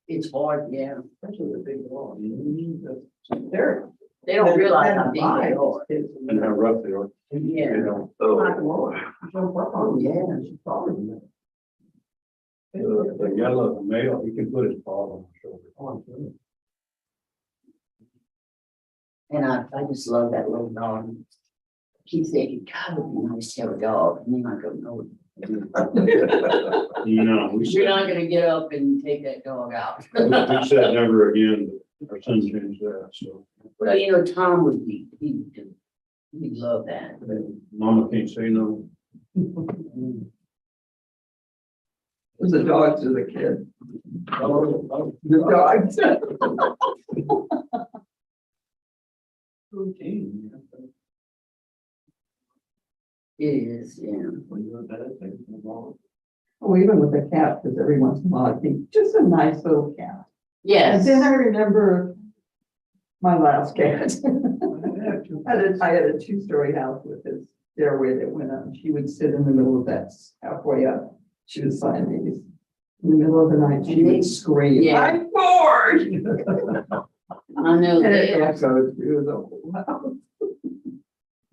It's hard, yeah. Especially the big dog. They don't realize how big they are. And how rough they are. Yeah. You know, Oh, yeah. the yellow male, he can put his paw on the shoulder. And I just love that little dog. Keep thinking, God, it would be nice to have a dog. And then I go, no. No, we You're said, not gonna get up and take that dog out. we said never again, but our son changed that, so. Well, you know, Tom would be, he'd love that. Mama can't say no. Was the dogs or the kid? Oh, The dogs. Routine. it is, yeah. Oh, even with the cat, because every once in a while I think just a nice little cat. Yes. And then I remember my last cat. I had a two-story house with this stairway that went up. She would sit in the middle of that halfway up. She was Siamese. In the middle of the night, she would scream, Yeah. I'm bored. I know. And it they- echoed through the whole house.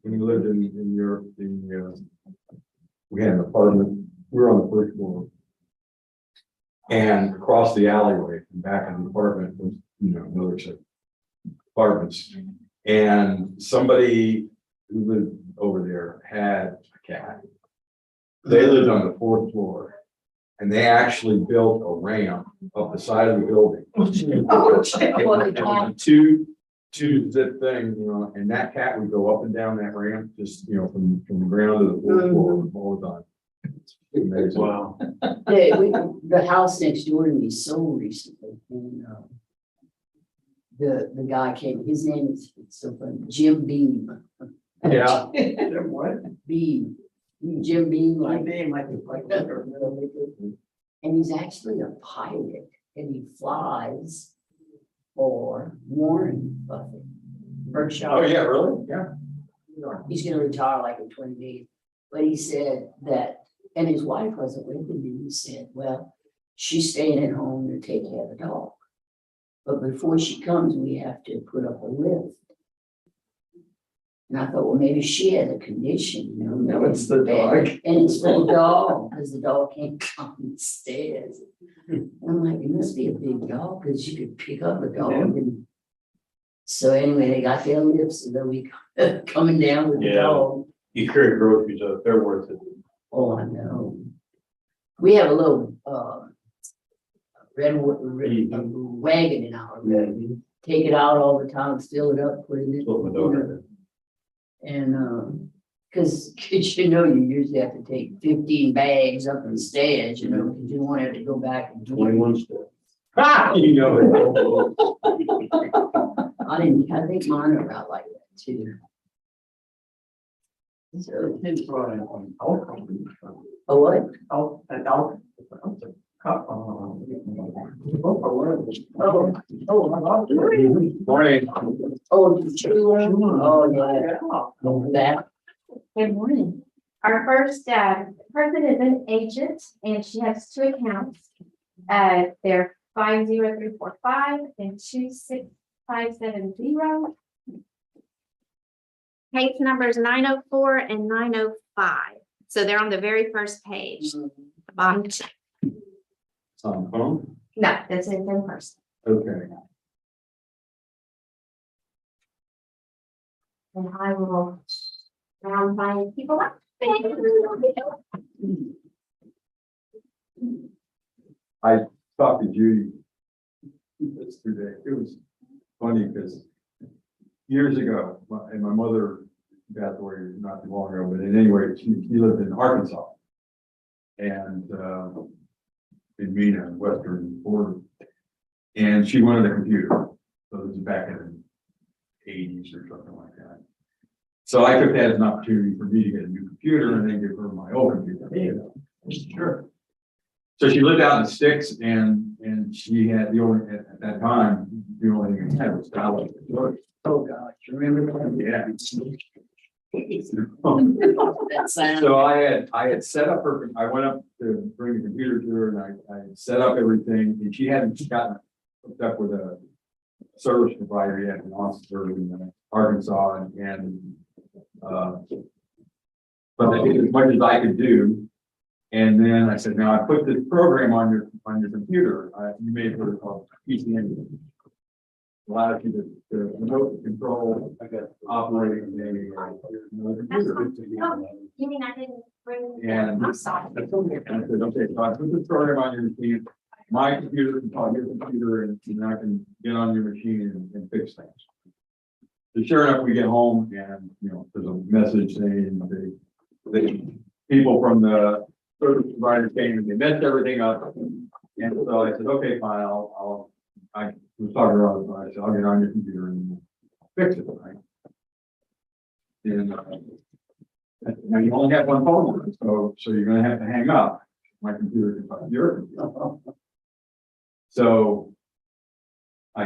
When we lived in Europe, we had an apartment, we were on the first floor. And across the alleyway, back in the apartment was, another set of apartments. And somebody who lived over there had a cat. They lived on the fourth floor. And they actually built a ramp up the side of the building. Two zip thing, and that cat would go up and down that ramp, just, from the ground to the fourth floor all the time. Amazing. Wow. The house next door to me sold recently, and the guy came. His name is, it's so funny, Jim Beam. Yeah. What? Beam, Jim Beam, like, name, like and he's actually a pilot, and he flies for Warren Buffett. Berkshire. Oh, yeah, really? Yeah. He's gonna retire like in 20 days. But he said that, and his wife wasn't with him, and he said, well, she's staying at home to take care of the dog. But before she comes, we have to put up a lift. And I thought, well, maybe she has a condition, No, it's the dog. And it's for the dog, because the dog can't come upstairs. And I'm like, it must be a big dog, because you could pick up a dog. Yeah. And so anyway, they got their lifts, and then we coming down with the Yeah. dog. You carry groceries up, they're worth it. Oh, I know. We have a little red wagon in our road. We take it out all the time, fill it up, put it in. Put my dog in there. And because you usually have to take 15 bags up the stairs, because you don't want to have to go back and do it. 21 steps. Ah! You know it. I think mine are about like that too. So, oh, what? Morning. Oh, the chew one? Oh, yeah. That. Good morning. Our first person is an agent and she has two accounts. They're 50345 and 26570. Case numbers 904 and 905. So they're on the very first page. The bottom two. It's on the phone? No, this is in person. Okay. And I will find people up. I talked to Judy yesterday. It was funny because years ago, and my mother passed away not too long ago, but anyway, she lived in Arkansas. And in Mena, western border. And she wanted a computer. So this is back in the 80s or something like that. So I took that as an opportunity for me to get a new computer and then give her my old computer. Sure. So she lived out in the sticks and she had the only, at that time, the only thing I had was college. Oh, gosh, you remember that? Yeah. That sound. So I had set up I went up to bring the computer to her and I set up everything and she hadn't gotten hooked up with a service provider yet in Austin, in Arkansas but I did as much as I could do. And then I said, now I put this program on your computer. You may have heard it called PCN. Allows you to remote control, operate another computer. You mean I didn't bring? And I'm sorry. that's okay. And I said, okay, so I put this program on your machine. My computer can call your computer and I can get on your machine and fix things. So sure enough, we get home and, there's a message saying the people from the service provider came and they messed everything up. And so I said, okay, fine, I was talking to her on the phone. I said, I'll get on your computer and fix it, right? And now you only have one phone number, so you're gonna have to hang up. My computer can find your computer. So we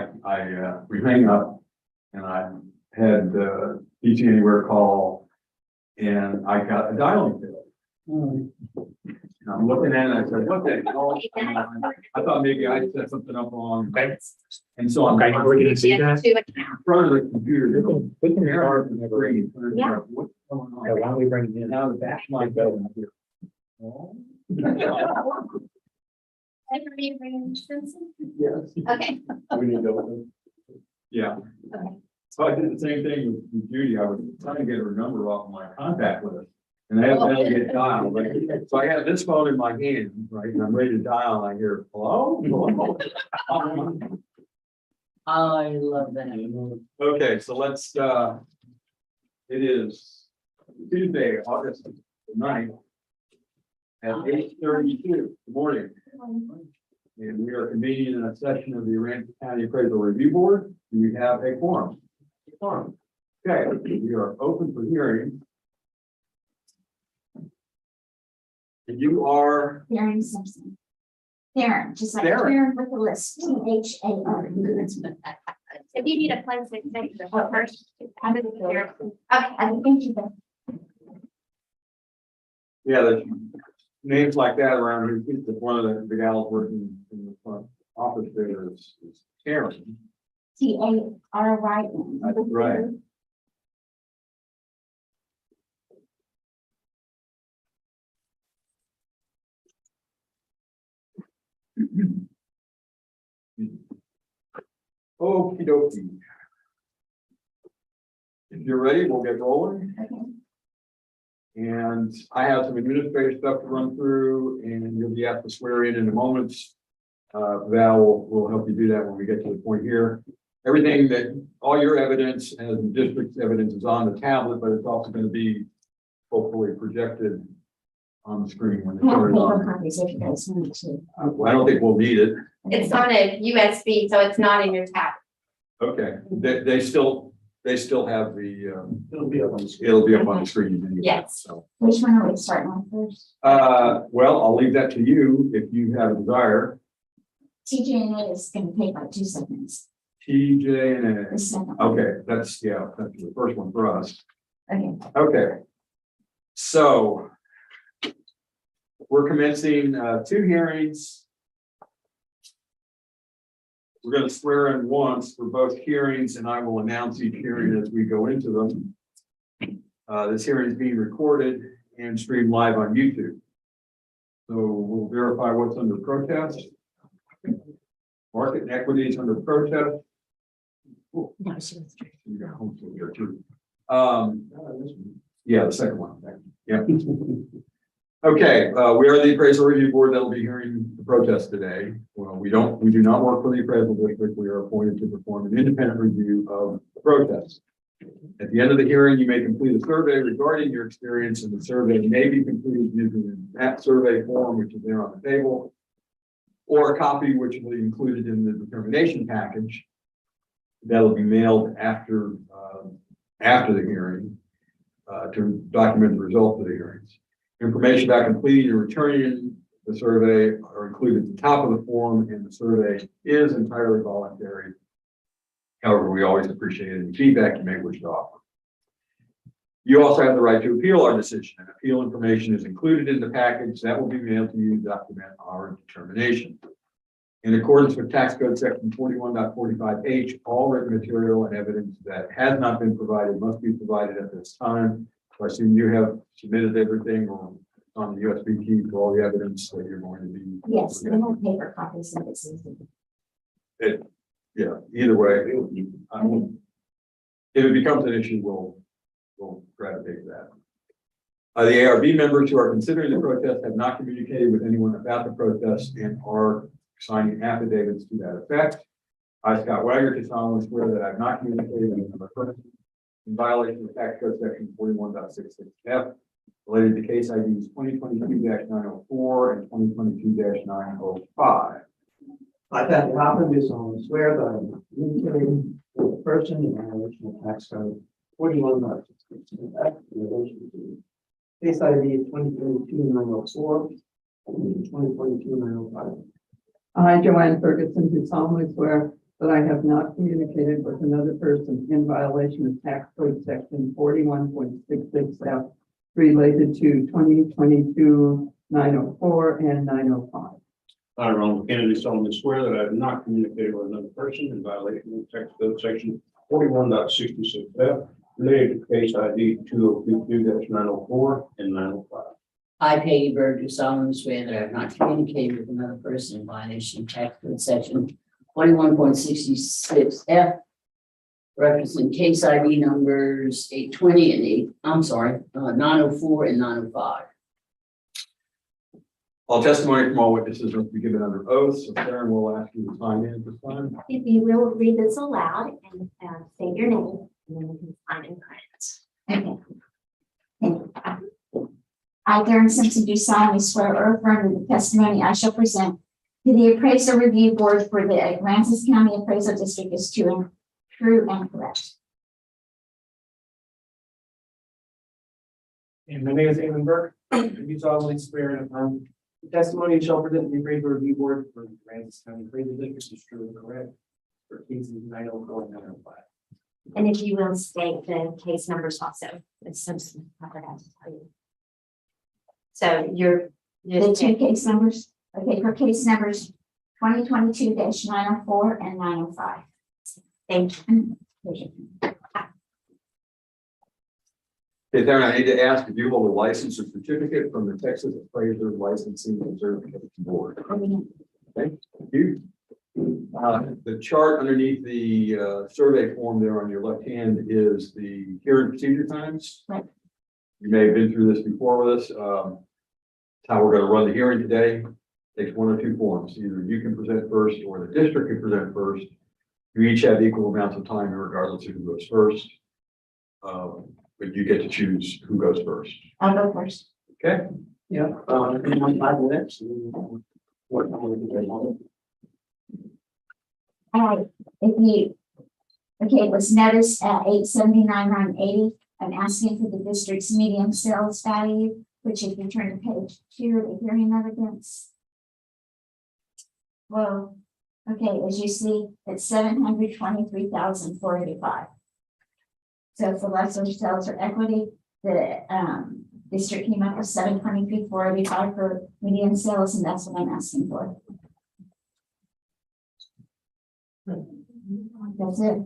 hang up and I had PC Anywhere call and I got a dialing code. And I'm looking at it and I said, what the hell? I thought maybe I set something up wrong. And so I'm Okay, we're gonna see that. Two in accounts. front of the computer. We can start What's whenever. going Yeah. on? Yeah, why don't we bring it in? Now the back line goes here. Ever be bringing Simpson? Yes. Okay. We need to. Yeah. Okay. So I did the same thing with Judy. I was trying to get her number off of my contact list. And I had to get dialed. So I had this phone in my hand, right? And I'm ready to dial and I hear, hello? Hello? I love that. Okay, so let's, it is Tuesday, August 9th at 8:32. Good morning. And we are convening in a session of the Aransas County Appraisal Review Board. We have a quorum. Okay, we are open for hearing. And you are, Darren Simpson. Darren, just like Darren. Darren with the list, THAR. If you need a place to take the first. I Okay. think you did. yeah, there's names like that around here. One of the gals working in the front office there is Karen. TARYN. That's right. Okey dokey. If you're ready, we'll get rolling. And I have some administrative stuff to run through and you'll be asked to swear in a moment. Val will help you do that when we get to the point here. Everything all your evidence and the district's evidence is on the tablet, but it's also going to be hopefully projected on the screen when I have it's paper on. copies if you guys need to. I don't think we'll need it. It's on a USB, so it's not in your tab. Okay, they still have the, It'll be up on the screen. it'll be up on the screen. anyway, Yes. So, Which one are we starting on first? well, I'll leave that to you if you have a desire. TJNA is gonna take like 2 seconds. TJ and The A. second. Okay, that's the first one for us. Okay. Okay. So we're commencing 2 hearings. We're going to swear in once for both hearings, and I will announce each hearing as we go into them. This hearing is being recorded and streamed live on YouTube. So we'll verify what's under protest. Market and equity is under protest. No, she was. You got home field there too. Yeah, the second one. Yeah. Okay, we are the appraisal review board that will be hearing the protest today. Well, we do not work for the appraisal district. We are appointed to perform an independent review of the protest. At the end of the hearing, you may complete a survey regarding your experience, and the survey may be completed using that survey form, which is there on the table, or a copy which will be included in the determination package that'll be mailed after the hearing to document the results of the hearings. Information about completing and returning the survey are included at the top of the form, and the survey is entirely voluntary. However, we always appreciate any feedback you may wish to offer. You also have the right to appeal our decision, and appeal information is included in the package that will be mailed to you to document our determination. In accordance with tax code section 41.45H, all written material and evidence that has not been provided must be provided at this time. So I assume you have submitted everything on the USB key for all the evidence that you're going to be. Yes, we have paper copies of this. Yeah, either way, if it becomes an issue, we'll try to take that. The ARB members who are considering the protest have not communicated with anyone about the protest and are signing affidavits to that effect. I, Scott Wagner, do solemnly swear that I have not communicated with another person in violation of tax code section 41.66F related to case IDs 2022-904 and 2022-905. I, Kathy Hoffman, do solemnly swear that I am not communicating with a person in violation of tax code 41.66F in relation to case ID 2022-904 and 2022-905. I, Joanne Ferguson, do solemnly swear that I have not communicated with another person in violation of tax code section 41.66F related to 2022-904 and 905. I, Ronald Kennedy, solemnly swear that I have not communicated with another person in violation of tax code section 41.66F related to case ID 2022-904 and 905. I, Peggy Bird, do solemnly swear that I have not communicated with another person in violation of tax code section 41.66F, referencing case ID numbers 820 and 904 and 905. All testimony from all witnesses must be given under oath, so Karen will ask you to sign in at this time. If you will read this aloud and say your name, and then we can sign and print. Okay. Thank you. I, Darren Simpson, do solemnly swear or affirm that the testimony I shall present to the Appraisal Review Board for the Aransas County Appraisal District is true and correct. And my name is Eamon Burke. I do solemnly swear and affirm the testimony you shall present to the appraisal review board for the Aransas County Appraisal District is true and correct for cases 904 and 905. And if you will state the case numbers also, it's Simpson, I forgot to tell you. So you're The just, two case numbers, okay, for case numbers 2022-904 and 905. thank you. Okay, Darren, I need to ask if you hold a license or certificate from the Texas Appraiser Licensing and Certification Board. Okay, thank you. The chart underneath the survey form there on your left hand is the hearing procedure times. Right. You may have been through this before with us. How we're going to run the hearing today. Takes one or two forms. Either you can present first or the district can present first. You each have equal amounts of time regardless of who goes first. But you get to choose who goes first. I'll go first. Okay? Yeah, 5 minutes. What? All right, if you, okay, it was noticed at 879,980. I'm asking for the district's median sales value, which if you turn to page 2 of the hearing evidence. Well, okay, as you see, it's 723,485. So for lesser sales or equity, the district came up with 723,485 for median sales, and that's what I'm asking for. That's it.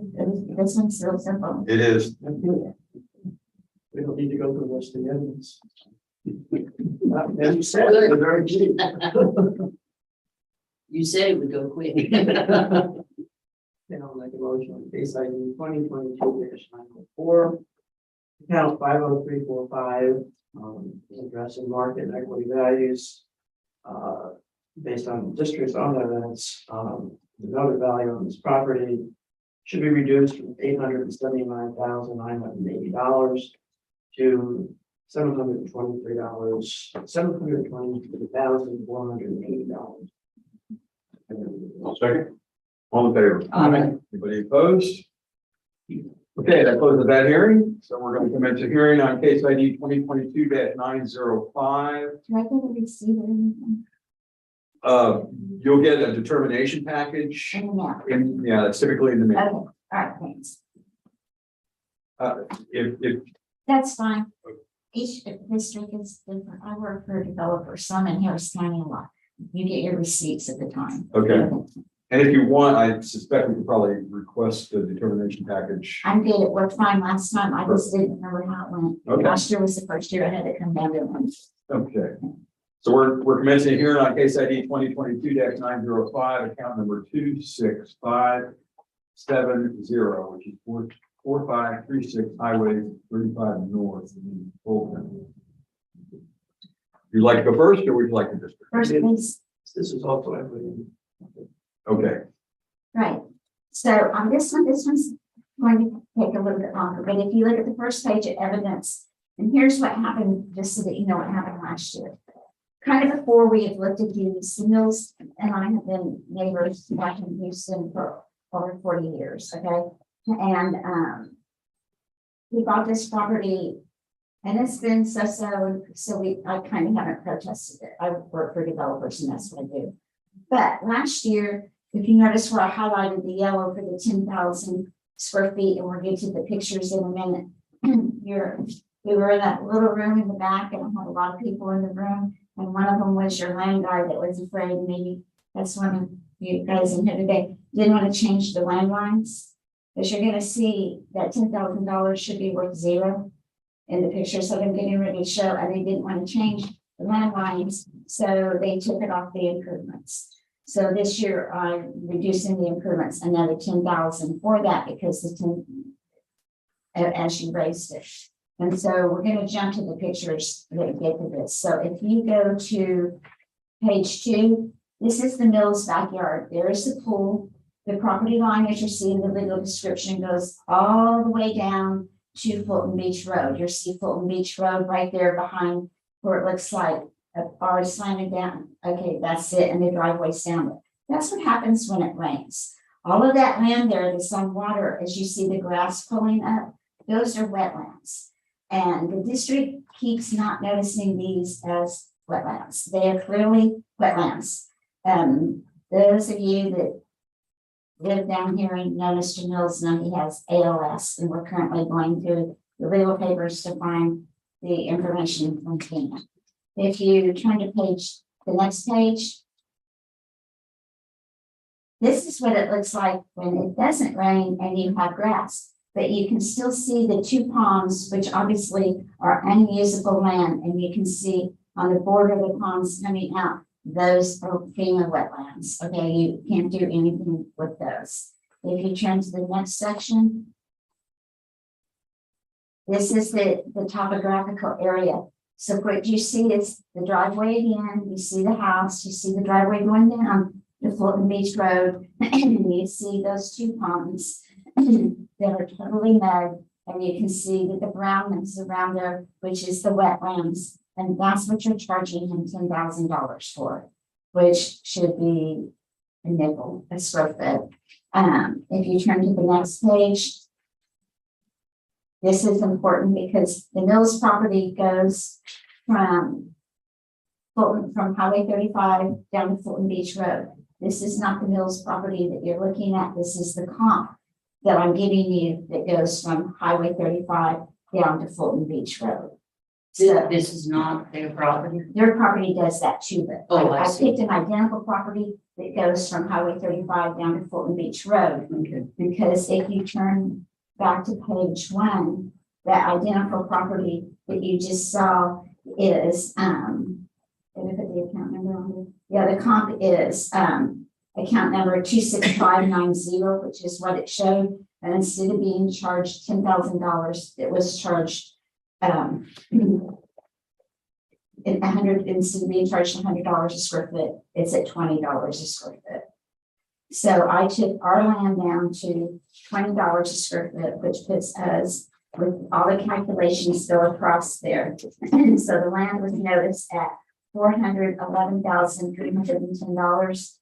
This one's real simple. It is. We don't need to go through the rest of the evidence. As you said, it's very cheap. You said it would go quick. Then I'll make a motion on case ID 2022-904. Account 50345, addressing market and equity values. Based on the district's own evidence, the noted value on this property should be reduced from $879,980 to $723,480. Second. All in favor? Aye. Anybody opposed? Okay, that closes that hearing. So we're going to commence a hearing on case ID 2022-905. Do I get a receipt or anything? You'll get a determination package. In the mail? Yeah, that's typically in the Okay, mail. all right, thanks. If That's fine. Each district is different. I work for a developer, some in Harris County a lot. You get your receipts at the time. Okay. And if you want, I suspect we could probably request the determination package. I'm good. It worked fine last time. I just didn't remember how it went. Okay. Last year was the first year I had to come down to one. Okay. So we're commencing here on case ID 2022-905, account number 26570, which is 4536 Highway 35 North in Fulton. Would you like to go first, or would you like to just? First, please. This is also equity. Okay. Right. So on this one's going to take a little bit longer, but if you look at the first page of evidence, and here's what happened, just so that you know what happened last year. Kind of before we had looked at these, the Mills and I have been neighbors back in Houston for over 40 years, okay? And we bought this property and it's been so I kind of haven't protested it. I work for developers and that's what I do. But last year, if you notice where I highlighted the yellow for the 10,000 square feet, and we'll get to the pictures in a minute. We were in that little room in the back and I had a lot of people in the room. And one of them was your land guy that was afraid maybe that's one of you guys in here today didn't want to change the landlines. Because you're going to see that $10,000 should be worth zero in the picture. So I'm getting ready to show, and they didn't want to change the landlines. So they took it off the improvements. So this year I'm reducing the improvements another 10,000 for that because the 10, as you raised it. And so we're going to jump to the pictures that get to this. So if you go to page 2, this is the Mills backyard. There is the pool. The property line, as you see in the legal description, goes all the way down to Fulton Beach Road. You'll see Fulton Beach Road right there behind where it looks like a bar slamming down. Okay, that's it. And the driveway's down it. That's what happens when it rains. All of that land there that's on water, as you see the grass pulling up, those are wetlands. And the district keeps not noticing these as wetlands. They are clearly wetlands. Those of you that live down here and know Mr. Mills know he has ALS, and we're currently going through the legal papers to find the information from FEMA. If you turn to the next page, this is what it looks like when it doesn't rain and you have grass. But you can still see the 2 ponds, which obviously are unusable land, and you can see on the border of the ponds coming out, those are FEMA wetlands. Okay, you can't do anything with those. If you turn to the next section, this is the topographical area. So what you see is the driveway again, you see the house, you see the driveway going down the Fulton Beach Road, and you see those 2 ponds that are totally mud, and you can see that the brownness around there, which is the wetlands, and that's what you're charging him $10,000 for, which should be a nickel a square foot. If you turn to the next page, this is important because the Mills property goes from Highway 35 down to Fulton Beach Road. This is not the Mills property that you're looking at. This is the comp that I'm giving you that goes from Highway 35 down to Fulton Beach Road. So This is not their property. their property does that too, but Oh, I I see. picked an identical property that goes from Highway 35 down to Fulton Beach Road. Okay. Because if you turn back to page 1, that identical property that you just saw is, did I put the account number on there? Yeah, the comp is, account number 26590, which is what it showed. And instead of being charged $10,000, it was charged, instead of being charged $100 a square foot, it's at $20 a square foot. So I took our land down to $20 a square foot, which puts us with all the calculations still across there. So the land was noticed at $411,310.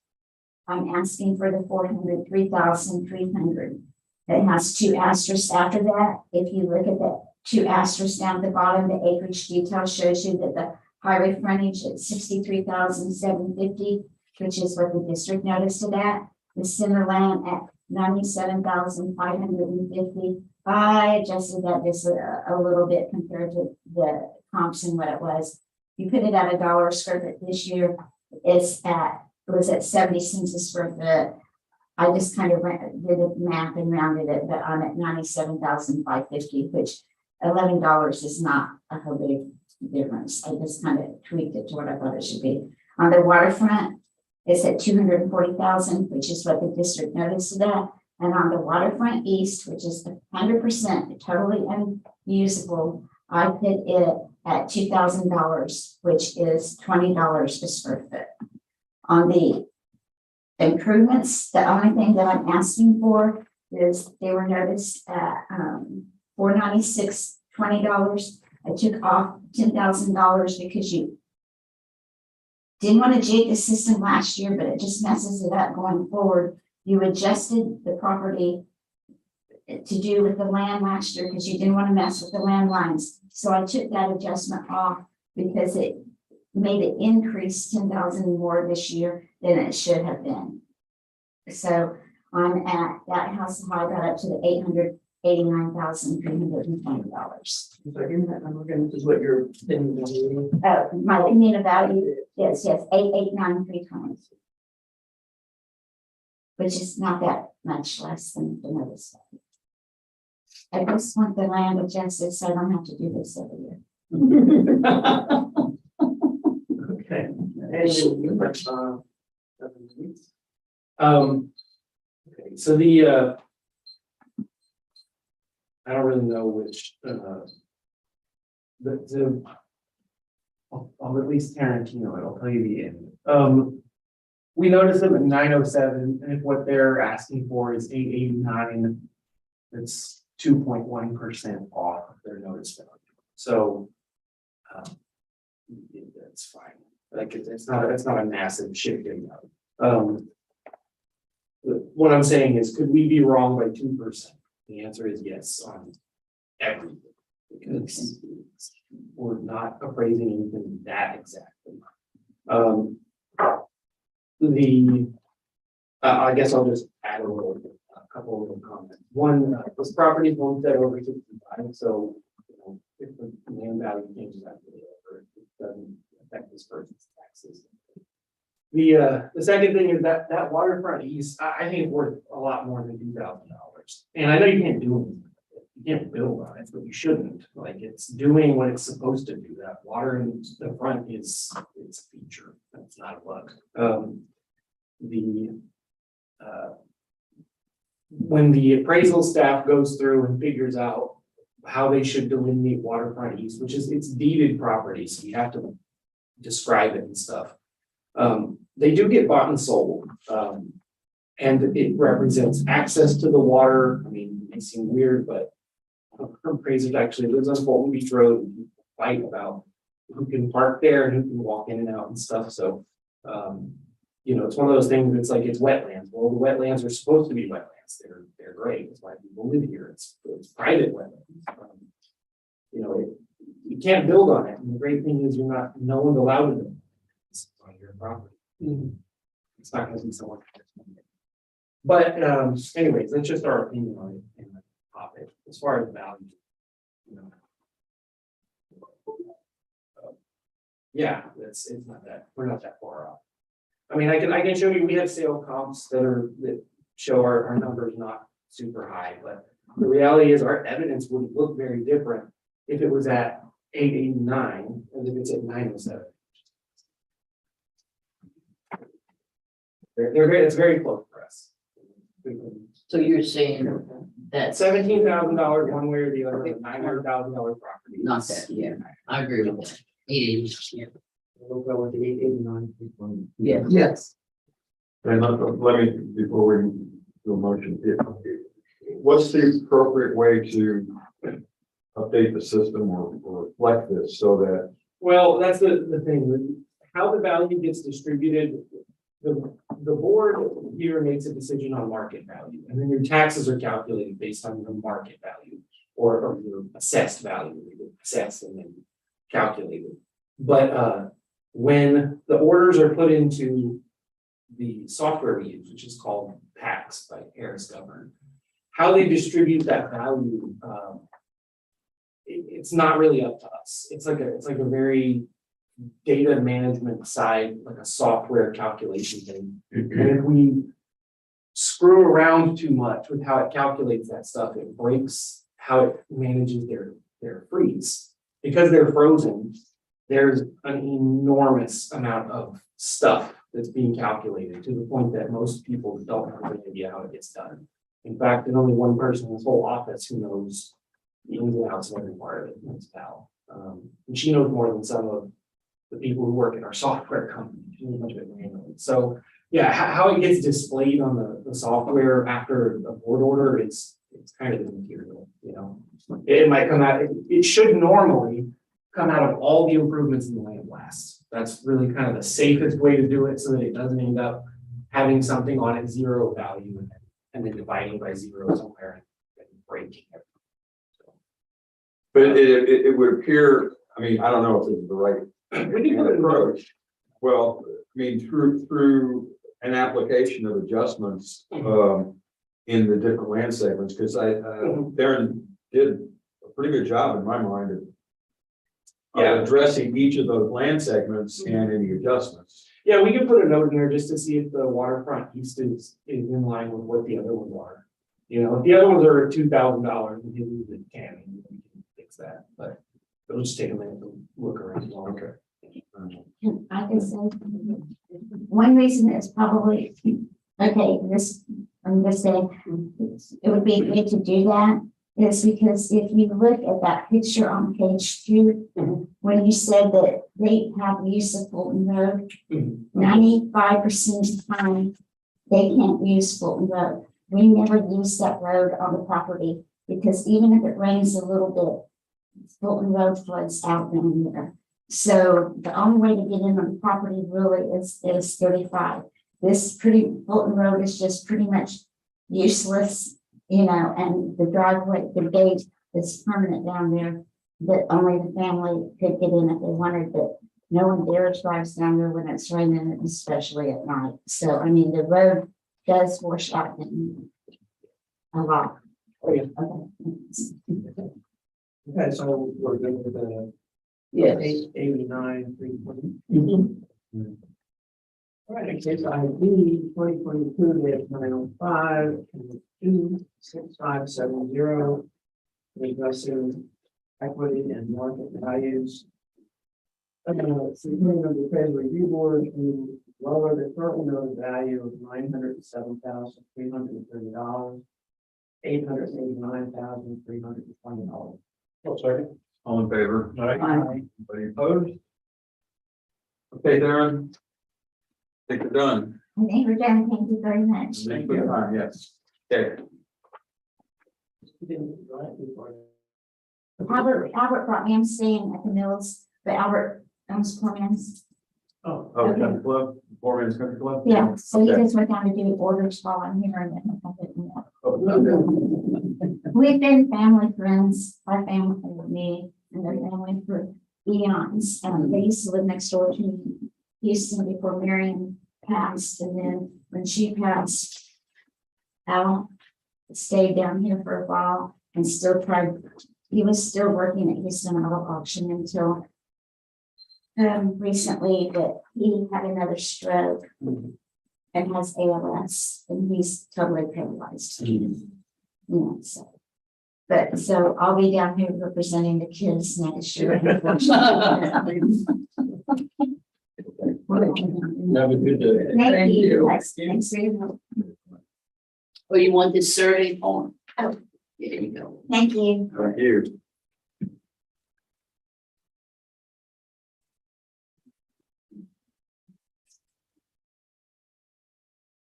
I'm asking for the $403,300. It has 2 asterisks after that. If you look at the 2 asterisks down at the bottom, the acreage detail shows you that the highway frontage at 63,750, which is what the district noticed it at. The center land at 97,550, I adjusted that just a little bit compared to the comps and what it was. You put it at $1 a square foot this year, it was at 70 cents a square foot. I just kind of did the math and rounded it, but I'm at 97,550, which $11 is not a whole big difference. I just kind of tweaked it to what I thought it should be. On the waterfront, it's at 240,000, which is what the district noticed that. And on the waterfront east, which is 100% totally unusable, I put it at $2,000, which is $20 a square foot. On the improvements, the only thing that I'm asking for is they were noticed at $496, $20. I took off $10,000 because you didn't want to jig the system last year, but it just messes it up going forward. You adjusted the property to do with the land last year because you didn't want to mess with the land lines. So I took that adjustment off because it made it increase 10,000 more this year than it should have been. So I'm at that house, how I got up to the $889,320. So give me that number again, this is what you're thinking. My opinion value, yes, 889,320. Which is not that much less than the notice. I just want the land adjusted so I don't have to do this every year. Okay. Okay, so the, I don't really know which, I'll at least Tarantino it, I'll tell you the end. We noticed them at 907, and if what they're asking for is 889, it's 2.1% off of their notice value. So, that's fine. Like, it's not a massive shift in that. What I'm saying is, could we be wrong by 2%? The answer is yes on everything, because we're not appraising anything that exactly. I guess I'll just add a couple of little comments. One, this property is homestead over 65, so if the land value changes after it doesn't affect this person's taxes. The second thing is that waterfront east, I think it's worth a lot more than $2,000. And I know you can't do anything with it. You can't build on it, but you shouldn't. Like, it's doing what it's supposed to do. That water in the front it's a feature. That's not a bug. When the appraisal staff goes through and figures out how they should delineate waterfront east, which is, it's deeded property, so you have to describe it and stuff. They do get bought and sold, and it represents access to the water. I mean, it may seem weird, but her appraiser actually lives on Fulton Beach Road, and fight about who can park there and who can walk in and out and stuff. So, it's one of those things that's like, it's wetlands. Well, the wetlands are supposed to be wetlands. They're great. That's why people live here. It's private wetlands. You can't build on it. And the great thing is no one's allowed to build on your property. It's not going to be someone. But anyways, that's just our opinion on it in the topic. As far as value, yeah, it's not that, we're not that far off. I mean, I can show you, we have sale comps that show our numbers not super high, but the reality is our evidence would look very different if it was at 889 and if it's at 907. They're great. It's very close for us. So you're saying that $17,000 one way or the other, $900,000 property. not that, yeah, I agree with that. Yeah. We'll go with the 889. Yeah. Yes. And let me, before we do a motion, what's the appropriate way to update the system or reflect this so that? Well, that's the thing. How the value gets distributed, the board here makes a decision on market value, and then your taxes are calculated based on the market value or your assessed value, assessed and then calculated. But when the orders are put into the software we use, which is called PAX by Harris Governor, how they distribute that value, it's not really up to us. It's like a very data management side, like a software calculation thing. And if we screw around too much with how it calculates that stuff, it breaks how it manages their freeze. Because they're frozen, there's an enormous amount of stuff that's being calculated to the point that most people don't have any idea how it gets done. In fact, there's only one person in this whole office who knows the ins and outs of every part of it, and that's Val. And she knows more than some of the people who work in our software company. She knows much of it manually. So yeah, how it gets displayed on the software after a board order is it's kind of immaterial, you know. It might come out, it should normally come out of all the improvements in the land blast. That's really kind of the safest way to do it so that it doesn't end up having something on its zero value and then dividing by zero somewhere and breaking it. But it would appear, I mean, I don't know if this is the right We can put it in approach. Well, I mean, through an application of adjustments, in the different land segments, because Darren did a pretty good job in my mind of Yeah. addressing each of those land segments and any adjustments. Yeah, we can put a note in there just to see if the waterfront east is in line with what the other ones are. You know, if the other ones are $2,000, we can use it, we can fix that, but it'll just take a minute to look around. Okay. I can say, one reason is probably, okay, I'm just saying, it would be good to do that, is because if you look at that picture on page 2, when you said that they have use of Fulton Road, 95% of the time, they can't use Fulton Road. We never use that road on the property, because even if it rains a little bit, Fulton Road floods out down there. So the only way to get in on the property really is 35. Fulton Road is just pretty much useless, you know, and the driveway, the gate is permanent down there that only the family could get in if they wanted, but no one dares drives down there when it's raining, especially at night. So, I mean, the road does wash out a lot. Oh, yeah. Okay. Okay, so we're good with the Yes. 89, 320. All right, case ID 2022-905 and 26570. Addressing equity and market values. Submitting of the appraisal review board to lower the current noted value of $907,330, $889,320. Second. All in favor? All right. Anybody opposed? Okay, Darren. I think we're done. I think we're done. Thank you very much. Thank you for the time, yes. Okay. Albert brought me, I'm staying at the Mills, but Albert owns Corman's. Oh, Oh, Country Club, Poor Man's Country Club? Yeah, so he Okay. just went down to do orders while I'm here and then I'll pick them up. Oh, okay. We've been family friends, our family with me and their family for eons. They used to live next door to Houston before Marion passed, and then when she passed, Al stayed down here for a while and still tried. He was still working at Houston Auto Auction until recently, but he had another stroke and has ALS, and he's totally paralyzed. You know, so. But so I'll be down here representing the kids next year. Have a good day. Thank you. Thanks for your help. Oh, you want this survey form? Oh. There you go. Thank you. Thank you.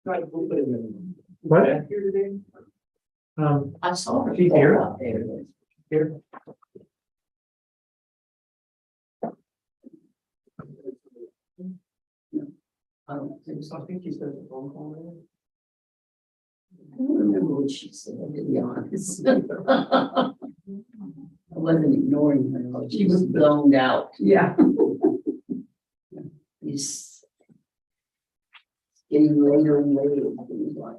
right, we'll put it in. What? Here today? I saw her. She's here. Up there it is. Here. I don't think so. I think she said the phone call. there. I don't remember what she said, to be honest. I wasn't ignoring her. She was blown out. Yeah. It's getting later and later. It seems like.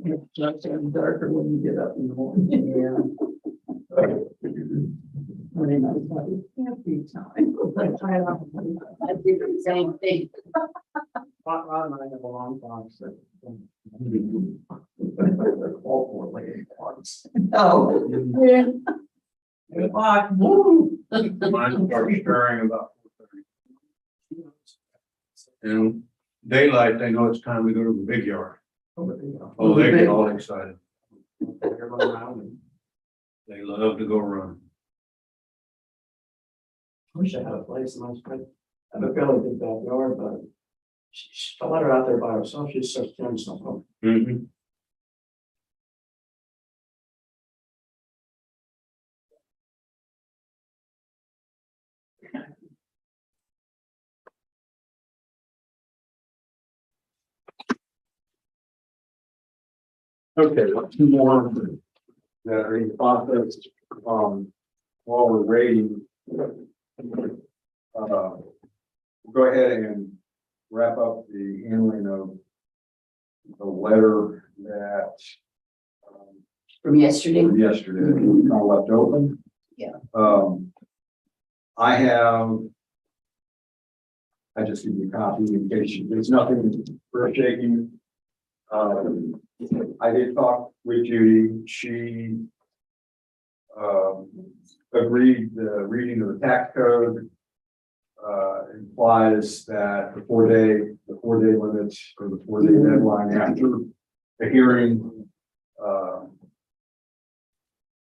It's darker when you get up in the morning. Yeah. Morning, I was like, it can't be time. I did the same thing. Rod and I have a long time, so. All four lady parts. Oh. Yeah. Woo. Mine starts stirring about 4:30. And daylight, they know it's time to go to the big yard. Oh, they get all excited. Everyone around me. They love to go run. I wish I had a place, and I have a fairly big backyard, but I let her out there by herself, she just starts tearing stuff up. Mhm. Okay, two more that are in process, while we're waiting. Go ahead and wrap up the handling of the letter that, From yesterday. yesterday, we kind of left open. Yeah. I just give you a copy in case there's nothing earth shaking. I did talk with Judy. She agreed the reading of the tax code implies that the 4-day limits or the 4-day deadline after the hearing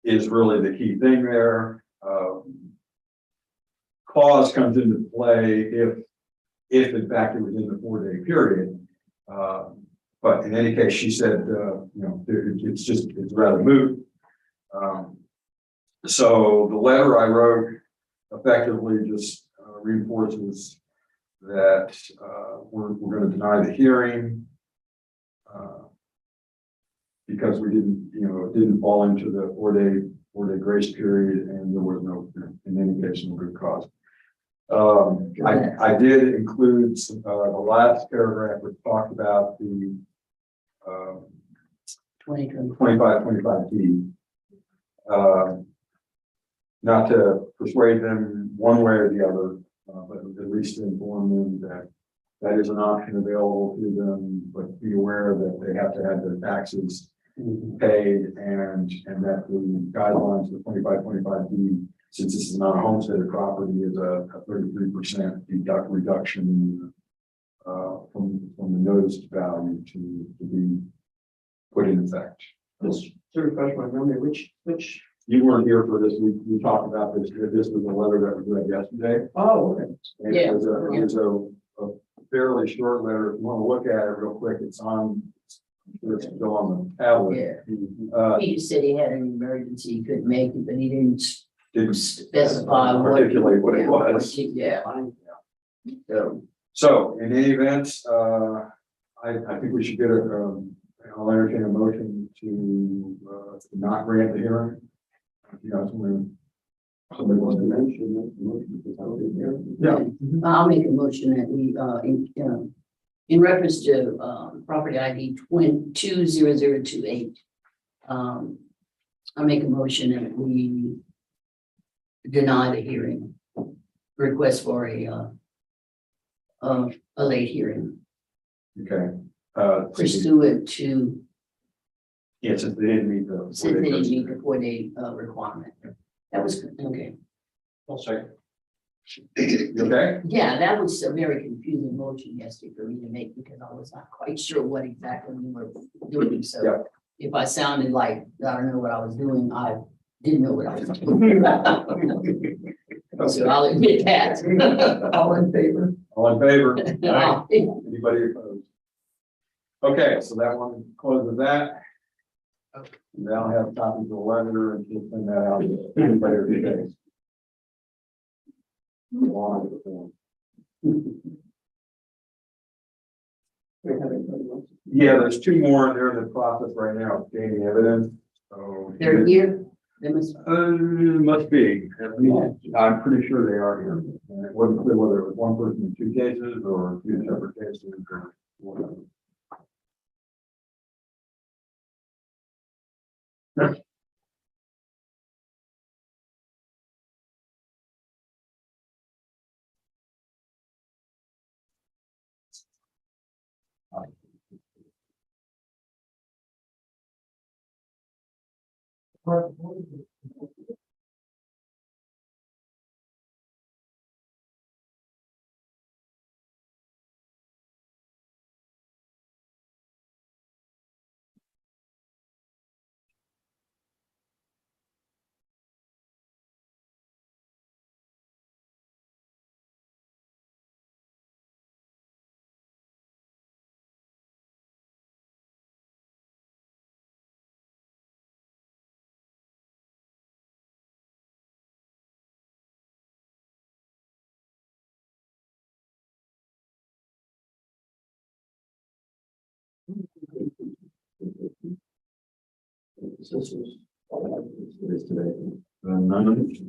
is really the key thing there. Clause comes into play if in fact it was in the 4-day period. But in any case, she said, it's rather moot. So the letter I wrote effectively just reinforces that we're going to deny the hearing because we didn't, it didn't fall into the 4-day grace period, and there was no, in any case, no good cause. I did include the last paragraph which talked about the 25D. Not to persuade them one way or the other, but at least to inform them that that is an option available to them, but be aware that they have to have their taxes paid and that the guidelines for 25D, since this is not a homesteaded property, is a 33% reduction from the noticed value to be put in effect. Just to refresh my memory, which, You weren't here for this. We talked about this. This was a letter that was read yesterday. oh, okay. And Yeah. it was a fairly short letter. If you want to look at it real quick, it's on, it's still on the tablet. Yeah. He just said he had an emergency, he couldn't make it, but he didn't Didn't specify what. articulate what it was. Yeah. So in any event, I think we should get I'll entertain a motion to not grant the hearing. Somebody wants to mention it. Yeah. I'll make a motion that we, in reference to, property ID 20028. I make a motion that we deny the hearing, request for a late hearing Okay. pursuant to, Yes, if they didn't meet the. since they didn't meet the 4-day requirement. That was, good. Okay. I'll second. You okay? Yeah, that was a very confusing motion yesterday for me to make because I was not quite sure what exactly we were doing. So Yeah. if I sounded like I don't know what I was doing, I didn't know what I was doing. So I'll admit that. All in favor? All in favor? Aye. Anybody opposed? Okay, so that one closes that. And I'll have copies of the letter and we'll send that out to anybody or two days. Along with the form. We have anybody else? Yeah, there's two more. They're in the process right now of gaining evidence. So They're here. They must, must be. I'm pretty sure they are here. And it wasn't clear whether it was one person in 2 cases or 2 separate cases or whatever. This is all I have for this today. None.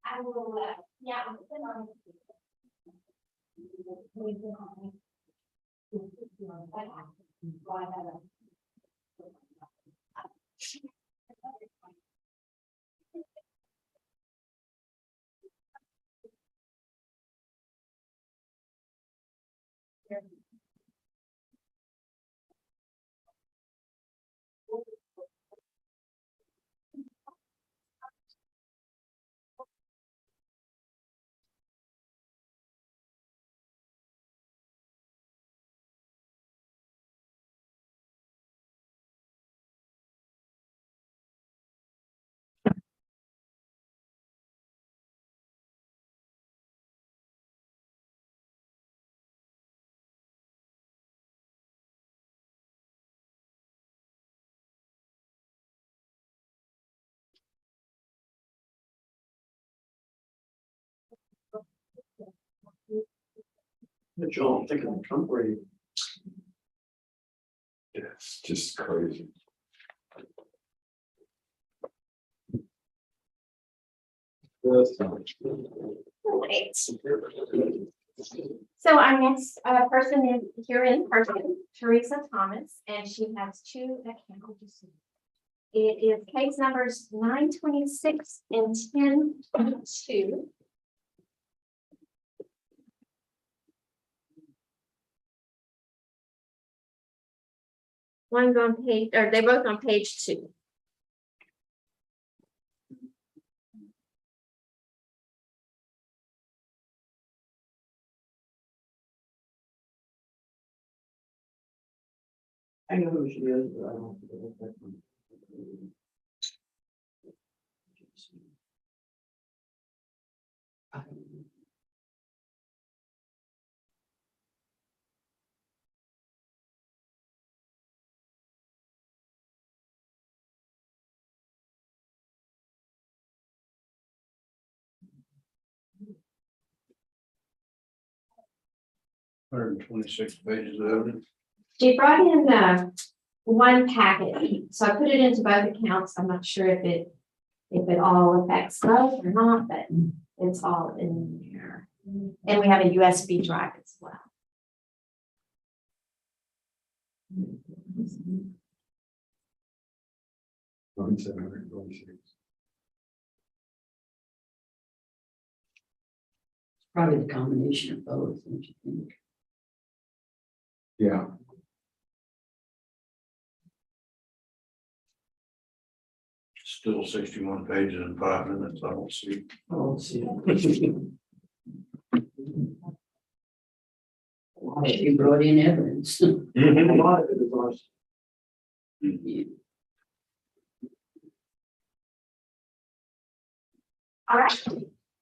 I will, yeah. John, think of Trump rate. It's just crazy. Great. So our next person is here in person, Teresa Thomas, and she has two accounts. It is case numbers 926 and 1022. One's on page, or they're both on page 2. I know who she is, but I don't. Hundred and 26 pages of evidence. She brought in one packet, so I put it into both accounts. I'm not sure if it all affects both or not, but it's all in there. And we have a USB drive as well. $726. Probably the combination of both, don't you think? Yeah. Still 61 pages in 5 minutes. I don't see. Oh, let's see. She brought in evidence. A lot of it is ours. All right.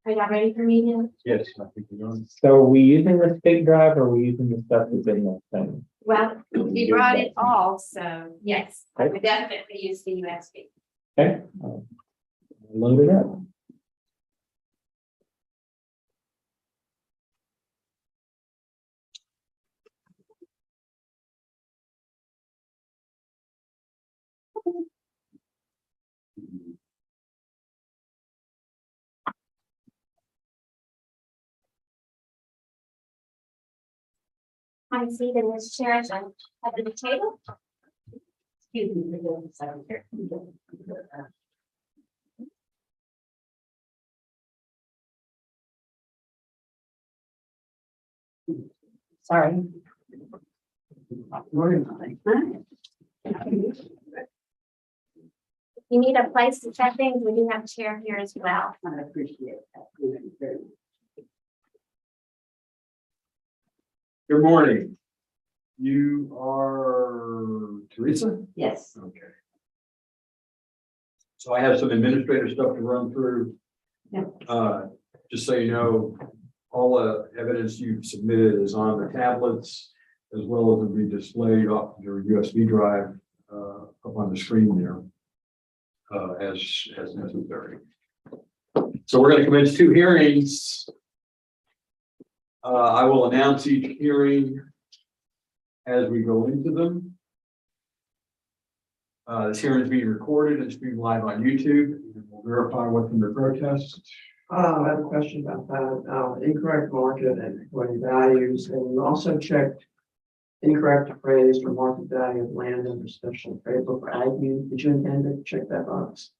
Are y'all ready for me now? Yes, I think we're on. So are we using this big drive or are we using the stuff that's in that thing? Well, you brought it all, so yes, I would definitely use the USB. Okay. Load it up. I'm seated in this chair at the head of the table. Excuse me, we're doing this over here. Sorry. If you need a place to set things, we do have a chair here as well. I appreciate that. Good morning. You are Teresa? Yes. Okay. So I have some administrative stuff to run through. Yeah. Just so you know, all the evidence you've submitted is on the tablets, as well as will be displayed off your USB drive, up on the screen there, as necessary. So we're going to commence 2 hearings. I will announce each hearing as we go into them. This hearing is being recorded and streamed live on YouTube. And we'll verify what's under protest. I have a question about that, incorrect market and equity values, and we also checked incorrect appraised or market value of land under special appraisal for ag use. Did you intend to check that box?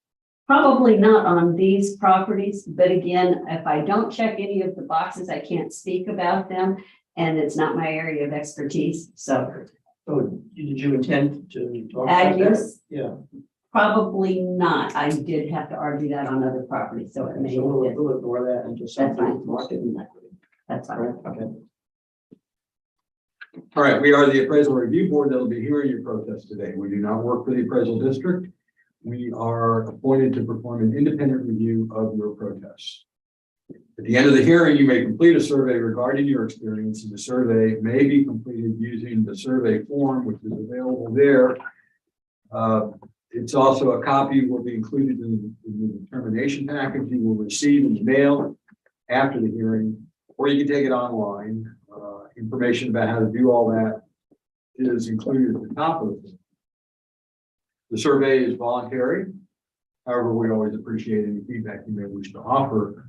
Probably not on these properties, but again, if I don't check any of the boxes, I can't speak about them. And it's not my area of expertise, so So did you intend to talk ag about that? use, Yeah, probably not. I did have to argue that on other properties, so it may, so we'll ignore that and just. That's fine. Market and equity. that's fine. Correct, okay. All right, we are the appraisal review board that will be hearing your protest today. We do not work for the appraisal district. We are appointed to perform an independent review of your protest. At the end of the hearing, you may complete a survey regarding your experience, and the survey may be completed using the survey form, which is available there. It's also a copy will be included in the determination package you will receive in the mail after the hearing, or you can take it online. Information about how to do all that is included at the top of it. The survey is voluntary. However, we always appreciate any feedback you may wish to offer.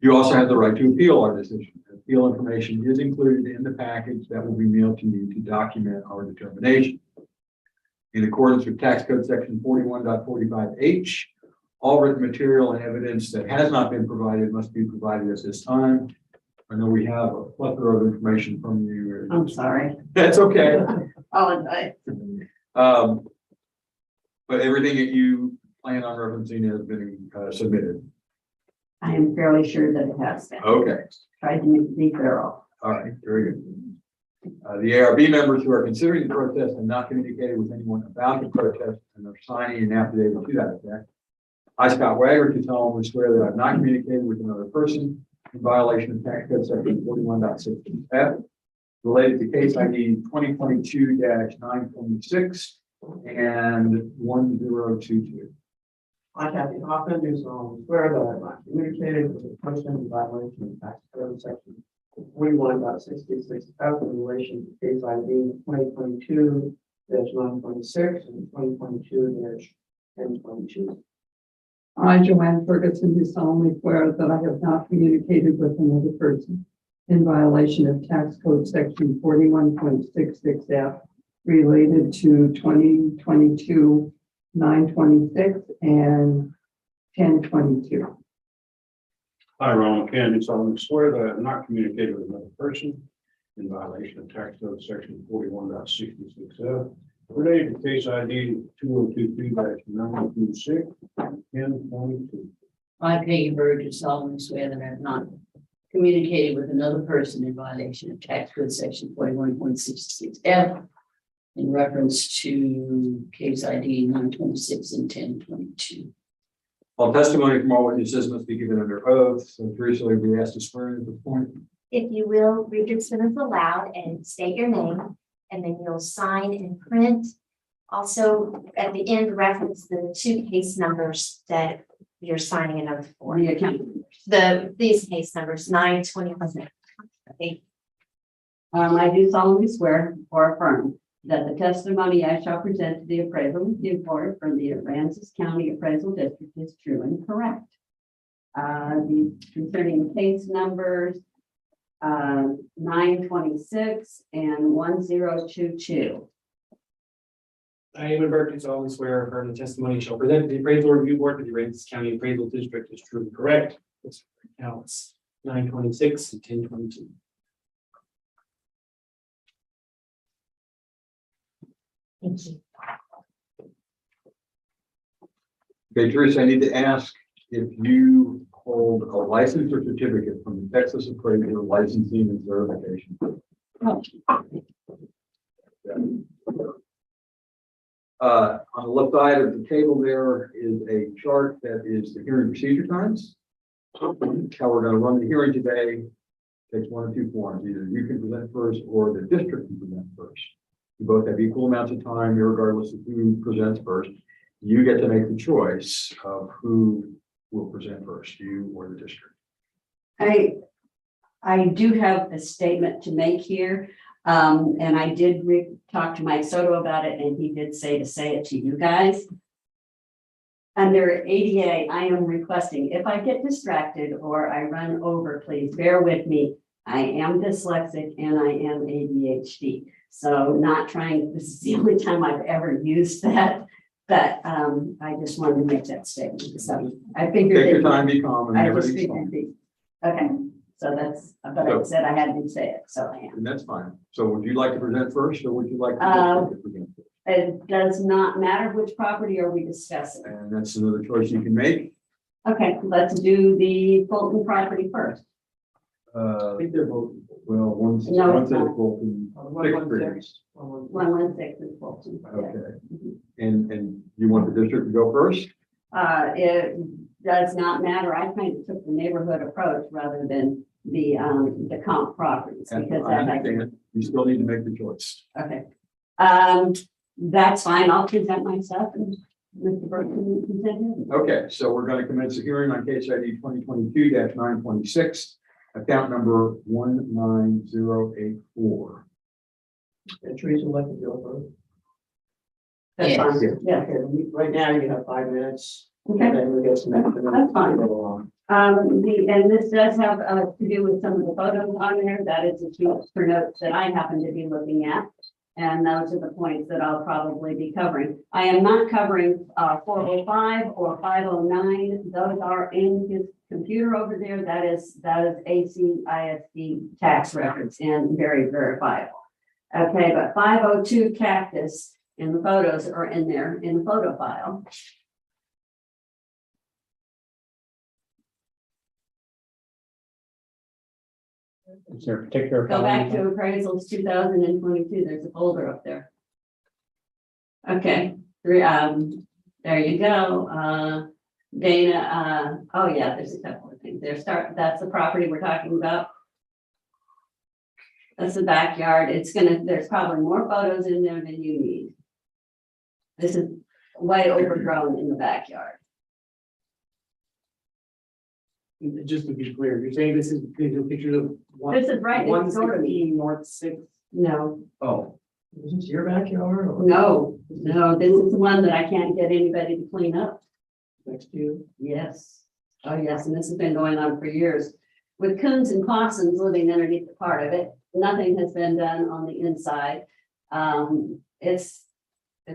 You also have the right to appeal our decision. Appeal information is included in the package that will be mailed to you to document our determination. In accordance with tax code section 41.45H, all written material and evidence that has not been provided must be provided at this time. I know we have a plethora of information from you. I'm sorry. That's okay. Apologize. But everything that you plan on referencing has been submitted. I am fairly sure that it has been. Okay, Tried to be thorough. all right, very good. The ARB members who are considering the protest have not communicated with anyone about the protest and are signing an affidavit to that effect. I, Scott Wagner, do solemnly swear that I've not communicated with another person in violation of tax code section 41.6F related to case ID 2022-926 and 1022. I, Kathy Hoffman, do solemnly swear that I have not communicated with a person in violation of tax code section 41.66 F in relation to case ID 2022-926 and 2022-1022. I, Joanne Ferguson, do solemnly swear that I have not communicated with another person in violation of tax code section 41.66F related to 2022-926 and 1022. I, Ronald Kennedy, solemnly swear that I have not communicated with another person in violation of tax code section 41.66F related to case ID 2022-926 and 1022. I, Peggy Bird, do solemnly swear that I have not communicated with another person in violation of tax code section 41.66F in reference to case ID 926 and 1022. All testimony from all witnesses must be given under oath. So Teresa, we asked to swear in at this point. If you will, read your sentence aloud and state your name, and then you'll sign and print. Also, at the end, reference the 2 case numbers that you're signing an oath for. The account. These case numbers, 921. I do solemnly swear or affirm that the testimony I shall present to the appraisal review board for the Aransas County Appraisal District is true and correct. Concerning case numbers 926 and 1022. I, Eamon Burke, do solemnly swear or affirm the testimony shall present to the appraisal review board for the Aransas County Appraisal District is true and correct. This counts 926 and 1022. Thank you. Okay, Teresa, I need to ask if you hold a license or certificate from the Texas Appraiser Licensing and Certification. On the left side of the table, there is a chart that is the hearing procedure times. How we're going to run the hearing today takes one of two forms. Either you can present first or the district can present first. You both have equal amounts of time, regardless of who presents first. You get to make the choice of who will present first, you or the district. I do have a statement to make here. And I did talk to Mike Soto about it, and he did say it to you guys. Under ADA, I am requesting, if I get distracted or I run over, please bear with me. I am dyslexic and I am ADHD. So not trying, this is the only time I've ever used that. But I just wanted to make that statement. So I figured. Take your time, be calm, and I just everything's figured. fine. Okay, so that's, but I said I had to say it, so I am. And that's fine. So would you like to present first, or would you like the district to present first? It does not matter which property are we discussing. And that's another choice you can make. Okay, let's do the Fulton property first. I think they're both, well, one's No, it's at not. Bolton. 116. 116 is Fulton. Yeah. Okay. And you want the district to go first? It does not matter. I kind of took the neighborhood approach rather than the comp properties And because I that I understand. You still need to make the choice. okay. That's fine. I'll present myself and Mr. Burke can present him. Okay, so we're going to commence the hearing on case ID 2022-926, account number 19084. And Teresa, let me go first. That's Yes. fine. Yeah. Okay, right now you have 5 minutes. Okay. And then we get some extra minutes. That's fine. to go along. And this does have, to do with some of the photos on there. That is the two for notes that I happen to be looking at. And those are the points that I'll probably be covering. I am not covering, 405 or 509. Those are in his computer over there. That is ACISD tax records and very verifiable. Okay, but 502 cactus and the photos are in there in the photo file. Is there a particular? Go back to appraisals 2022, there's a folder up there. Okay, there you go, Dana, oh yeah, there's a couple of things there, that's the property we're talking about. That's the backyard, there's probably more photos in there than you need. This is way overgrown in the backyard. Just to be clear, you're saying this is a picture of one. This is right next door to me. 116 North 6th. No, Oh, Is this your backyard or no, this is the one that I can't get anybody to clean up. next to you? Yes, oh yes, and this has been going on for years. With coons and possums living underneath the part of it, nothing has been done on the inside. It's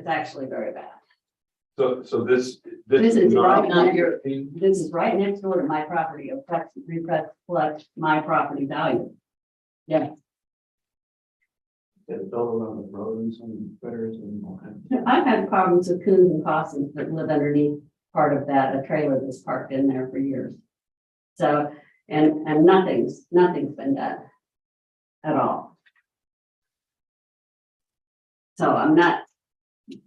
actually very bad. So this. This is right not- on your, this is right next door to my property, reflect my property value. Yeah, It's all around the roads and critters and all that. I've had problems with coons and possums that live underneath part of that, a trailer that's parked in there for years. So, and nothing's been done at all. So I'm not,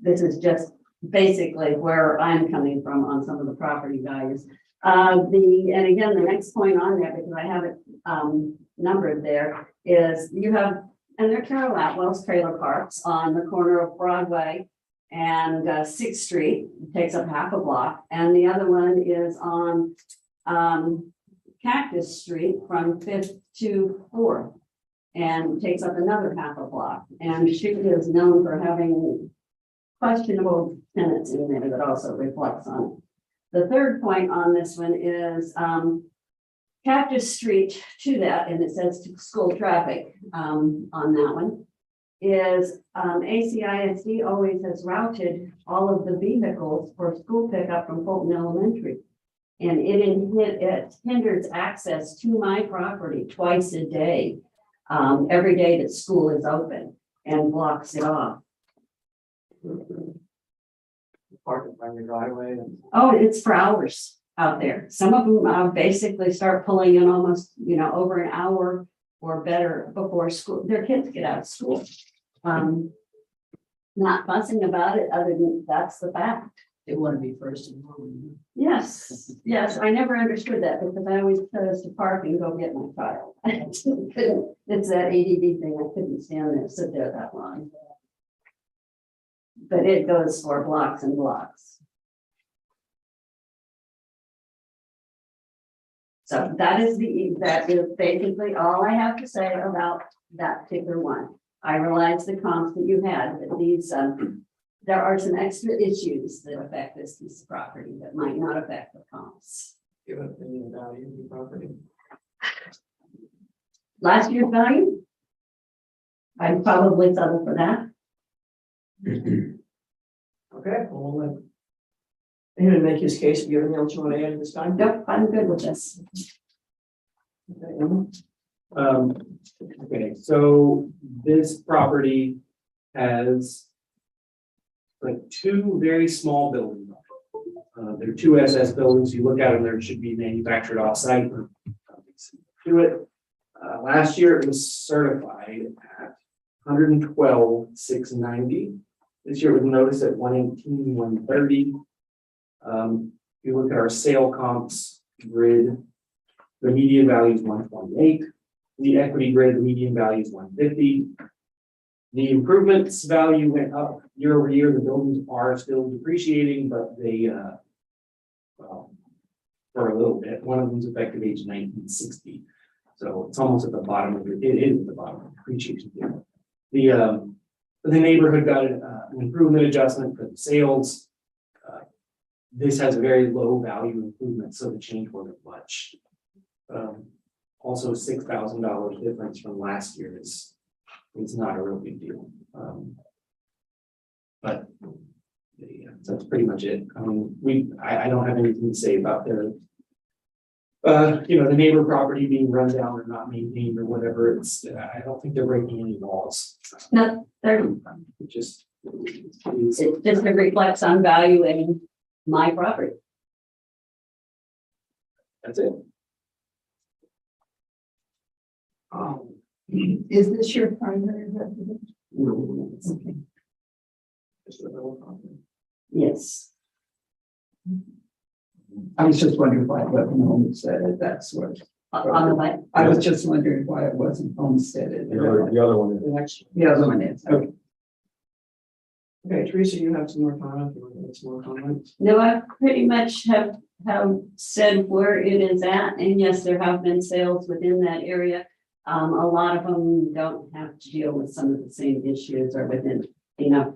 this is just basically where I'm coming from on some of the property values. And again, the next point on there, because I have it numbered there, is you have, and they're Carol Atwell's trailer parks on the corner of Broadway and 6th Street, it takes up half a block, and the other one is on Cactus Street from 5th to 4th, and takes up another half a block. And she is known for having questionable tenants in there that also reflects on it. The third point on this one is Cactus Street to that, and it says to school traffic on that one, is ACISD always has routed all of the vehicles for school pickup from Fulton Elementary. And it hinders access to my property twice a day, every day that school is open, and blocks it off. Parking by your driveway and. Oh, it's for hours out there. Some of them basically start pulling in almost, over an hour or better before school, their kids get out of school. Not fussing about it, other than that's the fact. They want to be first in line. Yes, I never understood that because I always chose to park and go get my child. It's that ADD thing, I couldn't stand there, sit there that long. But it goes for blocks and blocks. So that is basically all I have to say about that particular one. I realize the comps that you had, but these, there are some extra issues that affect this piece of property that might not affect the comps. Give an opinion about your property. Last year's value? I'd probably settle for that. Okay, well, we'll let him make his case. Do you have anything else you want to add at this time? Nope, I'm good with this. Okay, Emma? Okay, so this property has like two very small buildings. They're two SS buildings. You look at them, there should be manufactured off-site. To it. Last year it was certified at 112,690. This year it was noticed at 118, 130. If you look at our sale comps grid, the median value is 128. The equity grid, the median value is 150. The improvements value went up year over year. The buildings are still depreciating, but they, well, for a little bit. One of them's effective age 1960. So it's almost at the bottom of it. It is at the bottom of the depreciation. The neighborhood got an improvement adjustment for the sales. this has a very low value improvement, so the change wasn't much. Also $6,000 difference from last year is not a real big deal. But yeah, that's pretty much it. I mean, I don't have anything to say about their the neighbor property being run down or not maintained or whatever. I don't think they're breaking any laws. No, they're, It just. it just reflects on valuing my property. That's it. Is this your primary residence? Okay. Yes. I was just wondering why it wasn't homesteaded, that's what, On the way. I was just wondering why it wasn't homesteaded. The other one is. The next, The other one is, okay. okay, Teresa, you have some more comments, you want to make some more comments? No, I pretty much have said where it is at, and yes, there have been sales within that area. A lot of them don't have to deal with some of the same issues or within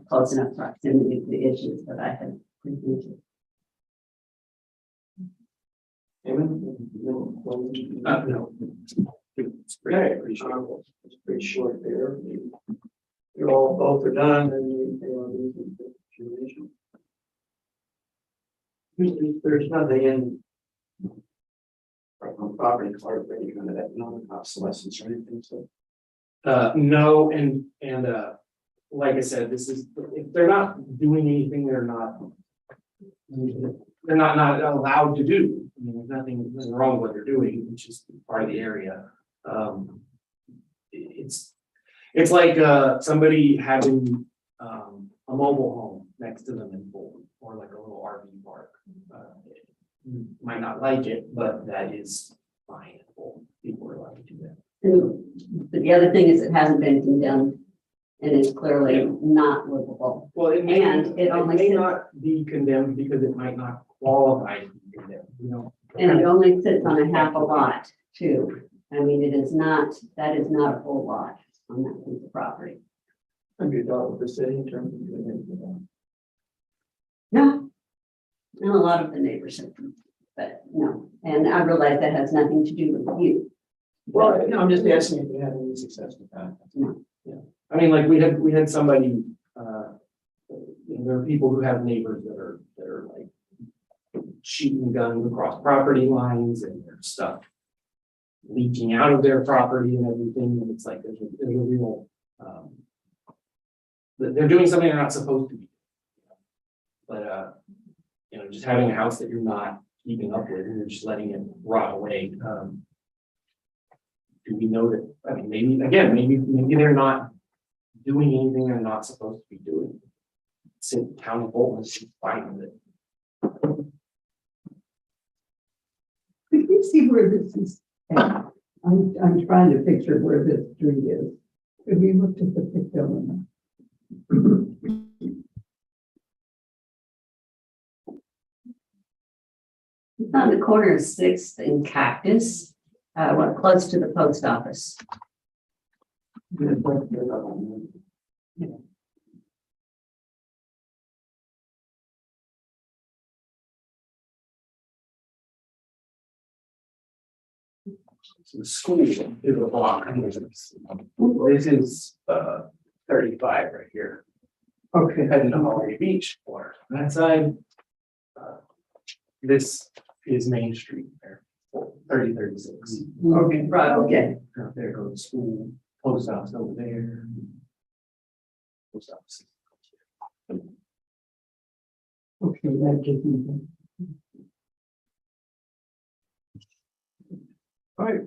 close enough proximity to the issues that I have presented. No. It's pretty short. It's pretty short there. You're all, both are done and there's nothing in on property card for any kind of economic obsolescence or anything, so. No, and like I said, this is, if they're not doing anything, they're not allowed to do. I mean, there's nothing wrong with what they're doing, which is part of the area. It's like somebody having a mobile home next to them in Fulton, or like a little RV park. You might not like it, but that is fine in Fulton. People are allowed to do that. But the other thing is it hasn't been condemned and it's clearly not livable. Well, it only may sits- not be condemned because it might not qualify to be condemned, And it only sits on a half a lot too. I mean, that is not a full lot on that piece of property. Have you dealt with the city in terms of doing anything? No. And a lot of the neighbors have, but no. And I realize that has nothing to do with you. Well, no, I'm just asking if you had any success with that. No. I mean, like we had somebody, there are people who have neighbors that are like shooting guns across property lines and their stuff leaking out of their property and everything. And it's like, there's a real, they're doing something they're not supposed to be. But, just having a house that you're not keeping up with and you're just letting it rot away. Do we know that, I mean, maybe they're not doing anything they're not supposed to be doing. Sit county Bolton is fine with it. Could you see where this is? at? I'm trying to picture where this street is. Could we look at the picture? It's on the corner of 6th and Cactus, close to the post office. So the school is a block. This is 35 right here. Okay. Heading to Holiday Beach or that side. This is Main Street there, 3036. Okay, right, okay. There goes the school, post office over there. Post office. Okay, that gives me. All right,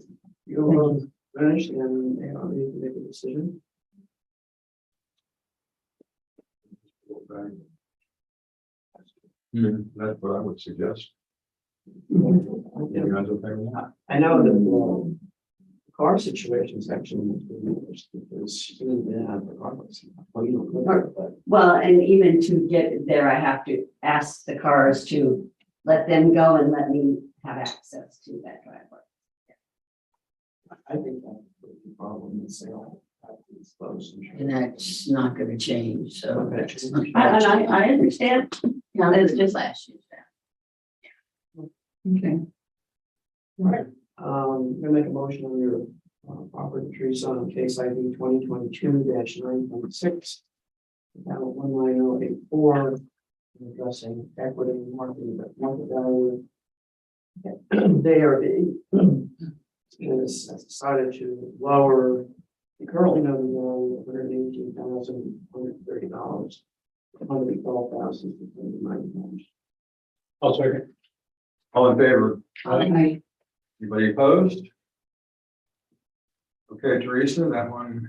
you'll finish and need to make a decision. That's what I would suggest. You You guys okay with that? I know that the car situation is actually because she didn't have the car. But Well, and even to get there, I have to ask the cars to let them go and let me have access to that driveway. I think that's the problem is sale. And that's not gonna change, so. Okay. I understand. Yeah, It's it's just- just last year's. Okay. Gonna make a motion on your property tree zone case ID 2022-9.6. Account 19084, addressing equity market value. They are is decided to lower the currently known value of $118,130. $112,690. I'll second. All in favor? Aye. Anybody opposed? Okay, Teresa, that one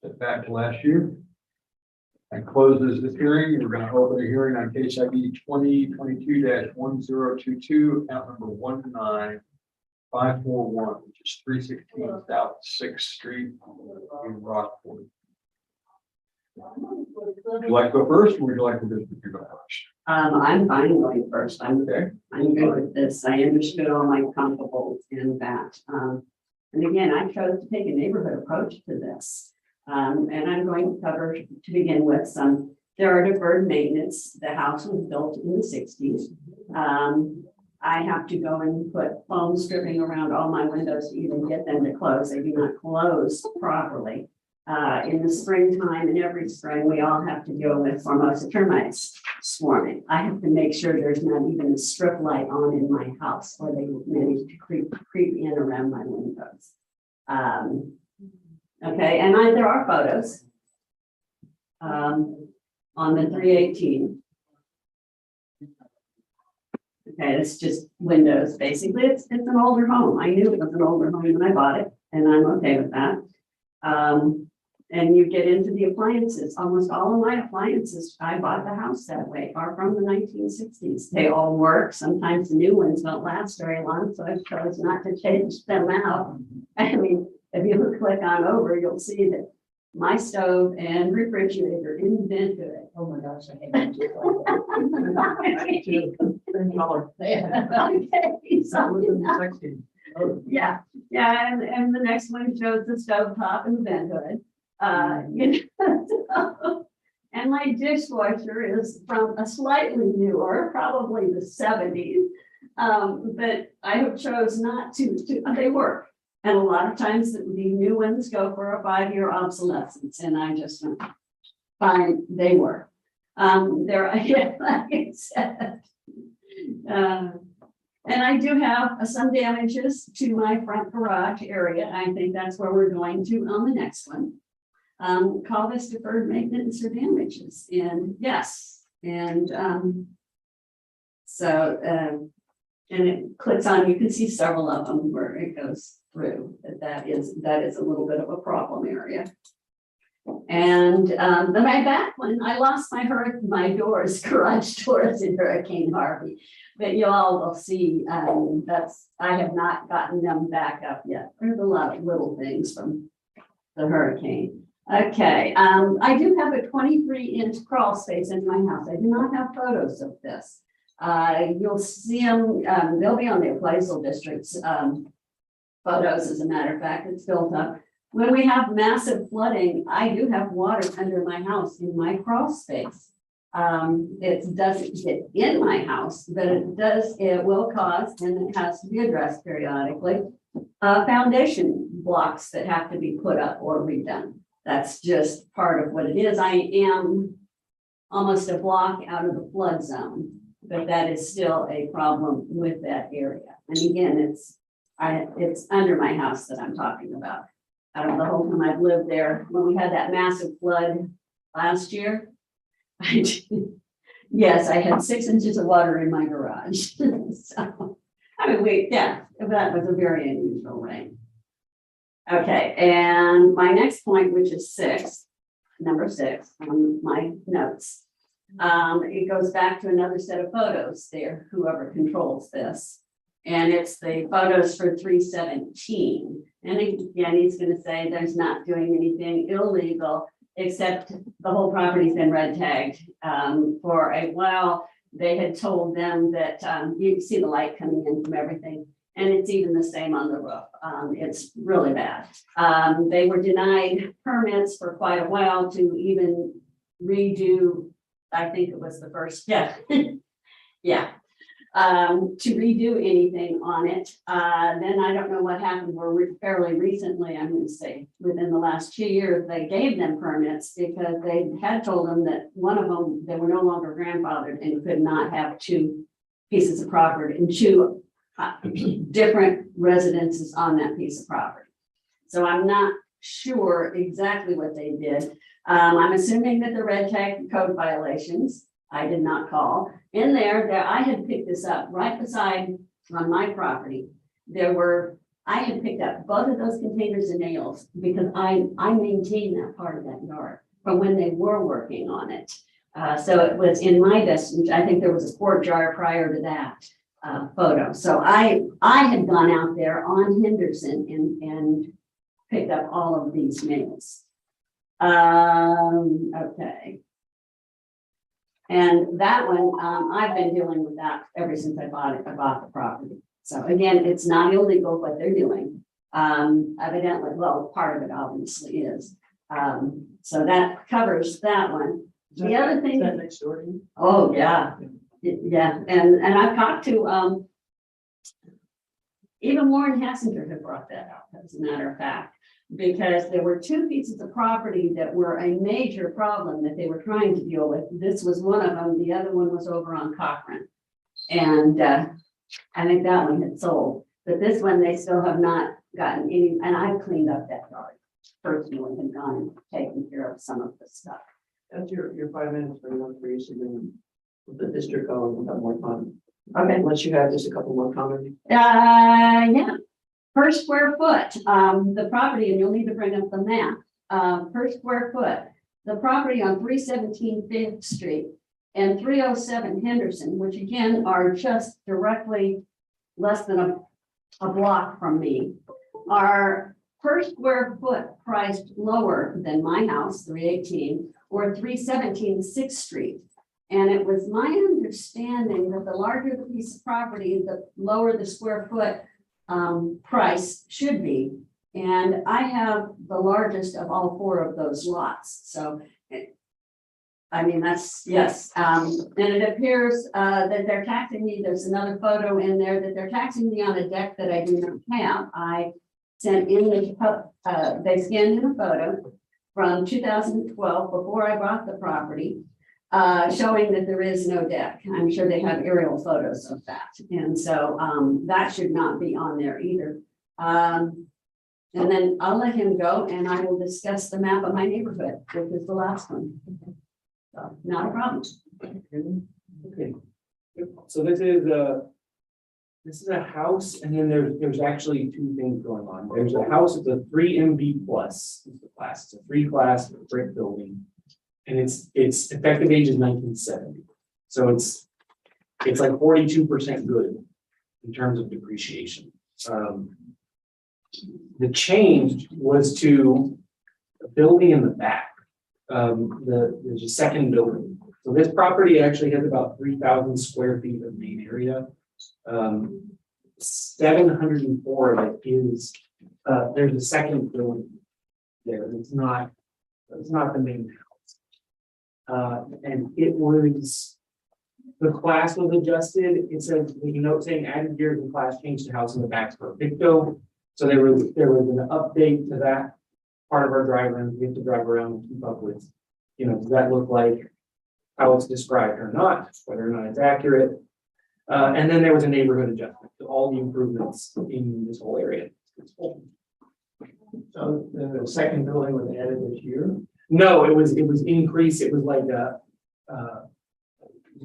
set back to last year. That closes this hearing. We're going to open a hearing on case ID 2022-1022, account number 19541, which is 316 South 6th Street in Rockport. Would you like to go first, or would you like the district to go first? I'm fine going first. Okay. I'm good with this. I understood all my comparables in that. And again, I chose to take a neighborhood approach to this. And I'm going to cover, to begin with, there are deferred maintenance. The house was built in the 60s. I have to go and put foam stripping around all my windows to even get them to close. They do not close properly. In the springtime and every spring, we all have to deal with Formosa termites swarming. I have to make sure there's not even a strip light on in my house, or they will manage to creep in around my windows. Okay, and there are photos on the 318. Okay, it's just windows, basically. It's an older home. I knew it was an older home when I bought it, and I'm okay with that. And you get into the appliances. Almost all of my appliances, I bought the house that way, are from the 1960s. They all work. Sometimes the new ones don't last very long, so I chose not to change them out. I mean, if you click on over, you'll see that my stove and refrigerator invented. Oh my gosh, I hate that. Okay, so, yeah, and the next one shows the stove top and the vent hood. And my dishwasher is from a slightly newer, probably the 70s. But I have chose not to, they work. And a lot of times the new ones go for a 5-year obsolescence, and I just find they work. Like I said. And I do have some damages to my front garage area. I think that's where we're going to on the next one. Call this deferred maintenance or damages, and yes, and and it clicks on, you can see several of them where it goes through, that is a little bit of a problem area. And then my back one, I lost my doors, garage doors in Hurricane Harvey, but you all will see, I have not gotten them back up yet. There's a lot of little things from the hurricane. Okay, I do have a 23-inch crawl space in my house. I do not have photos of this. You'll see them, they'll be on the appraisal district's photos, as a matter of fact. It's built up. When we have massive flooding, I do have water under my house in my crawl space. It doesn't get in my house, but it will cause, and it has to be addressed periodically, foundation blocks that have to be put up or redone. That's just part of what it is. I am almost a block out of the flood zone, but that is still a problem with that area. And again, it's under my house that I'm talking about. Out of the whole time I've lived there, when we had that massive flood last year, yes, I had 6 inches of water in my garage. So, I mean, that was a very unusual rain. Okay, and my next point, which is number 6 on my notes. It goes back to another set of photos there, whoever controls this. And it's the photos for 317. And again, he's going to say there's not doing anything illegal, except the whole property's been red tagged for a while. They had told them that you can see the light coming in from everything. And it's even the same on the roof. It's really bad. They were denied permits for quite a while to even redo, I think it was the first, yeah. to redo anything on it. Then I don't know what happened, fairly recently, I'm gonna say, within the last 2 years, they gave them permits because they had told them that one of them, they were no longer grandfathered and could not have two pieces of property and two different residences on that piece of property. So I'm not sure exactly what they did. I'm assuming that the red tag code violations, I did not call. In there, I had picked this up right beside on my property. I had picked up both of those containers of nails because I maintain that part of that yard from when they were working on it. So it was in my best, I think there was a quart jar prior to that photo. So I had gone out there on Henderson and picked up all of these nails. Okay. And that one, I've been dealing with that ever since I bought the property. So again, it's not illegal what they're doing. Evidently, well, part of it obviously is. So that covers that one. The other thing. Is that next door to you? Oh, yeah. Yeah, and I've talked to, even Warren Hassinger had brought that up, as a matter of fact, because there were two pieces of property that were a major problem that they were trying to deal with. This was one of them. The other one was over on Cochrane. And I think that one had sold, but this one, they still have not gotten any, and I've cleaned up that yard personally and gone and taken care of some of the stuff. That's your 5 minutes for one for you, so then with the district going, we'll have more time. Okay. Unless you have just a couple more comments. Yeah, per square foot, the property, and you'll need to bring up the map, per square foot, the property on 317 5th Street and 307 Henderson, which again are just directly less than a block from me, are per square foot priced lower than my house, 318, or 317 6th Street. And it was my understanding that the larger the piece of property, the lower the square foot price should be. And I have the largest of all 4 of those lots. So, I mean, that's, yes. And it appears that they're taxing me. There's another photo in there that they're taxing me on a deck that I do not have. I sent in they scanned in a photo from 2012 before I bought the property. Showing that there is no deck. I'm sure they have aerial photos of that. And so that should not be on there either. And then I'll let him go and I will discuss the map of my neighborhood, which is the last one. So not a problem. Okay. So this is a house, and then there's actually 2 things going on. There's a house, it's a 3 MB plus, is the class. It's a 3 class brick building. And its effective age is 1970. So it's like 42% good in terms of depreciation. The change was to a building in the back. There's a second building. So this property actually has about 3,000 square feet of main area. 704 of it is, there's a second building there. It's not the main house. And it was, the class was adjusted. It said, note saying added years in class changed to house in the back for a Victo. So there was an update to that part of our drive around. We have to drive around and keep up with, does that look like how it's described or not, whether or not it's accurate. And then there was a neighborhood adjustment to all the improvements in this whole area. So the second building was added this year. No, it was increased. It was like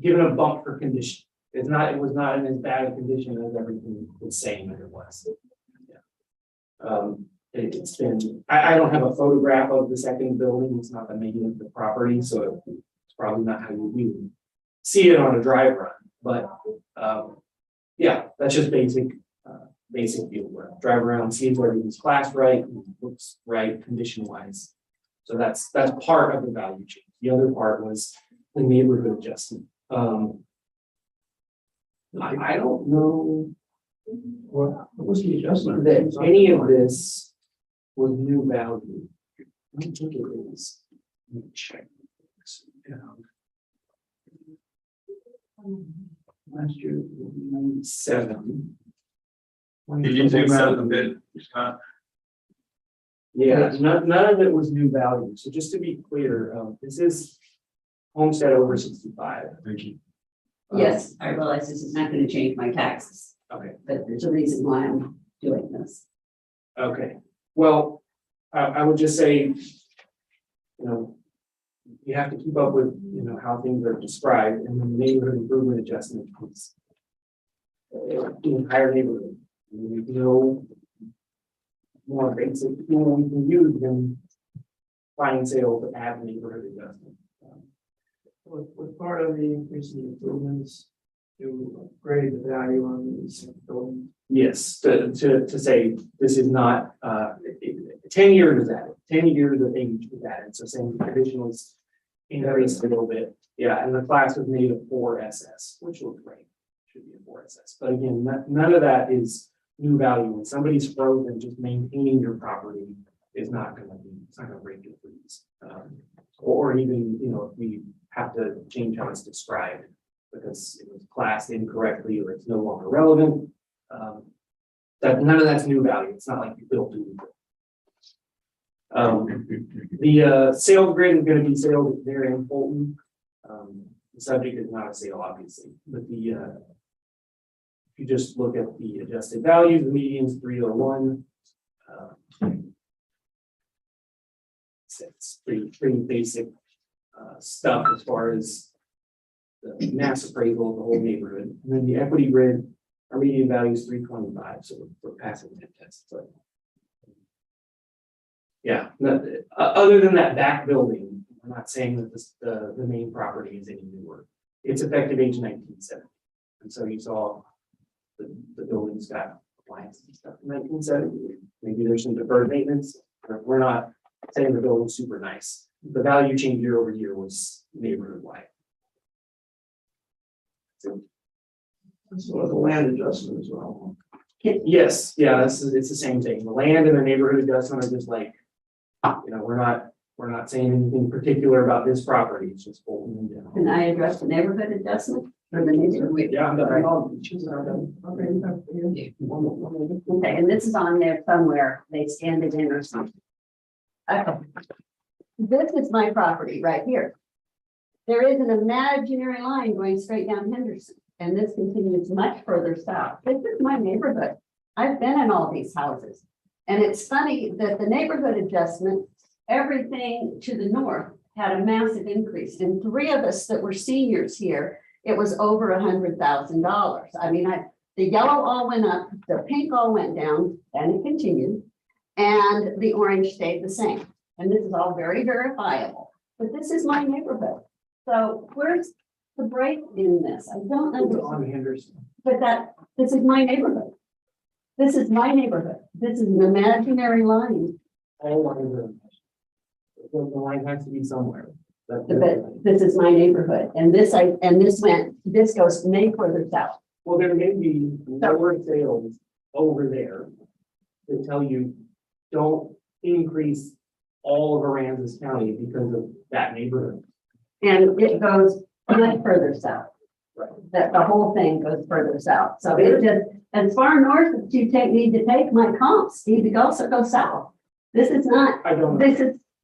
given a bump for condition. It was not in as bad a condition as everything was saying that it was. Yeah. It's been, I don't have a photograph of the second building. It's not the main of the property, so it's probably not how you would see it on a drive run. But yeah, that's just basic field work. Drive around, see if everything's classed right, looks right, condition wise. So that's part of the value change. The other part was the neighborhood adjustment. I don't know What was the adjustment? that any of this was new value. I don't think it is. Let me check. I last year, 97. Did you zoom out a bit, Scott? Yeah, none of it was new value. So just to be clear, this is homestead over 65. Thank you. Yes, I realize this is not gonna change my taxes, Okay, but there's a reason why I'm doing this. okay. Well, I would just say, you have to keep up with, how things are described, and then the neighborhood improvement adjustment is the entire neighborhood. There's no more basic tool we can use than buying sales to add neighborhood adjustment. Was part of the increase in improvements to upgrade the value on these buildings? Yes, to say this is not, 10 years is added, 10 years of age is added, so saying traditional is increased a little bit. Yeah, and the class was made of 4SS, which looks great, should be a 4SS. But again, none of that is new value. When somebody's frozen, just maintaining your property is not gonna break your freeze. Or even, if we have to change how it's described because it was classed incorrectly or it's no longer relevant. That none of that's new value. It's not like you built a new. The sales grid is going to be sales at Mary and Fulton. The subject is not a sale, obviously, but if you just look at the adjusted values, the median's 301. It's pretty basic stuff as far as the mass appraisal of the whole neighborhood. And then the equity grid, our median value is 325, so we're passing that test. So yeah, other than that back building, I'm not saying that the main property is any newer. It's effective age 1970. And so you saw the building's got appliances and stuff in 1970. Maybe there's some deferred maintenance. We're not saying the building's super nice. The value change year over year was neighborhood wide. So, As well as the land adjustment as well. yes, yeah, it's the same thing. The land and the neighborhood adjustment are just like, we're not saying anything particular about this property. It's just Fulton in general. Can I address the neighborhood adjustment for the neighborhood? Yeah, I'm done. Okay, and this is on there somewhere, they scanned it in or something. Okay. This is my property right here. There is an imaginary line going straight down Henderson, and this continues much further south. This is my neighborhood. I've been in all these houses. And it's funny that the neighborhood adjustment, everything to the north had a massive increase. And three of us that were seniors here, it was over $100,000. I mean, the yellow all went up, the pink all went down, and it continued. And the orange stayed the same. And this is all very verifiable. But this is my neighborhood. So where's the break in this? I don't It's understand. on Henderson. But this is my neighborhood. This is my neighborhood. This is an imaginary line. All lines are. The line has to be somewhere. But this is my neighborhood. And this goes way further south. Well, there may be lower sales over there that tell you don't increase all of Aransas County because of that neighborhood. And it goes much further south. Right. That the whole thing goes further south. So it just, as far north as you need to take, my comps need to also go south. This is not, I don't know.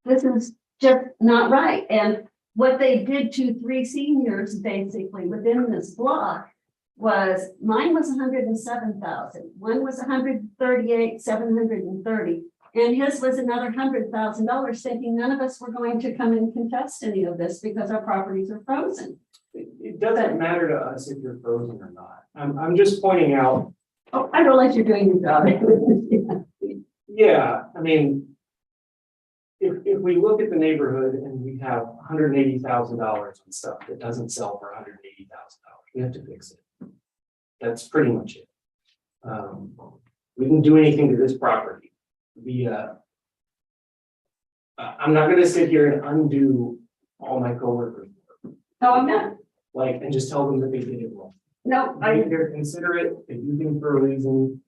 this is just not right. And what they did to three seniors basically within this block was, mine was 107,000. One was 138,730. And his was another $100,000, thinking none of us were going to come and contest any of this because our properties are frozen. It doesn't matter to us if you're frozen or not. I'm just pointing out. Oh, I realize you're doing your job. Yeah, I mean, if we look at the neighborhood and we have $180,000 on stuff that doesn't sell for $180,000, we have to fix it. That's pretty much it. We didn't do anything to this property. I'm not gonna sit here and undo all my coworkers. No, I'm not. And just tell them that they did it wrong. No, They're considerate, they do things for a reason.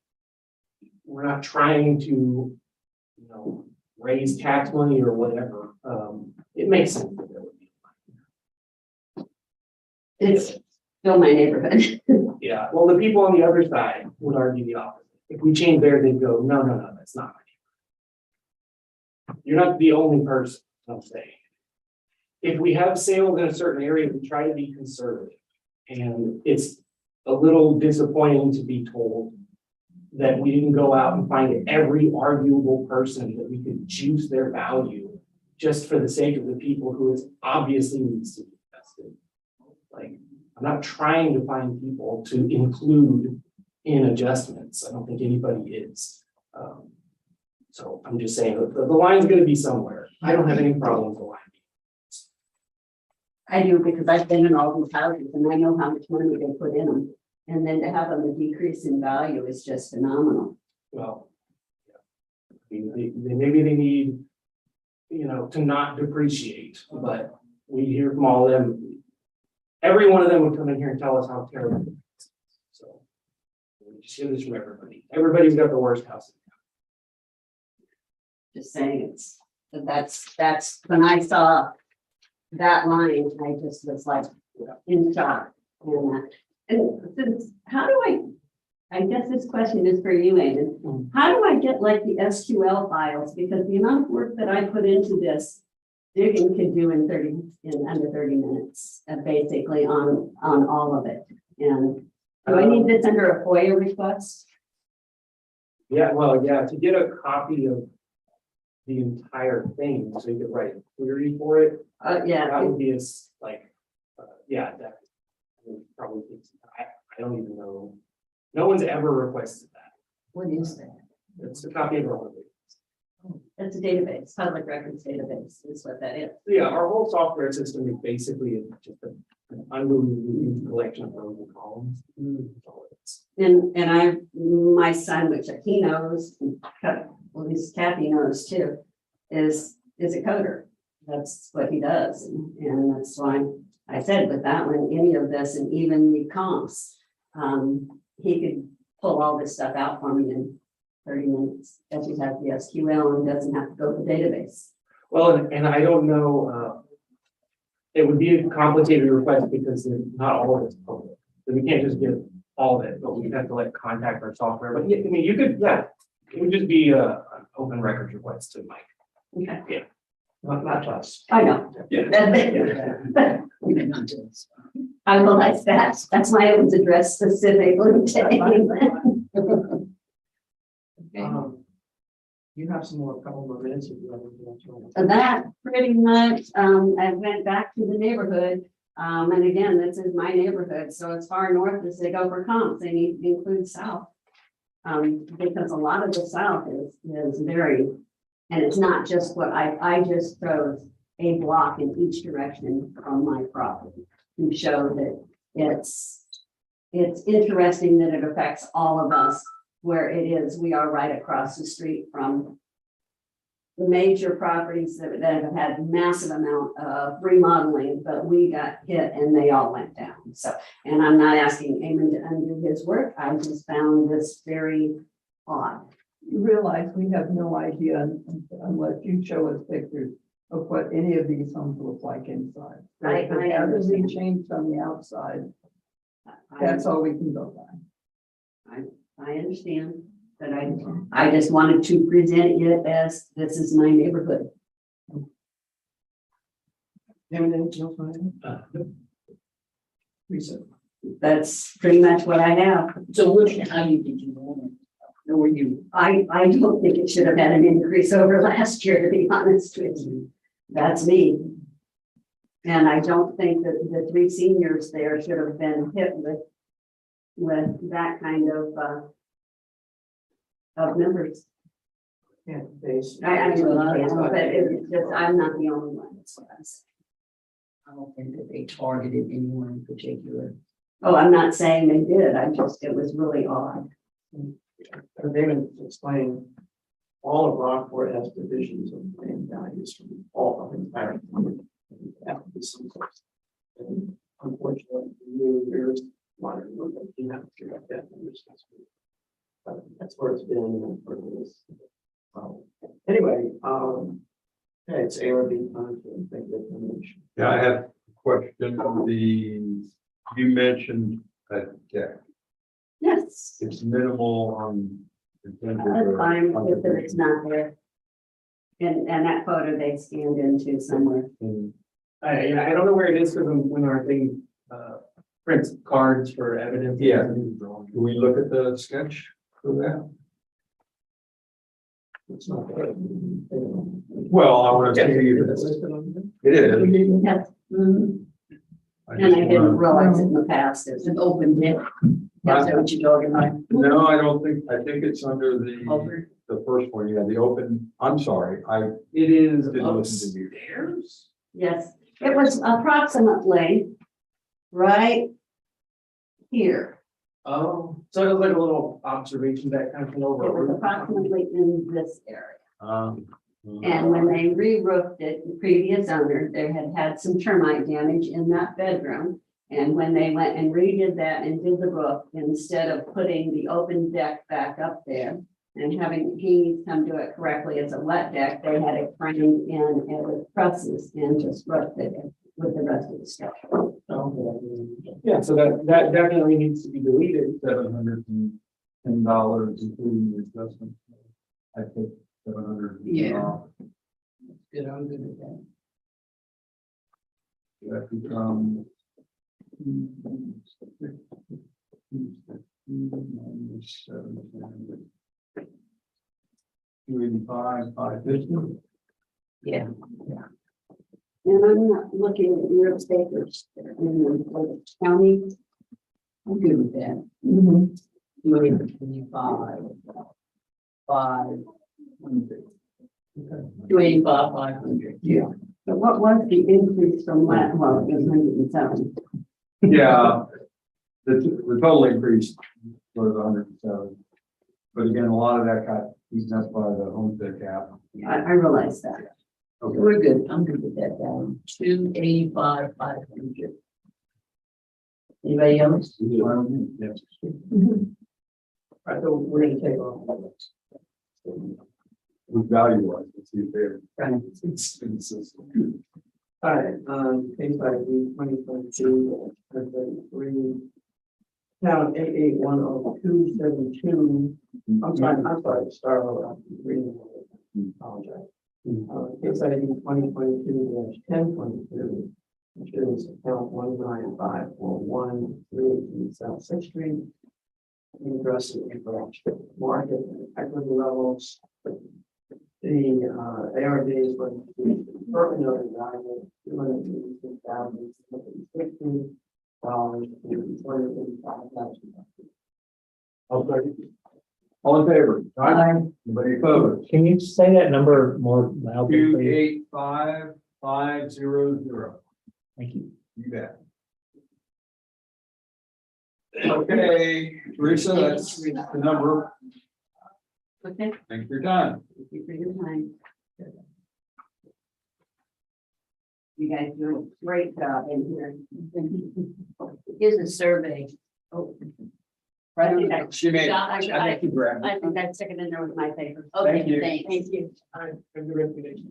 We're not trying to, raise tax money or whatever. It makes sense. That there would be. Still my neighborhood. Yeah, well, the people on the other side would argue the opposite. If we change there, they'd go, no, no, no, that's not my neighborhood. You're not the only person, I'm saying. If we have sales in a certain area, we try to be conservative. And it's a little disappointing to be told that we didn't go out and find every arguable person that we could juice their value just for the sake of the people who is obviously needs to be invested. Like, I'm not trying to find people to include in adjustments. I don't think anybody is. So I'm just saying that the line's gonna be somewhere. I don't have any problem with the line. I do, because I've been in all these houses and I know how much money they put in them. And then to have them a decrease in value is just phenomenal. Well, yeah. I mean, maybe they need, you know, to not depreciate, but we hear from all of them. Every one of them would come in here and tell us how terrible it is. So we just hear this from everybody. Everybody's got the worst house. Just saying that's when I saw that line, I just was like in shock. And since, how do I guess this question is for you, Aiden. How do I get like the SQL files? Because the amount of work that I put into this, digging could do in under 30 minutes, basically on all of it. And do I need this under a FOIA request? Yeah, well, yeah, to get a copy of the entire thing, so you could write a query for it, Yeah, that would be yeah, that would probably, I don't even know. No one's ever requested that. What is that? It's a copy of our whole database. it's a database, public records database is what that is. Yeah, our whole software system is basically just an unbelievably huge collection of rows and columns. That's all it is. And my son, which he knows, well, at least Kathy knows too, is a coder. That's what he does. And that's why I said with that one, any of this and even the comps, he could pull all this stuff out for me in 30 minutes. As he has the SQL and doesn't have to go to the database. Well, and I don't know, it would be a complicated request because not all of it's public. So we can't just get all of it, but we have to like contact our software. But yeah, I mean, you could, yeah, it would just be an open records request to Mike. Okay. Yeah. Not to us. I know. Yeah. I realize that. That's why it was addressed specifically to him. You have some more, couple more minutes if you have anything else you want to- And that pretty much, I went back to the neighborhood. And again, this is my neighborhood, so as far north as they go for comps, they need to include south. Because a lot of the south is very, and it's not just what I just chose a block in each direction from my property to show that it's interesting that it affects all of us where it is, we are right across the street from major properties that have had massive amount of remodeling, but we got hit and they all went down. So, and I'm not asking Eamon to undo his work. I just found this very odd. You realize we have no idea unless you show us pictures of what any of these homes look like inside. I Everything understand. changed on the outside. That's all we can go by. I understand, but I just wanted to present it as this is my neighborhood. Anything else, Ryan? Lisa. That's pretty much what I have. So how did you know? Or were you? I don't think it should have had an increase over last year, to be honest with you. That's me. And I don't think that the 3 seniors there should have been hit with that kind of numbers. Yeah, base. I understand, but it's just, I'm not the only one, that's what I'm saying. I don't think that they targeted anyone in particular. Oh, I'm not saying they did, it was really odd. David explained, all of Rockport has divisions of land values from all of the entire. And unfortunately, there's one that you have to get that. But that's where it's been and where it is. Anyway, okay, it's ARB time to make the determination. Yeah, I have a question. The You mentioned that deck. Yes, It's minimal on. that's fine if it's not there. And that photo they scanned into somewhere. I don't know where it is, because when our thing, prints cards for evidence. Yeah. Can we look at the sketch for that? It's not there. Well, I want to see if it's, it is. Yes. Mhm. I And just I didn't wanna- realize it in the past. It's an open deck. That's what you're talking about. No, I don't think, I think it's under Over. the first one, yeah, the open, I'm sorry, I It is didn't listen to you. upstairs? Yes, it was approximately right here. Oh, so it was like a little observation deck kind of thing over. It was approximately in this area. Um, And when they re-roofed it, the previous owner, there had some termite damage in that bedroom. And when they went and redid that and did the roof, instead of putting the open deck back up there and having he come do it correctly as a wet deck, they had it framed in and with trusses and just roofed it with the rest of the structure. Yeah, so that definitely needs to be deleted. $710 including the adjustment. I think 700. Yeah. Good, I'm good with that. That becomes. $285, $550. Yeah. And I'm not looking at your papers in the county. I'm good with that. Mm-hmm. 285, 500. 285, 500. Yeah. But what was the increase from last, well, it was 107. Yeah, the total increase was 107. But again, a lot of that got eaten up by the homestead cap. I realize that. Okay. We're good. I'm good with that down. 285, 500. Anybody else? Yes. Right, so we're gonna take off. With value wise, let's see if they're. All right, case ID 2022, 33. Count 88102272. I'm sorry, start over. Reading. Apologize. Case ID 2022-1022, which is account 19541 South Sixth Street. Addressing the market and equity levels. The ARB is going to be currently noted value $286,760 to $285,000. All in favor? Aye. Anybody opposed? Can you say that number more loudly, please? 285500. Thank you. You bet. Okay, Teresa, that's the number. Okay, Thanks for your time. thank you for your time. You guys do a great job in here. Here's a survey. Oh. I think I- She made, I think you grabbed it. I think I'd stick it in there with my paper. Thank you. Thanks. Thank you. All right, have a good rest of your day.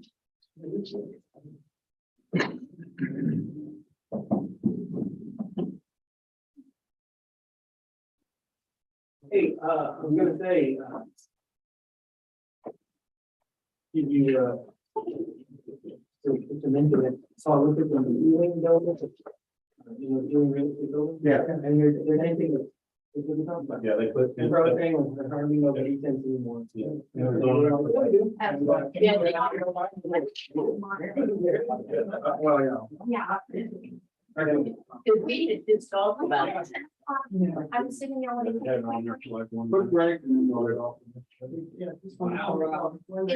Hey, I was gonna say, give you, to mention it, so I looked at the Ewing building, Ewing real estate building. Yeah. And there's anything that, we didn't talk about. Yeah, they put. The brother thing was, there hardly nobody cents anymore. Yeah. Well, yeah. It's talk about it. I'm sitting there with. Put break and then roll it off. And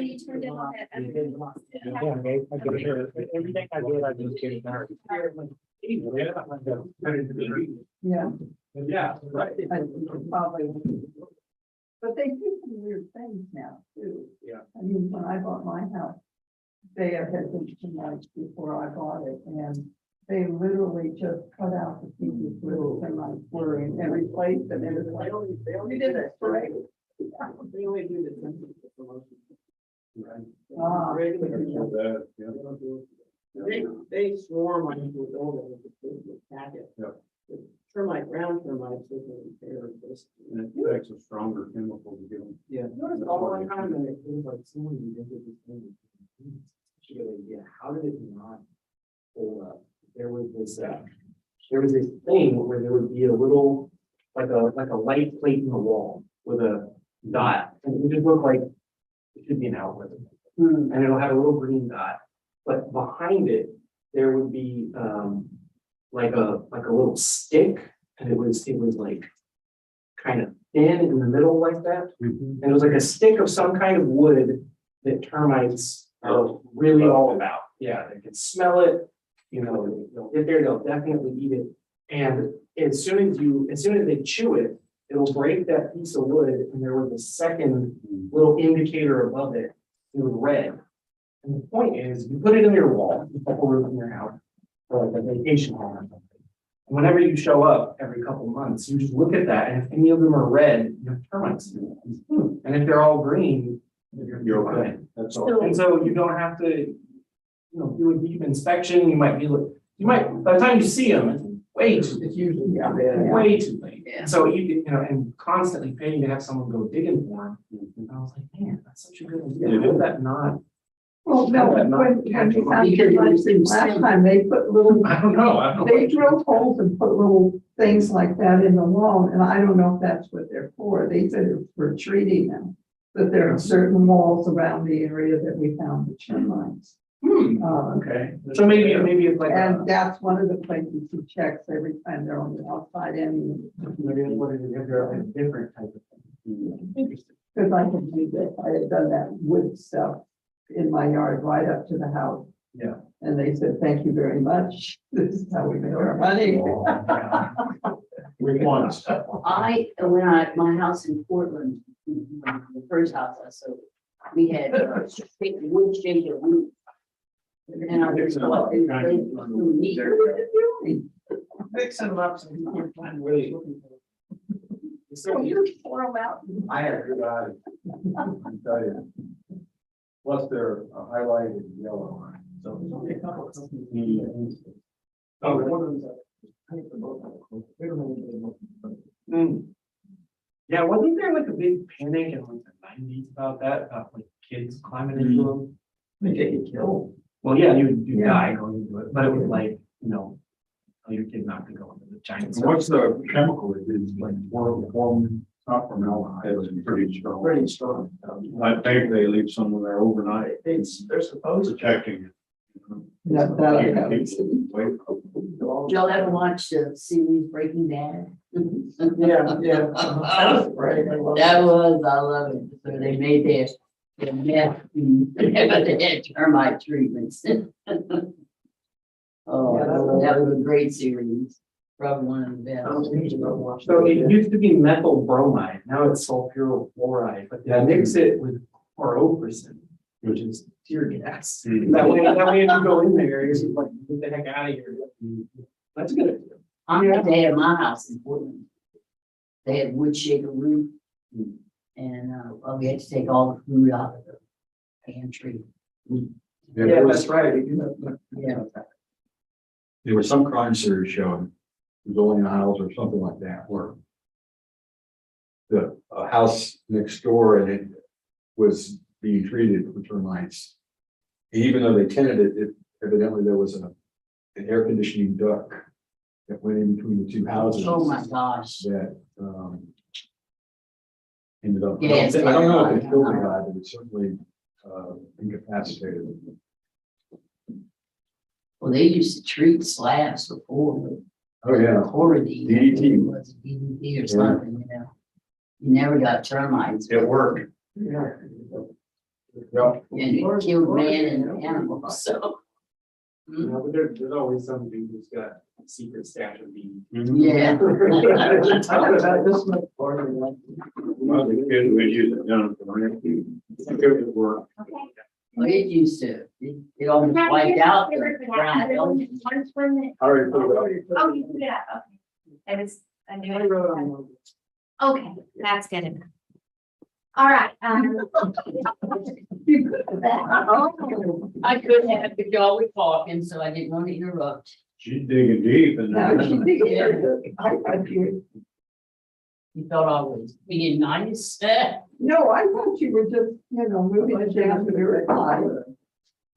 you turned it on. Yeah, I get it. Everything I did, I just get it done. Yeah. Yeah, right. Probably. But they do some weird things now too. Yeah. I mean, when I bought my house, they had been tonight before I bought it, and they literally just cut out the pieces where the termites were and replaced them, and it was like, they only did it, right? They only do the census promotion. Ah. They swarm onto the building with the packet. Yeah. termite, ground termites, they can repair this. And it takes a stronger chemical to get them. Yeah. Noticed all the time that it was like someone who did this thing. She had an idea, how did it not hold up? There was this thing where there would be a little, like a light plate in the wall with a dot, and it would just look like it should be an outlet. And it'll have a little green dot, but behind it, there would be, like a little stick, and it was like kind of thin in the middle like that. And it was like a stick of some kind of wood that termites are really all about. Yeah, they can smell it, you know, they'll get there, they'll definitely eat it. And as soon as they chew it, it'll break that piece of wood, and there was a second little indicator above it, it was red. And the point is, you put it in your wall, you put a roof in your house, or like a vacation home or something. And whenever you show up every couple months, you just look at that, and if any of them are red, you have termites. And if they're all green, you're okay. That's all. And so you don't have to, you know, do a deep inspection, you might, by the time you see them, it's way too, It's usually, yeah. way too late. Yeah. And so you know, and constantly paying to have someone go digging for them. And I was like, man, that's such a good idea. How did that not? Well, no, when we had Because last time, they put little, I don't know. they drilled holes and put little things like that in the wall, and I don't know if that's what they're for. They said it's for treating them. But there are certain walls around the area that we found the termites. Okay, so maybe it's like. And that's one of the places he checks every time they're on the outside end. Maybe it's what it is, if they're a different type of thing. Interesting. Because I can do that, I had done that wood stuff in my yard right up to the house. Yeah. And they said, thank you very much. This is how we make our money. Which ones? My house in Portland, the first house I sold, we had big wood shade of roof. And I just thought it was neat. Fixing them up so you can't find where they're looking for. So you pour them out. I had a good eye. I can tell you. Plus they're highlighted in yellow. So There's only a couple of companies. Oh, really? One of them's I think they're both. We don't know what they're looking Yeah, wasn't there like a big panic in like the nineties about that, about like kids climbing into them? for. They get killed. Well, yeah, you Yeah. die going into it, but it was like, you know, tell your kid not to go into the giant. what's the chemical? It's like form, not formaldehyde. It was pretty strong. Pretty strong. I think they leave someone there overnight They're supposed to. protecting it. That I haven't seen. Did y'all ever watch the series Breaking Bad? Yeah, yeah. That was great. I love it. That was, I love it. So they made their meth, they had termite treatments. Oh, that was a great series. Probably one of the I don't best. think you don't watch So that. it used to be methyl bromide, now it's sulfuryl fluoride, but they mix it with chloroprocin, which is tear gas. That way if you go in there, you're just like, get the heck out of here. That's good. They had my house in Portland. They had wood shaker roof. And, we had to take all the food out of the pantry. Yeah, that's right. Yeah. There was some crime series showing, it was only a house or something like that, where the house next door and it was being treated for termites. Even though they tenanted it, evidently there was an air conditioning duct that went in between the two houses. Oh, my gosh. That, ended up, Yes. I don't know if it killed the guy, but it certainly, incapacitated him. Well, they used to treat slabs before with Oh, yeah. chlorine. DDT. Was it DDT or something, you know? You never got termites. It worked. Yeah. Yep. And it killed man and animals, so. You know, but there's always somebody who's got a secret stash of bees. Yeah. About this much farther than Well, the kids would use it down for it would work. Okay. Well, it used to, it almost wiped out the brown Other belt. one, one that, I already put it up. oh, you put it up, okay. I was, I knew I it. wrote on Okay, that's good enough. All right, I couldn't have, but y'all were talking, so I didn't want to interrupt. She's digging deep and. Now, she did, I thought you, You thought I was being nice. no, I thought you were just, moving it down to the reply.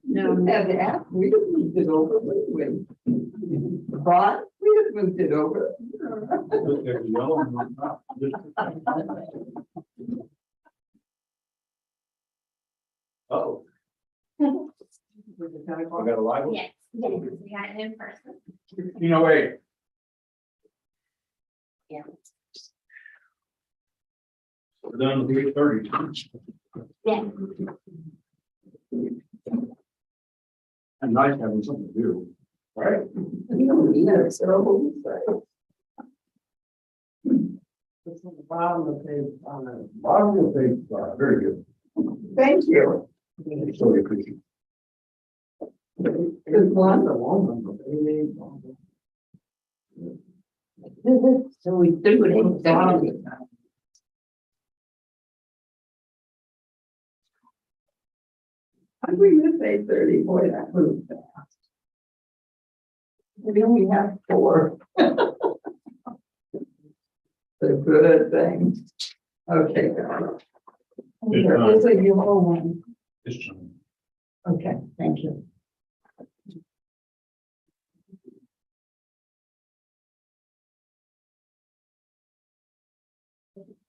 No, had to ask, we'd have moved it over, wouldn't we? But we'd have moved it over. Oh. I got a live one? Yes, yes, we got it in person. Wait. We're done with 8:30. Yeah. And nice having something to do. Right. It's terrible. It's on the bottom of the page, on the Bottom of the page, very good. Thank you. So appreciate. Good one. the woman, but they need- So we threw it in down. I we missed 8:30, boy, that moved fast. We only have 4. The good thing. Okay, got it. There is a yellow one. This time. Okay, thank you.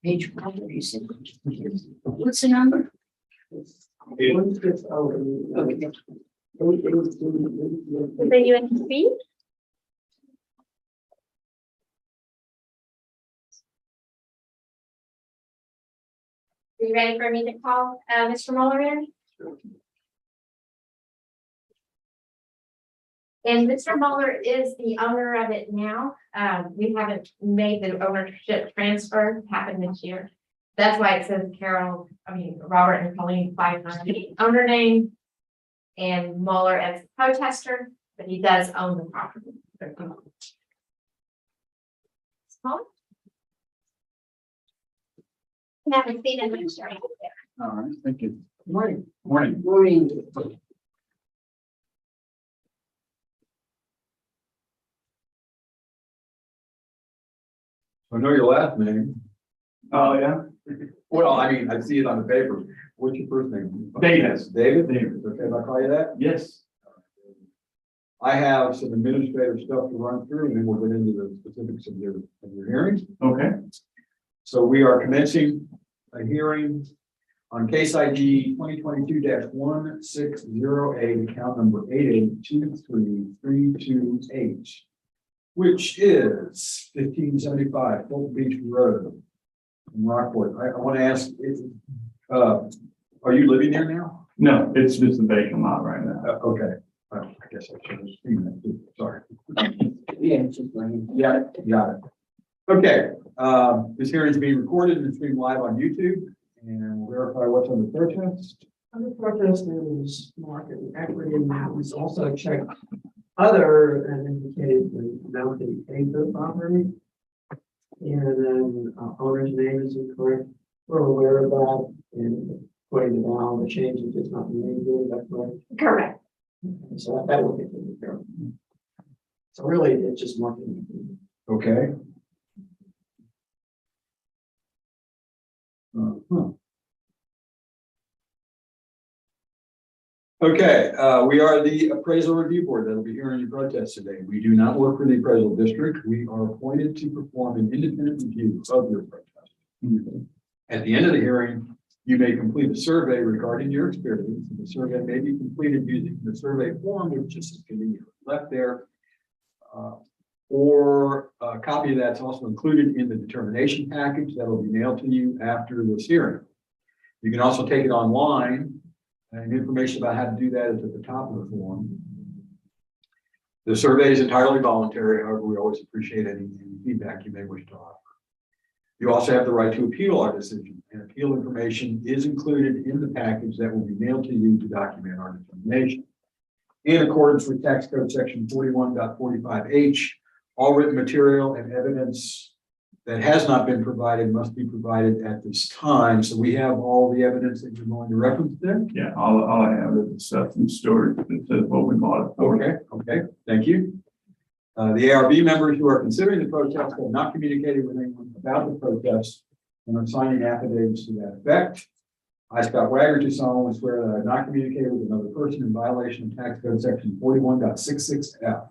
Page 1, you said. What's the number? It- 160. Okay. 818. The USB? Are you ready for me to call, Mr. Mueller in? And Mr. Mueller is the owner of it now. We haven't made the ownership transfer happen this year. That's why it says Robert and Colleen Pfeiffer, the owner name. And Mueller as protester, but he does own the property. Small. Have a seat in the chair. All right, thank you. Morning. Morning. Morning. I know your last name. Oh, yeah. Well, I mean, I see it on the paper. What's your first name? David. David? David. Okay, if I call you that? Yes. I have some administrative stuff to run through and then we'll get into the specifics of your hearing. Okay. So we are commencing a hearing on case ID 2022-1608, account number 882332H, which is 1575 Fulton Beach Road in Rockport. I want to ask, are you living there now? No, it's just a vacant lot right now. Okay. I guess I should have seen that too. Sorry. Yeah, it's just running. Got it. Okay, this hearing is being recorded and streamed live on YouTube, and we'll verify what's on the protest. Under protest is market and equity, and we also checked other and indicated the amount that he paid for the property. And then owner's name is incorrect. We're aware of that and putting it down, the change is just not made, is that correct? Correct. Okay, so that will get taken care of. So really, it's just marketing. Okay. Uh-huh. Okay, we are the appraisal review board that will be hearing your protest today. We do not work for the appraisal district. We are appointed to perform an independent review of your protest. At the end of the hearing, you may complete a survey regarding your experience. The survey may be completed using the survey form, which is conveniently left there. Or a copy of that's also included in the determination package that will be mailed to you after this hearing. You can also take it online, and information about how to do that is at the top of the form. The survey is entirely voluntary. However, we always appreciate any feedback you may wish to offer. You also have the right to appeal our decision, and appeal information is included in the package that will be mailed to you to document our determination. In accordance with tax code section 41.45H, all written material and evidence that has not been provided must be provided at this time. So we have all the evidence that you're going to reference there. Yeah, all I have is the stuff from storage that says what we bought it for. Okay, thank you. The ARB members who are considering the protest have not communicated with anyone about the protest and are signing affidavits to that effect. I, Scott Wagner, do solemnly swear that I have not communicated with another person in violation of tax code section 41.66F.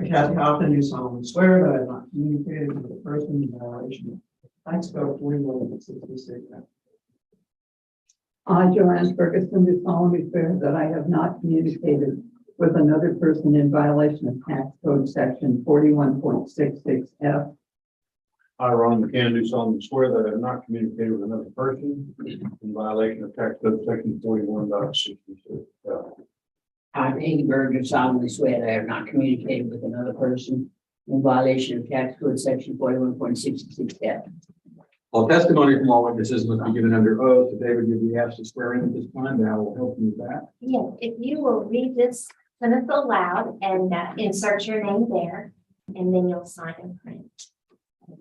Kathy Hoffman, do solemnly swear that I have not communicated with a person in violation of tax code 41.66. I, Joanne Ferguson, do solemnly swear that I have not communicated with another person in violation of tax code section 41.66F. I, Ron McCann, do solemnly swear that I have not communicated with another person in violation of tax code section 41.66. I, Amy Berger, solemnly swear that I have not communicated with another person in violation of tax code section 41.66F. All testimony from all witnesses must be given under oath. So David, you'll be asked to swear in at this time. That will help you with that. Yeah, if you will read this sentence aloud and insert your name there, and then you'll sign and print.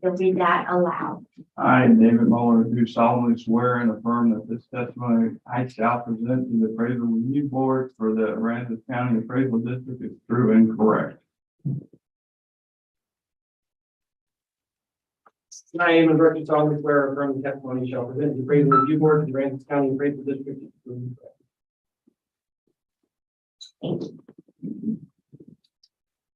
You'll read that aloud. I, David Muller, do solemnly swear and affirm that this testimony I shall present to the appraisal review board for the Aransas County Appraisal District is true and correct. I, Eamon Burke, solemnly swear or affirm the testimony shall present to the appraisal review board of the Aransas County Appraisal District.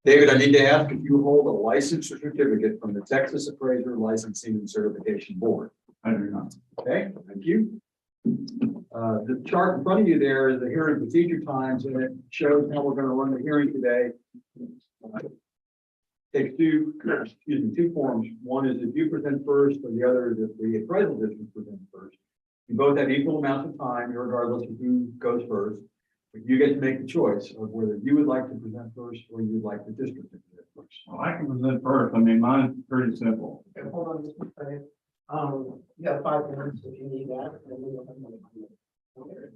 David, I need to ask if you hold a license or certificate from the Texas Appraiser Licensing and Certification Board. I do not. Okay, thank you. The chart in front of you there is the hearing procedure times, and it shows how we're going to run the hearing today. Takes two forms. One is if you present first, or the other is if the appraisal district presents first. You both have equal amounts of time, regardless of who goes first. But you get to make the choice of whether you would like to present first or you'd like the district to present first. Well, I can present first. I mean, mine's pretty simple. Okay, hold on just a second. You got 5 minutes if you need that, and then we'll have another minute. Okay.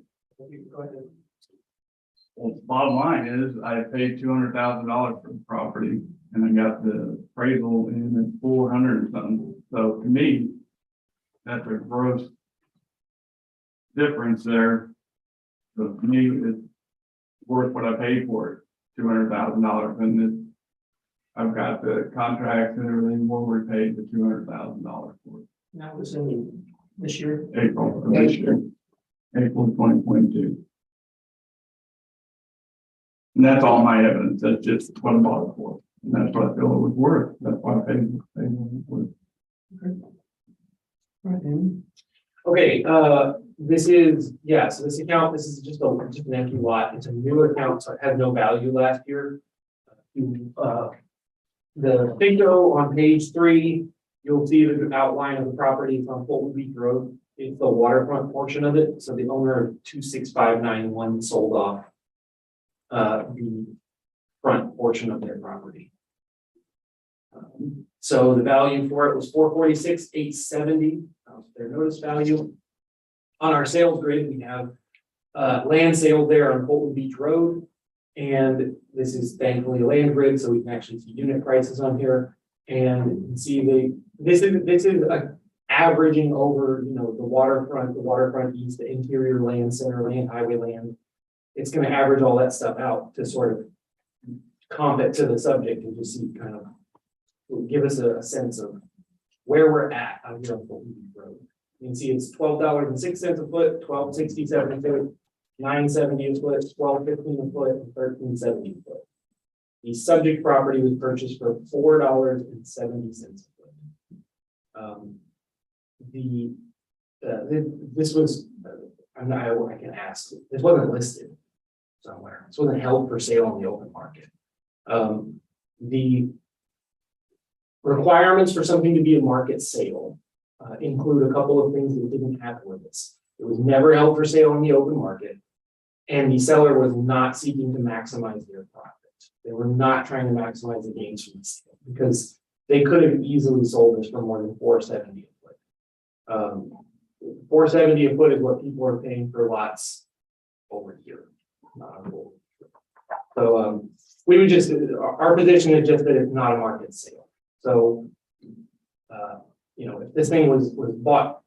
You go ahead. Well, bottom line is I paid $200,000 for the property and I got the appraisal in at 400 and something. So to me, that's a gross difference there. So to me, it's worth what I paid for it, $200,000. And it, I've got the contracts and everything, what we paid the $200,000 for it. That was in this year. April of this year, April 2022. And that's all my evidence. That's just what I bought it for. And that's what I feel it was worth. That's why I paid what it was worth. Okay, this is, yeah, so this account, this is just an empty lot. It's a new account, so it had no value last year. The bingo on page 3, you'll see the outline of the property. It's on Fulton Beach Road. It's the waterfront portion of it. So the owner of 26591 sold off the front portion of their property. So the value for it was $446,870. Their notice value. On our sales grid, we have land sale there on Fulton Beach Road. And this is thankfully a land grid, so we can actually see unit prices on here. And you can see this is averaging over, the waterfront east, the interior land, center land, highway land. It's going to average all that stuff out to sort of comp it to the subject and just see kind of give us a sense of where we're at on here on Fulton Beach Road. You can see it's $12.06 a foot, $12.67 a foot, $9.70 a foot, $12.15 a foot, and $13.70 a foot. The subject property was purchased for $4.70 a foot. This was, I can ask, this wasn't listed somewhere. This wasn't held for sale on the open market. The requirements for something to be a market sale include a couple of things that didn't happen with this. It was never held for sale on the open market, and the seller was not seeking to maximize their profit. They were not trying to maximize the gains from the sale because they could have easily sold this for more than $470 a foot. $470 a foot is what people are paying for lots over here. So we would just, our position is just that it's not a market sale. So, if this thing was bought,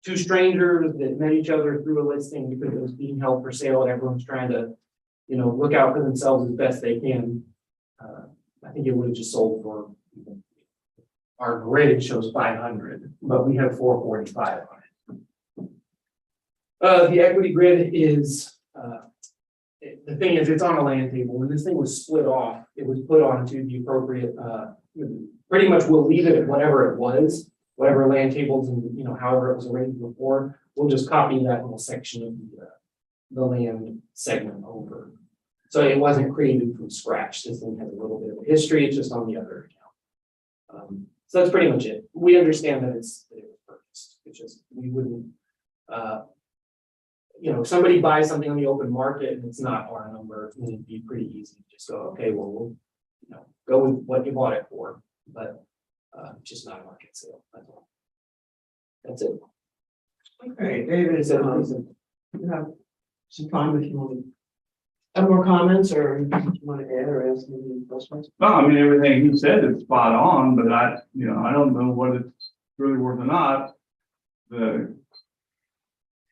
two strangers that met each other through a listing because it was being held for sale and everyone's trying to, look out for themselves as best they can. I think it would have just sold for. Our grid shows 500, but we have 445 on it. The equity grid is, the thing is, it's on a land table. When this thing was split off, it was put onto the appropriate, pretty much we'll leave it at whatever it was, whatever land tables and, however it was arranged before. We'll just copy that little section of the land segment over. So it wasn't created from scratch. This thing has a little bit of a history. It's just on the other account. So that's pretty much it. We understand that it was purchased. It's just, we wouldn't, if somebody buys something on the open market and it's not our number, it'd be pretty easy to just go, okay, well, we'll, go with what you bought it for, but just not a market sale. That's all. That's it. Okay, David, you have some time if you want to have more comments or you want to add or ask any questions? No, I mean, everything he said is spot on, but I don't know what it's really worth or not. The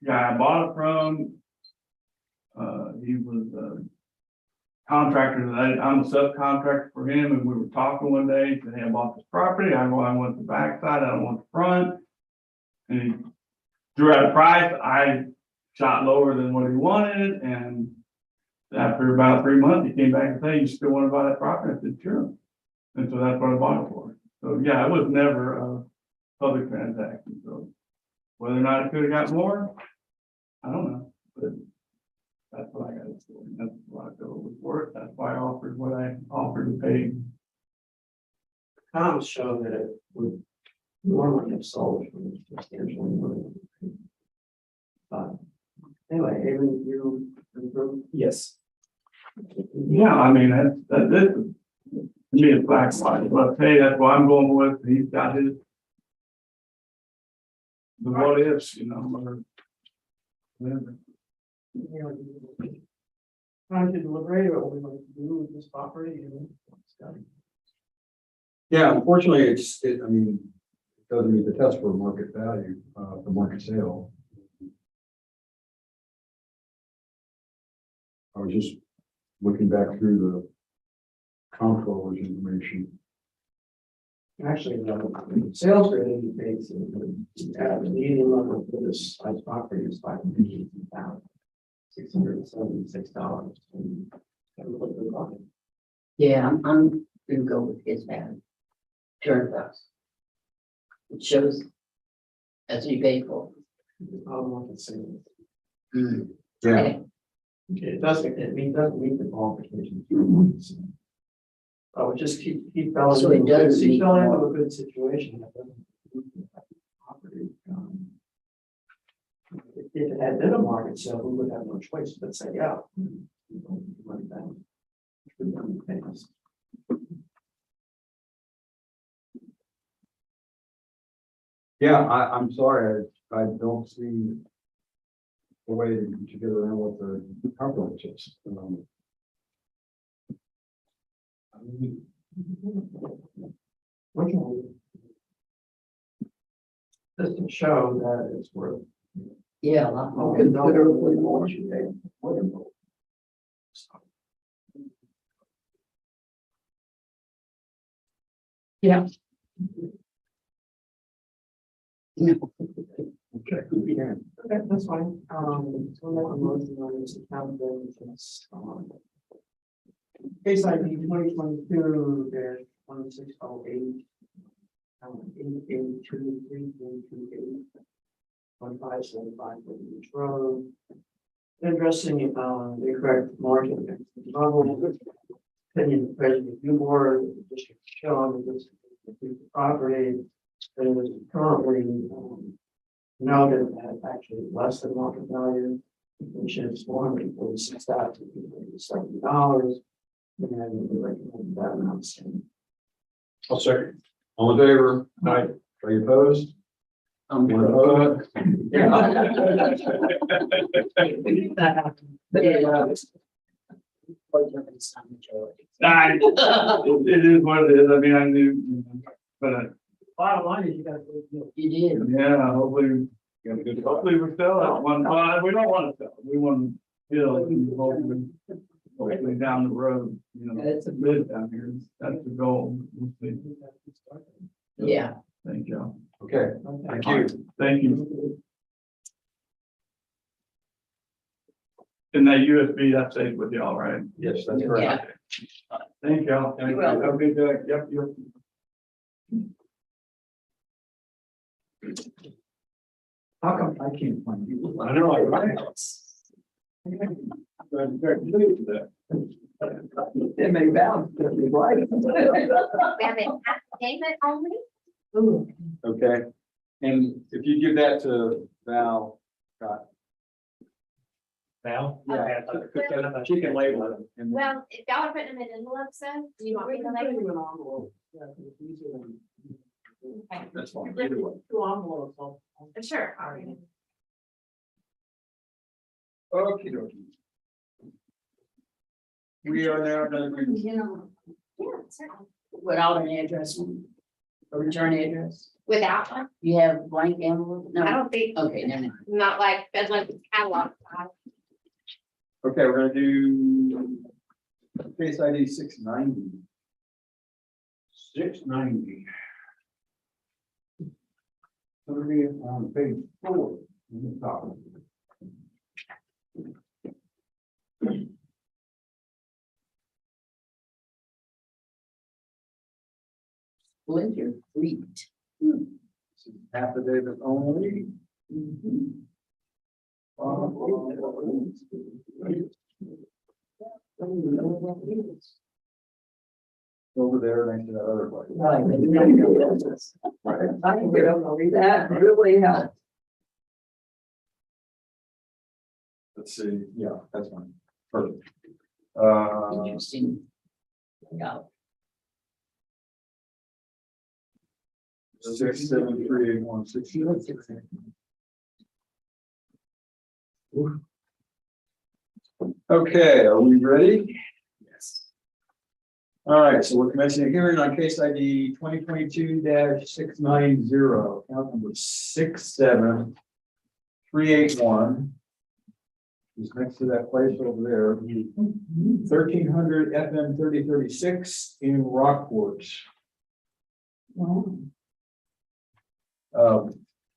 guy I bought it from, he was a contractor that I'm a subcontractor for him, and we were talking one day. He said, "Hey, I bought this property. I want the backside. I don't want the front." And he threw out a price. I shot lower than what he wanted, and after about 3 months, he came back and said, "You still want to buy that property?" I said, "Sure." And so that's what I bought it for. So yeah, it was never a public transaction. So whether or not it could have got more, I don't know. But that's what I got it for. That's why I feel it was worth. That's why I offered what I offered to pay. Comps show that it would normally have sold for substantially more. But anyway, Aaron, you approve? Yes. Yeah, I mean, that's it. To me, it's black and white, but hey, that's what I'm going with. He's got his. The what ifs, or whatever. Time to deliberate about what we want to do with this property. Yeah, unfortunately, it doesn't meet the test for market value, for market sale. I was just looking back through the comptroller's information. Actually, the sales rate indicates that the median level for this size property is $5,676. Yeah, I'm gonna go with his value. Turnabout. It shows as you pay for. Yeah. Okay, it doesn't meet the qualifications. I would just keep going. So it does Keep meet going into more. a good situation. That doesn't meet the property. If it had been a market sale, we would have no choice but say, yeah. Money back. Yeah, I'm sorry, I don't see the way to get around what the comptroller's is. Doesn't show that it's worth. Yeah, a lot more. Considerably more. You pay for it. Yeah. Okay, that's fine. So make a motion on this account then, since, case ID 2022-1608. 882-3328. 1575 Beach Road. Addressing, the correct market level. Opinion of the president review board, the district shown, this is the property. That is currently, noted at actually less than market value, which is $446,070. And we recommend that amount stand. I'll second. All in favor? Aye. Are you opposed? Anyone opposed? It is what it is. I mean, I knew, but Bottom line is you gotta. You did. yeah, hopefully we're still at one, but we don't want to sell. We want to, hopefully. hopefully down the road, That's a- live down here, that's the goal. We'll see. Yeah. Thank you. Okay, thank you. Thank you. And that USB, that stays with y'all, right? Yes, that's Yeah. correct. Thank y'all. You're welcome. Have a good day. Yep, yep. How come I can't find you? I know, I right. They may bounce, but you're right. We have an affidavit only? Ooh, Okay, and if you give that to Val, Scott. Now? Yeah, she can label it. And then- Well, if y'all are putting them in envelopes, then, do you want me to like? Okay. That's fine. Either way. Two envelopes. Sure, all right. Okey dokey. We are now going to, Yeah, certainly. without an address, a return address, Without one, you have blank envelope? I No, don't think, okay, no, no. not like Bedlam catalog. okay, we're gonna do case ID 690. 690. Gonna be on page 4 in the top. Splinter Fleet. Affidavit only. Over there next to that other place. Right. I can get over that, really helps. Let's see, yeah, that's fine. Perfect. Interesting. Yeah. 6738166. Okay, are we ready? Yes. All right, so we're commencing a hearing on case ID 2022-690, count number 67381. Is next to that place over there, 1300 FM 3036 in Rockport.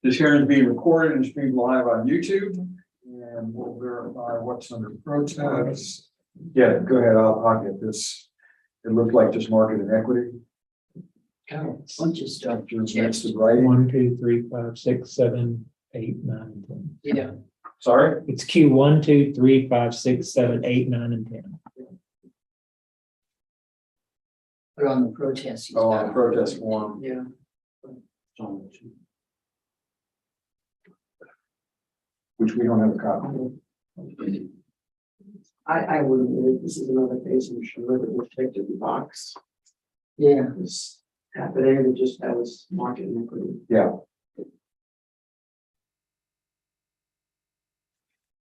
This hearing is being recorded and streamed live on YouTube, and we'll verify what's under protest. Yeah, go ahead, I'll get this. It looked like just market inequity. Bunch of stuff. Next to right. 1, 2, 3, 5, 6, 7, 8, 9, 10. Yeah. Sorry? It's Q 1, 2, 3, 5, 6, 7, 8, 9, and 10. Put on the protest. he's Oh, got on it. protest form, Yeah. It's on the sheet. which we don't have a copy of. I wouldn't, this is another case, I'm sure that was checked in the box. Yeah. This affidavit just has market inequity. Yeah.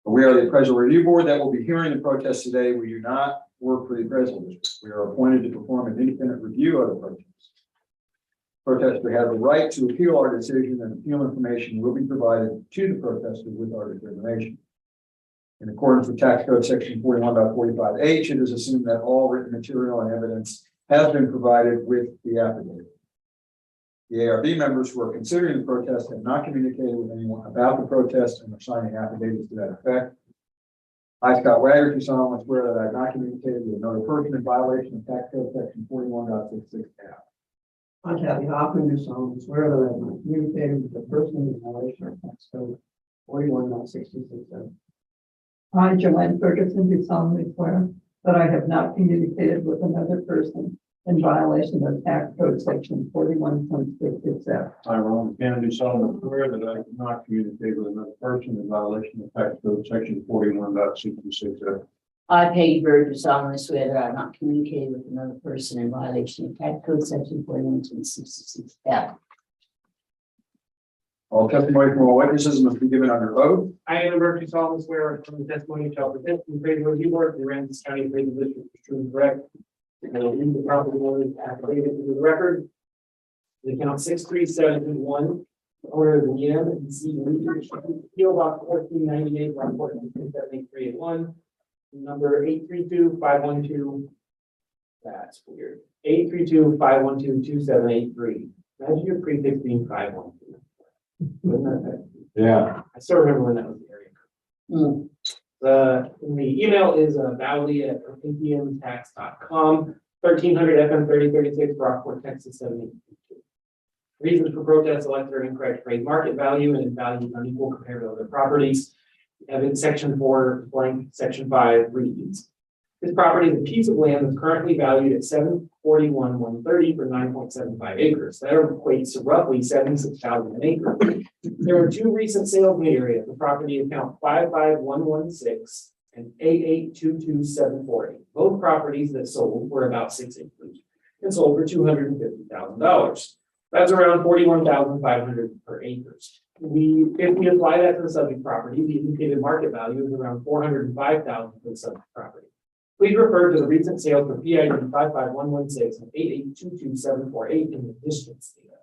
We are the appraisal review board that will be hearing the protest today. We do not work for the appraisal district. We are appointed to perform an independent review of the protest. Protester has a right to appeal our decision, and appeal information will be provided to the protester with our determination. In accordance with tax code section 41.45H, it is assumed that all written material and evidence has been provided with the affidavit. The ARB members who are considering the protest have not communicated with anyone about the protest and are signing affidavits to that effect. I, Scott Wagner, do solemnly swear that I have not communicated with another person in violation of tax code section 41.66F. I, Kathy Hoffman, do solemnly swear that I have not communicated with the person in violation of tax code 41.66. I, Joanne Ferguson, do solemnly swear that I have not communicated with another person in violation of tax code section 41.66F. I, Ron Kennedy, solemnly swear that I have not communicated with another person in violation of tax code section 41.66. I, Peggy Bird, do solemnly swear that I have not communicated with another person in violation of tax code section 41.66F. All testimony from all witnesses must be given under oath. I am Berkeley solemnly swear from the testimony shall present in the review board, the Aransas County Appraisal District is true and correct. And I will read the property owner's affidavit into the record. The account 63781, owner of the and C PO Box 1498, Rockport, 78381. number 832-512. That's weird. 832-512-2783. Imagine your prefix being 512. Wouldn't that- Yeah. I still remember when that was the area. Hmm. The email is valley@prometheumtax.com, 1300 FM 3036, Rockport, Texas 7822. Reasons for protest: selected or incorrect appraised market value and value unequal compared to other properties. Evidence section 4 blank section 5 reads: this property is a piece of land that's currently valued at $741,130 for 9.75 acres. That equates to roughly $76,000 an acre. There were two recent sales in the area. The property account 55116 and 8822748. Both properties that sold were about 6 acres and sold for $250,000. That's around $41,500 per acre. If we apply that to the subject property, the indicated market value is around $405,000 for the subject property. Please refer to the recent sales for PID 55116 and 8822748 in the distance data.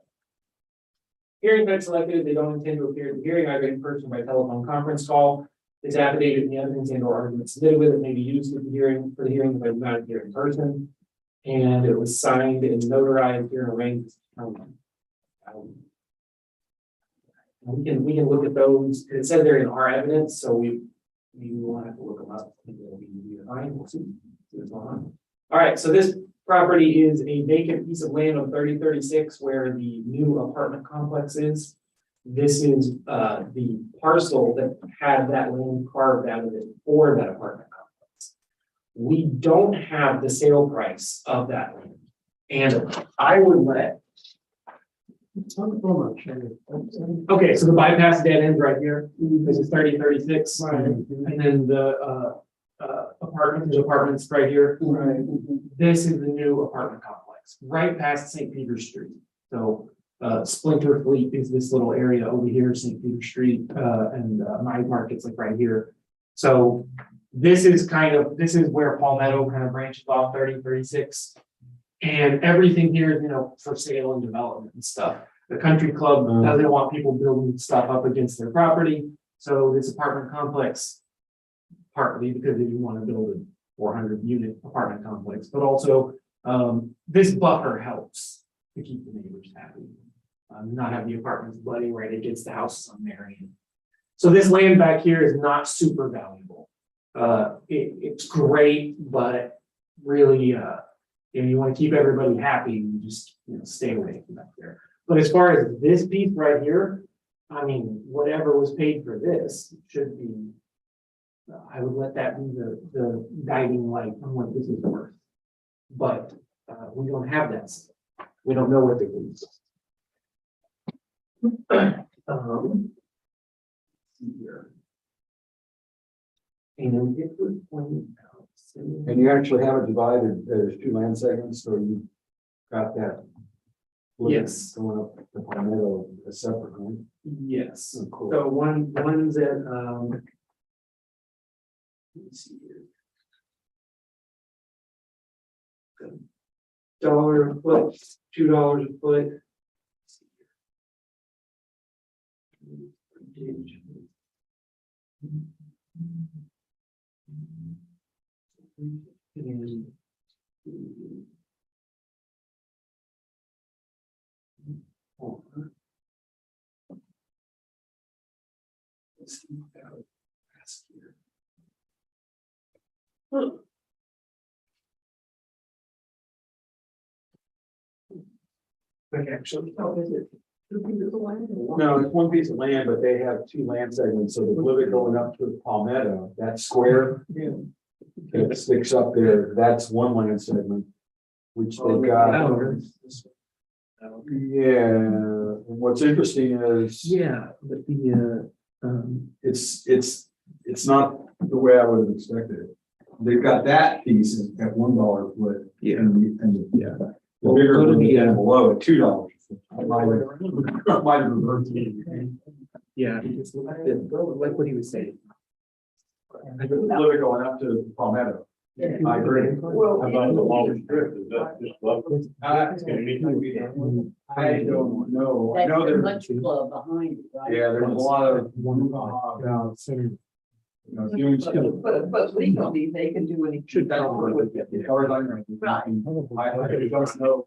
Hearing type selected, they don't intend to appear at the hearing either in person or by telephone conference call. This affidavit and the evidence and or argument submitted with it may be used for the hearing if I do not appear in person. And it was signed and notarized here in a range. We can look at those. It said they're in our evidence, so we will have to look them up. I think it'll be easy to find. We'll see what's going on. All right, so this property is a vacant piece of land on 3036 where the new apartment complex is. This is the parcel that had that land carved out of it for that apartment complex. We don't have the sale price of that land. And I would let. Okay, so the bypass dead ends right here. This is 3036. And then the there's apartments right here. Right. This is the new apartment complex, right past St. Peter's Street. So Splinter Fleet is this little area over here, St. Peter Street, and my market's like right here. So this is where Palmetto kind of branches off 3036. And everything here is, for sale and development and stuff. The country club doesn't want people building stuff up against their property. So this apartment complex, partly because they didn't want to build a 400 unit apartment complex, but also this buffer helps to keep the neighbors happy. Not have the apartments bloody right against the houses on Marion. So this land back here is not super valuable. It's great, but really, you want to keep everybody happy, you just stay away from back there. But as far as this piece right here, I mean, whatever was paid for this should be. I would let that be the guiding light on what this is worth. But we don't have that. We don't know what the is. Here. And it was pointed out. And you actually have it divided, there's two land segments, so you got that. Yes. Going up the Palmetto, a separate one. Yes. Oh, cool. So one's at let me see here. $1 a foot, $2 a foot. And let's see about last year. But actually, how is it? No, it's one piece of land, but they have two land segments, so the Blivet going up to Palmetto, that square. That sticks up there, that's one land segment. Which they've got. Yeah, and what's interesting is. Yeah, but the It's not the way I would have expected it. They've got that piece at $1 a foot. Yeah. And the bigger Go to one the, down below at $2. Might have reversed. yeah, it's like what he was saying. Blivet going up to Palmetto. I agree. How about the long strip? Is that just lovely? I don't know. I That's know the there's, country club behind it, right? yeah, there's a lot of. You know, if you- But legally, they can do anything. Should they want with it. As far as I know. Right. I don't know.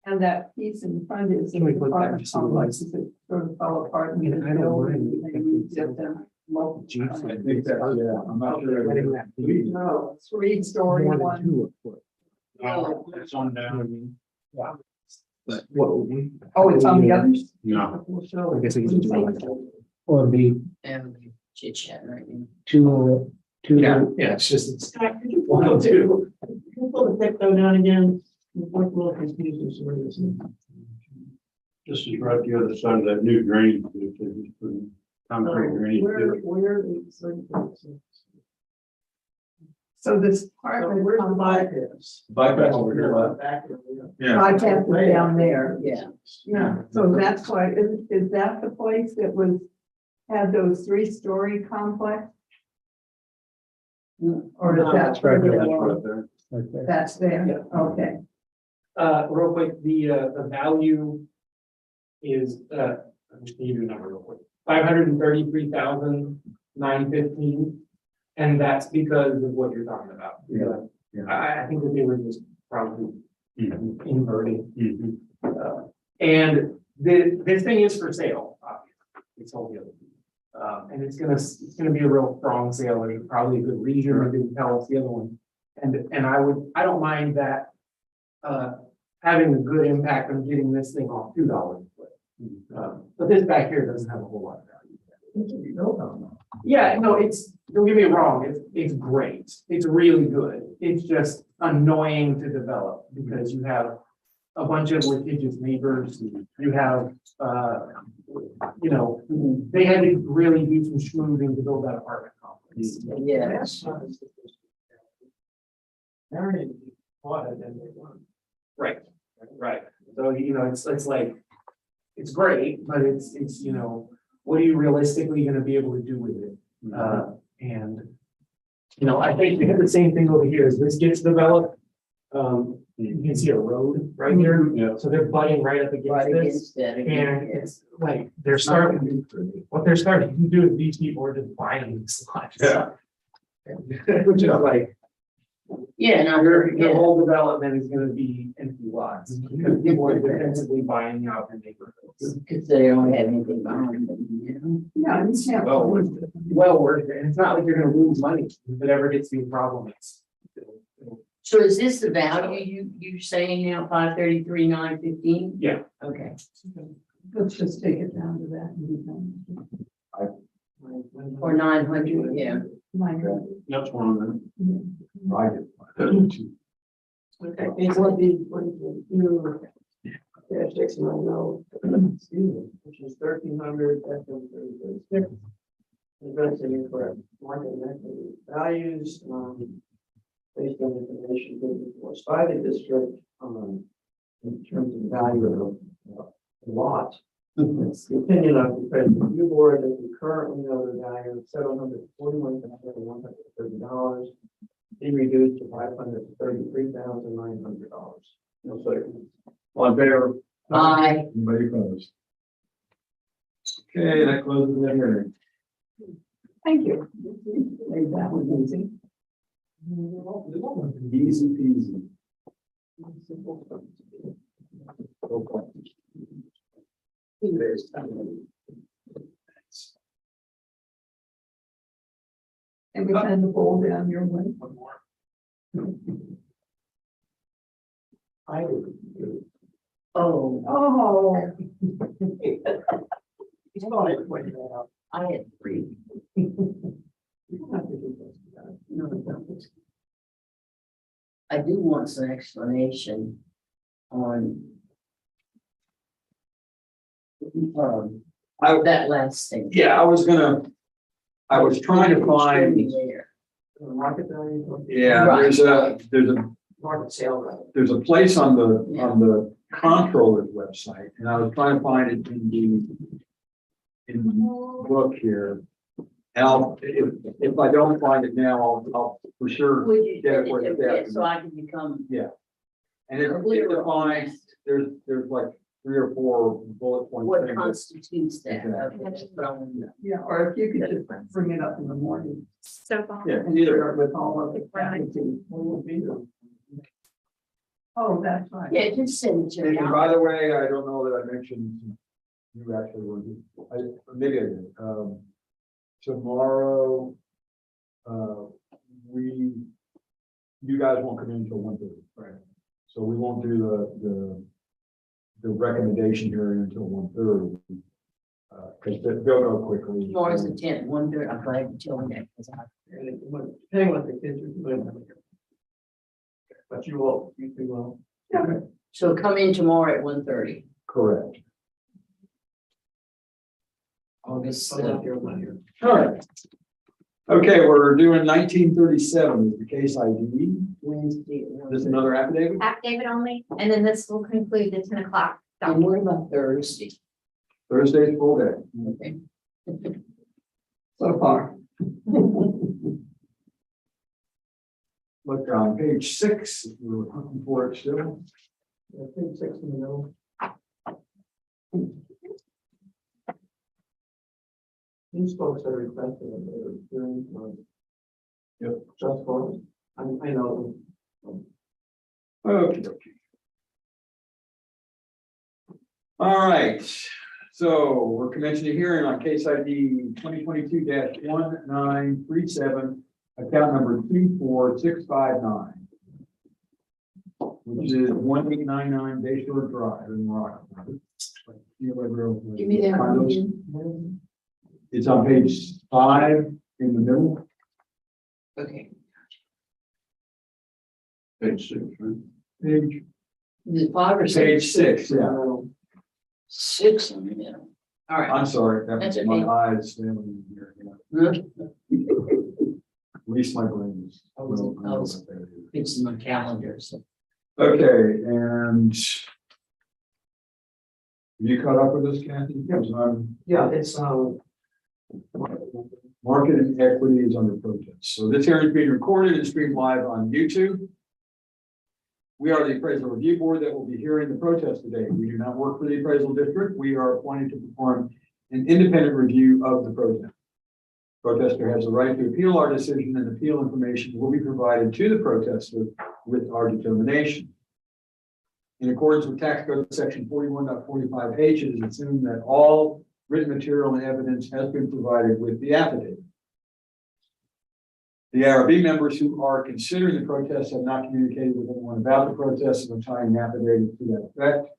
And that piece in front is. Can we put that apartment just on the complex, is it sort of fell apart and Yeah, I don't building, mind. and you get them multiple Jeez. times. I think that's, yeah, I'm not sure. Letting that be No, 3-story more than one. 2 a foot. No, it's on down. Yeah. But what would we? Oh, it's on the others? No. We'll show I it. guess we can just do it. Or be And chit chat right now. 2, 2. Yeah, it's just, it's. Scott, could you pull the two? Can you pull the thick though down again? We're a little confused as to where this is. This is right the other side of that new drain. Concrete drain. Where is? So this So apartment. where's the bypass? Bypass over here, left. Back there, yeah. Yeah. Bypass is down there. Yeah. Yeah, so that's why, is that the place that was, had those 3-story complex? Or is that That's right further there. That's along? right there. Right there. That's there, okay. Real quick, the value is, I'm just gonna give you a number real quick, 533,915. And that's because of what you're talking about. Yeah, yeah. I think that they were just probably inverting. Mhm. And this thing is for sale, obviously. It's all the other. And it's gonna be a real strong sale. There's probably a good reason I didn't tell us the other one. And I don't mind that, having a good impact on getting this thing off $2 a foot. But this back here doesn't have a whole lot of value. Yeah, no, don't get me wrong, it's great. It's really good. It's just annoying to develop because you have a bunch of litigious neighbors. You have, they had to really do some schmoozing to build that apartment complex. Yes. Marion bought it and they won. Right. So, it's like, it's great, but it's, what are you realistically gonna be able to do with it? And, I think they have the same thing over here. As this gets developed, you can see a road right here. Yeah. So they're butting right up Right against this. against that. And again, it's like, what they're starting to do is these people are just buying these lots. Yeah. Which is like, Yeah, and I your heard, yeah, whole development is gonna be empty lots. Because people are defensively buying out their neighborhoods. because they don't have anything behind them, Yeah, you can't. Well worth it. And it's not like you're gonna lose money if it ever gets to be a problem. It's. So is this the value you're saying now, 533,915? Yeah. Okay. Let's just take it down to that. Or 900, yeah. That's one of them. Right. Okay, it's what the new dash 690, excuse me, which is 1300, that's 36. Addressing incorrect market and equity values, based on information given to us by the district, in terms of the value of the lot. It's the opinion of the credit review board that we currently know the value of $741,130 be reduced to $533,900. No second. On favor? Aye. Anybody opposed? Okay, that closes the hearing. Thank you. Made that one easy. Easy peasy. And we kind of bowl down your way. I would. Oh, Oh. It's fine, point it out. I had 3. You don't have to do this. No, I don't. I do want some explanation on that last thing. Yeah, I was trying to find, There. The market value. yeah, Right. there's a Market sale value. there's a place on the comptroller's website, and I was trying to find it in the book here. And if I don't find it now, I'll for sure Would you, get it where it's at. so I can become And it defines, there's like 3 or 4 bullet points. What saying that- constitutes that? Exactly. Okay, but I want to know. Yeah, or if you could just bring it up in the morning. So far. Yeah, And either with all of the. We will be there. Oh, that's right. Yeah, just send it to me. And by the way, I don't know that I mentioned, you actually were, maybe I did, tomorrow, you guys won't come in until 1:30. Right. So we won't do the recommendation hearing until 1:30. Because they'll go quickly. Tomorrow's the 10th, 1:30. I'm glad you told me that, because I. Depending what the kids are doing. But you will, you two will. So come in tomorrow at 1:30. Correct. August. I'm not here, I'm not here. All right. Okay, we're doing 1937 is the case ID. Wednesday. at This 1:30. another affidavit? Affidavit only, and then this will conclude the 10 o'clock. And what about Thursday? Thursday's full day. Okay. So far. Look on page 6, if you're looking for it still. I think 6 in the middle. These folks are requesting that they were hearing. Yep. Just for, I know. Okay. All right, so we're commencing a hearing on case ID 2022-1937, account number 24659. Which is 1899 Bay Shore Drive in Rockland. Give me that one again. It's on page 5 in the middle. Okay. Page 6, right? Page, Is it 5 or 6? page 6, yeah. 6 in the middle. All right. I'm sorry, That's that's my okay. eyes failing me here. At least my brain is. I was fixing my calendar, so. Okay, and you caught up with this, Kathy? Because I'm Yeah, it's, market and equity is under protest. So this hearing is being recorded and streamed live on YouTube. We are the appraisal review board that will be hearing the protest today. We do not work for the appraisal district. We are appointed to perform an independent review of the protest. Protester has the right to appeal our decision, and appeal information will be provided to the protester with our determination. In accordance with tax code section 41.45H, it is assumed that all written material and evidence has been provided with the affidavit. The ARB members who are considering the protest have not communicated with anyone about the protest and are tying the affidavit to that effect.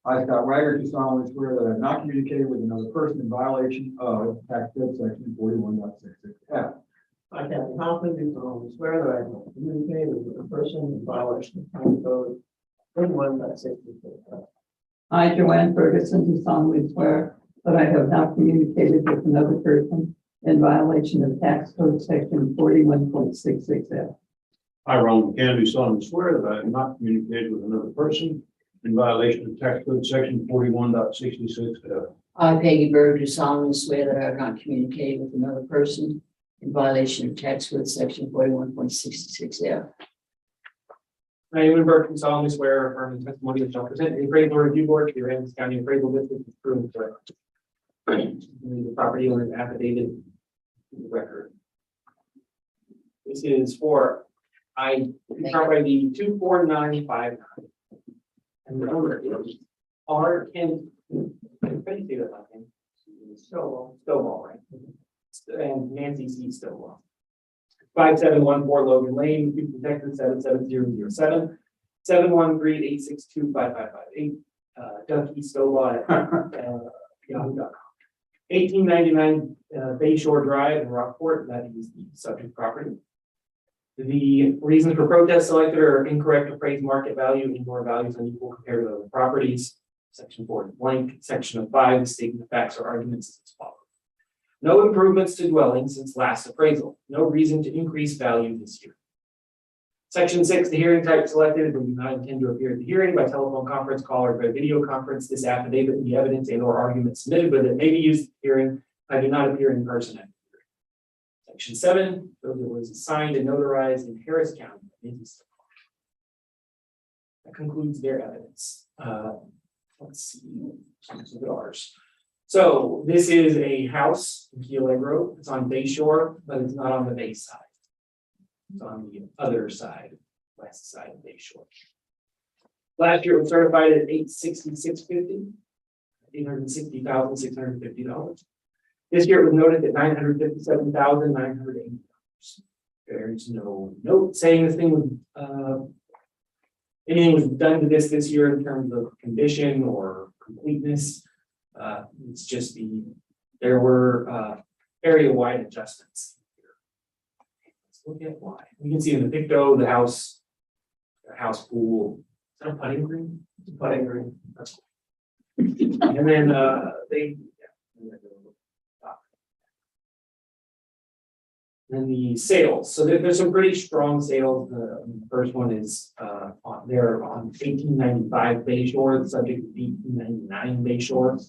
I, Scott Ryder, do solemnly swear that I have not communicated with another person in violation of tax code section 41.66F. I have confidence on swear that I have communicated with a person in violation of county code 41.66. I, Joanne Ferguson, do solemnly swear that I have not communicated with another person in violation of tax code section 41.66F. I, Ron McCann, do solemnly swear that I have not communicated with another person in violation of tax code section 41.66F. I, Peggy Bird, do solemnly swear that I have not communicated with another person in violation of tax code section 41.66F. I, Ewan Burke, do solemnly swear or affirm the testimony that shall present the appraisal review board to the Aransas County Appraisal District is proven correct. The property owner's affidavit in the record. This is for property 24959. And the owner is R. Ken. How do you say that last name? Stovall, right? And Nancy C. Stovall. 5714 Logan Lane, Houston, Texas 77007, 713-862-5558. Ducky Stovall at yahoo.com. 1899 Bay Shore Drive in Rockport, that is the subject property. The reasons for protest selected are incorrect appraised market value, indoor values unequal compared to other properties. Section 4 is blank. Section 5, stating the facts or arguments is as follows. No improvements to dwellings since last appraisal. No reason to increase value this year. Section 6, the hearing type selected, but do not intend to appear at the hearing by telephone conference call or by video conference. This affidavit and the evidence and or argument submitted with it may be used at the hearing. I do not appear in person at the hearing. Section 7, shows it was signed and notarized in Harris County. That concludes their evidence. let's see, let's look at ours. So this is a house in Keel Lake Road. It's on Bay Shore, but it's not on the bay side. It's on the other side, west side of Bay Shore. Last year it was certified at $866.50, $860,650. This year it was noted at $957,980. There's no note saying this thing was, anything was done to this year in terms of condition or completeness. It's just there were area-wide adjustments. Let's look at why. You can see in the picto, the house pool. Is that a putting green? It's a putting green. That's cool. And then then the sales. So there's some pretty strong sales. The first one is they're on 1895 Bay Shore, the subject of 1899 Bay Shore.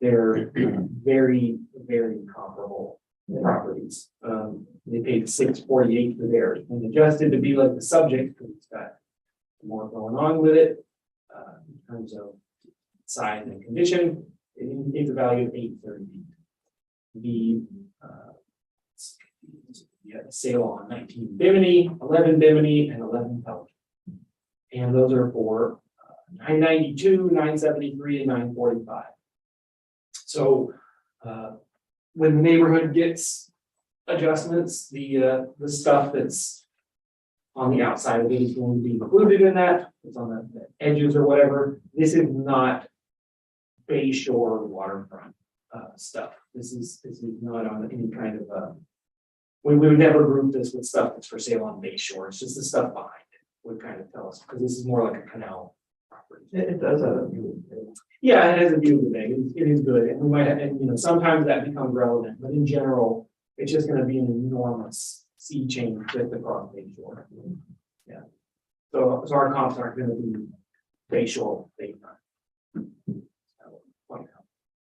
They're very, very comparable properties. They paid $648 for theirs and adjusted to be like the subject because it's got more going on with it in terms of size and condition. It's a value of $830. The sale on 19 Bimini, 11 Bimini, and 11 Pelican. And those are for $992, $973, and $945. So when the neighborhood gets adjustments, the stuff that's on the outside of it is going to be included in that. It's on the edges or whatever. This is not Bay Shore waterfront stuff. This is not on any kind of we would never group this with stuff that's for sale on Bay Shore. It's just the stuff behind it would kind of tell us because this is more like a canal property. It does have a view. Yeah, it has a view of the bay. It is good, and we might have, and sometimes that becomes relevant, but in general, it's just going to be an enormous sea change just across Bay Shore. Yeah. So our comps aren't going to be Bay Shore bayfront.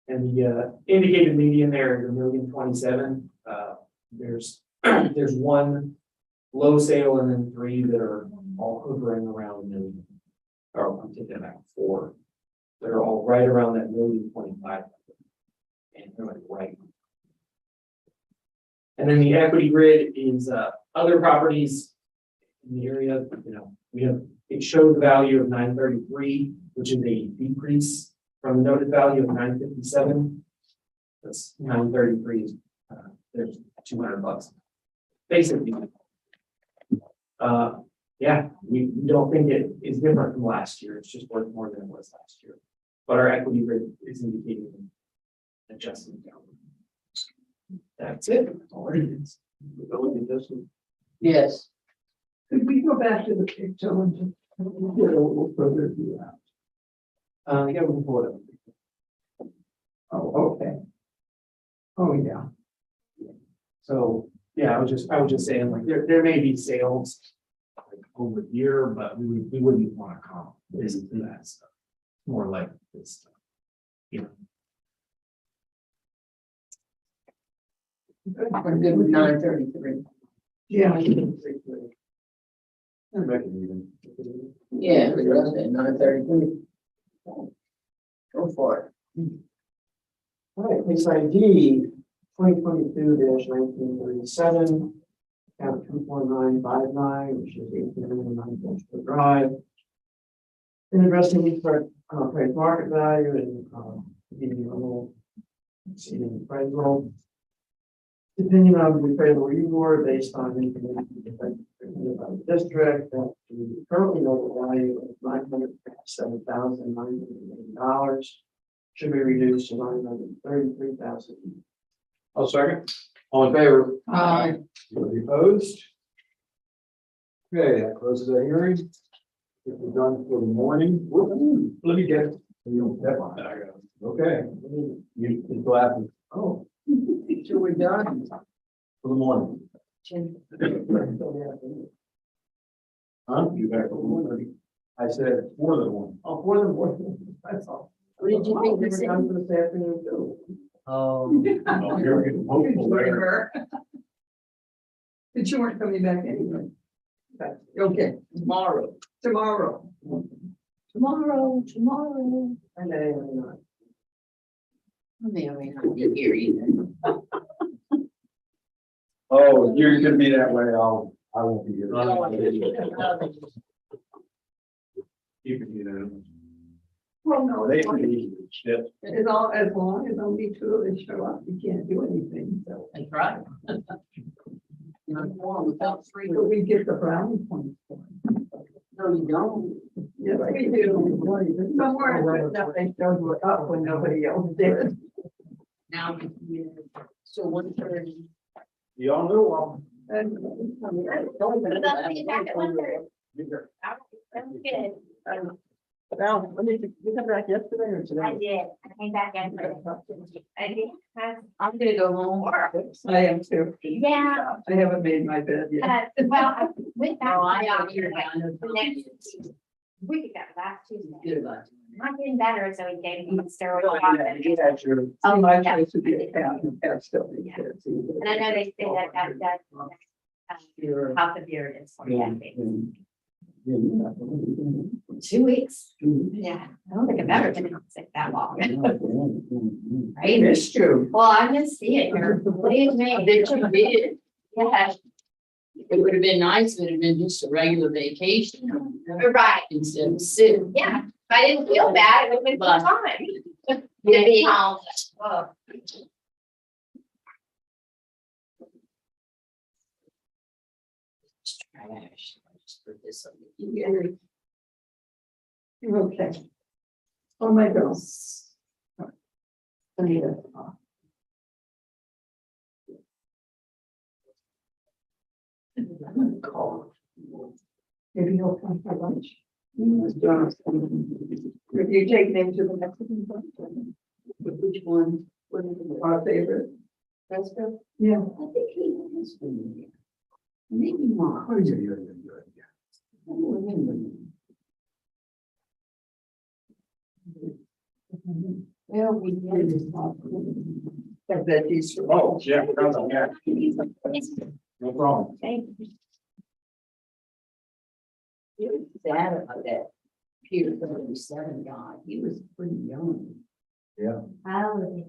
And the indicated median there is $1,027,000. There's one low sale and then three that are all hovering around $1 million. Or I'm taking back 4. They're all right around that $1,025,000. And they're like right. And then the equity grid is other properties in the area. It shows the value of 933, which is a decrease from the noted value of 957. That's 933 is there's $200 basically. Yeah, we don't think it is different from last year. It's just worth more than it was last year. But our equity rate is indicating an adjustment down. That's it. That's all it is. Yes. Could we go back to the picture and just get a little further view out? Yeah, we can pull it up. Oh, okay. Oh, yeah. So, yeah, I was just saying, like, there may be sales like over here, but we wouldn't want to comp this to that stuff. More like this stuff. I'm good with 933. Yeah. And make it even. Yeah, the rest at 933. Go for it. All right, case ID 2022-1937, account 24959, which is 1899 Bushel Drive. In addressing the appraised market value and giving you a little exceeding appraisal. Depending on the appraisal review based on information presented by the district, that the currently noted value of $907,980 should be reduced to $933,000. I'll second. All in favor? Aye. Anybody opposed? Okay, that closes our hearing. If we're done for the morning, let me get. Okay. You can go after. Oh. Sure we're done. For the morning. Huh? You back for the morning? I said for the morning. Oh, for the morning, that's all. What did you think? We're done for this afternoon too. Oh, you're getting hopeful there. But you weren't coming back anyway. Okay, tomorrow. tomorrow. I know. I may not be here either. Oh, if you're gonna be that way, I won't be here. You can, you know. Well, no, They as long can eat shit. as long as only two of us show up, we can't do anything, so. That's right. Without three. But we get the brownie points for it. No, you don't. Yes, we do. Somewhere enough they showed up when nobody else did. Now, so 1:30. You all know, And- I'll see you back at 1:30. Sounds good. Now, when did you come back yesterday or I today? did. I came back yesterday. I did. I'm gonna go home. I am too. Yeah, I haven't made my bed yet. well, I went back. No, to I the know doctor, you're like, not. the next week ago, last Tuesday. Good about Not getting better, so he gave me steroid. Oh, my choice would be a cat, and cats still need Yeah. kids. And I know they say that it. how severe it is for that baby. 2 2 weeks? Yeah, I don't think I've ever been sick that long. I Right? missed you. Well, I missed seeing her. Believe me. Did you did? Yeah, It would have been nice if it had been just a regular vacation. right. Instead of sitting. Yeah, if I didn't feel bad, it would have been But- fine. To be home. Oh. It's trash. I just put this on. Okay. Oh, my girls. Anita. I'm gonna call. Maybe you'll come for lunch. If you take them to the Mexican restaurant, Which one? What is it? our favorite. Fresco? Yeah. I think he has been there. Maybe not. I don't remember. Well, we did. That veggies. Oh, yeah, no problem. Thank you. He was sad about that Peter 37 guy. He was pretty young. Oh.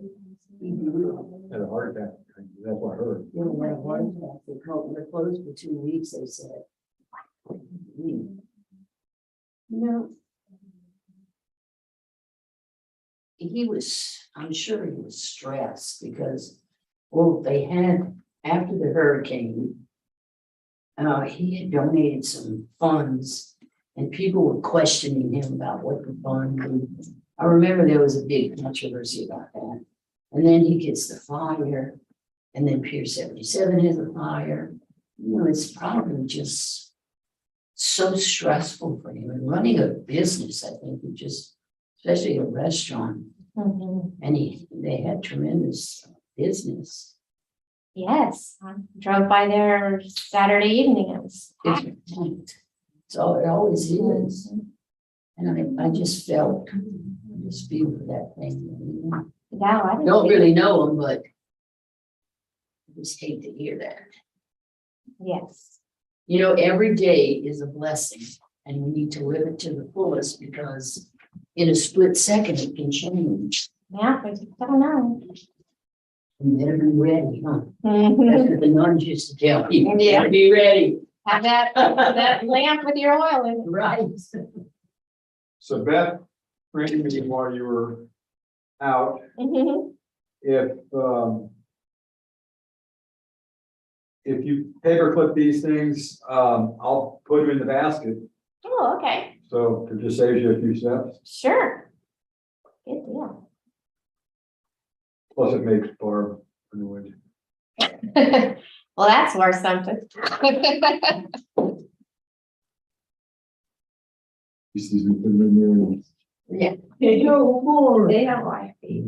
He grew up. Had a heart attack, that's what I heard. You know, when it was, they called, they're closed for 2 weeks, they said. You know. He was, I'm sure he was stressed because, well, they had, after the hurricane, he had donated some funds and people were questioning him about what the fund was. I remember there was a big controversy about that. And then he gets the fire, and then Pier 77 has a fire. You know, it's probably just so stressful for him. And running a business, I think, it just, especially a restaurant, and they had tremendous business. Yes, I drove by there Saturday evening. It was packed. It's packed. So it always is. And I just felt, I just feel for that thing. Yeah, I didn't Don't see it. really know him, but I just hate to hear that. Yes. You know, every day is a blessing and we need to live it to the fullest because in a split second, it can change. Yeah, but I don't know. You better be ready, huh? Mhm. That's what the nuns used to tell people. You Yeah. better be ready. Have that lamp with your oil in it. Right. So Beth, ran me while you were out, Mhm. if you paperclip these things, I'll put them in the basket, Oh, okay, so it just saves you a few steps, sure. Good deal. plus it makes Barb annoyed. Well, that's worth something. She sees me putting them in Yeah. No more. They don't like me.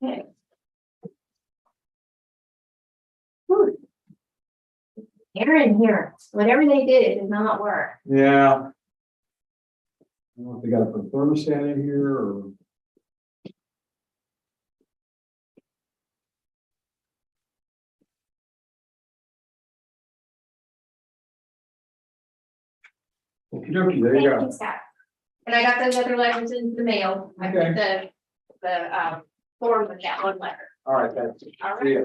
there. Aaron here, whatever they did, it did not work. Yeah. I don't know if they got to put a thermostat in here or Okey-dokey, there you Thank go. you, Scott. And I got those other letters in the mail. I put the form with that one letter. All right, thanks. All See right. ya.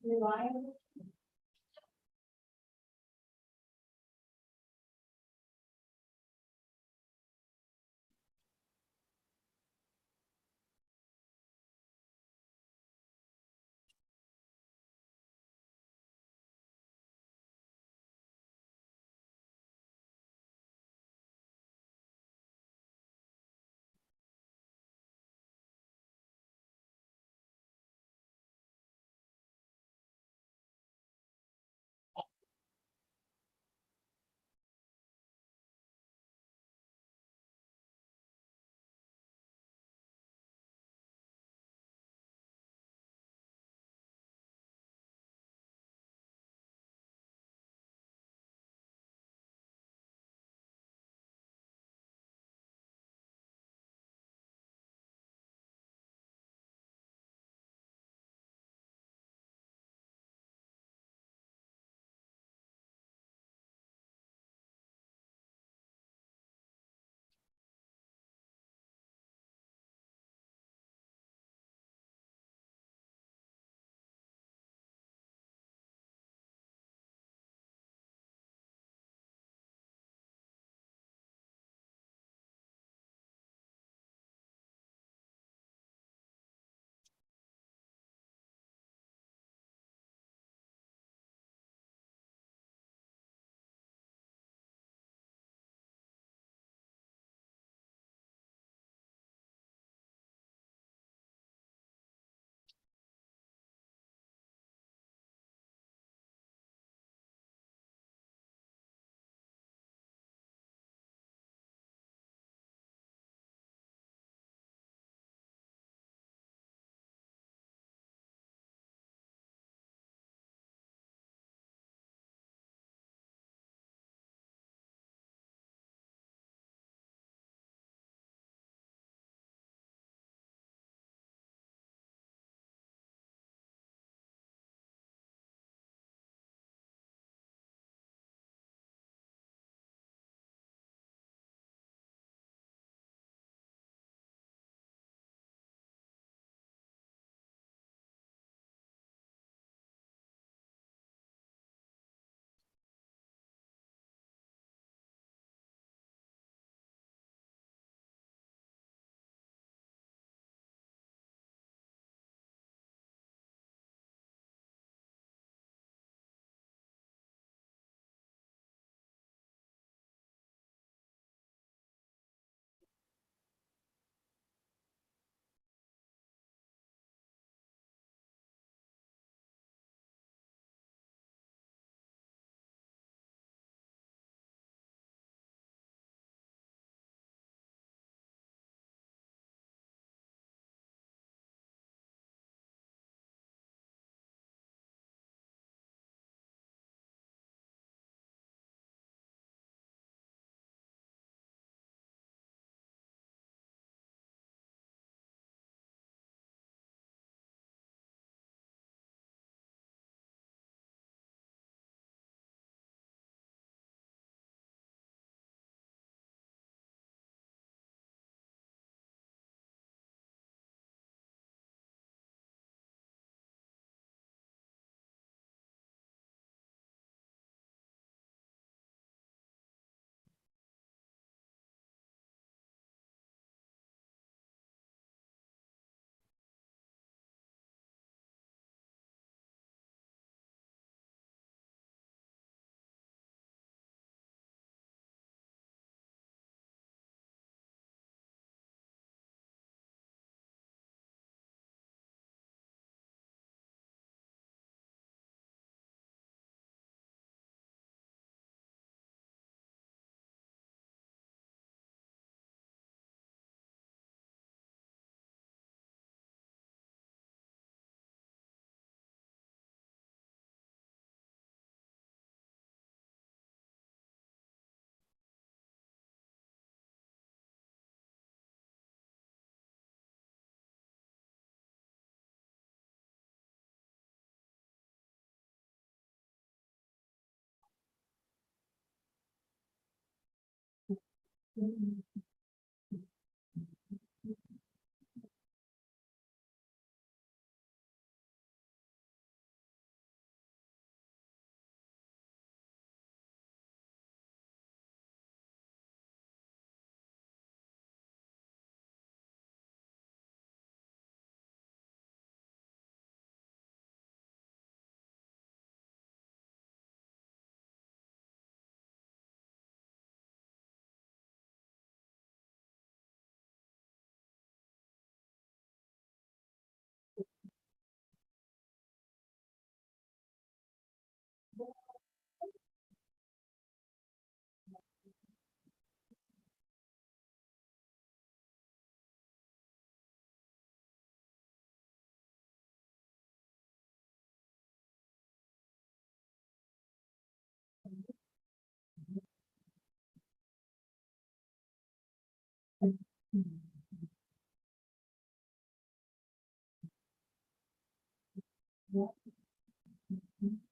Reliable.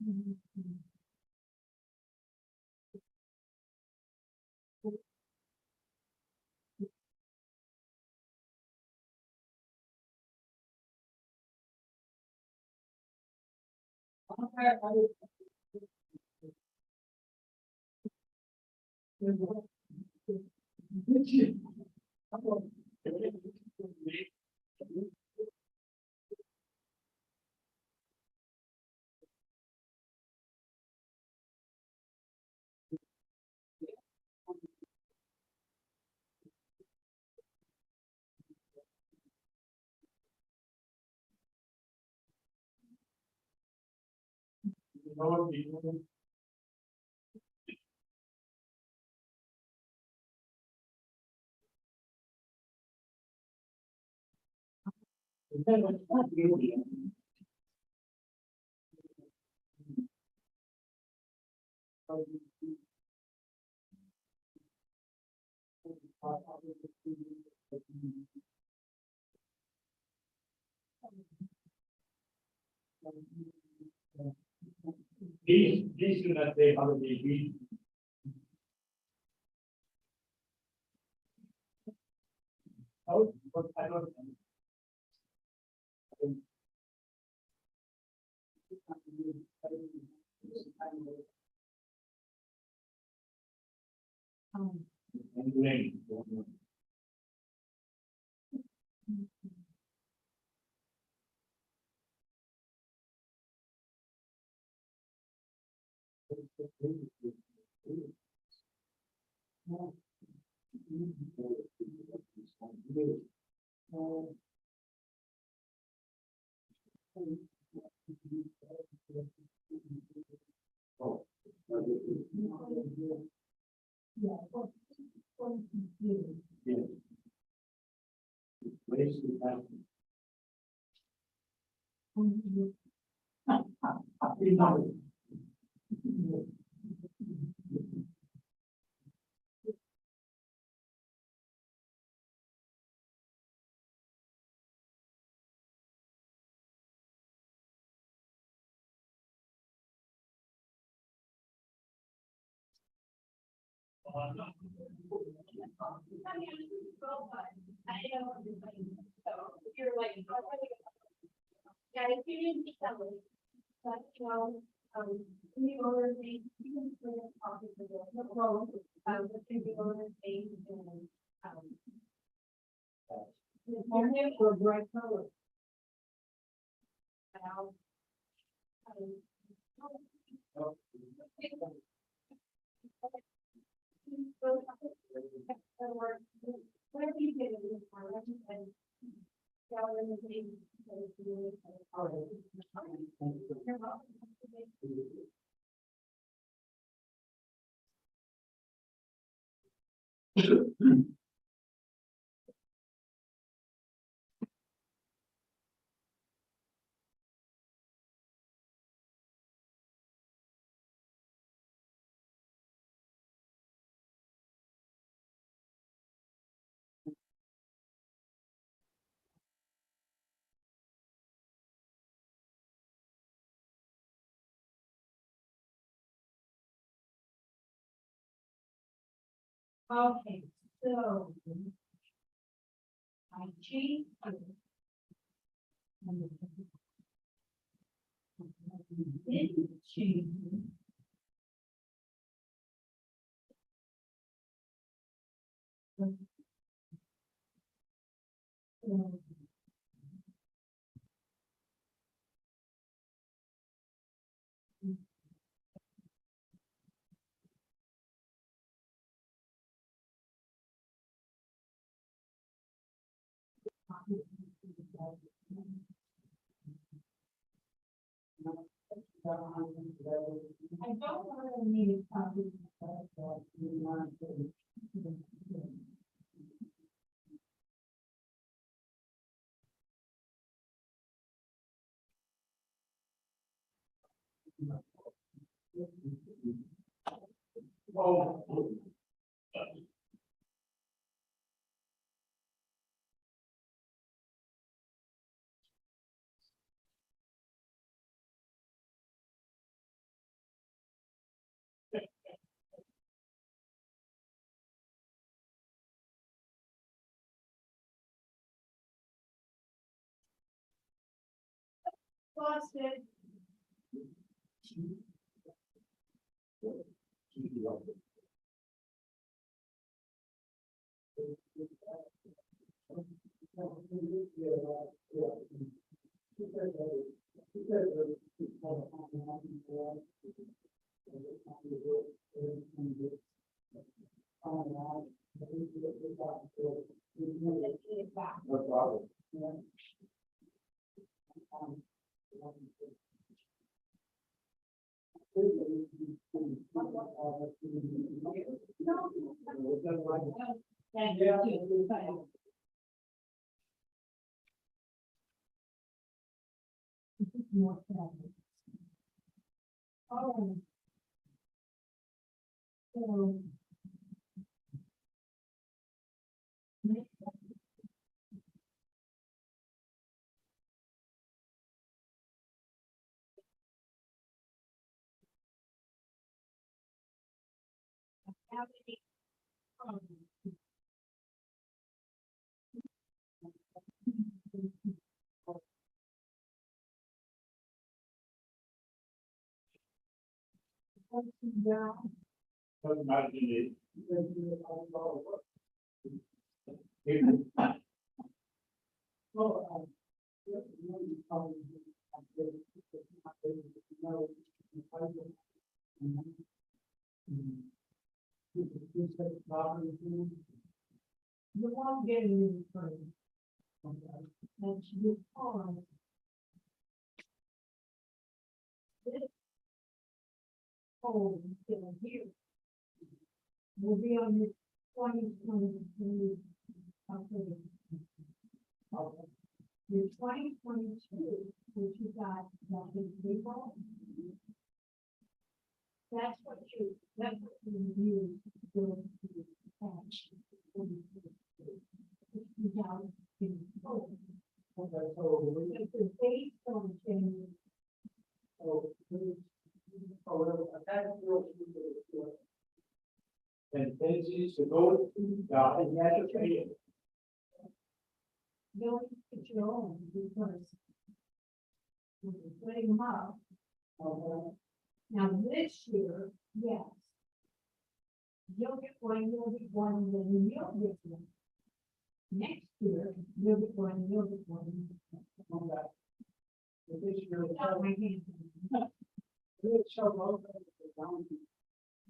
These do not say how they read. Oh, but I don't. You're like, yeah, if you didn't tell me, but, you know, the owner, they, you can bring a copy of the loan, the owner, they, the owner or bright color. Whatever you get in this one, I just said, yeah, we're in the same. Okay, so. I changed. Didn't change. I don't want to need a copy. Oh. Lost it. No problem. Thank you. Oh. So. How many, yeah. Doesn't matter to me. You won't get any free. And she was on. This. Oh, still here. Will be on your 2023. Your 2022, which you got nothing people. That's what you use to go to cash. It's based on change. And this is the vote, God, and that's okay. You don't put your own because. When you're putting them up. Now this year, yes. You'll get one, then you'll get one. Next year, you'll get one, you'll get one. This year, Without my hand.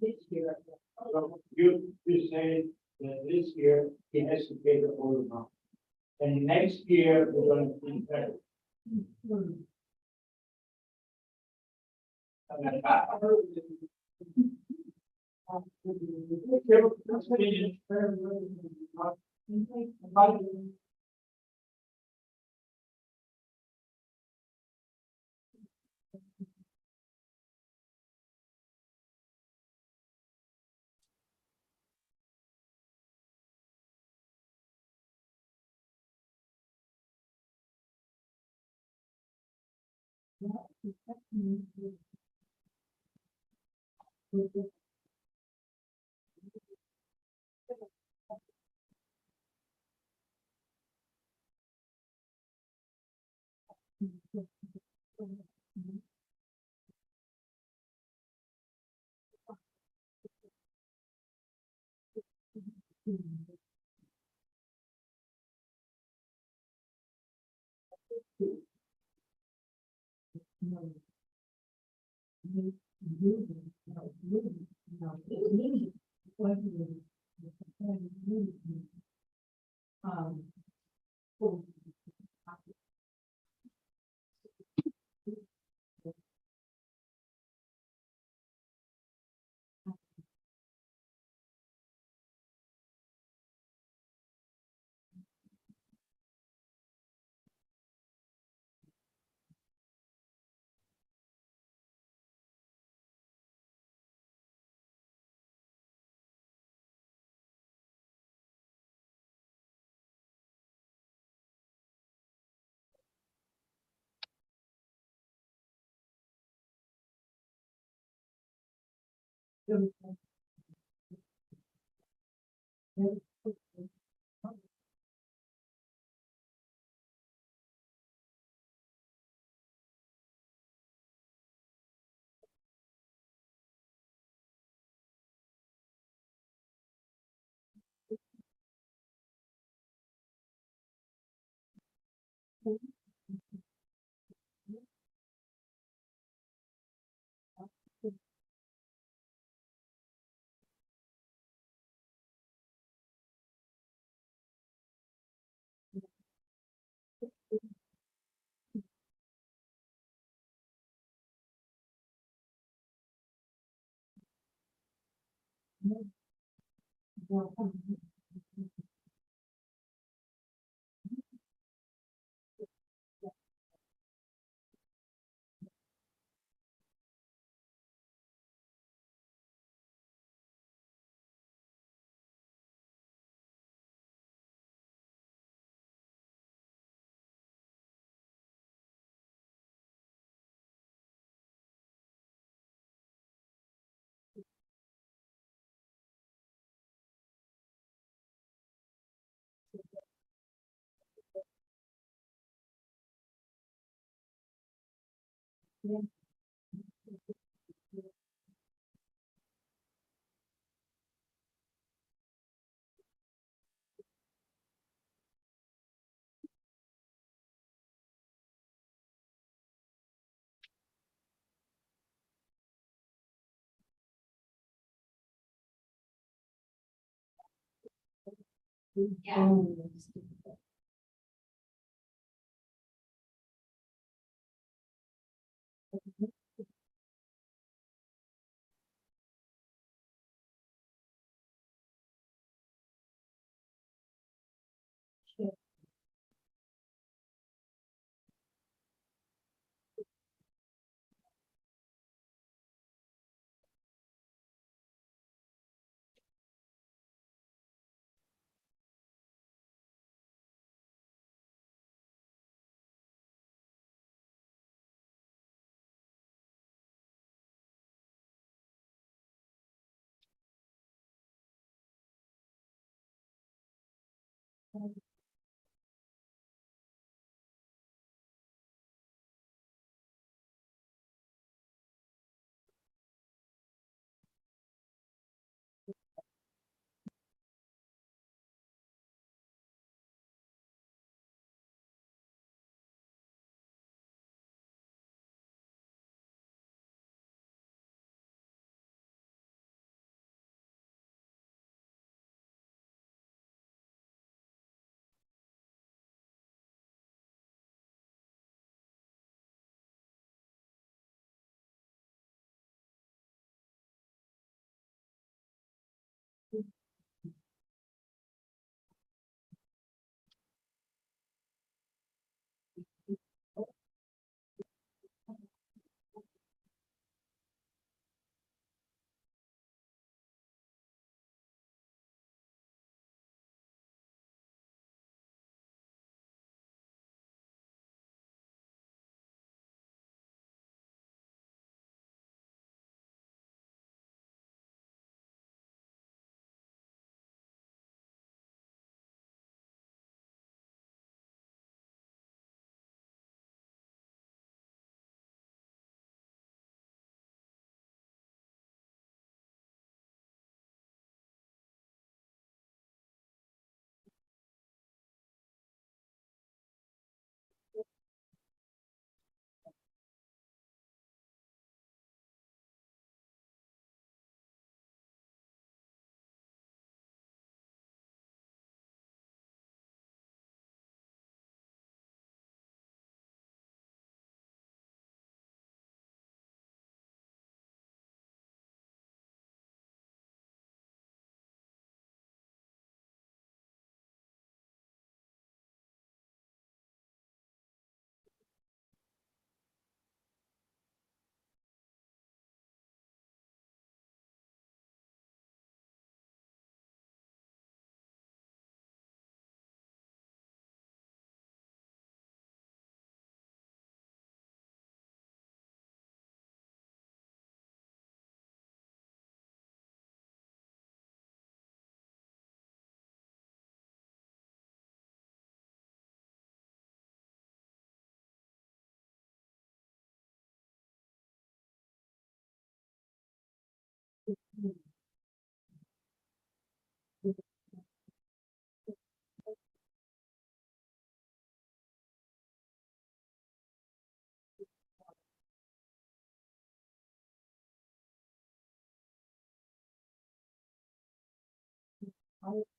this year, so you say that this year he has to pay the whole amount. And next year, we're going to be better. Okay.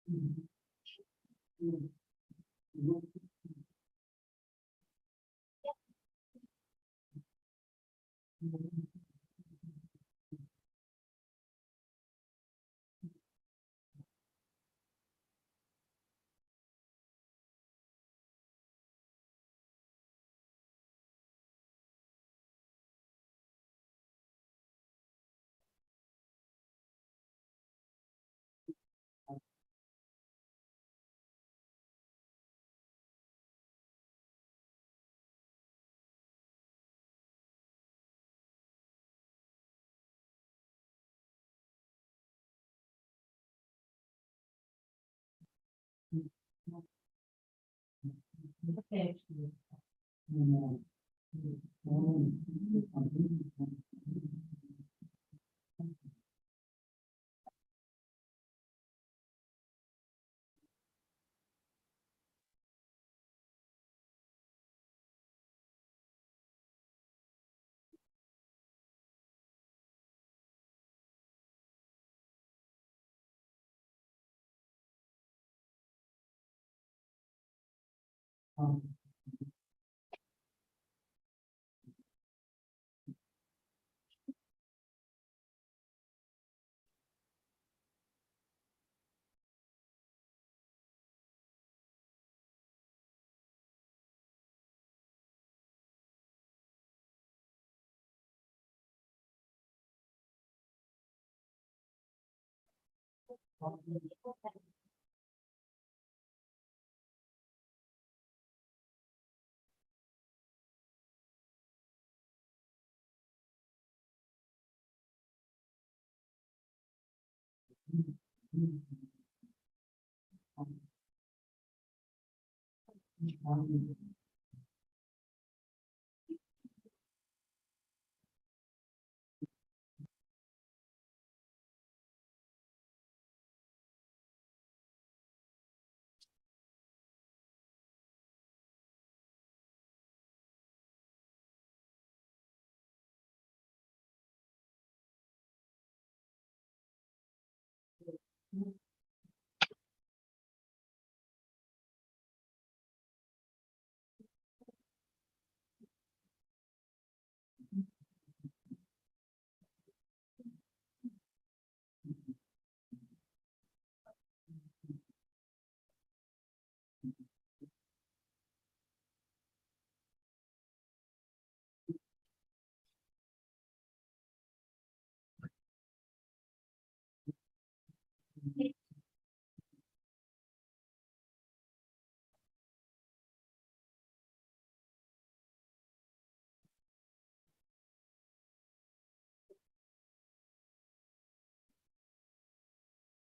Okay.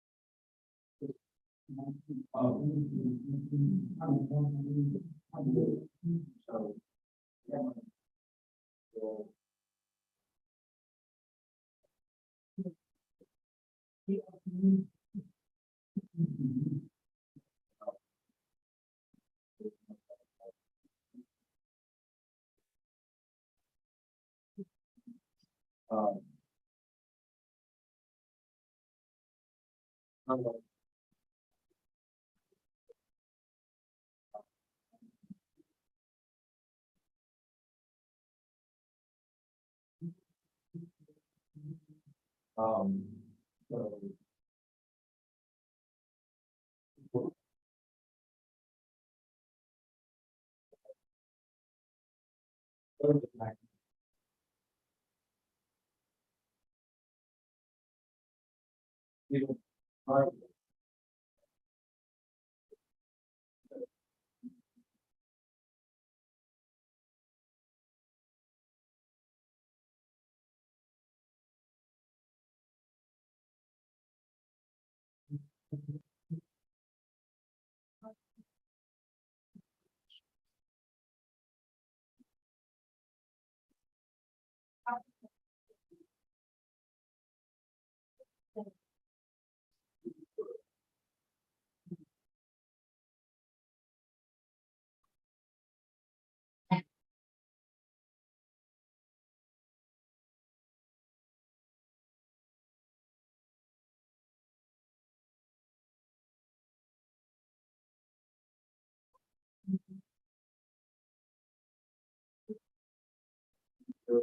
So. So.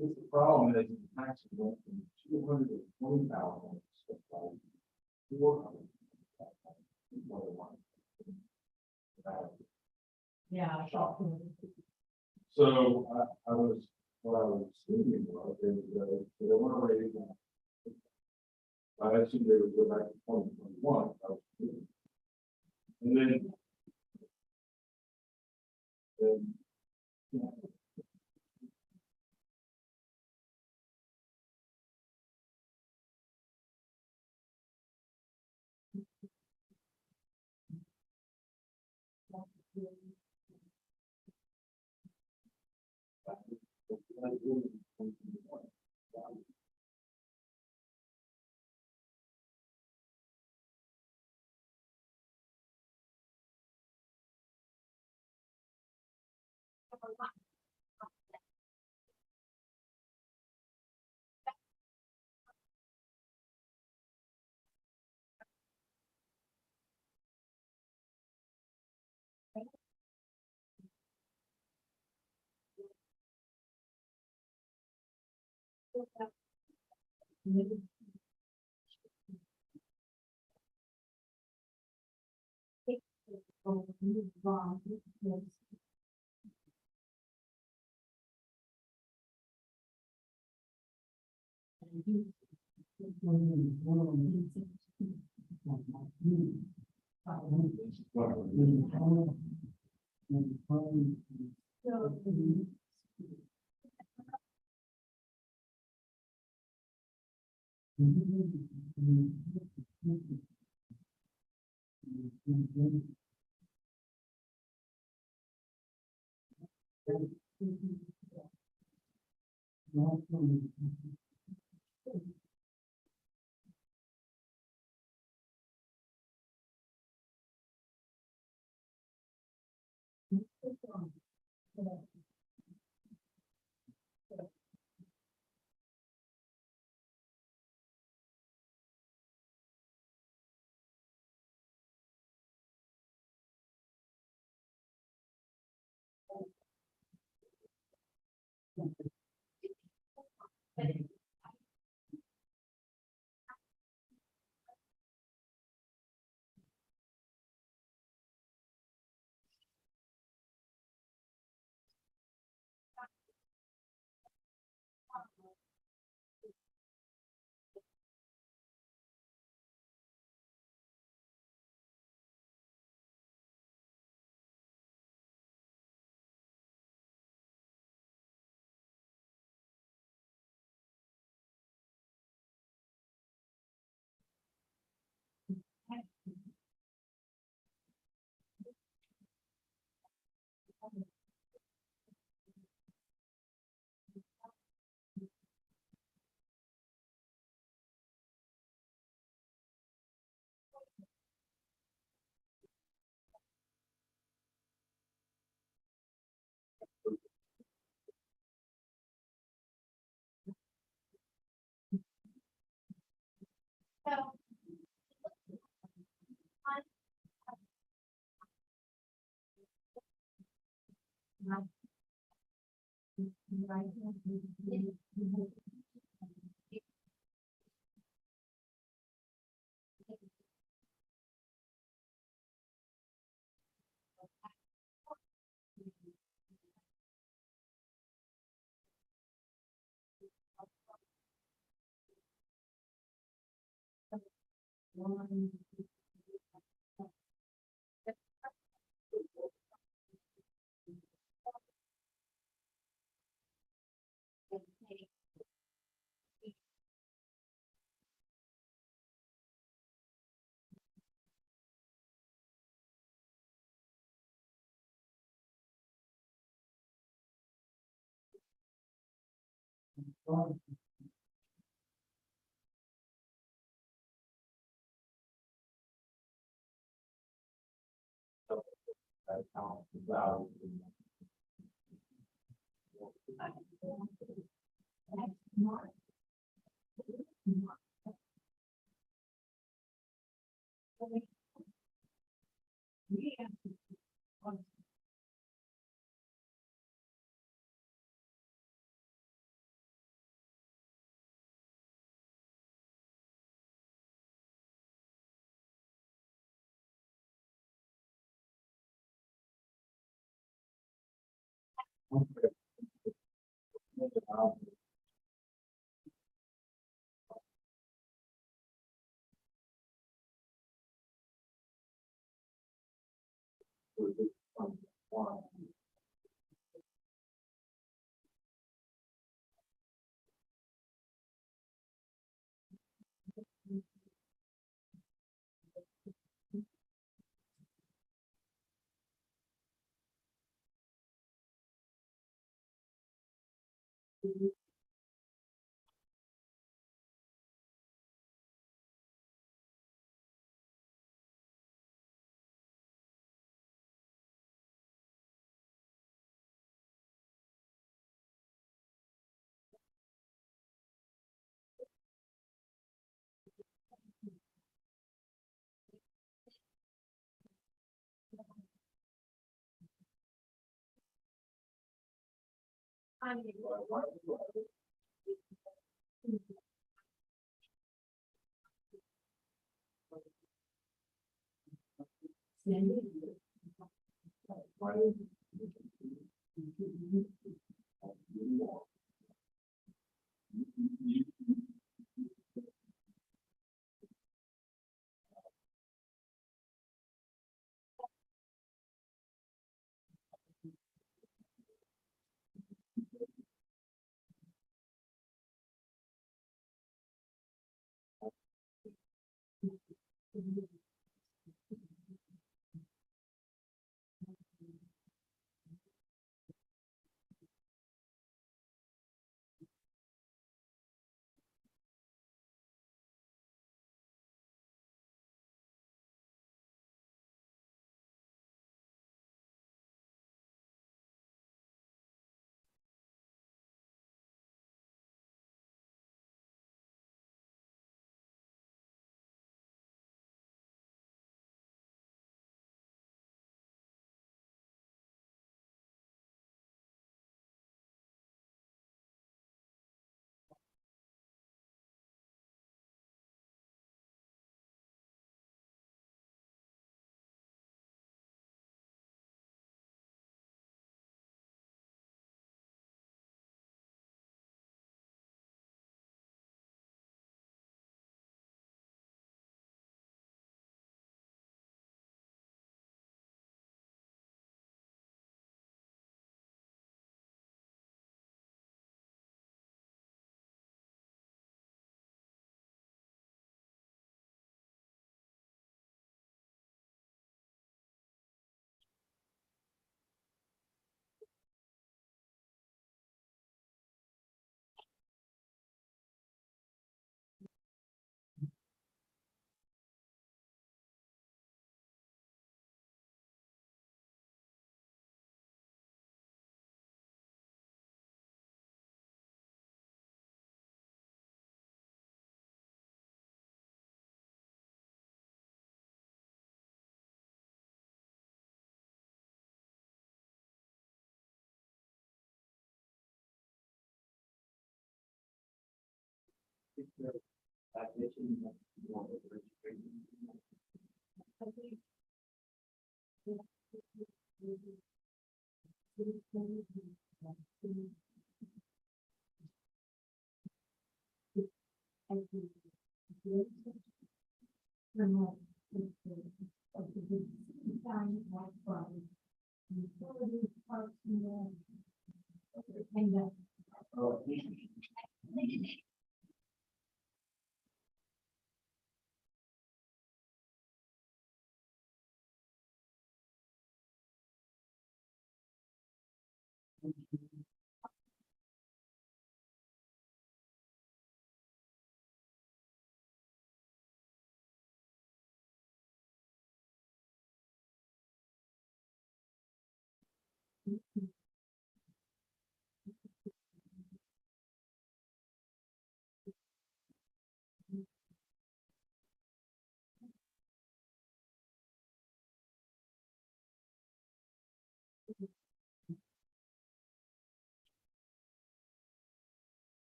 It's the problem is the tax went from 220,000. to 400,000. Yeah. So I was, what I was thinking was, they want to raise that. I assumed they would go back to 2021. And then,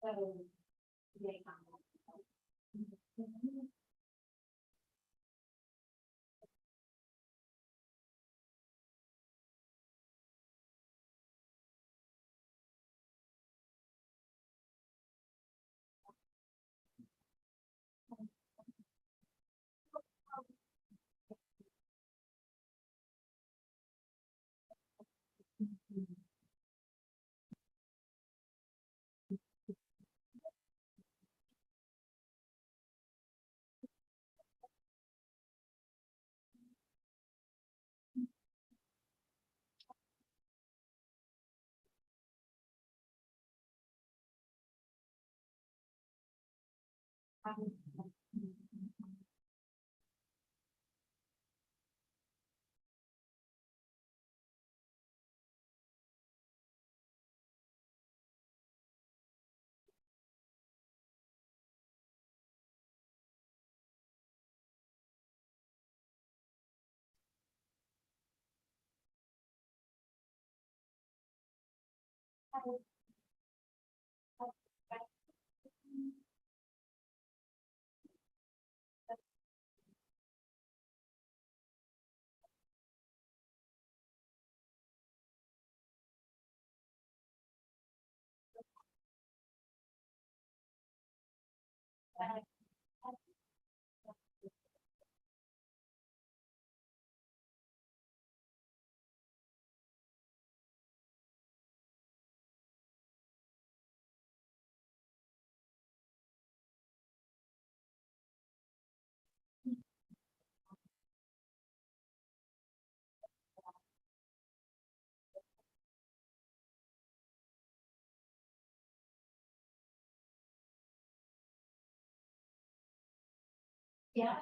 So. they- Yeah.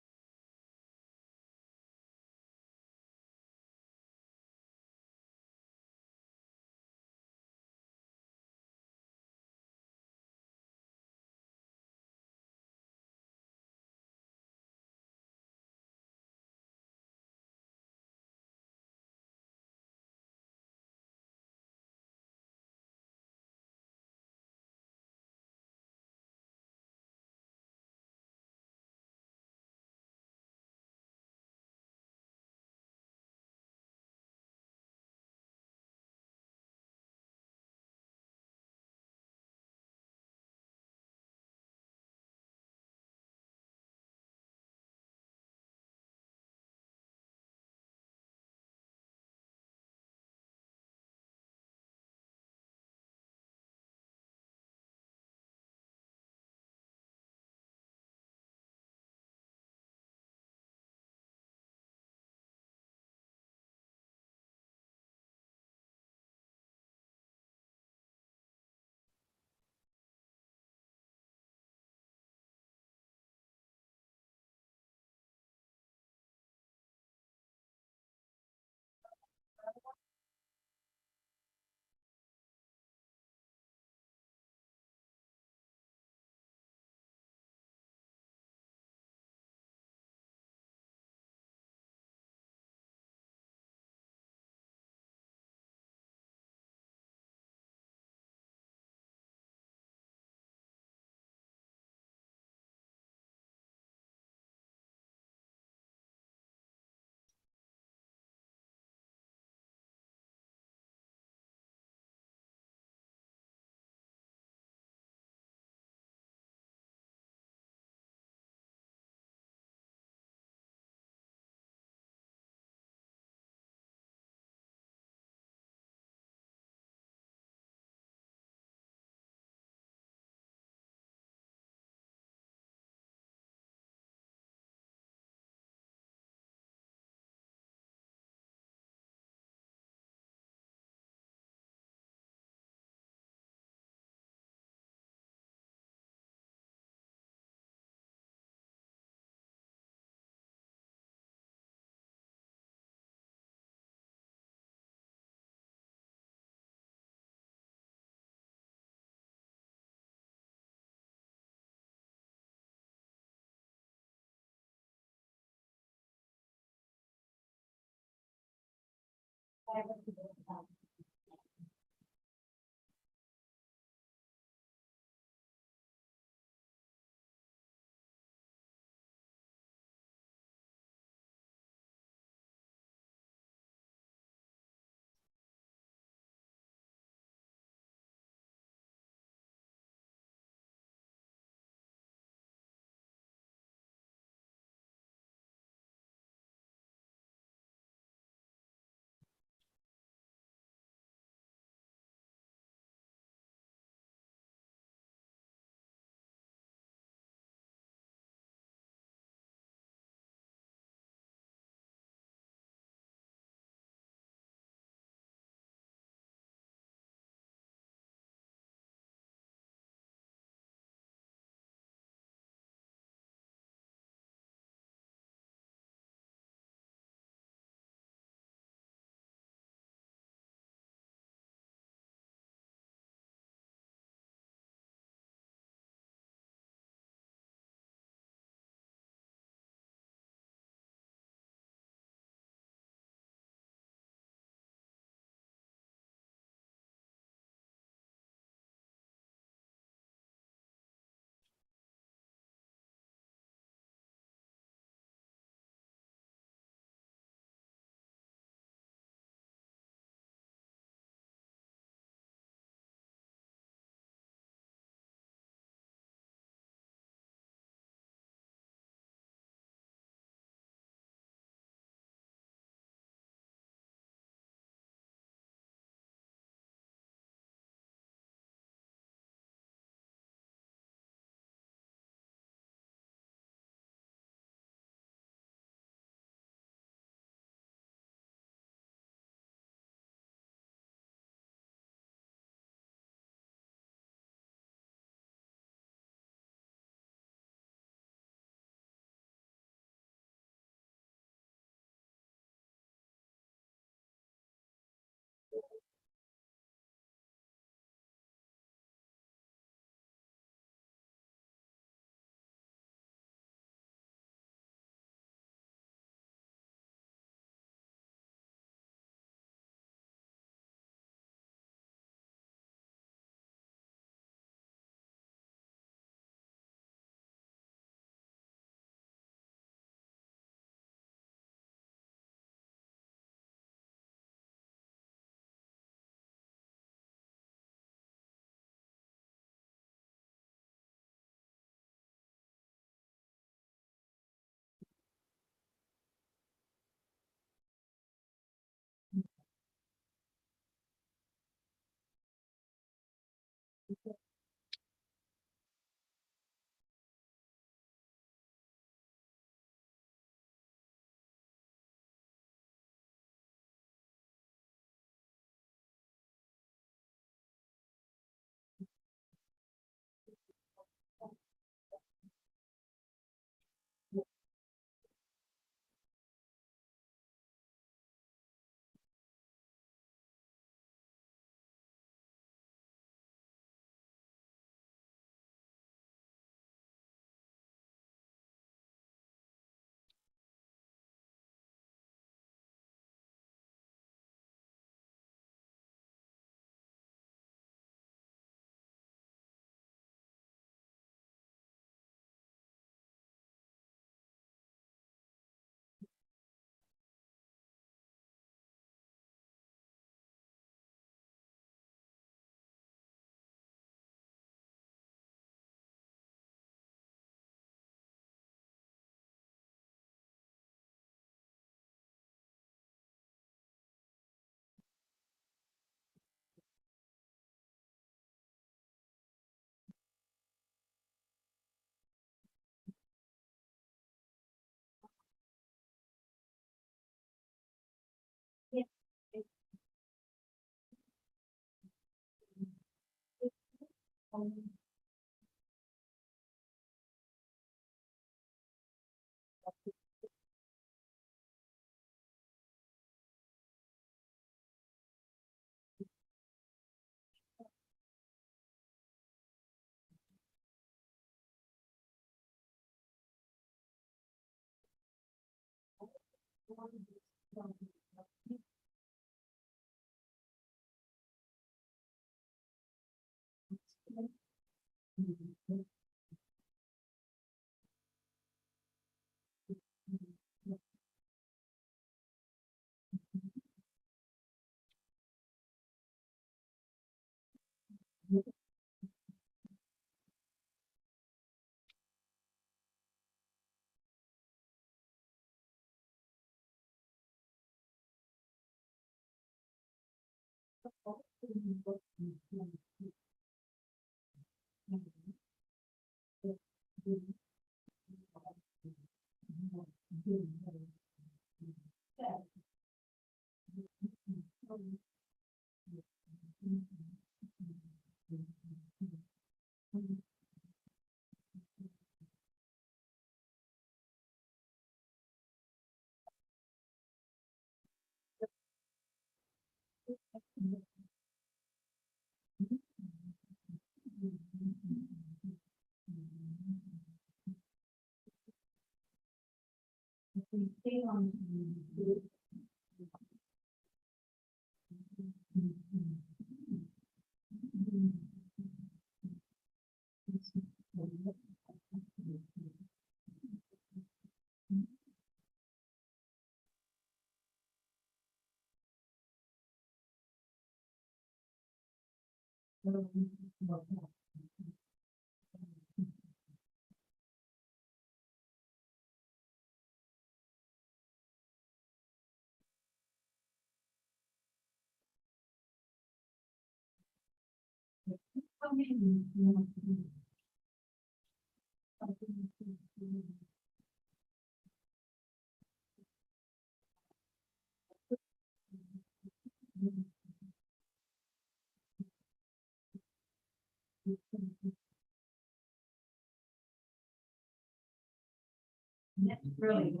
Really.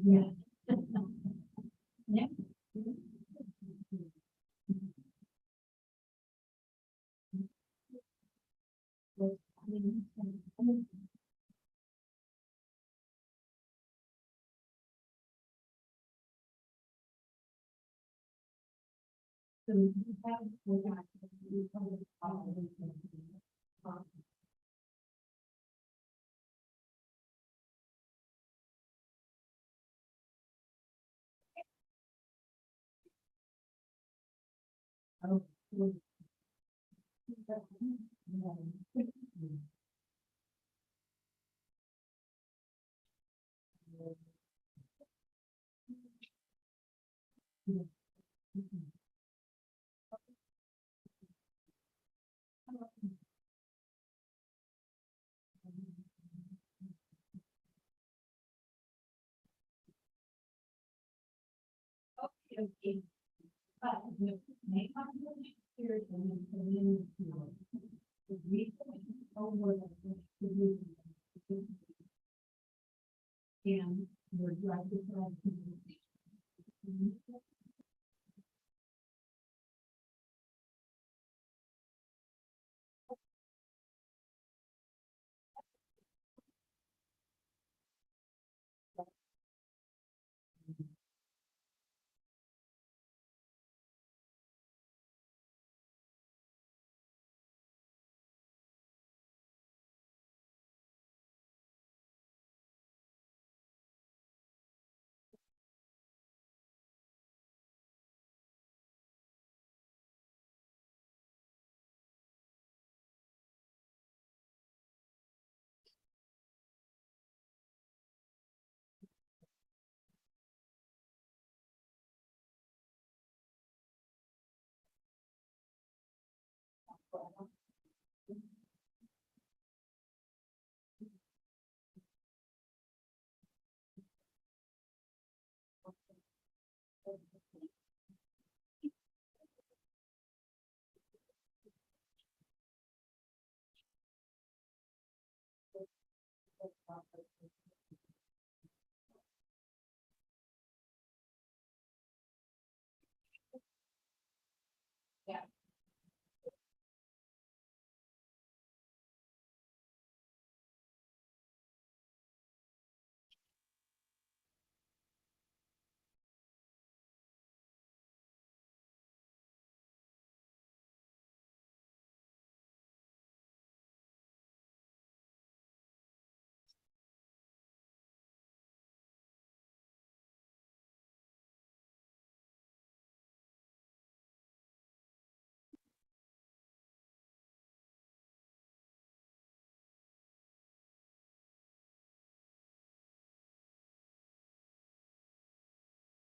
Yeah. Yeah. Okay. And we're driving.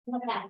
Look at that.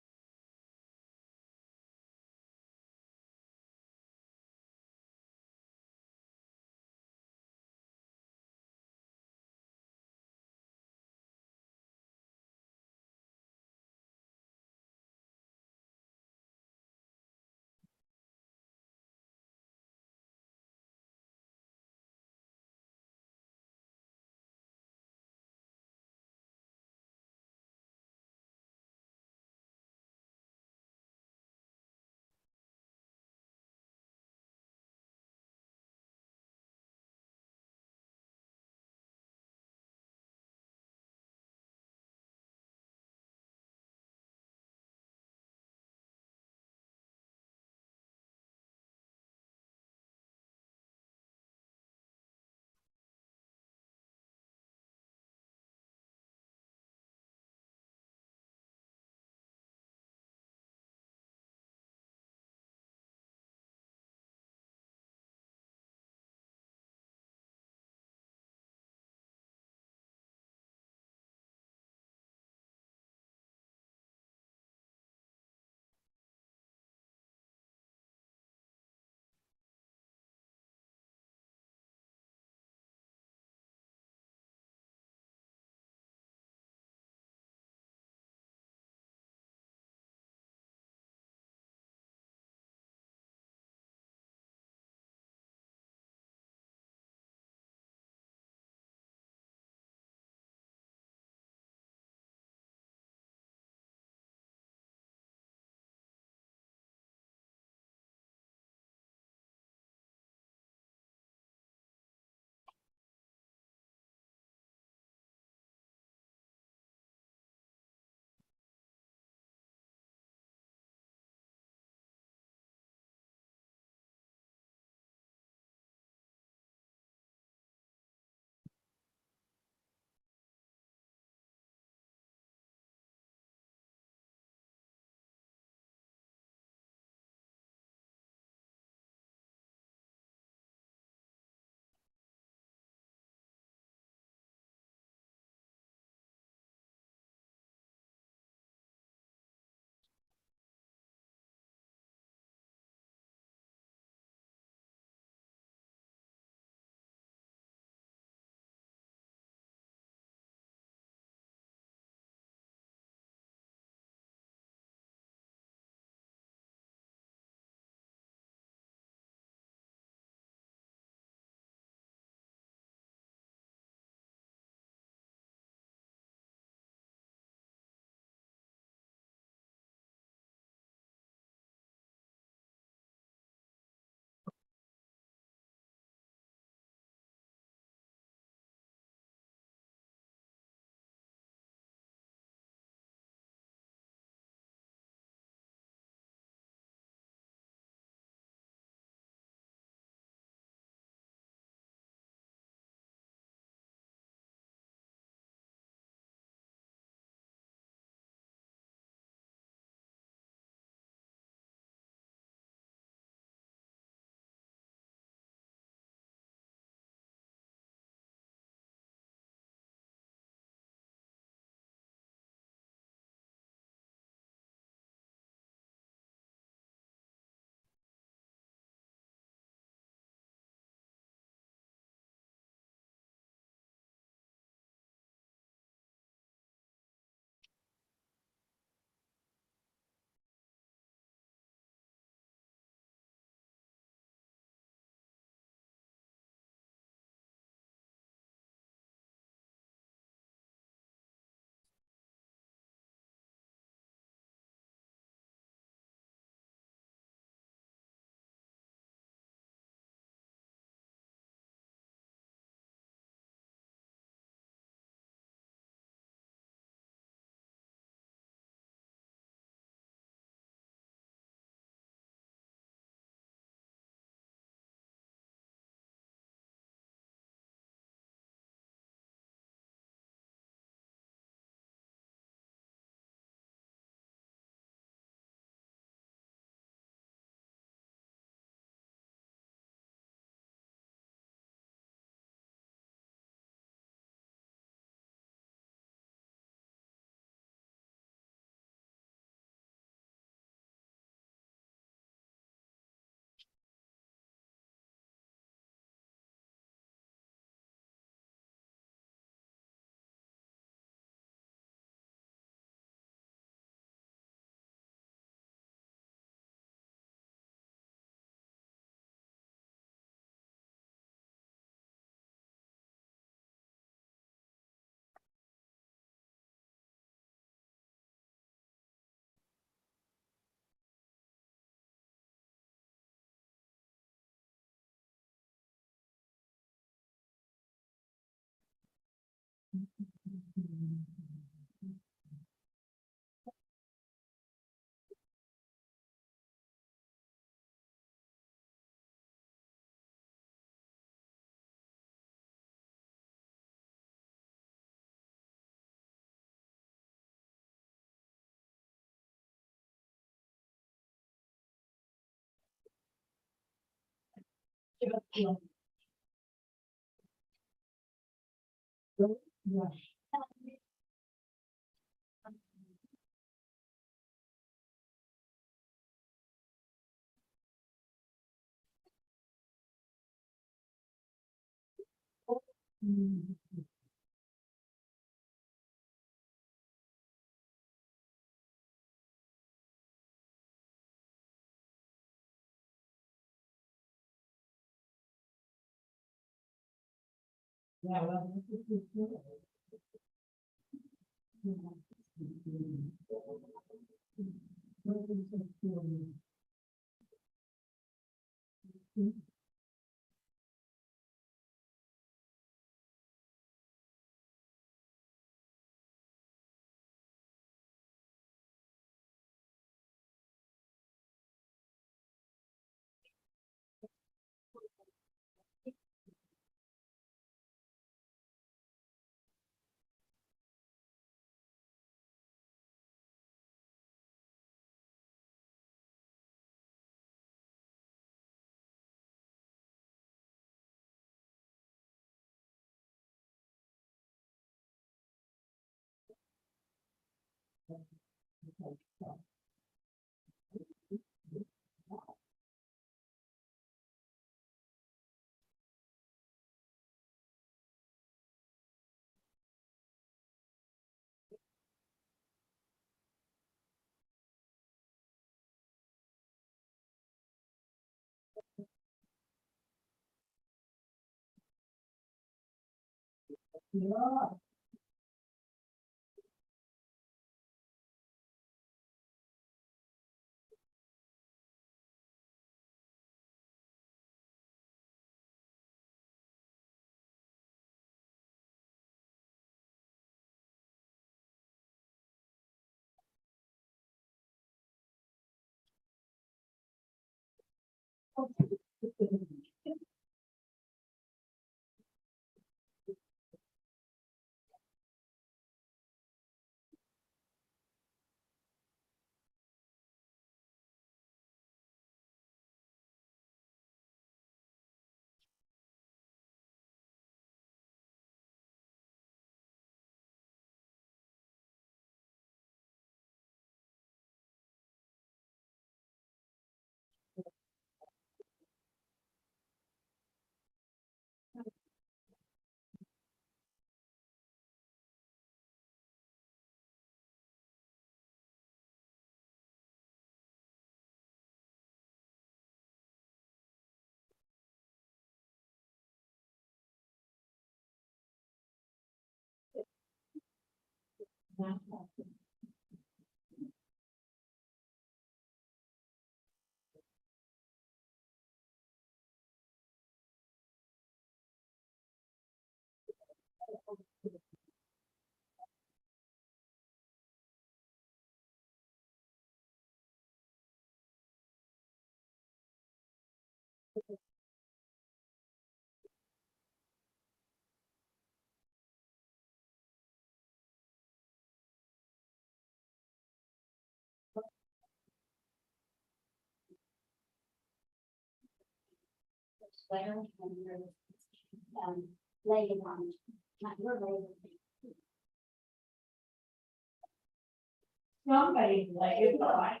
Somebody like it's all right.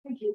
Thank you.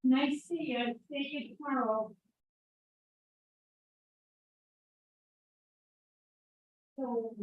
Nice to see you. See you tomorrow. So.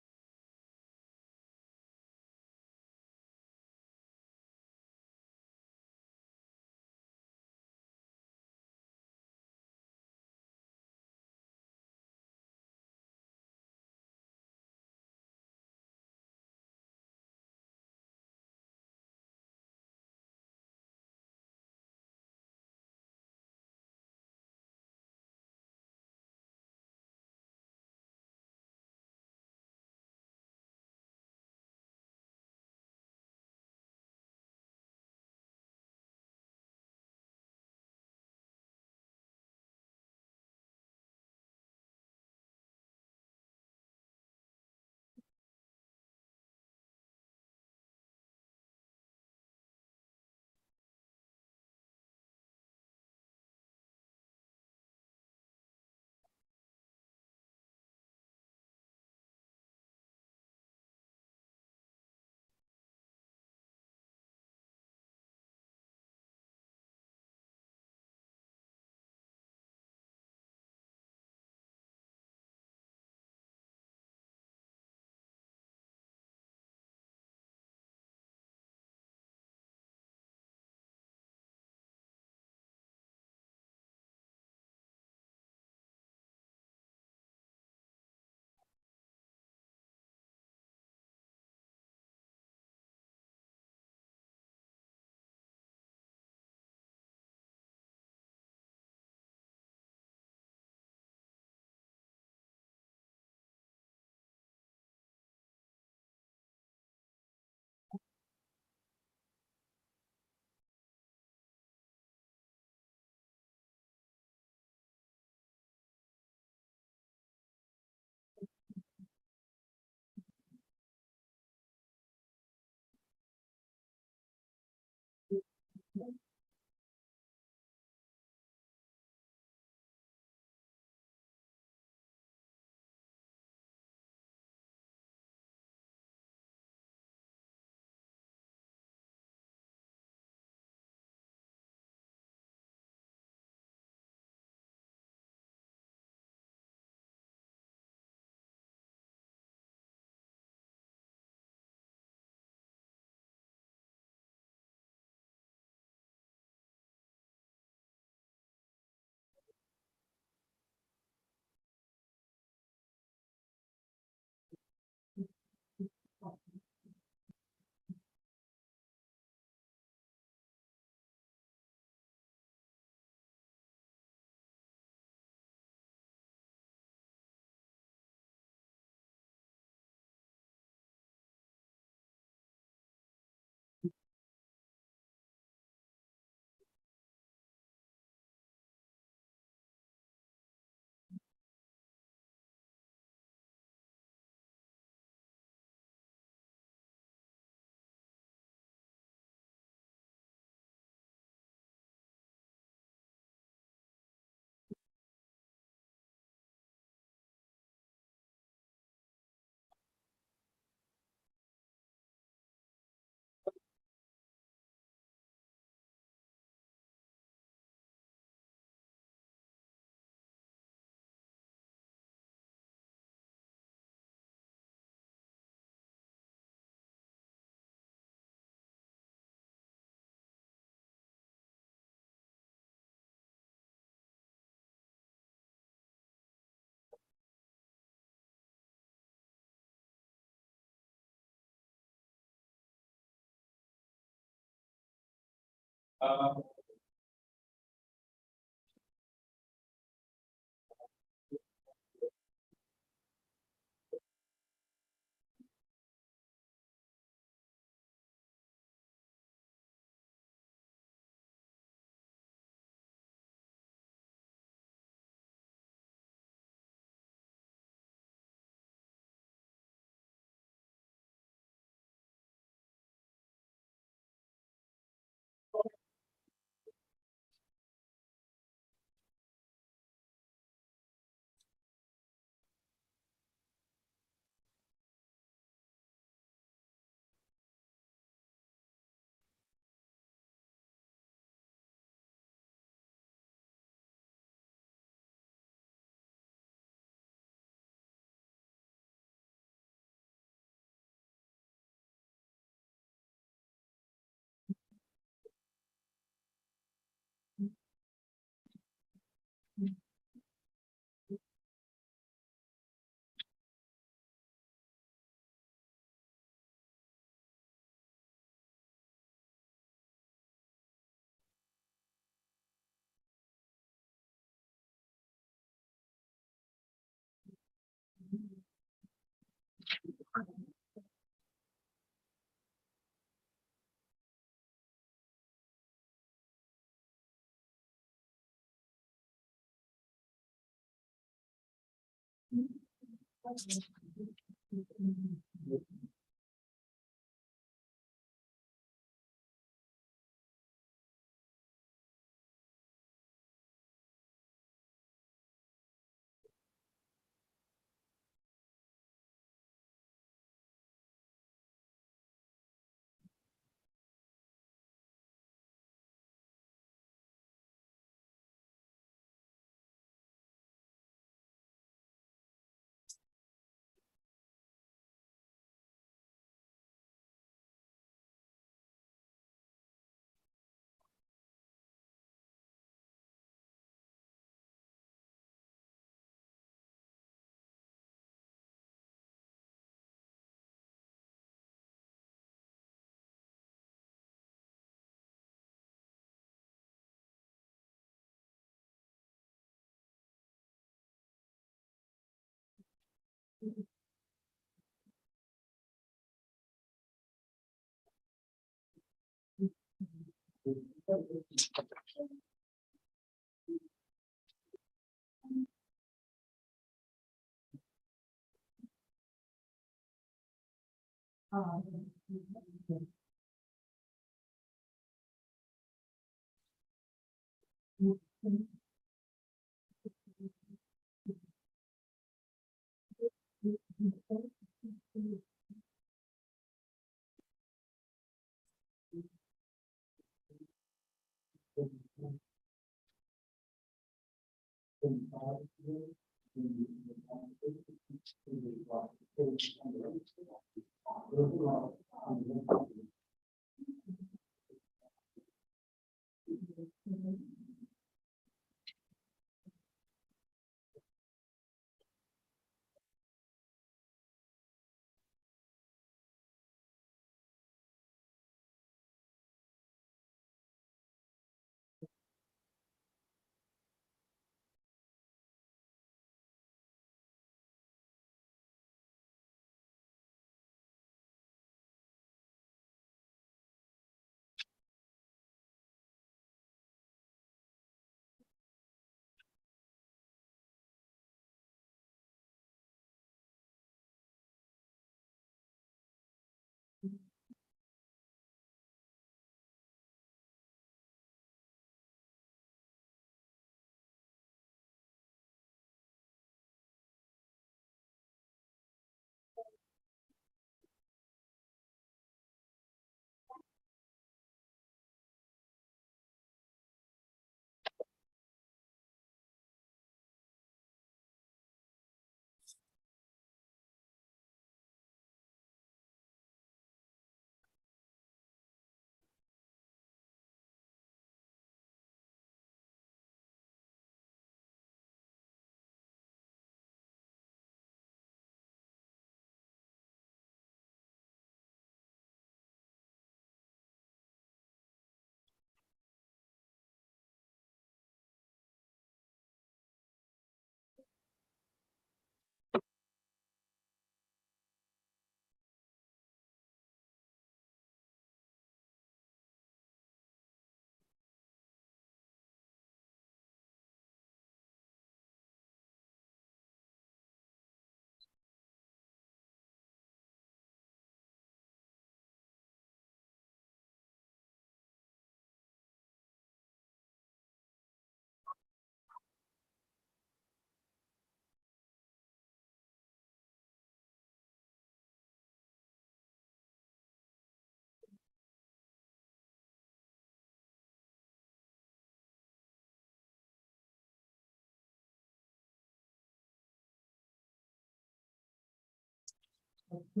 Oh,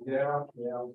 yeah, yeah.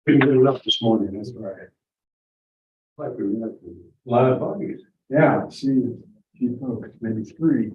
Couldn't get it up this morning, that's right. Like we have a lot of buggies. Yeah, she folks, maybe three.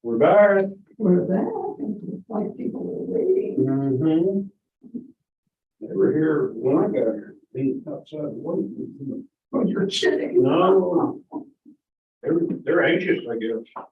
We're back. We're back, it's like people were waiting. Mm-hmm. They were here when I got here, being outside waiting. Oh, you're kidding. No. They're anxious, I guess.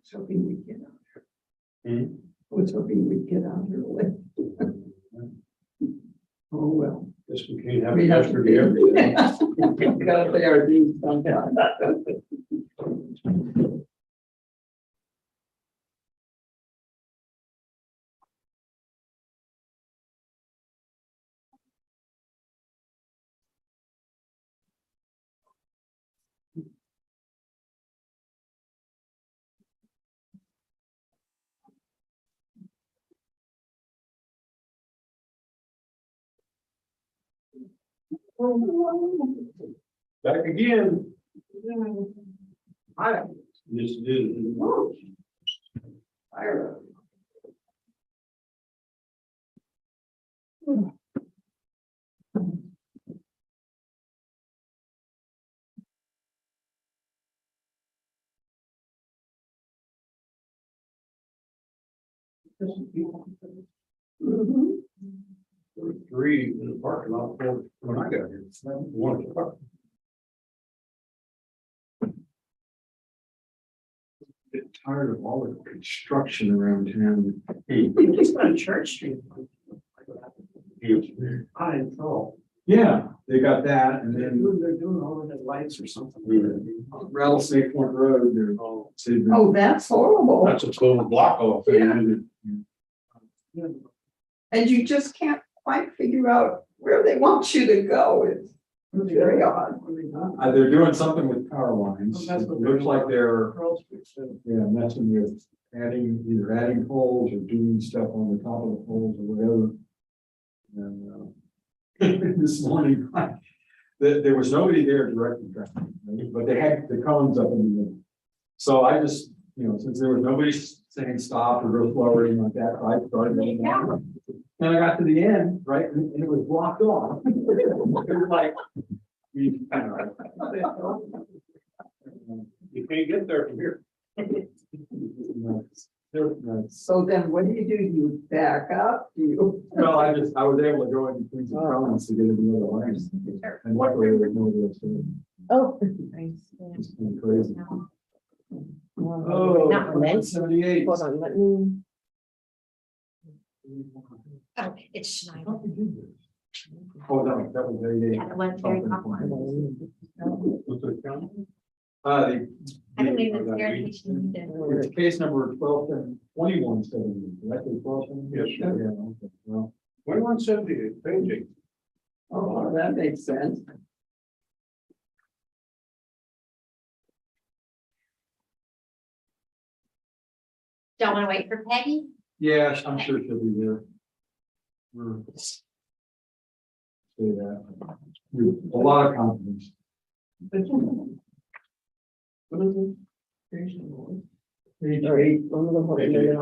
So we get out. Hmm? I was hoping we'd get out here late. Oh, well. Guess we can't have We a have yesterday every day. Gotta pay our dues sometime. Back again. I, This is. I. Mhm. There were three in the parking lot when I got here. One at the park. Get tired of all the construction around town. It's on Church Street. I know. Yeah, they got that and They're then doing all of the lights or something. Rattlesnake Point Road, they're. Oh, that's horrible. That's a total block off. And you just can't quite figure out where they want you to go. It's very odd. They're doing something with power lines. Oh, that's It what looks like they're, Pearl Street, so. messing with either adding poles or doing stuff on the top of the poles or whatever. And, this morning, there was nobody there directing traffic, right? But they had the cones up in the middle. So I just, since there was nobody saying stop or go slow or anything like that, I started going down. And I got to the end, right, and it was blocked off. It was like, You can't get there from here. So then what do? You back up? Do you? Well, I was able to go in between some cones to get into the other lanes. And luckily there was nobody else there. Oh. It's been crazy. Oh, Not for men. 78. Hold on, let me. Oh, it's Schneider. Oh, that was 88. Yeah, the one very top one. What's the count? I don't even verification needed. It's case number 2170. That's 1270? Yes, sir. Yeah, okay. Well, 2178, page 8. Oh, that makes sense. Don't want to wait for Peggy? yeah, I'm sure she'll be here. Say that. With a lot of confidence. What is it? Page number Page one. 8. 2178.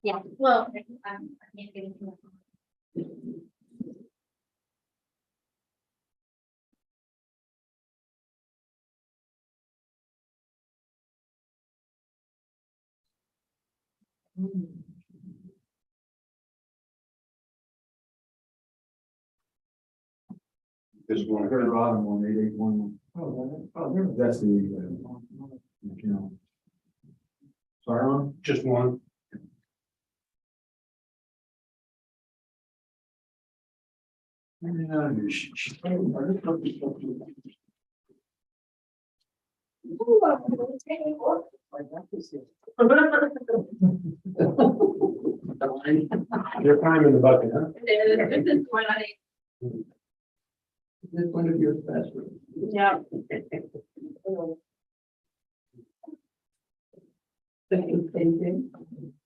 Yeah, well, I can't get into it. This one. Third bottom one, 881. That's the, sorry, Ron? Just one. Your time in the bucket, huh? This is one of your best. Yeah. Page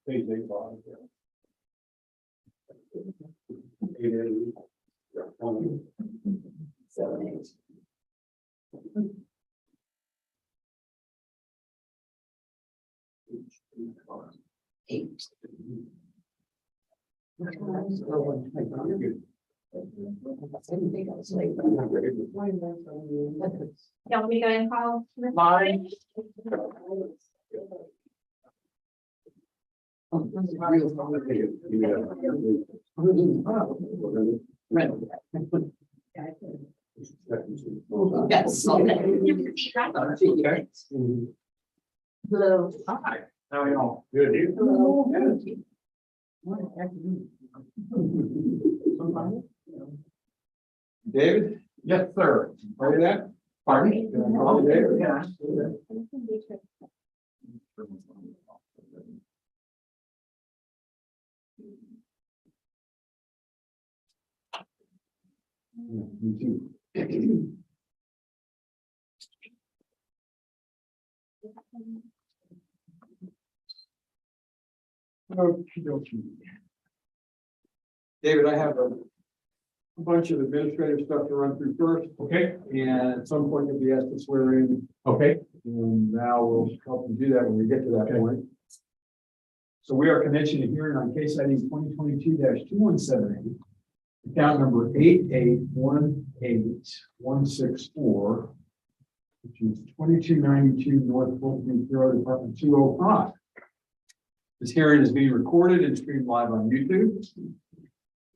8 bottom. 880. Yeah. 7, 8. Y'all want me to go and call? Mine. Yes. Okay. Hello. Hi. How are y'all? Good. You? David? Yes, sir. Are you that? Pardon? Oh, David, yeah. Me too. Okey-dokey. David, I have a bunch of administrative stuff to run through first. Okay. And at some point you'll be asked to swear in, Okay. and now we'll help you do that when we get to that point. So we are commencing a hearing on case ID 2022-2178. Account number 8818164, which is 2292 North Fulton Road, Department 205. This hearing is being recorded and streamed live on YouTube.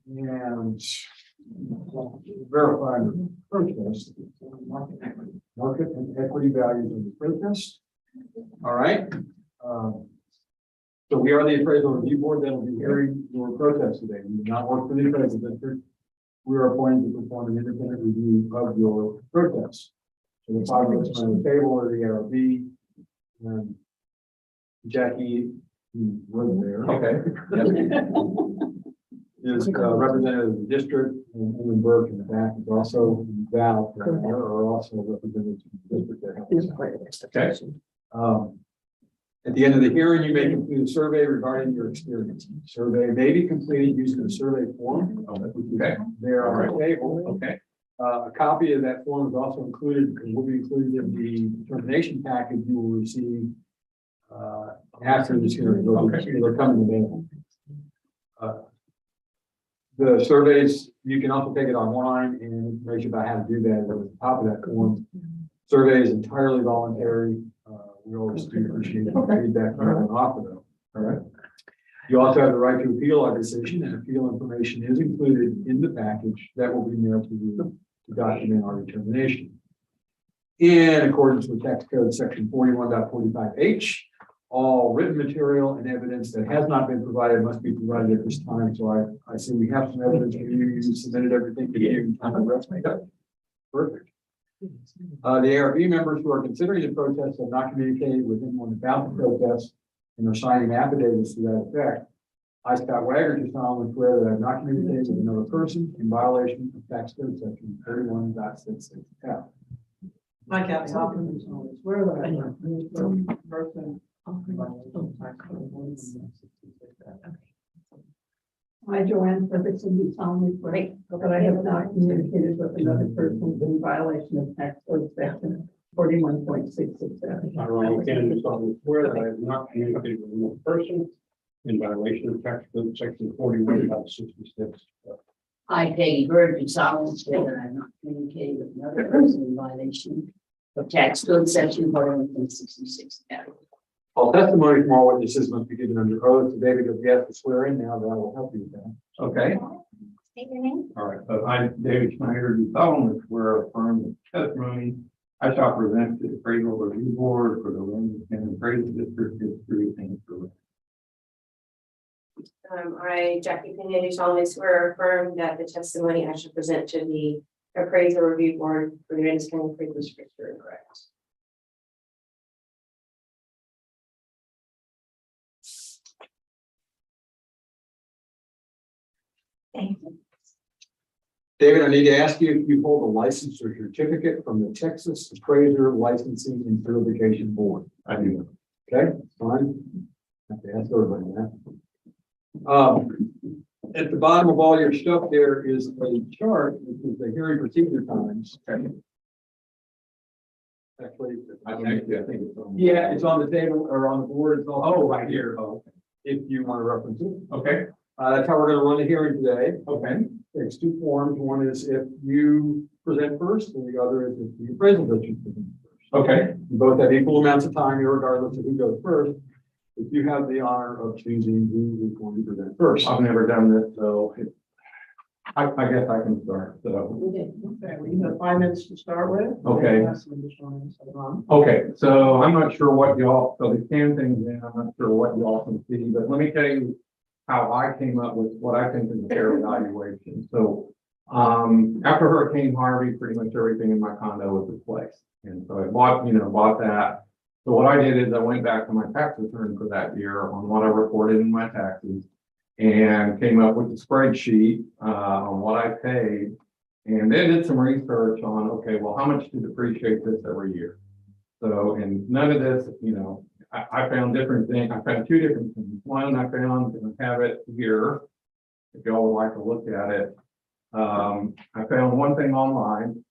And verify the protest, market and equity values of the protest. All right. So we are the appraisal review board that will be hearing your protest today. We do not work for the appraisal district. We are appointed to perform an independent review of your protest. So the five of us on the table are the ARB. And Jackie, who was there. Okay. Is representative of the district, and Ellen Burke in the back is also Val, are also representatives of the district. That helps. Okay. At the end of the hearing, you may complete a survey regarding your experience. Survey may be completed using a survey form. Okay. There on the table. Okay. A copy of that form is also included, and will be included in the determination package you will receive after this hearing. They'll come in the mail. The surveys, you can also take it online, and information about how to do that is at the top of that form. Survey is entirely voluntary. We always do appreciate feedback from off of them. All right. You also have the right to appeal our decision, and appeal information is included in the package that will be mailed to you to document our determination. In accordance with tax code section 41.45H, all written material and evidence that has not been provided must be provided at this time. So I see we have some evidence for you. You submitted everything to you. Perfect. The ARB members who are considering the protest have not communicated with anyone about the protest and are signing affidavits to that effect. I, Scott Wagner, do solemnly swear that I have not communicated with another person in violation of tax code section 31.66F. My Kathy Hopkins, swear that I am a person. I, Joanne Ferguson, do solemnly swear that I have not communicated with another person in violation of tax code section 41.66F. I, Ronald Kennedy, solemnly swear that I have not communicated with another person in violation of tax code section 41.66. I, Peggy Bird, do solemnly swear that I have not communicated with another person in violation of tax code section 41.66. All testimony from all witnesses must be given under oath. So David, if you have to swear in now, that will help you with that. Okay. State your name. All right, I, David Schneider, do solemnly swear or affirm the testimony I shall present to the appraisal review board for the Aransas County Appraisal District is true and true. I, Jackie Pena, do solemnly swear or affirm that the testimony I shall present to the appraisal review board for the Aransas County Appraisal District is true and correct. Thank you. David, I need to ask you if you hold a license or certificate from the Texas Appraiser Licensing and Certification Board. I do. Okay, fine. I have to ask everybody that. At the bottom of all your stuff, there is a chart, which is the hearing procedure times. Okay. Actually, I think it's on. yeah, it's on the table or on the board. It's also right here. If you want to reference it. Okay, That's how we're going to run the hearing today. okay, It's two forms. One is if you present first, and the other is if the appraisal district presents first. okay. You both have equal amounts of time, regardless of who goes first. If you have the honor of choosing who is going to present first. I've never done this, so I guess I can start, so. Okay, well, you have 5 minutes to start with. Okay. Have some additional info on. Okay, so I'm not sure what y'all, so they scan things in, I'm not sure what y'all can see, but let me tell you how I came up with what I think is a fair evaluation. So, after Hurricane Harvey, pretty much everything in my condo was replaced. And so I bought that. So what I did is I went back to my tax return for that year on what I reported in my taxes and came up with a spreadsheet, on what I paid. And then did some research on, okay, well, how much to depreciate this every year? So, and none of this, I found different things. I found two different things. One, I found, and I have it here, if y'all would like to look at it. I found one thing online.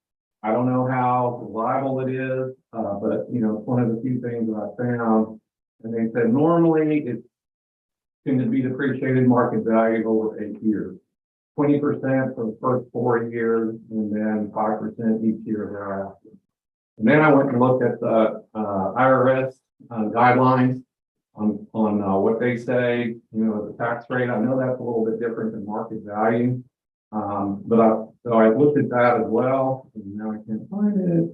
I don't know how reliable it is, but it's one of the few things that I found. And they said normally it's going to be depreciated market value over 8 years. 20% for the first 4 years, and then 5% each year thereafter. And then I went and looked at the IRS guidelines on what they say, the tax rate. I know that's a little bit different than market value. But I looked at that as well, and now I can't find it.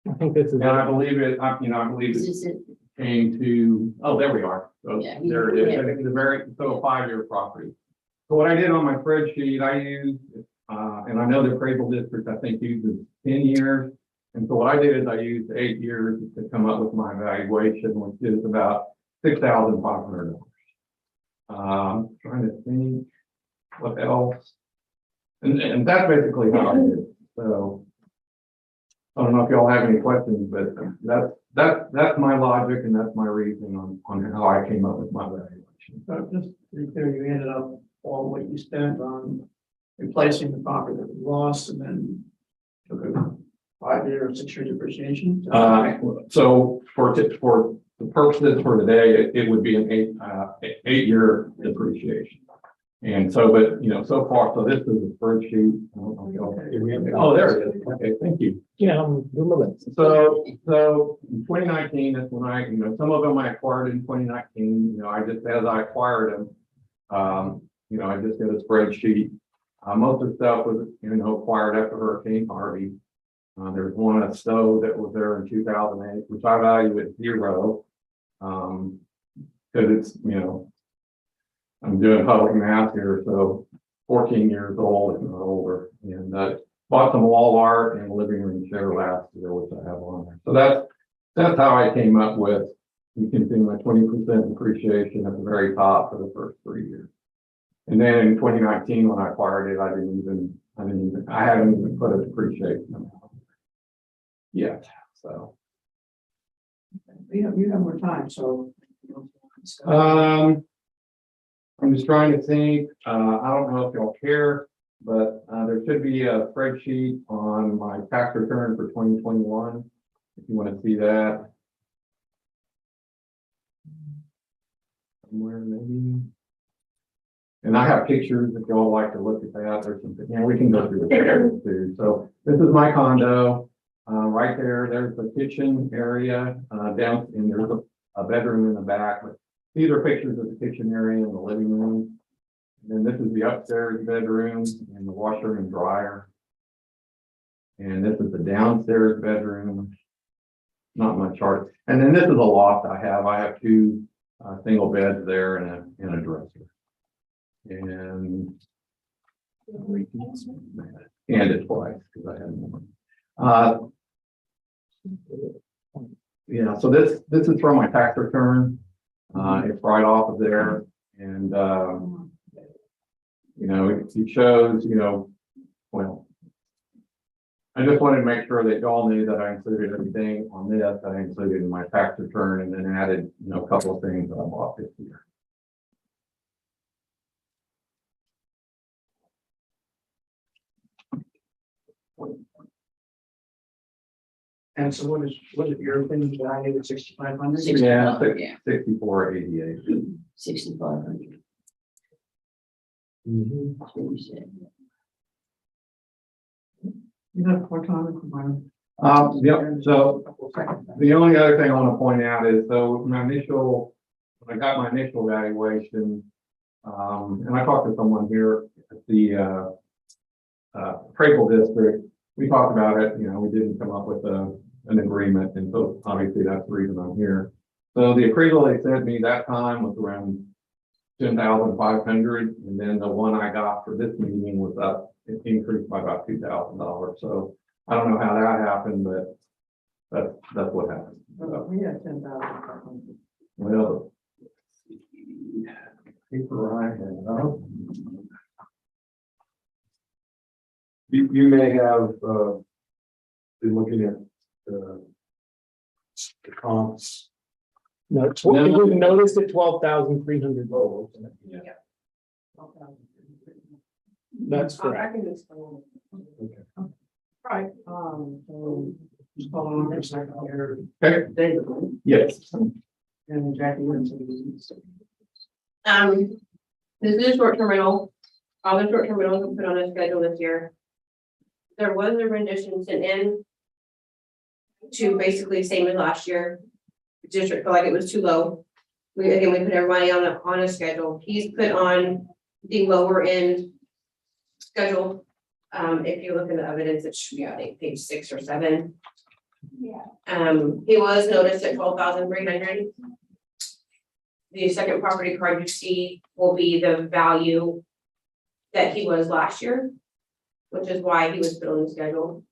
I think this is. And I believe it. I believe Is it this it? came to. Oh, there we are. So Yeah, there it is. yeah. I think it's a 5-year property. So what I did on my spreadsheet, I used, and I know the appraisal district I think uses 10 years. And so what I did is I used 8 years to come up with my valuation, which is about $6,500. Trying to think what else. And that's basically how I did it. So I don't know if y'all have any questions, but that's my logic and that's my reasoning on how I came up with my valuation. So just to be clear, you ended up all what you spent on replacing the property that was lost and then took a 5-year or 6-year depreciation. So for the purposes for today, it would be an 8-year depreciation. And so, but, you know, so far, so this is a spreadsheet. I don't know if y'all- Oh, there it is. Okay, thank you. Yeah, So in 2019, that's when I, you know, some of them I acquired in 2019, you know, I just, as I acquired them, you know, I just did a spreadsheet. Most of the stuff was, you know, acquired after Hurricane Harvey. There's one at Stowe that was there in 2008, which I value at 0. Because it's, you know, I'm doing public math here, so 14 years old, if not older, and bought some wall art and living room chair last year, which I have on there. So that's how I came up with, you can see my 20% depreciation at the very top for the first 3 years. And then in 2019, when I acquired it, I haven't even put a depreciation amount yet, so. You have more time, so. I'm just trying to think, I don't know if y'all care, but there should be a spreadsheet on my tax return for 2021. If you want to see that. Somewhere maybe. And I have pictures if y'all like to look at that or something. Yeah, we can go through the pictures too. So this is my condo. Right there's the kitchen area down, and there's a bedroom in the back. But these are pictures of the kitchen area and the living room. And then this is the upstairs bedroom and the washer and dryer. And this is the downstairs bedroom. Not much art. And then this is a loft I have. I have 2 single beds there and a dresser. And it twice because I had one. Yeah, so this is from my tax return. It's right off of there, and you know, it shows, you know, well, I just wanted to make sure that y'all knew that I included everything on this. I included in my tax return, and then added, you know, a couple of things that I bought this year. And so what is your opinion value at 6,500? Yeah, 65, 6488. 6,500. That's what we said. You have more time for mine. Yep, so the only other thing I want to point out is, so when I got my initial valuation, and I talked to someone here at the appraisal district, we talked about it, you know, we didn't come up with an agreement, and so obviously that's the reason I'm here. So the appraisal they sent me that time was around 10,500, and then the one I got for this meeting was up, it increased by about $2,000. So I don't know how that happened, but that's what happened. So, We have 10,500. well, paper I have. You may have been looking at the comps. No, it was noticed at 12,300. Yeah. That's I correct. can explain. Okay. Right, so just hold on for a second here. Okay. David, Yes. and Jackie Williams. This is a short-term rental. All the short-term rentals were put on a schedule this year. There was a rendition sent in to basically same as last year. The district felt like it was too low. We put everybody on a schedule. He's put on the lower end schedule. If you look in the evidence, it should be on page 6 or 7. Yeah. He was noticed at 12,300. The second property card you see will be the value that he was last year, which is why he was put on the schedule.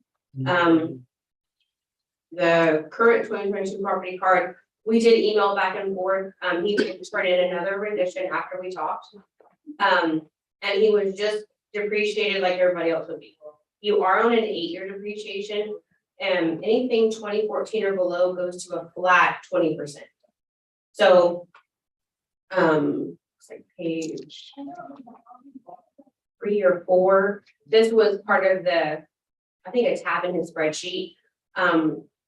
The current 2022 property card, we did email back and forth. He started another rendition after we talked. And he was just depreciated like everybody else would be. You are on an 8-year depreciation. anything 2014 or below goes to a flat 20%. So, it's like page 3 or 4, this was part of the, I think a tab in his spreadsheet.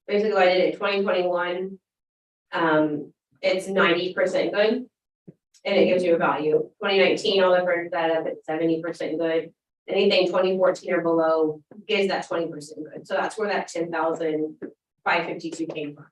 Basically I did it 2021. It's 90% good. And it gives you a value. 2019, all the furniture that up at 70% good. Anything 2014 or below gives that 20% good. So that's where that 10,552 came from.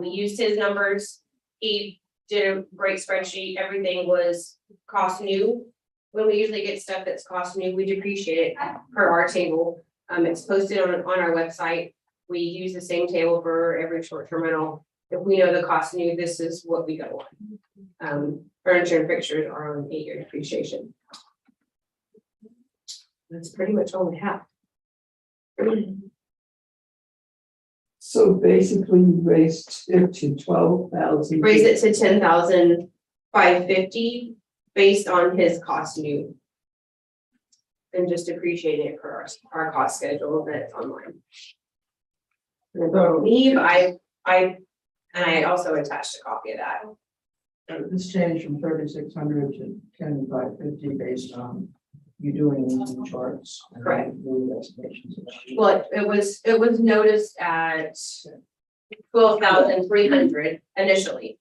We used his numbers. He did a great spreadsheet. Everything was cost new. When we usually get stuff that's cost new, we depreciate it per our table. It's posted on our website. We use the same table for every short-term rental. If we know the cost new, this is what we go on. Furniture and fixtures are on 8-year depreciation. That's pretty much all we have. So basically you raised it to 12,000. Raise it to 10,550 based on his cost new. And just depreciating it for our cost schedule that's online. And I believe I also attached a copy of that. This changed from 3,600 to 10,550 based on you doing these charts. and Correct. doing estimations. Well, it was noticed at 12,300 initially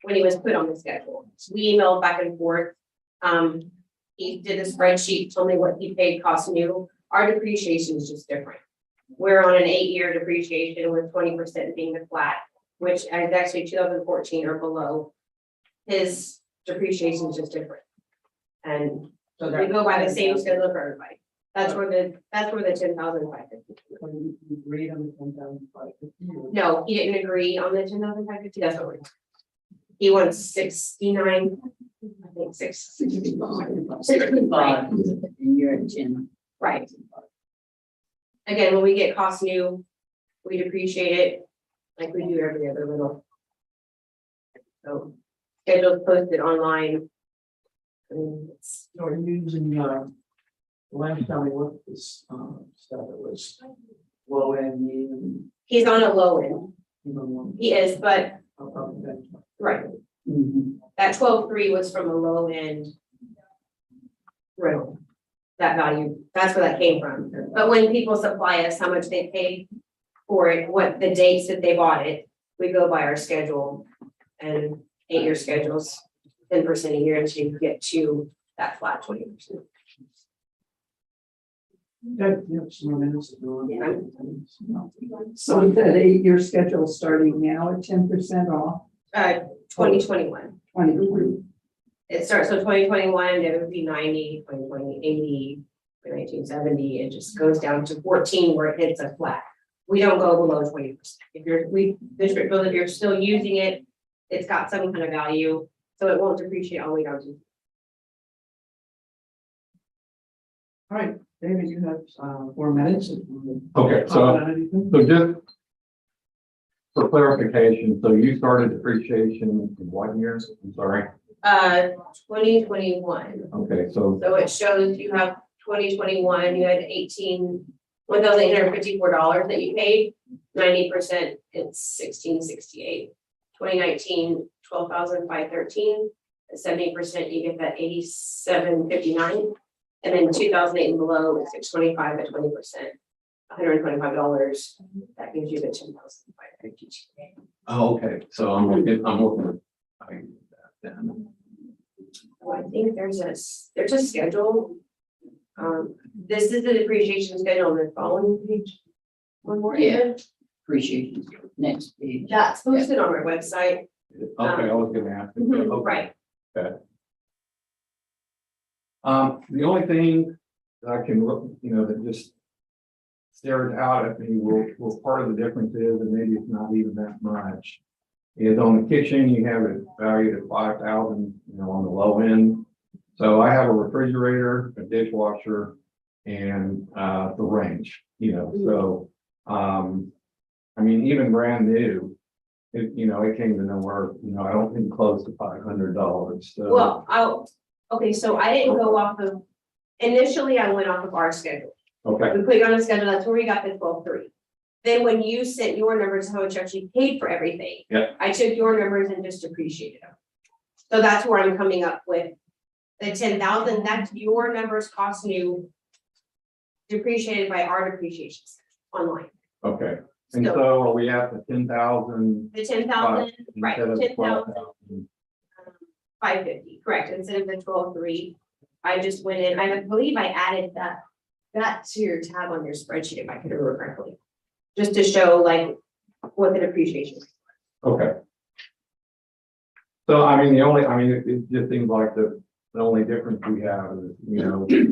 when he was put on the schedule. So we emailed back and forth. He did a spreadsheet, told me what he paid cost new. Our depreciation is just different. We're on an 8-year depreciation with 20% being the flat, which is actually 2014 or below. His depreciation is just different. And So we that go by the same schedule for everybody. That's where the 10,550. when you agreed on the 10,550. No, he didn't agree on the 10,550. That's what we're. He wants 69. I think 65. And you're at 10. Right. Again, when we get cost new, we depreciate it like we do every other little. So schedule's posted online. It's So are you using, last time we looked at this, stuff, it was low end, medium, He's on a low end. even one. He is, but up and down. right, Mhm. that 12.3 was from a low end rental. That value, that's where that came from. But when people supply us how much they paid for it, what the dates that they bought it, we go by our schedule and 8-year schedules, 10% a year until you get to that flat 20%. Okay, you have some more minutes to go on. So is that 8-year schedule starting now at 10% off? 2021. 2020. It starts with 2021, it would be 90, 2020, 80, 1970, it just goes down to 14 where it hits a flat. We don't go below 20%. If you're, district bill, if you're still using it, it's got some kind of value, so it won't depreciate all the way down to. All right, David, you have, 4 minutes. if you want to Okay, so, comment on anything. so just for clarification, so you started depreciation in what years? I'm sorry. 2021, Okay, so, so it shows you have 2021, you had $1,854 that you paid, 90%, it's 1,668. 2019, 12,513, at 70%, you get that 8759. And then 2008 and below, it's 625 at 20%, $125. That gives you the 10,552. oh, okay, so I'm looking, I then. So I think there's a schedule. This is the depreciation schedule on the following page. One more. Yeah. Appreciation. Next page. That's posted on our website. Okay, I was gonna ask. Mhm, Okay. right. The only thing that I can look, that just stares out at me, well, part of the difference is, and maybe it's not even that much, is on the kitchen, you have it valued at 5,000, on the low end. So I have a refrigerator, a dishwasher, and the range, so, I mean, even brand new, it came to nowhere, I don't think close to $500, so. Well, okay, so I didn't go off of, initially I went off of our schedule. Okay, We put you on a schedule, that's where we got the 12.3. Then when you sent your numbers, how much you actually paid for everything. Yeah. I took your numbers and just depreciated them. So that's where I'm coming up with the 10,000, that's your numbers cost you depreciated by our depreciations online. Okay, and So so are we at the 10,000? the 10,000, right, Instead of 10,000. 12,000? 550, correct, instead of the 12,300. I just went in, I believe I added that to your tab on your spreadsheet, if I could remember correctly. Just to show like what the depreciation is. Okay. So I mean, it just seems like the only difference we have is,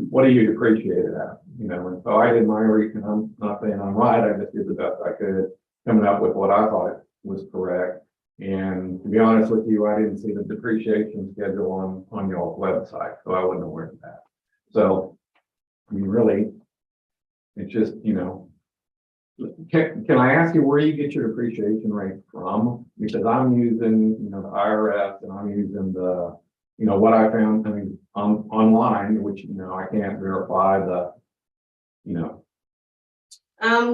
what do you depreciate it at? And so I did my and I'm not saying I'm right, I just did the best I could, coming up with what I thought was correct. And to be honest with you, I didn't see the depreciation schedule on y'all's website, so I wasn't aware of that. So, I mean, really, it's just, can I ask you where you get your depreciation rate from? Because I'm using, the IRS and I'm using the, what I found, online, which, I can't verify the,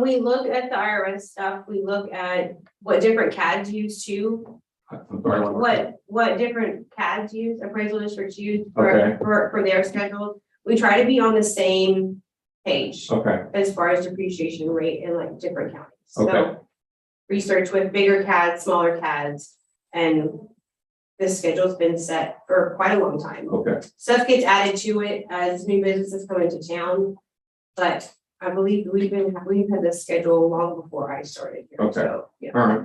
We look at the IRS stuff, we look at what different CADs use too. I'm sorry. What different CADs use, appraisal districts use Okay. for their schedules. We try to be on the same page Okay, as far as depreciation rate in like different counties. Okay. So research with bigger CADs, smaller CADs, and this schedule's been set for quite a long time. okay, Stuff gets added to it as new businesses come into town, but I believe we've had this schedule long before I started here, Okay. so, yeah. all right.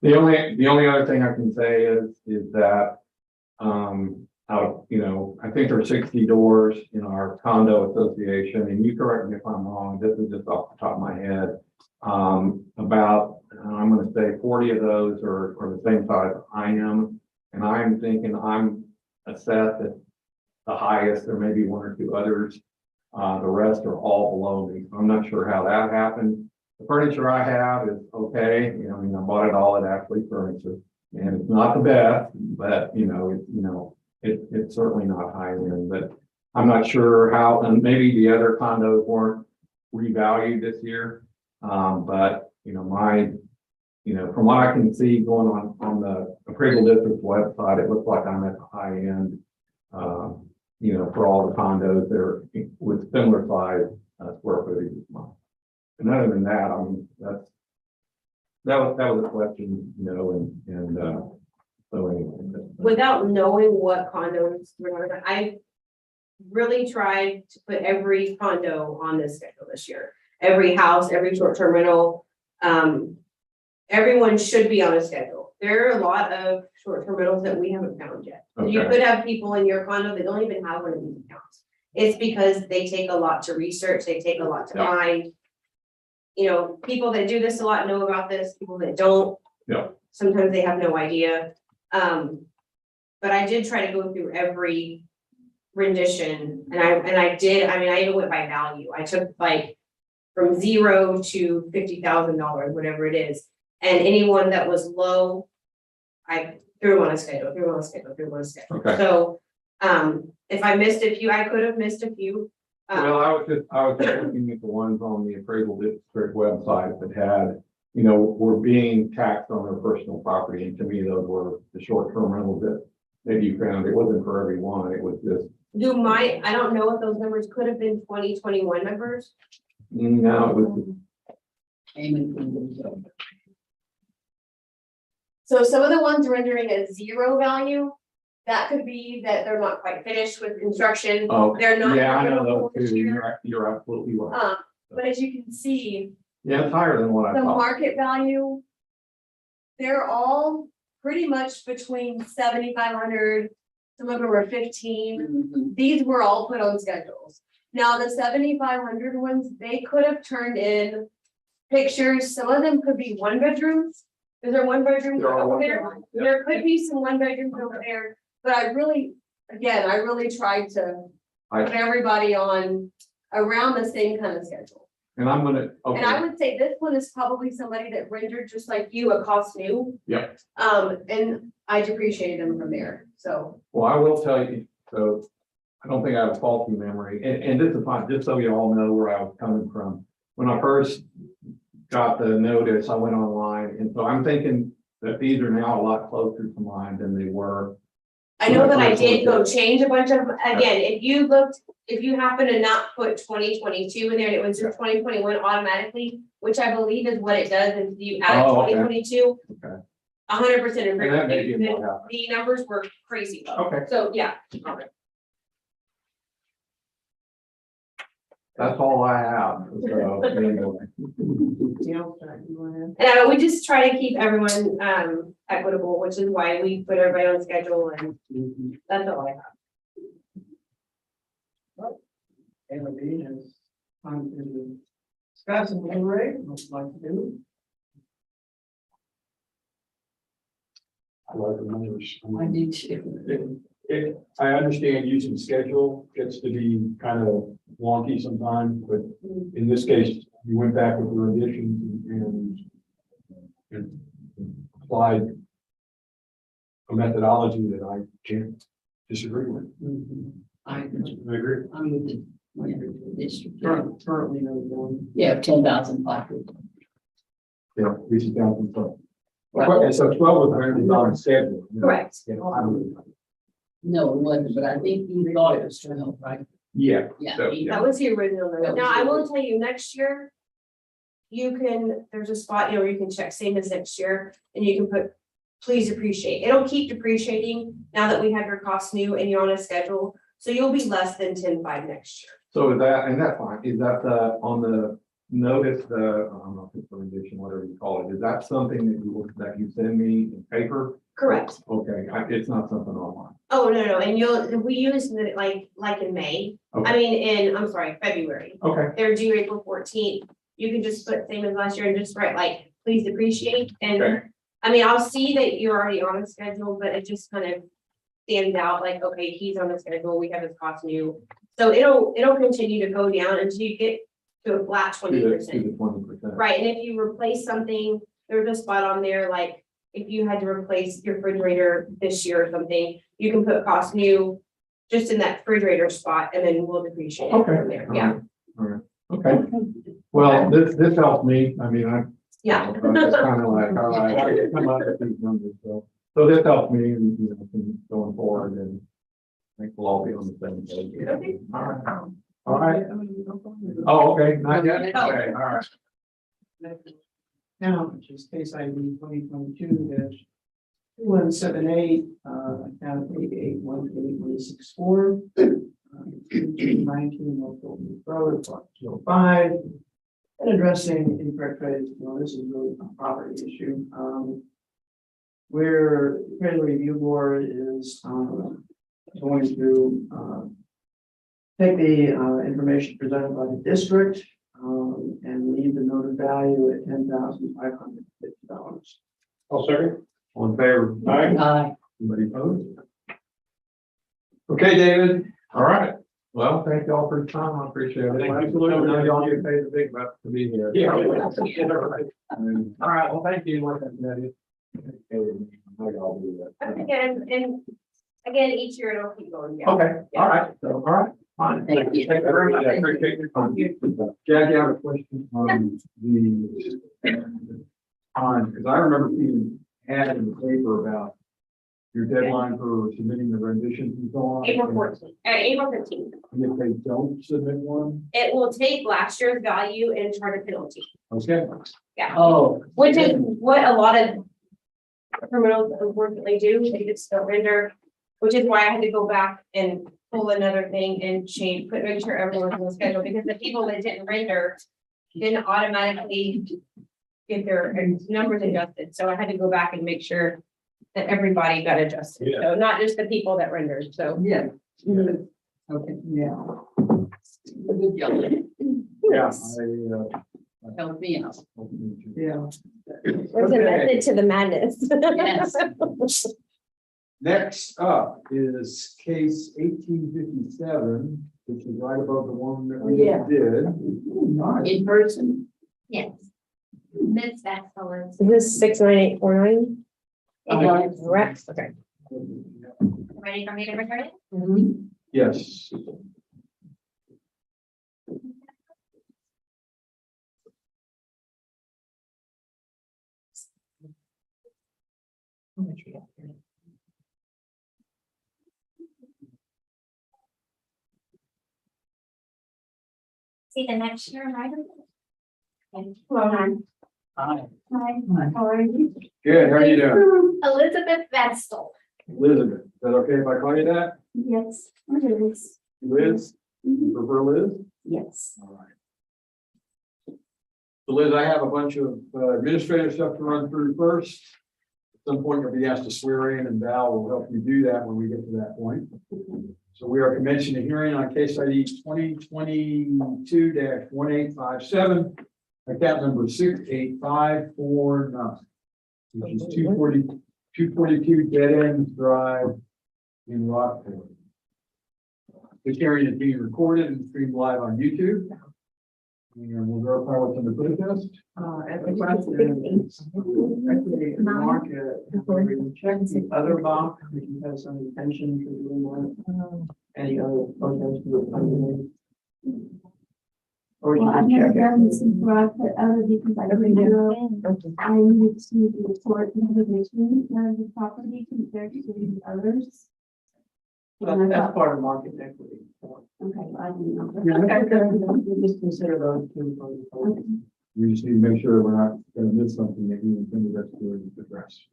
The only other thing I can say is that, I think there are 60 doors in our condo association, and you correct me if I'm wrong, this is just off the top of my head. About, I'm gonna say 40 of those are the same size I am, and I'm thinking I'm assessed at the highest, there may be one or two others. The rest are all below me. I'm not sure how that happened. The furniture I have is okay, I bought it all at Ashley Furniture, and it's not the best, but it's certainly not high end, but I'm not sure how, and maybe the other condos weren't revalued this year. But from what I can see going on the appraisal district's website, it looks like I'm at the high end. For all the condos there with similar size square footage as mine. And other than that, that was a question, so anyway. Without knowing what condos we're talking about, I really tried to put every condo on this schedule this year. Every house, every short-term rental, everyone should be on a schedule. There are a lot of short-term rentals that we haven't found yet. You Okay. could have people in your condo that don't even have one of these accounts. It's because they take a lot to research, they take a lot to Yeah. find. People that do this a lot know about this, people that don't. Yeah. Sometimes they have no idea. But I did try to go through every rendition and I even went by value. I took like from $0 to $50,000, whatever it is. And anyone that was low, I threw them on a schedule. Okay. So, if I missed a few, I could have missed a few. Well, I was just looking at the ones on the appraisal district website that had, were being taxed on their personal property. And to me, those were the short-term rentals that maybe you found. It wasn't for everyone. It was just, I don't know if those numbers could have been 2021 numbers. no, it was, So some of the ones rendering a 0 value, that could be that they're not quite finished with construction. oh, They're not. yeah, I know buildable those this two. year. You're absolutely right. But as you can see, Yeah, it's higher than what I the thought. market value, they're all pretty much between 7,500, some of them are 15. These were all put on schedules. Now, the 7,500 ones, they could have turned in pictures. Some of them could be 1 bedrooms. Is there 1 bedroom There are over one there? bedroom, yep. There could be some 1 bedrooms over there, but I really tried to put everybody on around the same kind of schedule. And I'm gonna, And I okay, would say this one is probably somebody that rendered just like you a cost new. Yep. And I depreciated them from there, so. well, I will tell you, so I don't think I have a faulty memory, and this is fine, just so you all know where I was coming from. When I first got the notice, I went online, and so I'm thinking that these are now a lot closer to mine than they were. I know that I did go change a bunch of, again, if you looked, if you happen to not put 2022 in there, and it was 2021 automatically, which I believe is what it does, and you add Oh, okay. 2022. Okay. 100% agree. And that may with be you. what happened. The numbers were crazy low. Okay, So, yeah. that's all I have, so, anyway. And we just try to keep everyone equitable, which is why we put everybody on schedule, and that's all I have. And the meeting is time to discuss and deliberate, what you'd like to do. I like the numbers. I do too. I understand using schedule gets to be kind of wonky sometimes, but in this case, you went back with the additions and applied a methodology that I can't disagree with. I agree. I'm with the whatever district. Currently, no one. Yeah, 10,500. Yeah, this is down from 12. And so 12 was already on schedule. Correct. Yeah, I don't- No, it wasn't, but I think you thought it was 12, right? Yeah. Yeah. So, he- That was the original That note. was Now, the I will tell you, next year, you can, there's a spot, where you can check same as next year, and you can put, please appreciate. It'll keep depreciating now that we have your costs new and you're on a schedule. So you'll be less than 10.5 next year. So is that, and that's fine, is that on the notice, I don't know if it's a rendition, whatever you call it, is that something that you send me in paper? Correct. Okay, it's not something online. Oh, no, and we use it like in May. I Okay, mean, I'm sorry, February. okay, They're due April 14th. You can just put same as last year and just write like, please appreciate. And Okay. I mean, I'll see that you're already on a schedule, but it just kind of stands out like, okay, he's on the schedule, we have his cost new. So it'll continue to go down until you get to a flat to the 20%. 20%. Right, and if you replace something, there's a spot on there, like, if you had to replace your refrigerator this year or something, you can put cost new just in that refrigerator spot, and then we'll depreciate it Okay. from there, yeah, All right, okay. Well, this helped me, I mean, yeah. it's kind of like, all right, I come up with these numbers, so this helped me, and, going forward, and I think we'll all be on the same page. Okay. All right, all right. Oh, okay, not yet, okay, all right. Now, which is case ID 2022-2178, account 88188164. 19 North Golden Road, block 205. And addressing incorrect trades, this is really a property issue. Where the credit review board is going to take the information presented by the district and leave the noted value at $10,550. I'll second. All in favor? Aye. Anybody opposed? Okay, David, all right. Well, thank y'all for your time. I appreciate it. Thank you. I know y'all get paid the big bucks to be here. Yeah. All right, well, thank you. Like I said, how y'all do that. And again, each year it'll keep going down. Okay, all right, so, all right, fine. Thank you. Thank you very much. I appreciate your time. Jackie, I have a question on the time, because I remember seeing an ad in the paper about your deadline for submitting the renditions and so on. April 14th, April 15th. And if they don't submit one, It will take last year's value and charge a penalty. okay. Yeah, Oh. which is what a lot of criminals unfortunately do. They just don't render, which is why I had to go back and pull another thing and change, make sure everyone's on the schedule, because the people that didn't render didn't automatically get their numbers adjusted. So I had to go back and make sure that everybody got adjusted. Yeah. So not just the people that rendered, so. Yeah. Mhm. Okay, yeah. Good job. Yeah. Help me out. Yeah. There's a method to the madness. Yes. Next up is case 1857, which is right above the one that we Yeah. just did. In person. Yes. Miss Excellence. Is this 69849? Yes. Correct, okay. Ready for me to return it? Yes. See the next year, right? Hold Hi, how are you? Good, how are you doing? Elizabeth Vestal. Elizabeth, is that okay if I call you that? Yes, it is. Liz? You prefer Liz? Yes. All right. So Liz, I have a bunch of administrative stuff to run through first. At some point, you'll be asked to swear in, and Val will help you do that when we get to that point. So we are commencing a hearing on case ID 2022-1857, account number 68549, which is 242 Dead Ends Drive in Rockport. This hearing is being recorded and streamed live on YouTube. And we'll verify what's in the protest. At the question, equity in the market, we check the other box, if you have some intention for doing one. Any other protest with funding? Or you Well, I've can never check done it. this before, I put other because I don't know. I need to report the division of the property compared to the others. And I That's thought, part of market equity. okay, well, I didn't know. Yeah, just consider those two. for the- We just need to make sure we're not going to miss something that you intended us to address.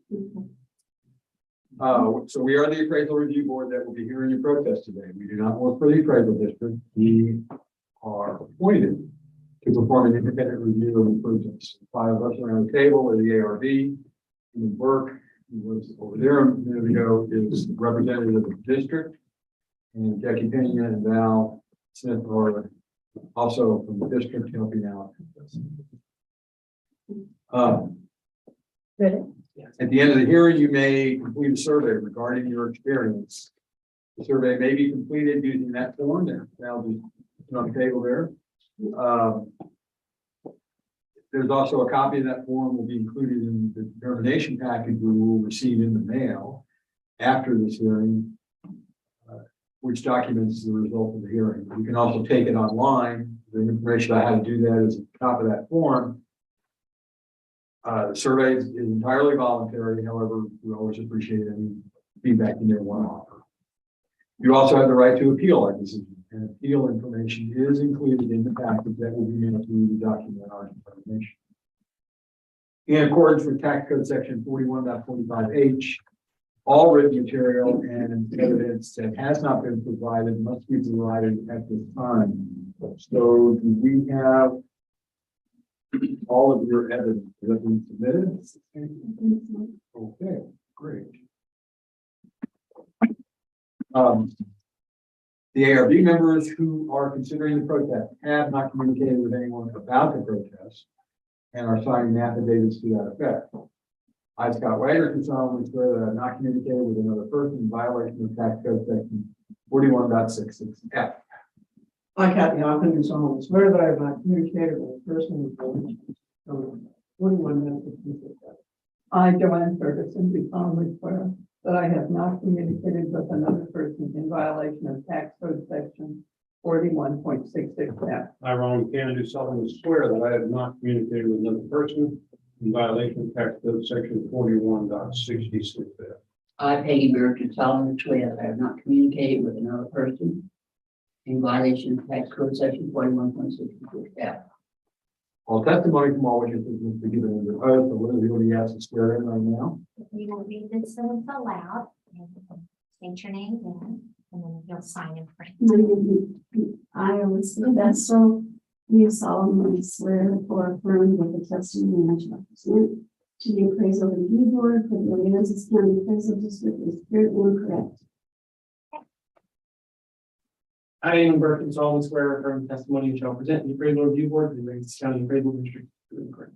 So we are the appraisal review board that will be hearing your protest today. We do not work for the appraisal district. We are appointed to perform an independent review of the protests. Five of us are on the table with the ARB. And Burke, who was over there a minute ago, is representative of the district. And Jackie Pena and Val Smith are also from the district helping out. At the end of the hearing, you may complete a survey regarding your experience. The survey may be completed using that form that Val just put on the table there. There's also a copy of that form will be included in the determination package we will receive in the mail after this hearing, which documents the result of the hearing. You can also take it online. The information on how to do that is at the top of that form. The survey is entirely voluntary. However, we always appreciate any feedback you may want to offer. You also have the right to appeal our decision, and appeal information is included in the package that will be mailed to you to document our determination. In accordance with tax code section 41.45H, all written material and evidence that has not been provided must be provided at this time. So do we have all of your evidence that has been submitted? Okay, great. The ARB members who are considering the protest have not communicated with anyone about the protest and are signing affidavits to that effect. I, Scott Wagner, can solemnly swear that I have not communicated with another person in violation of tax code section 41.66F. I, Kathy Hoffman, do solemnly swear that I have not communicated with a person from 41 minutes. I, Joanne Ferguson, do solemnly swear that I have not communicated with another person in violation of tax code section 41.66F. I, Ron Cannon, do solemnly swear that I have not communicated with another person in violation of tax code section 41.66F. I, Peggy Burke, do solemnly swear that I have not communicated with another person in violation of tax code section 41.66F. All testimony from all witnesses must be given under oath. So what is the asked to swear in right now? You will read this sentence aloud and state your name again, and then you'll sign in print. I, Elizabeth Vestal, do solemnly swear or affirm that the testimony I shall present to the appraisal review board for the Aransas County Appraisal District is true and correct. I am Burke, and solemnly swear from testimony you shall present in the appraisal review board for the Aransas County Appraisal District. Correct.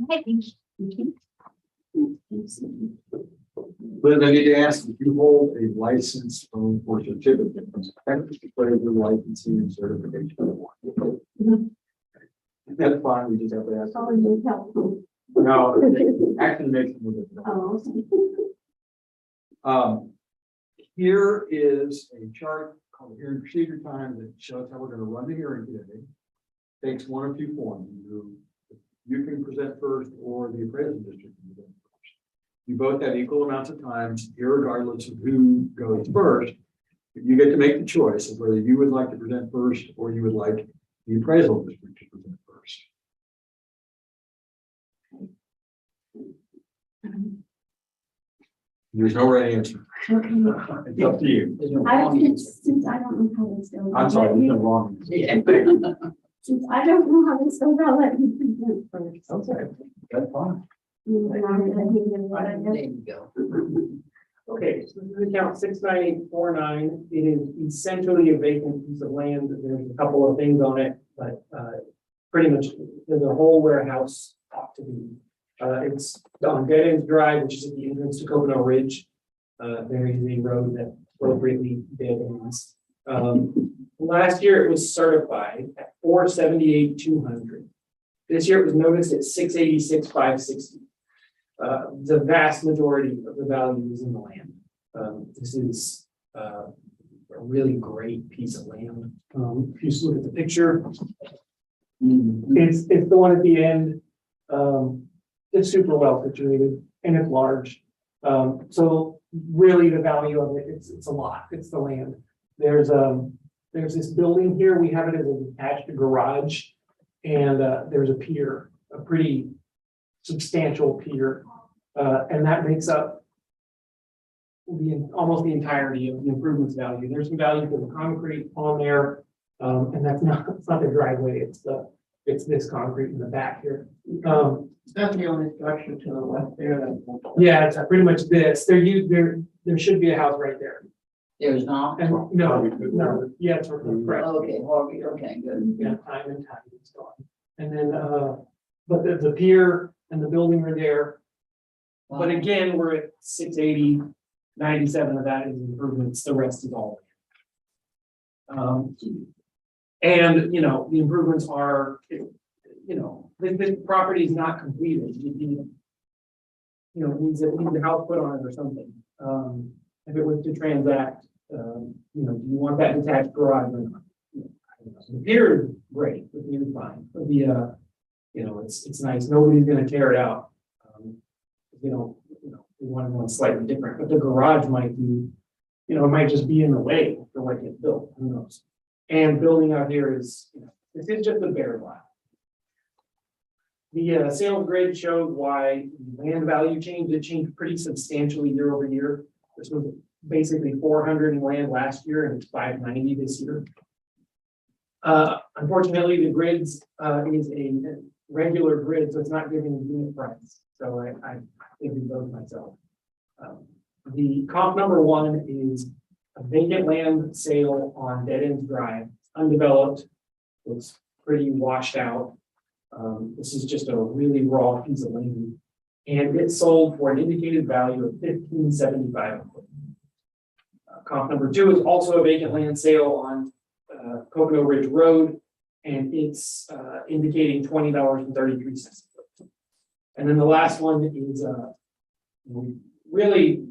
Okay, thank you. Liz, I need to ask if you hold a license or certificate from the Texas Appraisal Licensing and Certification Board. That's fine, we just have to ask. Probably helpful. No, it actually makes it more difficult. Oh, Here is a chart called hearing procedure time that shows how we're gonna run the hearing today. Takes one of two forms. You can present first or the appraisal district can present first. You both have equal amounts of time, irregardless of who goes first. But you get to make the choice of whether you would like to present first or you would like the appraisal district to present first. There's no right answer. Okay. It's up to you. There's no I, wrong answer. since I don't know how this goes. I'm sorry, there's no wrong answer. Yeah. Since I don't know how this goes, I'll let you present first. Okay, that's fine. And then I'm gonna give you what I There know. you go. Okay, so this is account 69849. It is essentially a vacant piece of land. There's a couple of things on it, but pretty much there's a whole warehouse ought to be. It's on Dead Ends Drive, which is at the entrance to Coconut Ridge. There is a road that appropriately dead ends. Last year it was certified at 478,200. This year it was noticed at 686,560. The vast majority of the value is in the land. This is a really great piece of land. If you just look at the picture, it's the one at the end. It's super well situated and it's large. So really the value of it, it's a lot. It's the land. There's this building here. We have it as an attached garage, and there's a pier, a pretty substantial pier, and that makes up almost the entirety of the improvements value. There's some value for the concrete on there, and it's not the driveway. It's this concrete in the back here. That's the only structure to the left there. Yeah, it's pretty much this. There should be a house right there. There's not. And no, yeah, it's correct. Okay, Harvey, okay, good. Yeah, time and time it's gone. And then, but the pier and the building are there. But again, we're at 680, 97 of that is improvements, the rest is all. And, the improvements are, the property is not completed. Needs a house put on it or something. If it was to transact, do you want that detached garage or not? The pier is great, the pier is fine, but it's nice, nobody's gonna tear it out. We want one slightly different, but the garage might be, it might just be in the way for what gets built, who knows? And building out here is, this is just a bare lot. The sales grid showed why the land value changed. It changed pretty substantially year over year. This was basically 400 in land last year, and it's 590 this year. Unfortunately, the grids is a regular grid, so it's not giving a unit price. So I figured those myself. The comp number one is a vacant land sale on Dead Ends Drive, undeveloped. Looks pretty washed out. This is just a really raw piece of land, and it sold for an indicated value of $1,575. Comp number two is also a vacant land sale on Coconut Ridge Road, and it's indicating $20.33. And then the last one is really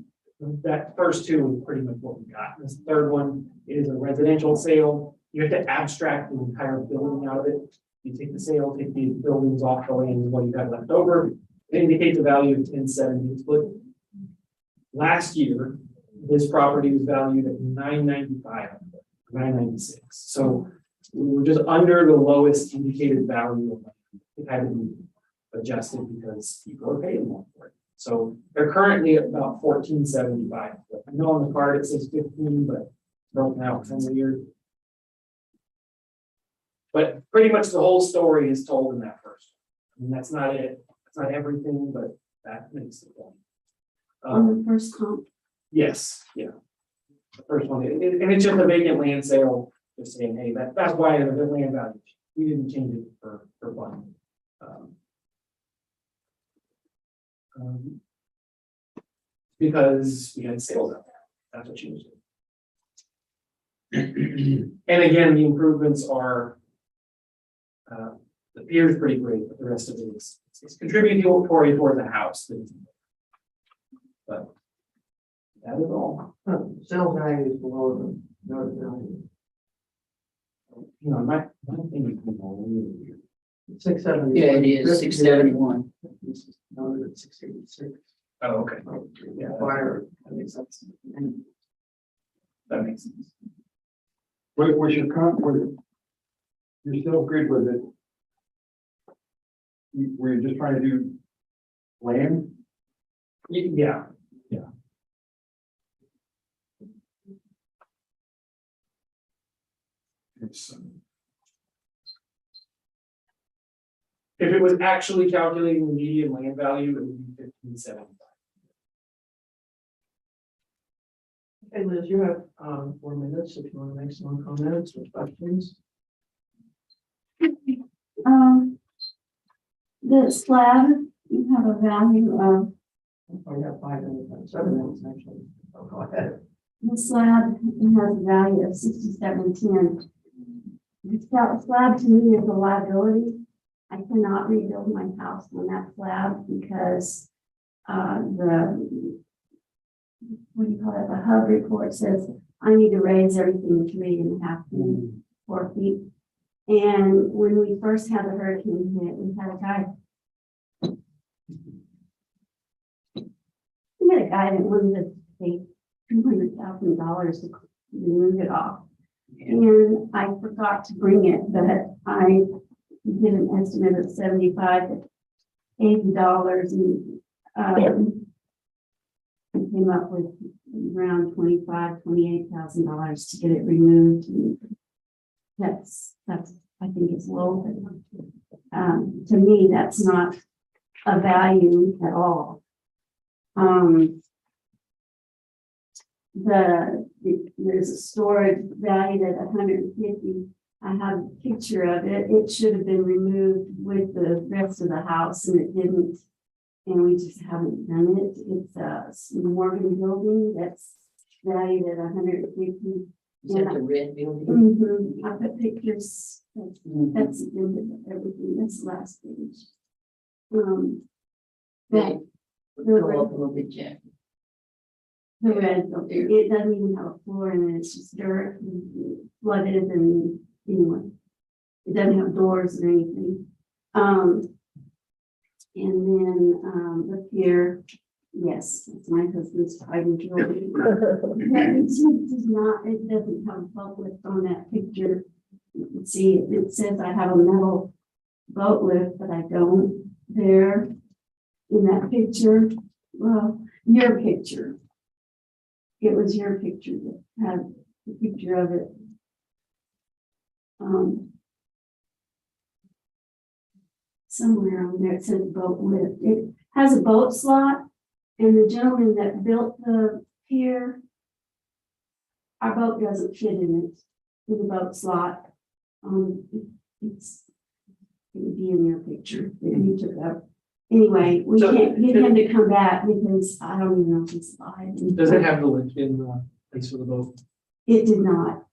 that first two is pretty much what we got. This third one is a residential sale. You have to abstract the entire building out of it. You take the sale, take the buildings off the land, what you got left over. It indicates a value of 1070 split. Last year, this property was valued at 995, 996. So we were just under the lowest indicated value of land. It had to be adjusted because people are paying more for it. So they're currently at about 1475. I know on the card it says 15, but broken out 10 years. But pretty much the whole story is told in that first. I mean, that's not it. That's not everything, but that makes the point. On the first comp. Yes, yeah. The first one, and it's just a vacant land sale, just saying, hey, that's why the land value. We didn't change it for fun. Because we had sales out there. That's what changed it. And again, the improvements are the pier is pretty great, but the rest of it is it's contributing toward the house. But That is all. Sales value is below the noted value. You know, my thing is all over here. 670. Yeah, it is 671. Noted at 686. Oh, okay, Yeah, fire, that makes sense. that makes sense. What was your you're still good with it? Were you just trying to do land? Yeah, It's, if it was actually calculating the median land value, it would be 1575. Okay, Liz, you have 4 minutes if you want to make some comments or questions. The slab, you have a value of, Oh, you have 5 minutes, 7 minutes actually. Oh, go ahead. the slab has a value of 6710. The slab to me is a liability. I cannot rebuild my house on that slab because what do you call it? The hub report says I need to raise everything 3.5 feet, 4 feet. And when we first had the hurricane hit, we had a guy that wanted to pay $200,000 to remove it off. And I forgot to bring it, but I did an estimate of $75 to $80 and I came up with around $28,000 to get it removed. And that's I think it's low. To me, that's not a value at all. There's a storage valued at 150. I have a picture of it. It should have been removed with the rest of the house and it didn't. And we just haven't done it. It's a Morgan building that's valued at 150. Is that the red building? Mm-hmm. I put pictures. That's the end of everything. That's the last page. That Go up a little bit, Jack. the red building, it doesn't even have a floor in it. It's just dirt and flooded and anyway. It doesn't have doors or anything. And then look here. Yes, it's my husband's pride and joy. It does not, it doesn't have a boat lift on that picture. You can see it says I have a metal boat lift, but I don't there in that picture. Well, your picture. It was your picture that had the picture of it. Somewhere on there it says boat lift. It has a boat slot. And the gentleman that built the pier, our boat doesn't fit in it, in the boat slot. It would be in your picture that you took up. Anyway, we So- can't get him to come back because I don't even know if he's alive. Does it have the lift in the place for the boat? It did not.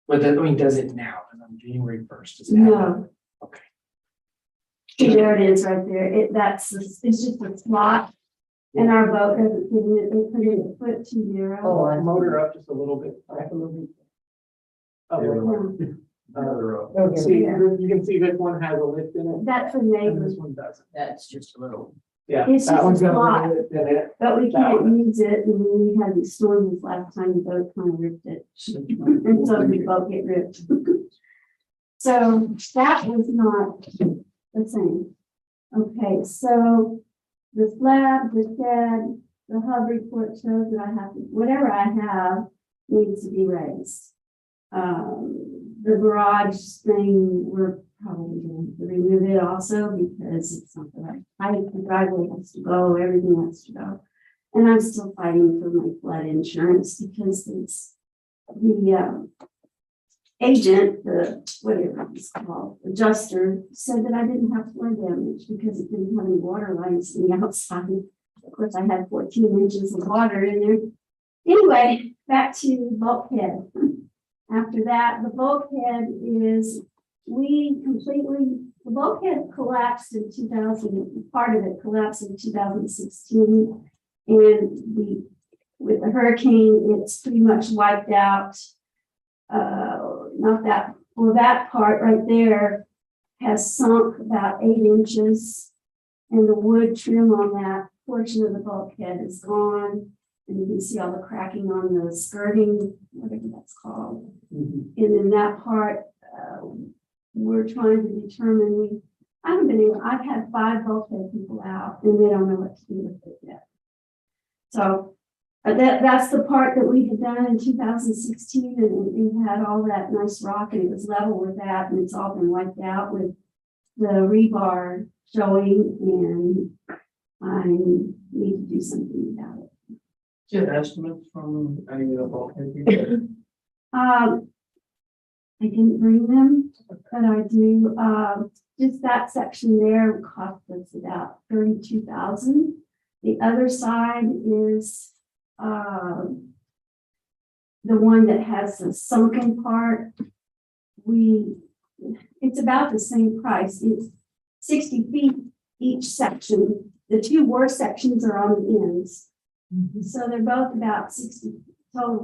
But that, I mean, does it now? And on January 1st, does it have that? No. Okay. There it is right there. It's just a slot. And our boat doesn't fit in it. They put it a foot too narrow. Oh, I motor up just a little bit, back a little bit. Oh, see, you can see this one has a lift in it, That's a and neighbor, this one doesn't. That's just a little. Yeah, It's that just a one's got a slot. little lift in it. but we That can't one. use it. And when we had these storms last time, the boat kind of ripped it. And so the boat get ripped. So that was not the same. Okay, so the slab, the shed, the hub report shows that I have, whatever I have needs to be raised. The garage thing, we're probably going to remove it also because it's not the right height. The driveway has to go, everything has to go. And I'm still fighting for my flood insurance because it's the agent, the whatever it's called, adjuster, said that I didn't have flood damage because it didn't have any water lines in the outside. Of course, I had 14 inches of water in there. Anyway, back to bulkhead. After that, the bulkhead is, the bulkhead collapsed in 2000, part of it collapsed in 2016. And the with the hurricane, it's pretty much wiped out. Not that, well, that part right there has sunk about 8 inches. And the wood trim on that portion of the bulkhead is gone. And you can see all the cracking on the skirting, whatever that's called. And then that part, we're trying to determine, I've had 5 bulkhead people out and they don't know what to do with it yet. So that's the part that we had done in 2016, and it had all that nice rock and it was level with that, and it's all been wiped out with the rebar showing, and I need to do something about it. Do you have estimates from any of the bulkhead people? I didn't bring them, but I do, just that section there cost us about 32,000. The other side is, the one that has the sunken part. It's about the same price. It's 60 feet each section. The 2 worst sections are on the ends. So they're both about 60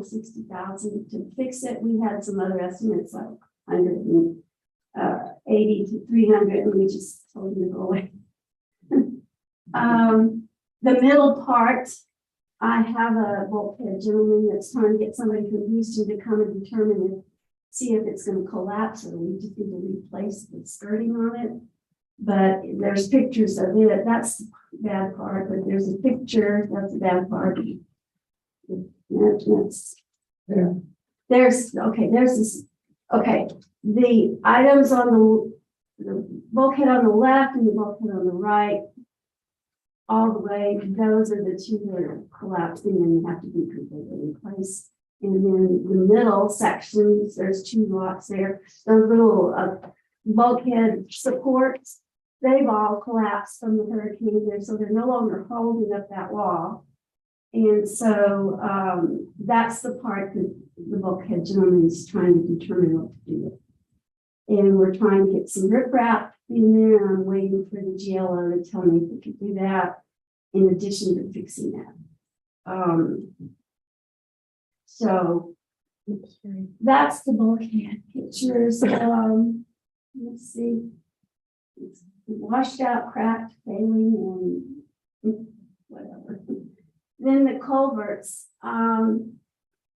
60,000 to fix it. We had some other estimates like 180 to 300, and we just told them to go away. The middle part, I have a bulkhead gentleman that's trying to get somebody from Houston to come and determine see if it's going to collapse, or we just need to replace the skirting on it. But there's pictures of it. That's the bad part, but there's a picture. That's the bad part. There's this. Okay, the items on the bulkhead on the left and the bulkhead on the right, all the way, those are the 2 that are collapsing and have to be completely replaced. And then the middle sections, there's 2 lots there. Those little bulkhead supports, they've all collapsed from the hurricane there, so they're no longer holding up that wall. And so that's the part that the bulkhead gentleman is trying to determine what to do with. And we're trying to get some riprap in there. I'm waiting for the GLO to tell me if we can do that in addition to fixing that. So that's the bulkhead pictures. Let's see. It's washed out, cracked, failing, and whatever. Then the culverts.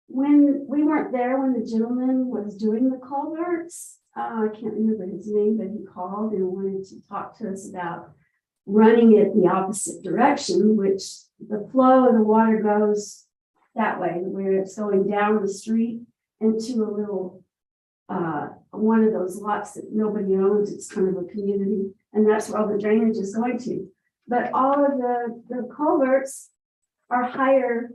When we weren't there when the gentleman was doing the culverts, I can't remember his name, but he called and wanted to talk to us about running it the opposite direction, which the flow of the water goes that way, where it's going down the street into a little, one of those lots that nobody owns. It's kind of a community, and that's where all the drainage is going to. But all of the culverts are higher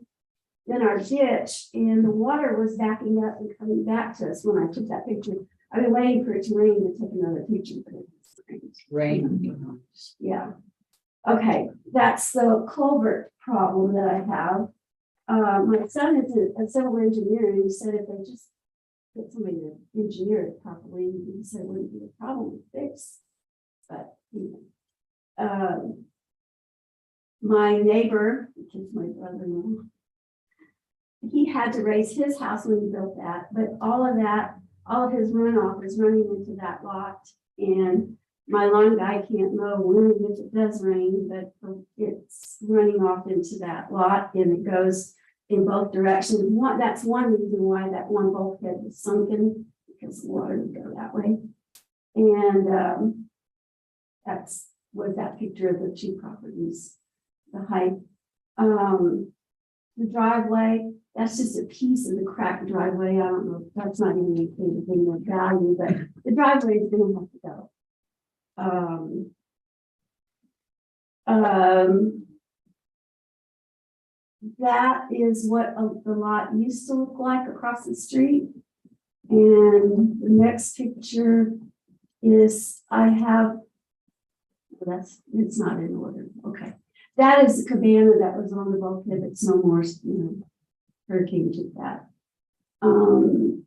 than our ditch, and the water was backing up and coming back to us when I took that picture. I've been waiting for it to rain to take another picture, but it's Rain. yeah. Okay, that's the culvert problem that I have. My son is a civil engineer, and he said if they just get somebody to engineer it properly, he said it wouldn't be a problem to fix. But my neighbor, which is my brother-in-law, he had to raise his house when he built that, but all of his runoff is running into that lot, and my lawn guy can't mow when and if it does rain, but it's running off into that lot, and it goes in both directions. That's one reason why that one bulkhead was sunken, because the water would go that way. And that's was that picture of the 2 properties, the height. The driveway, that's just a piece of the cracked driveway. I don't know, that's not even anything of value, but the driveway is gonna have to go. That is what the lot used to look like across the street. And the next picture is it's not in order. Okay. That is the cabana that was on the bulkhead. It's no more, hurricane took that.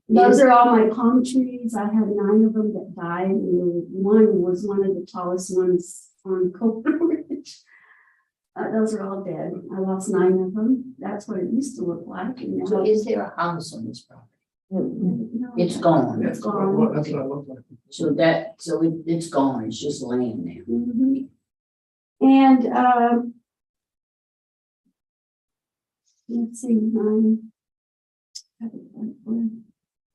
Those are all my palm trees. I had 9 of them that died, and one was one of the tallest ones on Copeland Ridge. Those are all dead. I lost 9 of them. That's what it used to look like. And So now- is there a house on this property? No, It's gone. It's gone. That's what it looks like. So it's gone, it's just laying there. Mhm. And, let's see,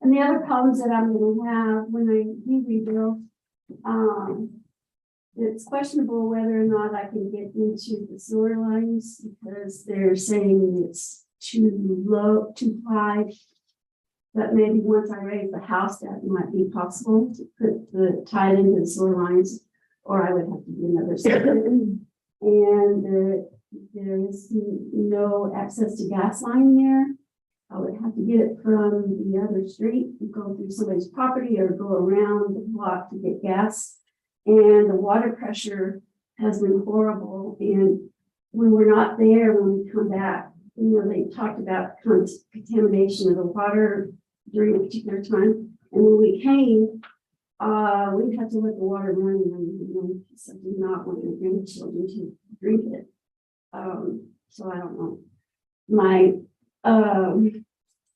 and the other problems that I'm gonna have when I do rebuild, it's questionable whether or not I can get into the sewer lines because they're saying it's too low, too high. But maybe once I raise the house, that might be possible to put tie it into the sewer lines, or I would have to do another study. And there is no access to gas line there. I would have to get it from the other street, go through somebody's property or go around the block to get gas. And the water pressure has been horrible. And when we're not there, when we come back, they talked about contamination of the water during a particular time. And when we came, we had to let the water run and so I do not want your grandchildren to drink it. So I don't know. My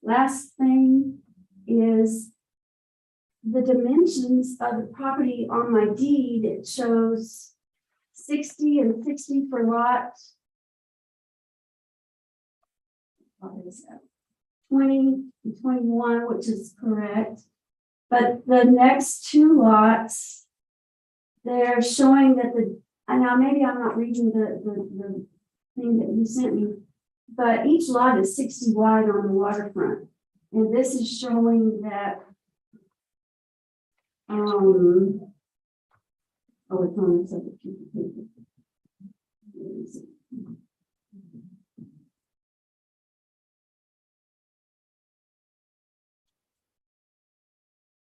last thing is the dimensions of the property on my deed. It shows 60 and 60 for lot. What is that? 20 and 21, which is correct. But the next 2 lots, they're showing that and now maybe I'm not reading the thing that you sent me, but each lot is 60 wide on the waterfront. And this is showing that, oh, it's on this other piece of paper. Where is it?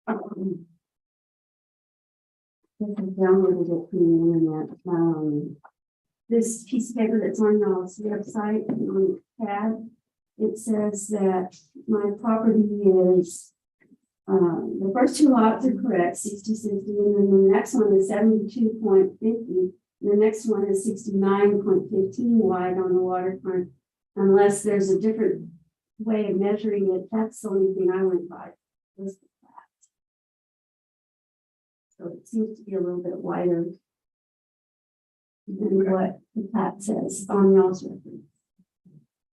I downloaded it from the internet. This piece of paper that's on y'all's website on CAD, it says that my property is, the first 2 lots are correct, 60, 60, and then the next one is 72.50. The next one is 69.15 wide on the waterfront, unless there's a different way of measuring it. That's the only thing I went by. Was the plat. So it seems to be a little bit wider than what the plat says on y'all's record.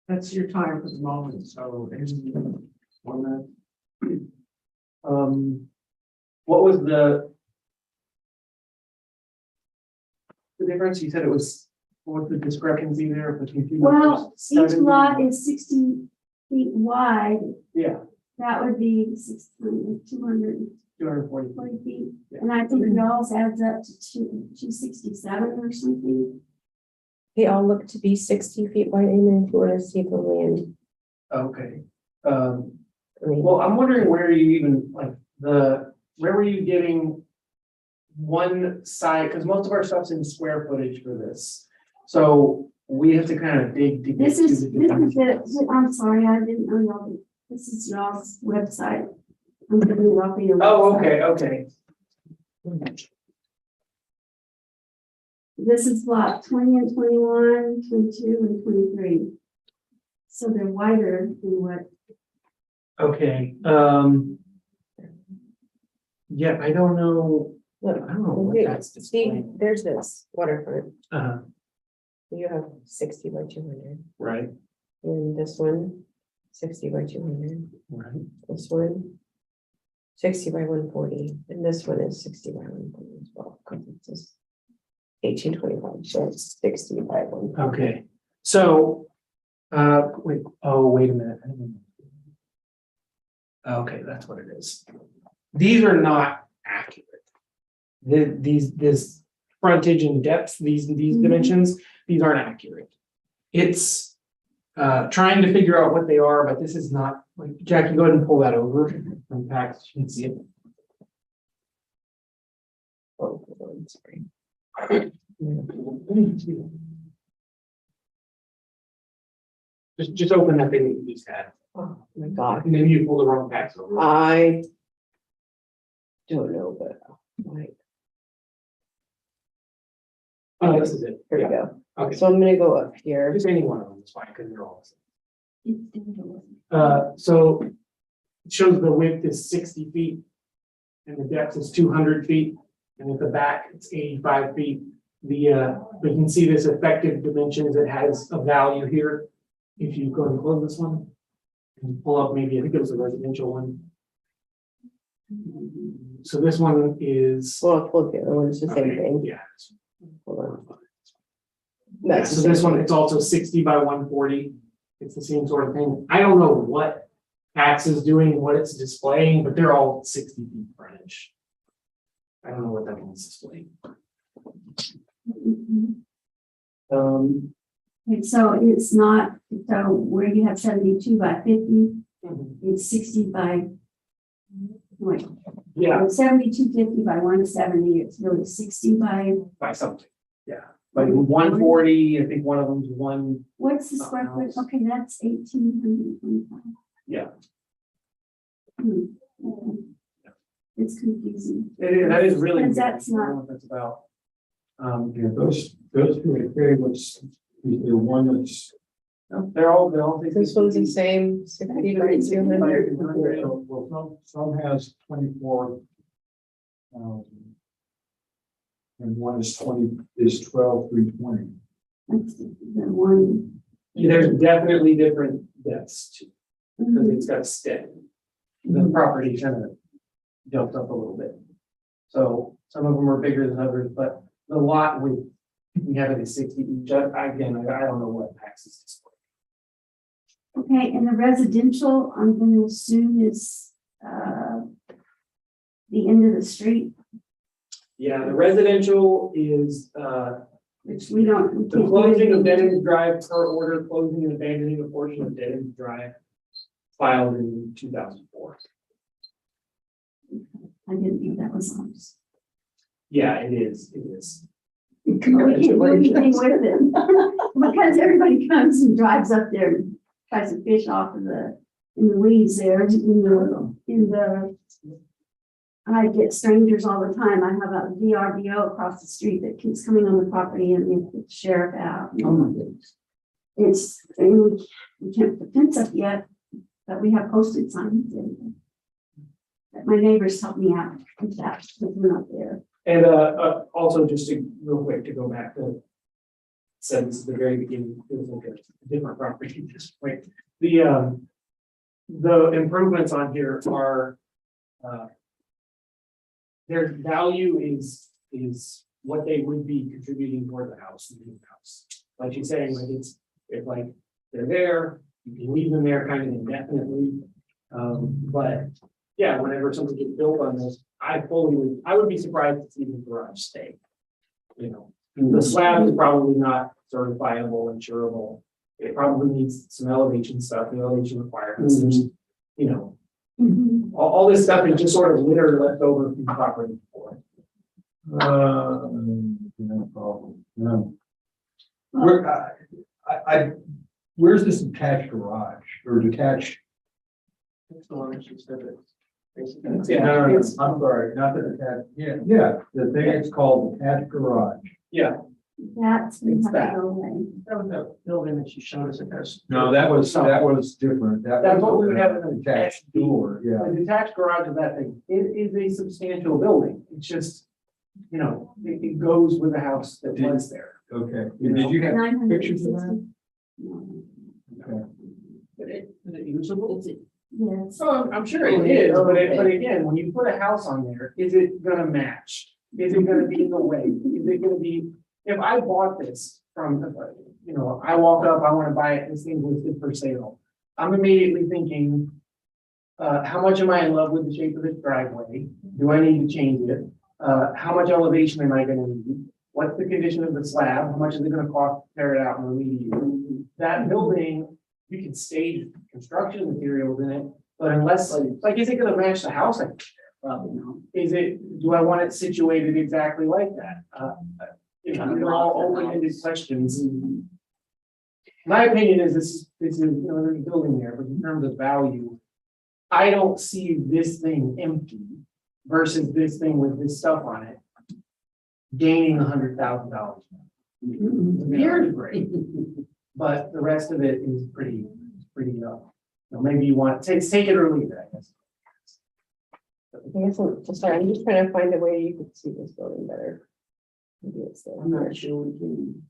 That's your time for the moment, so anyone on that? What was the difference? You said it was, what was the discrepancy there between people? Well, each lot is 60 feet wide. Yeah, That would be 240 240. feet. Yeah. And I think y'all's adds up to 267 or something. They all look to be 60 feet wide, and if you want to see the land. Okay. I mean, Well, I'm wondering where you even, like, where were you getting one side, because most of our stuff's in square footage for this. So we have to kind of dig to get This to is, the difference. I'm sorry, I didn't know y'all. This is y'all's website. I'm giving it off of your. Oh, website. okay. This is lot 20 and 21, 22 and 23. So they're wider than what, Okay, yeah, I don't know. look, I don't know what okay, that's see, displaying. there's this waterfront. Uh, You have 60 by 200, right, and this one, 60 by 200. right. This one, 60 by 140, and this one is 60 by 140 as well, because it's just 1825, so it's 60 by 140. Okay, so, wait a minute. Okay, that's what it is. These are not accurate. This frontage and depth, these dimensions, these aren't accurate. It's trying to figure out what they are, but this is not, like, Jackie, go ahead and pull that over from PAX, you can see it. Oh, hold on, sorry. Just open that thing that you just had. Oh my God, Maybe you pulled the wrong PAX over. I don't know, but like, Oh, this is it. Here we Yeah. go. Okay, So I'm gonna go up here. just any one of them is fine, because they're all the same. It's So it shows the width is 60 feet and the depth is 200 feet. And at the back, it's 85 feet. We can see this effective dimensions. It has a value here. If you go and close this one and pull up, maybe, I think it was a residential one. So this one is. Well, pull the other one, it's the same Okay, thing. yeah. Hold on. Yeah, That's the so same this one, thing. it's also 60 by 140. It's the same sort of thing. I don't know what PAX is doing, what it's displaying, but they're all 60 feet frontage. I don't know what that one's displaying. So it's not, so where you have 72 by 50, it's 60 by. Wait, Yeah, 7250 by 170, it's really 60 by something. Yeah, like 140, I think one of them's one. what's the square foot? Okay, that's 1825. Yeah, Okay. It's confusing. that is really. Because that's I don't know not, what that's about. Yeah, those two are okay, what's, is there one that's? No, they're all. This one's the same, 60 by 200. Well, some has 24. And one is 12,320. that's the one. There's definitely different depths too, because Mhm. it's got a step. The property kind of jumped up a little bit. So some of them are bigger than others, but the lot we have it at 60 each. Again, I don't know what PAX is displaying. Okay, and the residential, I'm going to assume is the end of the street, Yeah, the residential is, which we don't. we the can't do closing of anything Dead to. End Drive per order, closing and abandoning a portion of Dead End Drive filed in 2004. I didn't think that was ours. Yeah, it is. But we can't do anything with them, because everybody comes and drives up there and tries to fish off of in the weeds there, in the. I get strangers all the time. I have a VRBO across the street that keeps coming on the property and the sheriff out. Oh, my goodness. And we can't put the fence up yet, but we have posted signs and. But my neighbors help me out with that, because we're not there. And also just to real quick to go back to said this at the very beginning, it was like a different property at this point. The improvements on here are their value is what they would be contributing toward the house, the new house. Like you're saying, like if like they're there, you can leave them there kind of indefinitely. But yeah, whenever something gets built on this, I would be surprised to see the garage stay. You know, the slab is probably not certifiable, insurable. It probably needs some elevation stuff, the elevation requirements, there's, you know, all this stuff is just sort of litter left over from the property before. No problem, no. Where's this attached garage or detached? Yeah, I'm sorry, not the attached, yeah, the thing is called attached garage. yeah, That's. we It's have to that. go away. That was that building that she showed us. No, that was different. That's what we would have in an an attached door, yeah. the detached garage of that thing, it is a substantial building, it's just, you know, it goes with the house that was there. Okay, did you have 960. pictures of that? No. Okay. Is it usable? Yes. So I'm sure it is, but again, when you put a house on there, is it gonna match? Is it gonna be in the way? Is it gonna be, if I bought this from, you know, I walk up, I wanna buy it, this thing's listed for sale. I'm immediately thinking, how much am I in love with the shape of this driveway? Do I need to change it? How much elevation am I gonna need? What's the condition of the slab? How much is it gonna cost to tear it out and remediate? That building, you can stage construction materials in it, but unless, like, is it gonna match the house? Probably not. Do I want it situated exactly like that? You know, they're all open-ended questions. My opinion is this is, you know, there's a building there, but in terms of value, I don't see this thing empty versus this thing with this stuff on it gaining $100,000. The pier is great, but the rest of it is pretty, maybe you want, take it or leave it, I guess. I guess I'm just trying to find a way you could see this building better. Maybe it's there. I'm not sure we can.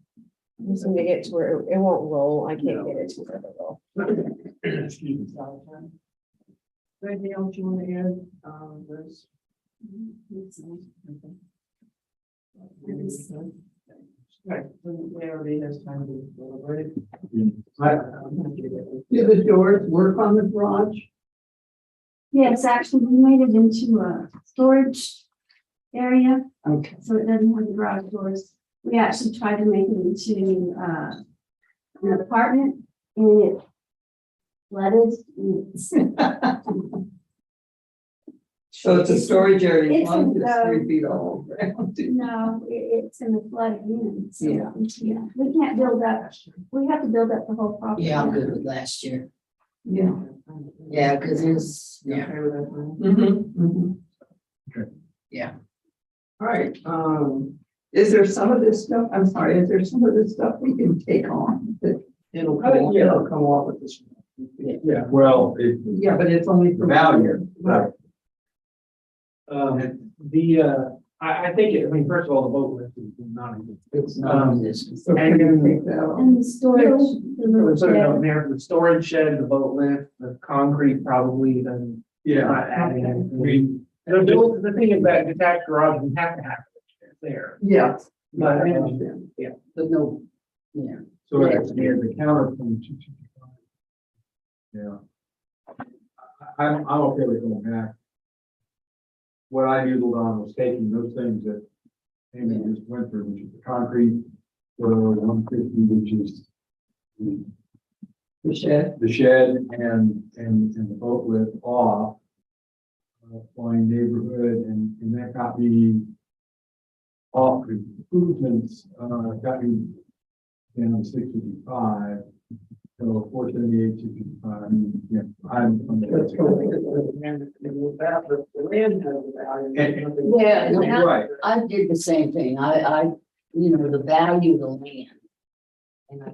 I just need to get to where it won't roll. I can't get it to where it will. Excuse me. Anything else you want to add, Liz? Right, then everybody has time to deliberate. Do the doors work on the garage? Yes, actually, we made it into a storage area, Okay. so it doesn't have the garage doors. We actually tried to make it into, an apartment, and it flooded. So it's a storage area, as It's long as in, it's 3 feet all around. No, it's in the flood again, so, Yeah. yeah, we can't build up, we have to build up the whole property. Yeah, I'm good with last year. Yeah. Yeah, because it's, You yeah. okay with that, Brian? All right, is there some of this stuff, I'm sorry, is there some of this stuff we can take on? It'll come off with this. Yeah. Well, Yeah, but it's only for value, Right. I think, first of all, the boat lift is not. It's not this. So can you take that off? And the storage, the We little put it out shed. there, the storage shed, the boat lift, the concrete probably, then not adding anything. The thing is that detached garage, we have to have it there, Yeah, but, I understand. But no, yeah. so it's the counter from 225. Yeah. I'm okay with going back. What I doodled on was taking those things that Amy just went through, which is the concrete, the 150, which is The shed. the shed and the boat lift off. Flying neighborhood and that got me off the improvements, got me down to 655. So 478, 655, yeah, Let's go with that, but the land has a value. Yeah, and I- right. I did the same thing. The value of the land. And I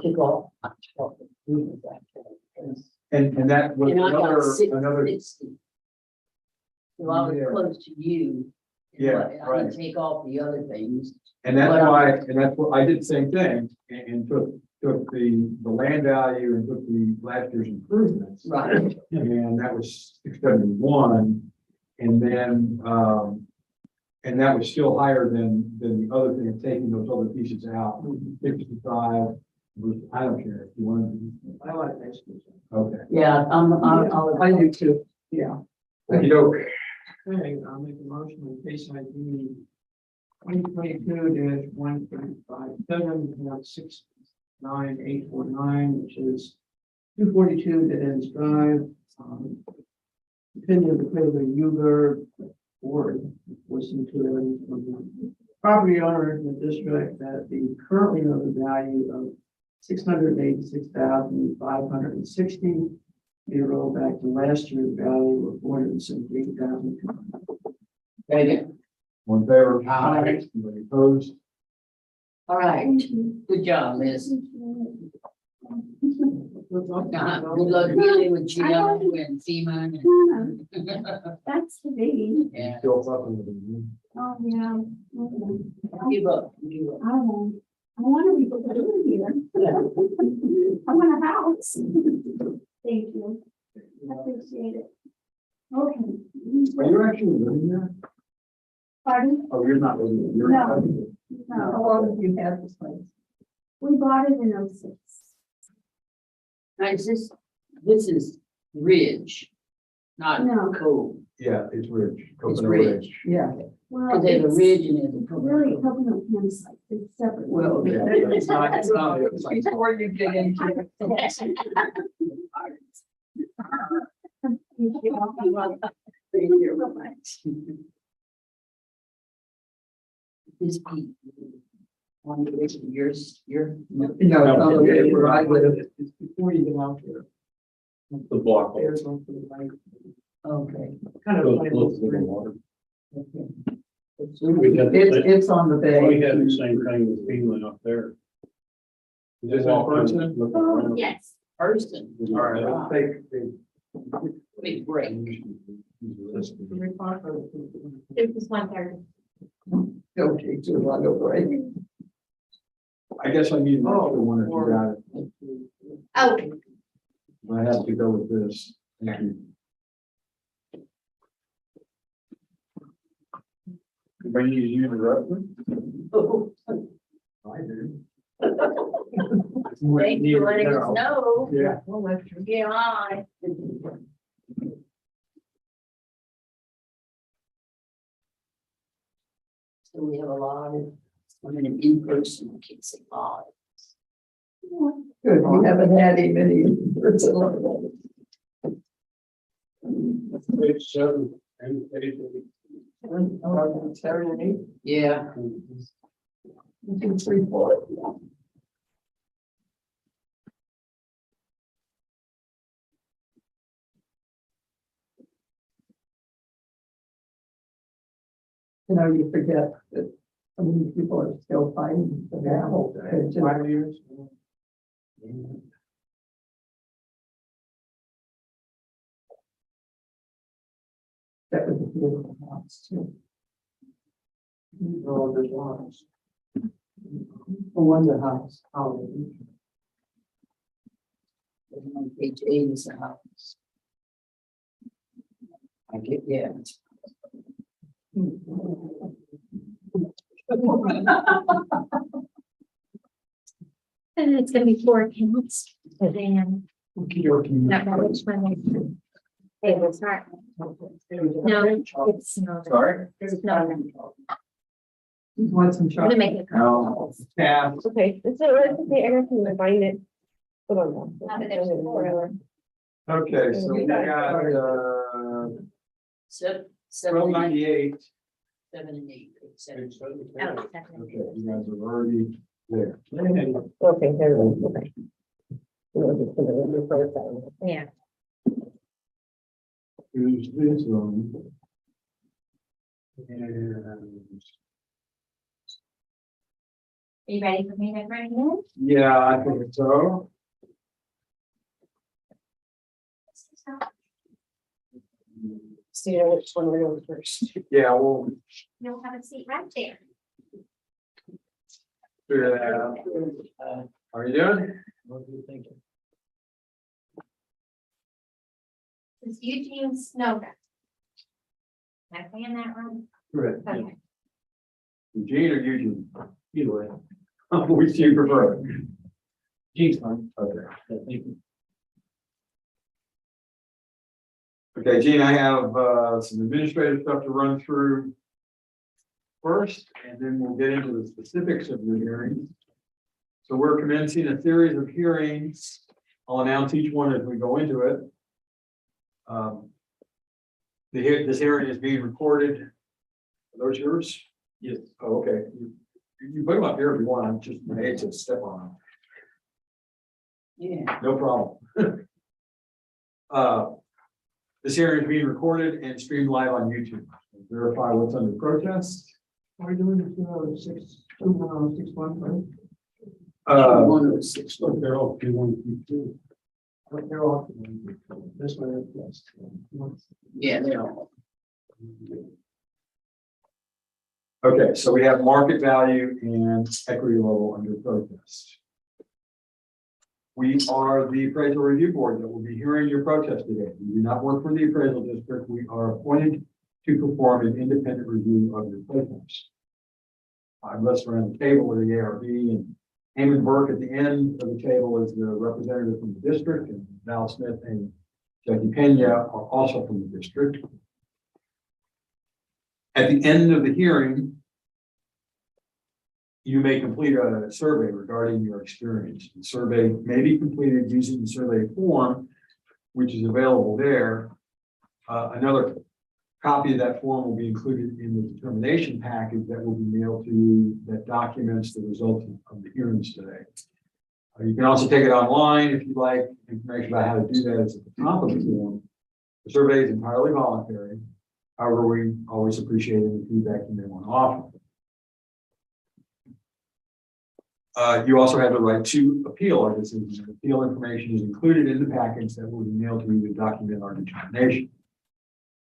took off. I took off the food with that, because- And that was And I got another, 660. So I was Yeah. close to you. Yeah, But I right. didn't take off the other things. and that's what, I did the same thing and took the land value and took the last year's improvements. Right. And that was 671, and then, and that was still higher than the other thing of taking those other pieces out, 65, I don't care if you want to. I like this. Okay. Yeah, I do too, yeah. You know, Okay, I'll make a motion in case I do 2022-135.7.69849, which is 242 Dead Ends Drive. Opinion of the President Huber Board, listen to them from the property owner in the district that the currently known value of $686,560 be rolled back to last year's value of $478,000. one favor. Aye. Anybody opposed? all right. Thank you. Good job, Liz. Good luck dealing with Gino and FEMA. That's the baby. Yeah. Still fucking with them. Oh, yeah. Give up, give up. I won't. I want to be able to live here. I want a house. Thank you. I appreciate it. Okay. Are you actually living there? Pardon? Oh, you're not living there. You're No. How No, long have you had this place? we bought it in 06. Now, this is Ridge, not No. Cove. Yeah, it's Ridge. It's Coconut Ridge. Yeah. Well, Because there's a it's ridge and there's a really Cove. coconut campsite. It's separate. Well, Yeah. it's not. Before you get into it. Thank you very much. This be on the way to yours, No, it's on the way where I live. It's before you get out there. The block. There's one for the right. okay. Kind of. Close to the water. Okay. It's on the bay. We had the same thing with Finland up there. Is this in person? Oh, Yes. Person. All right, let's take the. Big break. This is 1:30. Okay, too long a break. I guess I need another one if you got it. Oh, I have to go with this. Thank you. Anybody need to use the reference? Oh, I do. thanks for letting us know. Yeah. Well, that's true. Get on. So we have a lot of, I mean, in person, I can't say live. Good, we haven't had any many. Page 7 and page 8. Saturday, Yeah. 2, 3, 4. You know, you forget that so many people are still fighting for their whole. 5 years. That was a beautiful house too. Oh, there's lots. For one, the house, how On page 8 is the house. I get, yeah. and it's gonna be 4 accounts. And that which one they will start. No, it's not. Sorry? It's not. Want some I'm gonna chocolate? make it. No. Yeah. Okay, it's okay, I can find it. Hold on. Now that there's 4. Okay, so we got, 1298. 7 and 8. Page 7. Oh, definitely. Okay, you guys are already there. Okay, there we go, okay. Yeah. Here's this one. And Are you ready for me to bring it in? yeah, I think so. See which one we're going first. Yeah, we'll You'll have a seat right there. figure that out. How are you doing? What do you think? This is Eugene Snowden. Am I saying that wrong? Correct. Okay. Eugene or Eugene? Either way. Which do you prefer? Geez, fine. Okay. Thank you. Okay, Gene, I have some administrative stuff to run through first, and then we'll get into the specifics of the hearing. So we're commencing a series of hearings. I'll announce each one as we go into it. This hearing is being recorded. Are those yours? Yes. Oh, okay. You put them up here if you want. I'm just, I hate to step on them. Yeah. No problem. This hearing is being recorded and streamed live on YouTube. Verify what's under protest. Are we doing it 206.1, right? 106. Look, they're all Q1, Q2. But they're all. This one, yes. Yeah, they are. Okay, so we have market value and equity level under protest. We are the appraisal review board that will be hearing your protest today. We do not work for the appraisal district. We are appointed to perform an independent review of your protest. I'm listed around the table with the ARB, and Eamon Burke at the end of the table is the representative from the district, and Val Smith and Jackie Pena are also from the district. At the end of the hearing, you may complete a survey regarding your experience. The survey may be completed using the survey form, which is available there. Another copy of that form will be included in the determination package that will be mailed to you that documents the results of the hearings today. You can also take it online if you'd like. Information about how to do that is at the top of the form. The survey is entirely voluntary. However, we always appreciate any feedback you may want to offer. You also have the right to appeal our decision. Appeal information is included in the package that will be mailed to you to document our determination.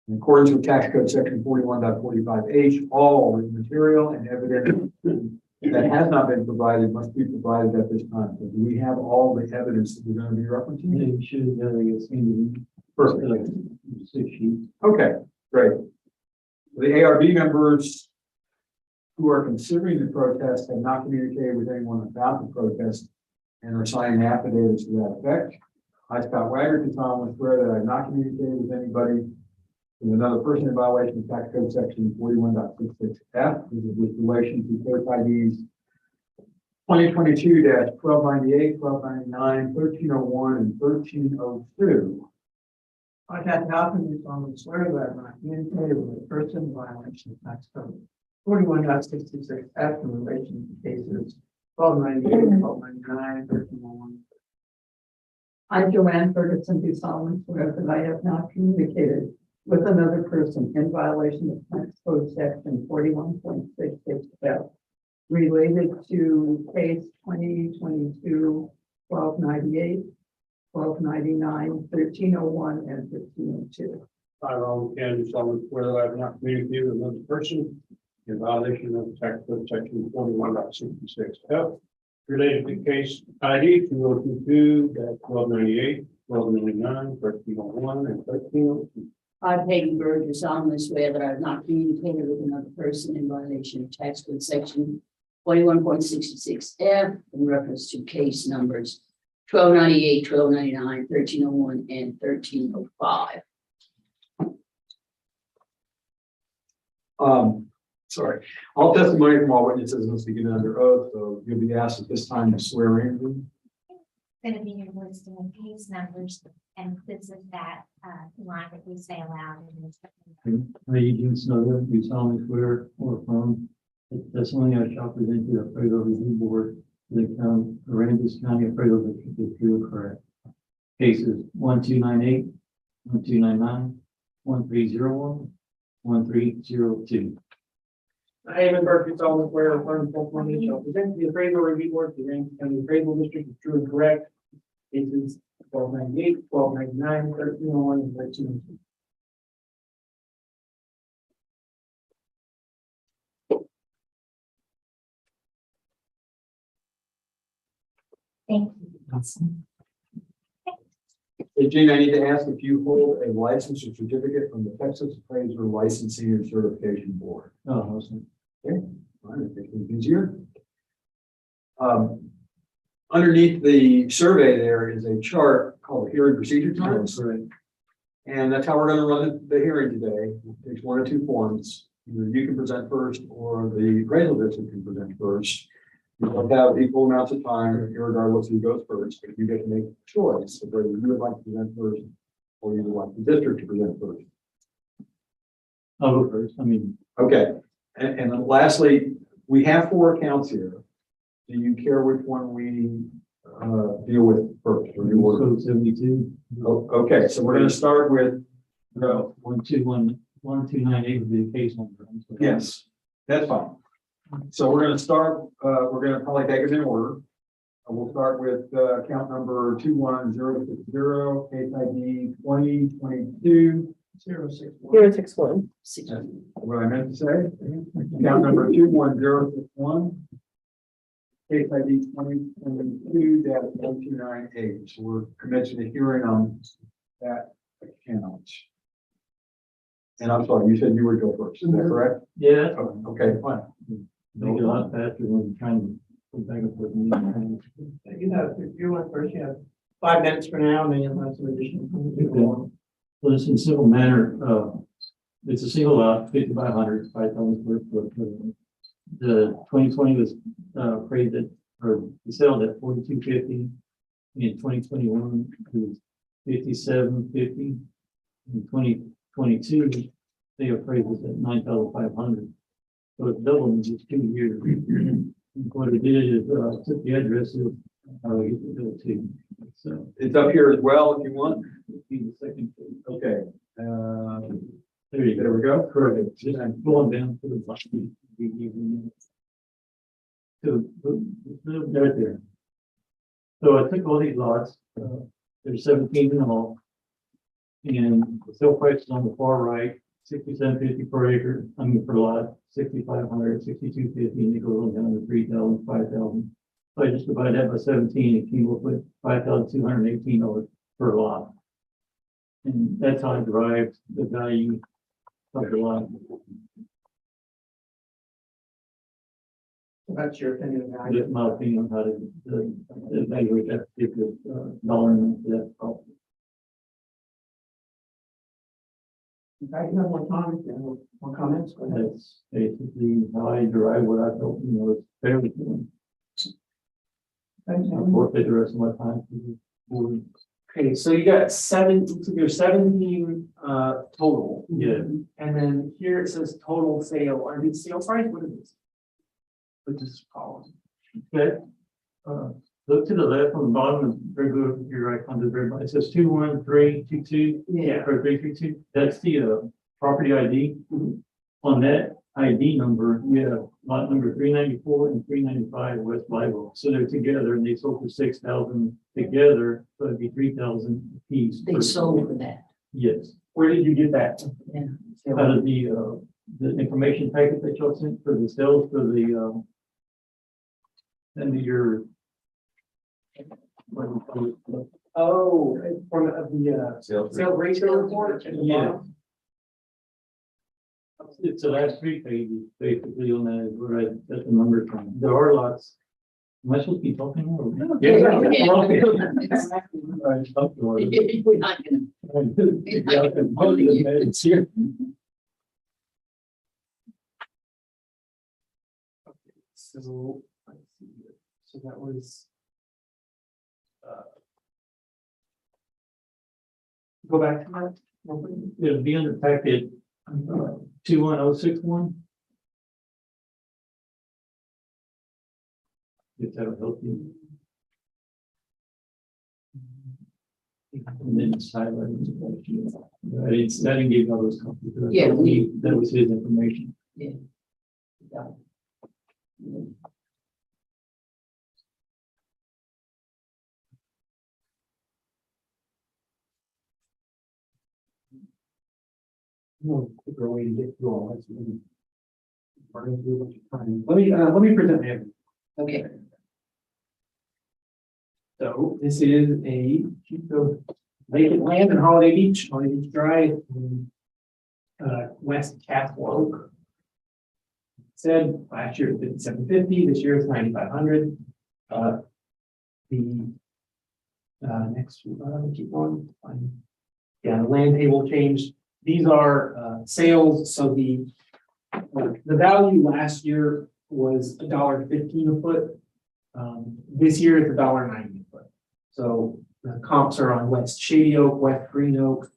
In accordance with tax code section 41.45H, all written material and evidence that has not been provided must be provided at this time. So do we have all the evidence that we're going to be referencing? You should have done it. Perfect. 6 sheets. Okay, great. The ARB members who are considering the protest have not communicated with anyone about the protest and are signing affidavits to that effect. I, Scott Wagner, can solemnly swear that I have not communicated with anybody with another person in violation of tax code section 41.66F, with relation to case IDs 2022-1298, 1299, 1301, and 1302. I, Kathy Hoffman, do solemnly swear that I have not communicated with a person in violation of tax code 41.66F in relation to cases 1298, 1299, 1301. I, Joanne Ferguson, do solemnly swear that I have not communicated with another person in violation of tax code section 41.66F related to case 2022, 1298, 1299, 1301, and 1302. I, Ronald Kennedy, solemnly swear that I have not communicated with another person in violation of tax code section 41.66F related to case ID 2022-1298, 1299, 1301, and 1302. I, Peggy Berger, solemnly swear that I have not communicated with another person in violation of tax code section 41.66F in reference to case numbers 1298, 1299, 1301, and 1305. Sorry, all testimony from all witnesses must be given under oath, so you'll be asked at this time to swear in. Gonna be your listing of case numbers, and this is that line that we say aloud. I, Eugene Snow, do solemnly swear or affirm that the testimony I shall present to the appraisal review board for the county, Aransas County Appraisal District is true and correct. Cases 1298, 1299, 1301, 1302. I, Eamon Burke, do solemnly swear or affirm testimony shall present to the appraisal review board for the Aransas County Appraisal District is true and correct. Cases 1298, 1299, 1301, and 1302. Thank you. Hey, Gene, I need to ask if you hold a license or certificate from the Texas Appraiser Licensing and Certification Board. Oh, awesome. Okay, all right, make things easier. Underneath the survey, there is a chart called hearing procedure times. Right. And that's how we're going to run the hearing today. It takes one of two forms. Either you can present first or the appraisal district can present first. You will have equal amounts of time, regardless of who goes first, but you get to make a choice of whether you would like to present first or you would like the district to present first. I'll go first. I mean, Okay, and then lastly, we have 4 accounts here. Do you care which one we deal with first? Or do order? code 72. Oh, okay, so we're going to start with, 1298 would be the case number. I'm sorry. yes, that's fine. So we're going to start, we're going to probably take it in order. We'll start with account number 21060, case ID 2022. 061. What I meant to say, account number 21061. Case ID 2022-1298. So we're commencing a hearing on that account. And I'm sorry, you said you would go first, is that correct? Yeah, Oh, okay, fine. make it a lot faster when trying to go back and forth. You have, if you went first, you have 5 minutes for now, and then you'll have some additional. Well, it's in civil manner, it's a single lot, 50 by 100, 5,000 square foot. The 2020 was appraised at, or settled at 4250. In 2021, it was 5750. In 2022, they appraised it at 9,500. So it's doubled in just 2 years. What it did is took the addresses, how we get the bill to. So It's up here as well if you want. it'd be the second. Okay. There you There we go. Perfect. Just going down to the bottom. Right there. So I took all these lots, there's 17 in all. And the sale price is on the far right, 67.50 per acre, I mean per lot, 6,500, 62.50, and it goes on down to 3,000, 5,000. So I just divide that by 17, it came up with $5,218 per lot. And that's how I derived the value of the lot. That's your opinion. Just my opinion on how to evaluate that particular dollar amount for that property. Okay, you have more time, more comments? Go ahead. That's basically how I derive what I felt, it's fairly good. Thank I'll you. forfeit the rest of my time to the board. Okay, so you got there's 17 total. Yeah. And then here it says total sale. Are these sale price? What is this? What is this column? Okay. Look to the left on the bottom of very good, your right on the very bottom. It says 21322. Yeah. Or 332. That's the property ID. On that ID number, you have lot number 394 and 395 West Live Oak. So they're together and they sold for 6,000 together, so it'd be 3,000 apiece. They sold for that. Yes. Where did you get that? Yeah. Out of the information packet that y'all sent for the sales for the and your Oh, from the Sales. sales ratio report? at the Yeah. bottom? It's the last 3 pages, basically, on that, where I got the numbers from. There are lots. Am I supposed to be talking now? Yeah. All right, talk to her. We're not gonna. Yeah, I can hold the minutes here. So, let's see here. So that was. Go back to that. real quick. It'll be under packet 21061. If that'll help you. And then it's highlighted. I didn't give all those copies. Yeah, That was his information. Yeah. No, quicker way to get through all this. We're gonna do a bunch of time. Let me present it. Okay. So this is a piece of vacant land in Holiday Beach Drive. In West Catwalk. Said last year it was 750, this year it's 9,500. The next, keep on. Yeah, the land table changed. These are sales, so the value last year was $1.15 a foot. This year it's $1.90 a foot. So the comps are on West Shady Oak, West Green Oak,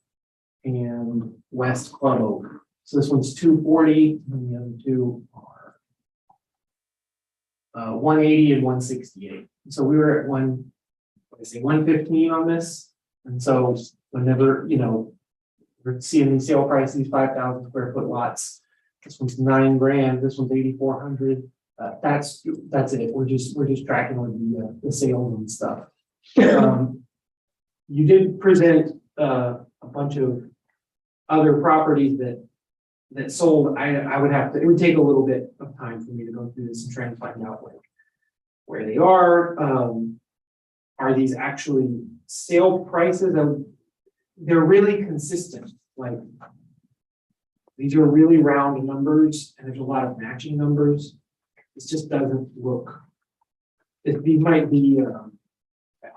and West Club Oak. So this one's 240, and the other two are 180 and 168. So we were at 115 on this, and so whenever we're seeing these sale prices, these 5,000 square foot lots. This one's $9 grand. This one's 8,400. That's it. We're just tracking with the sales and stuff. You did present a bunch of other properties that sold. I would have to. It would take a little bit of time for me to go through this and try and find out where they are. Are these actually sale prices? They're really consistent, like these are really round numbers and there's a lot of matching numbers. It just doesn't look, these might be,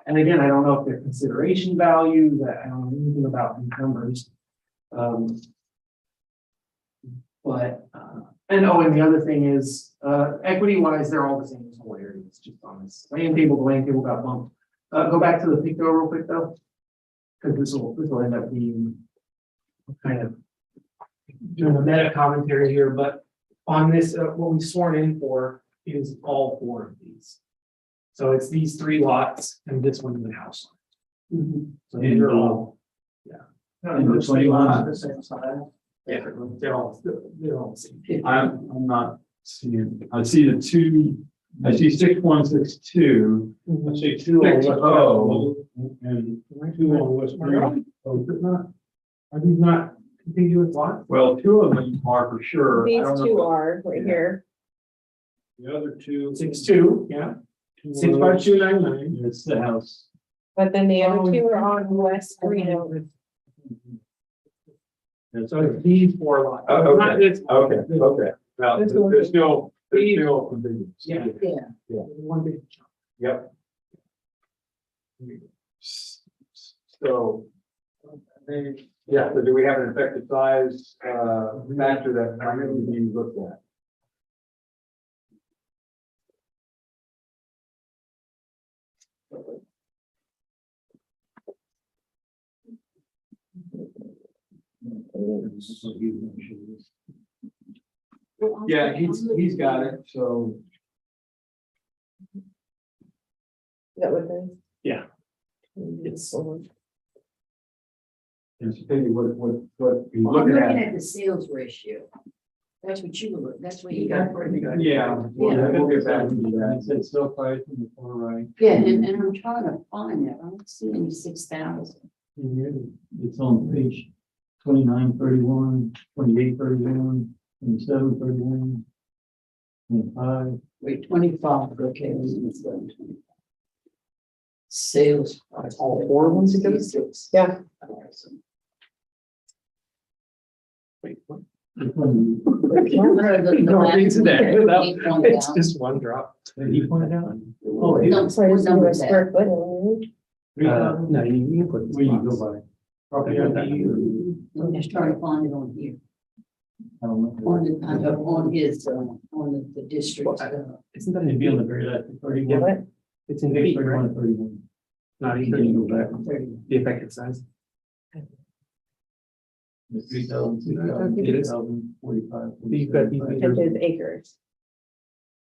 and again, I don't know if they're consideration values, I don't know anything about these numbers. And the other thing is, equity wise, they're all the same as whole areas, just on this land table, the land table got bumped. Go back to the picto real quick though. Because this will end up being kind of doing a meta commentary here, but on this, what we've sworn in for is all 4 of these. So it's these 3 lots and this one in the house. So these are all, And the 21, The same side. Yeah, they're all the same. I'm not seeing, I see the two, I see 6162. I see two on West. Oh. And two on West. Green. Oh, is it not? Are these not contiguous lots? Well, two of them are for sure. I These don't know two what- are right Yeah. here. The other two. 6-2, yeah, 65299. It's the house. But then the Oh, other two are on West Reno. That's So it's these four lots. Oh, Not okay, this- okay, okay. Now, This there's one. there's still, contiguous. Yeah. Yeah. One big. Yep. So. Yeah, so do we have an effective size, factor that I'm going to be looked at? Yeah, he's got it, so. Is that what it is? Yeah. It's. It's maybe what he's Well, I'm looking looking at. at the sales ratio. That's what you were looking, that's what you got. Yeah, we'll get back to that. It says sale price in the far right. Yeah, and I'm trying to find that, I don't see any 6,000. It's on page 29, 31, 28, 31, 27, 31, 25. Wait, 25, okay, let's go to 25. Sales price. All four of them together? Yeah. Wait, what? No, It's there. It's just one drop. Did he point it out? Oh, So I what just number do a is that? square foot. And No, you can put. Where you go by? Property ID or? I'm just trying to find it on here, I don't know. on his, on the district. Isn't that It'd in be on the B? very left, then 31. what? It's in Page B, 31 right? and 31. Not You can even go back. the effective size. It's 3,000, 6,000, It is. 8,000, 45. You've got these 45. It is acres.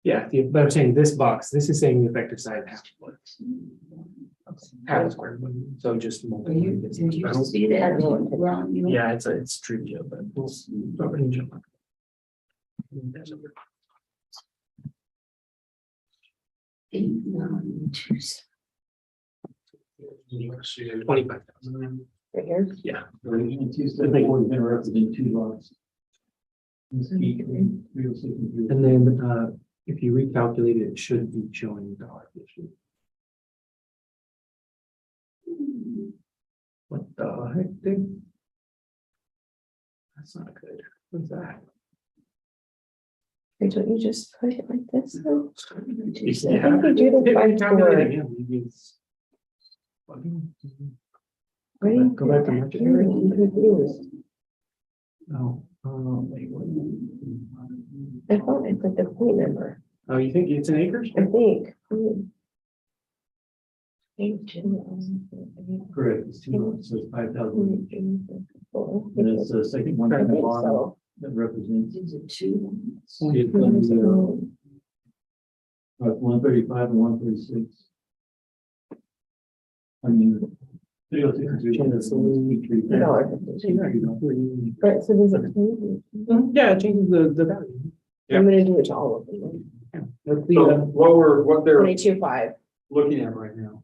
Yeah, but I'm saying this box, this is saying the effective size half. Half a square foot, so just. Did you see that, Ron? You- Yeah, it's trivia, but it's not really jump. Eight, nine, two, seven. 25,000. Right here. Yeah. And 274 is gonna represent two lots. This key, 306 and 306. And then, if you recalculate it, it should be showing dollar fifty. What the heck, dude? That's not good. What's that? Wait, don't you just put it like this? though? Yeah. I think they do this by Calculate four. again, maybe it's- Right? Go back to I'm market. confused. No, wait, what? I thought I put the point number, Oh, you think it's in acres? I think. Correct, it's two lots, so it's 5,000. I And it's the second one from the think bottom so. that represents. These are two. It's 135 and 136. I mean, 306 and 306. Right, so does it change? Yeah, it changes the value. I'm gonna do it to all of them. That's the, So what they're 22.5. looking at right now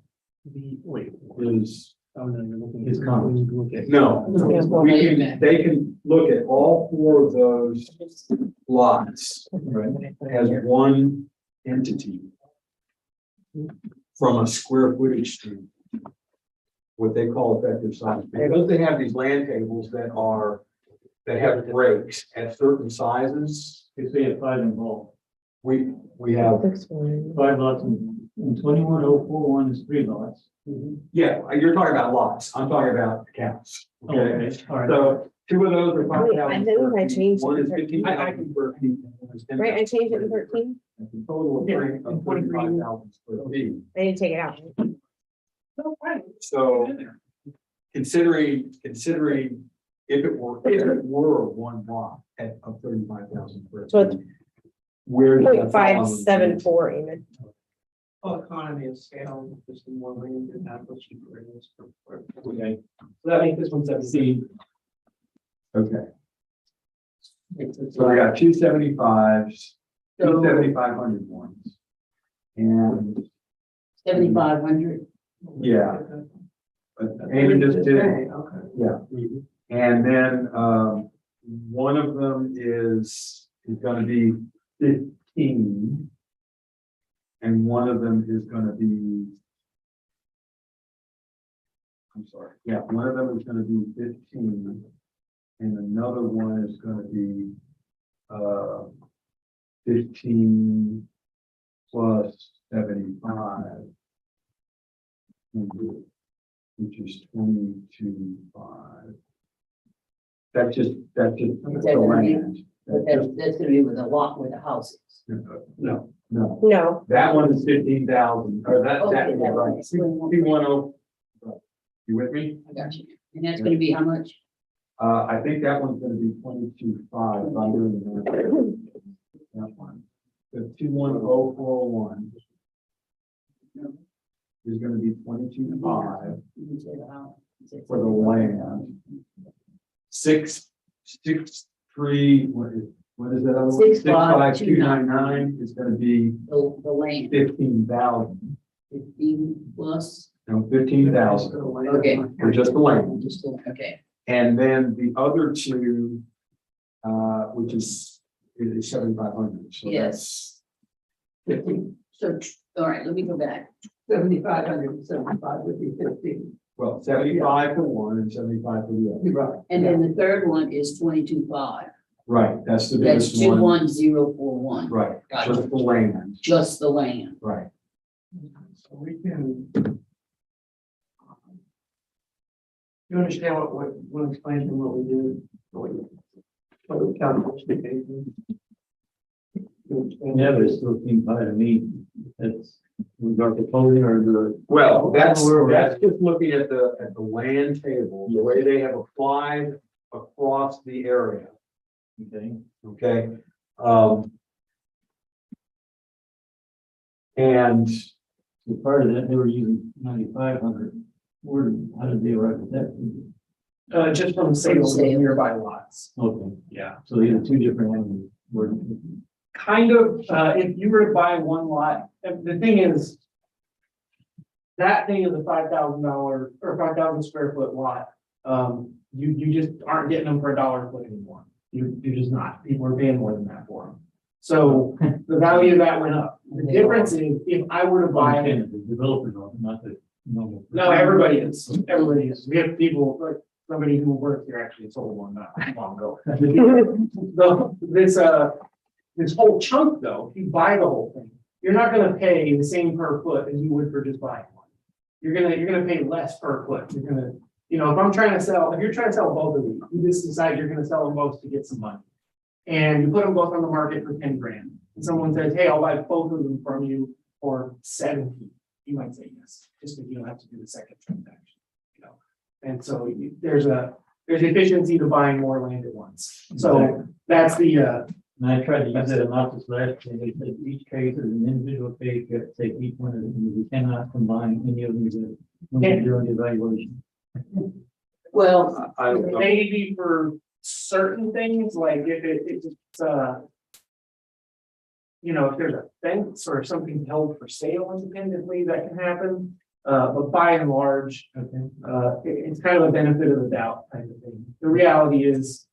wait. is, Oh, no, you're looking. It's common. Look at. no, Yeah, well, we can, they can look at all four of those lots Right. as one entity from a square footage standpoint. What they call effective size, because they have these land tables that have breaks at certain sizes, If they have 5 involved, we have, Looks fine. 5 lots and 21041 is 3 lots. yeah, you're talking about lots, I'm talking about counts. Okay, All right. so two of those are Wait, I 5,000 think square I feet, changed one it is to 15,000 square feet. and one is 10,000 Right, I changed it to square feet. 13. That's a total of Yeah, 25,000 square feet. I didn't take it out. So considering if it were one lot of 35,000 square So it's feet. Where? does that fall on the- 0.574 even. Well, economy of scale, just in one range and that was cheaper. Okay, so that makes this one 17. Okay. So I got 275s, So 2,700 ones. And 7,500. yeah. But Amy just did, Okay. yeah. And then, one of them is gonna be 15. And one of them is gonna be. I'm sorry, yeah, one of them is gonna be 15. And another one is gonna be, 15 plus 75. Which is 22.5. That's just the land. But that's gonna be with a lot with the houses. No, No, that one is 15,000, or that Okay, is that right. one is 210. You with me? I got you. And that's gonna be how much? I think that one's gonna be 22.5, if I'm doing the math. That one. The 21041 is gonna be 22.5 You said how? You said for the land. 663, what is that other one? 65299 is gonna be The land, 15,000, 15 plus, no, 15,000 okay. for just the land. Just, okay. And then the other two, which is 7,500, so Yes. that's 15. So, all right, let me go back. 7,500 and 75 would be 15. Well, 75 for one and 75 for the other. Right. And then the third one is 22.5. Right, that's the That's biggest one. 21041. Right, Gotcha. just the land, Just the land. right. So we can. You understand what explains what we do? What we calculate. Yeah, but it still seems high to me. It's, we are proposing or the. Well, that's just looking at the land table, the way they have applied across the area. Okay. Okay. And So part of that, they were using 9,500. Where, how did they arrive at that? Just from sales of nearby lots. Okay, Yeah. so these are two different ones. Where, Kind of, if you were to buy one lot, the thing is. That thing is a $5,000 or 5,000 square foot lot. You just aren't getting them for $1 a foot anymore. You're just not. People are paying more than that for them. So the value of that went up. The difference is if I were to buy. the developers are not the. No, everybody is. Everybody is. We have people like somebody who works here actually sold one not long ago. This whole chunk though, if you buy the whole thing, you're not gonna pay the same per foot as you would for just buying one. You're gonna pay less per foot. You're gonna, if you're trying to sell both of these, you just decide you're gonna sell them both to get some money. And you put them both on the market for 10 grand. And someone says, hey, I'll buy both of them from you for 70. You might say yes, just because you don't have to do the second transaction. And so there's efficiency to buying more land at once. So that's the And I tried to use that analysis last year. They said each case is an individual case. You have to take each one of them. We cannot combine any of them when you're doing the evaluation. Well, I don't know. maybe for certain things, like if it's if there's a fence or something held for sale independently, that can happen. But by and large, it's kind of a benefit of the doubt kind of thing. The reality is,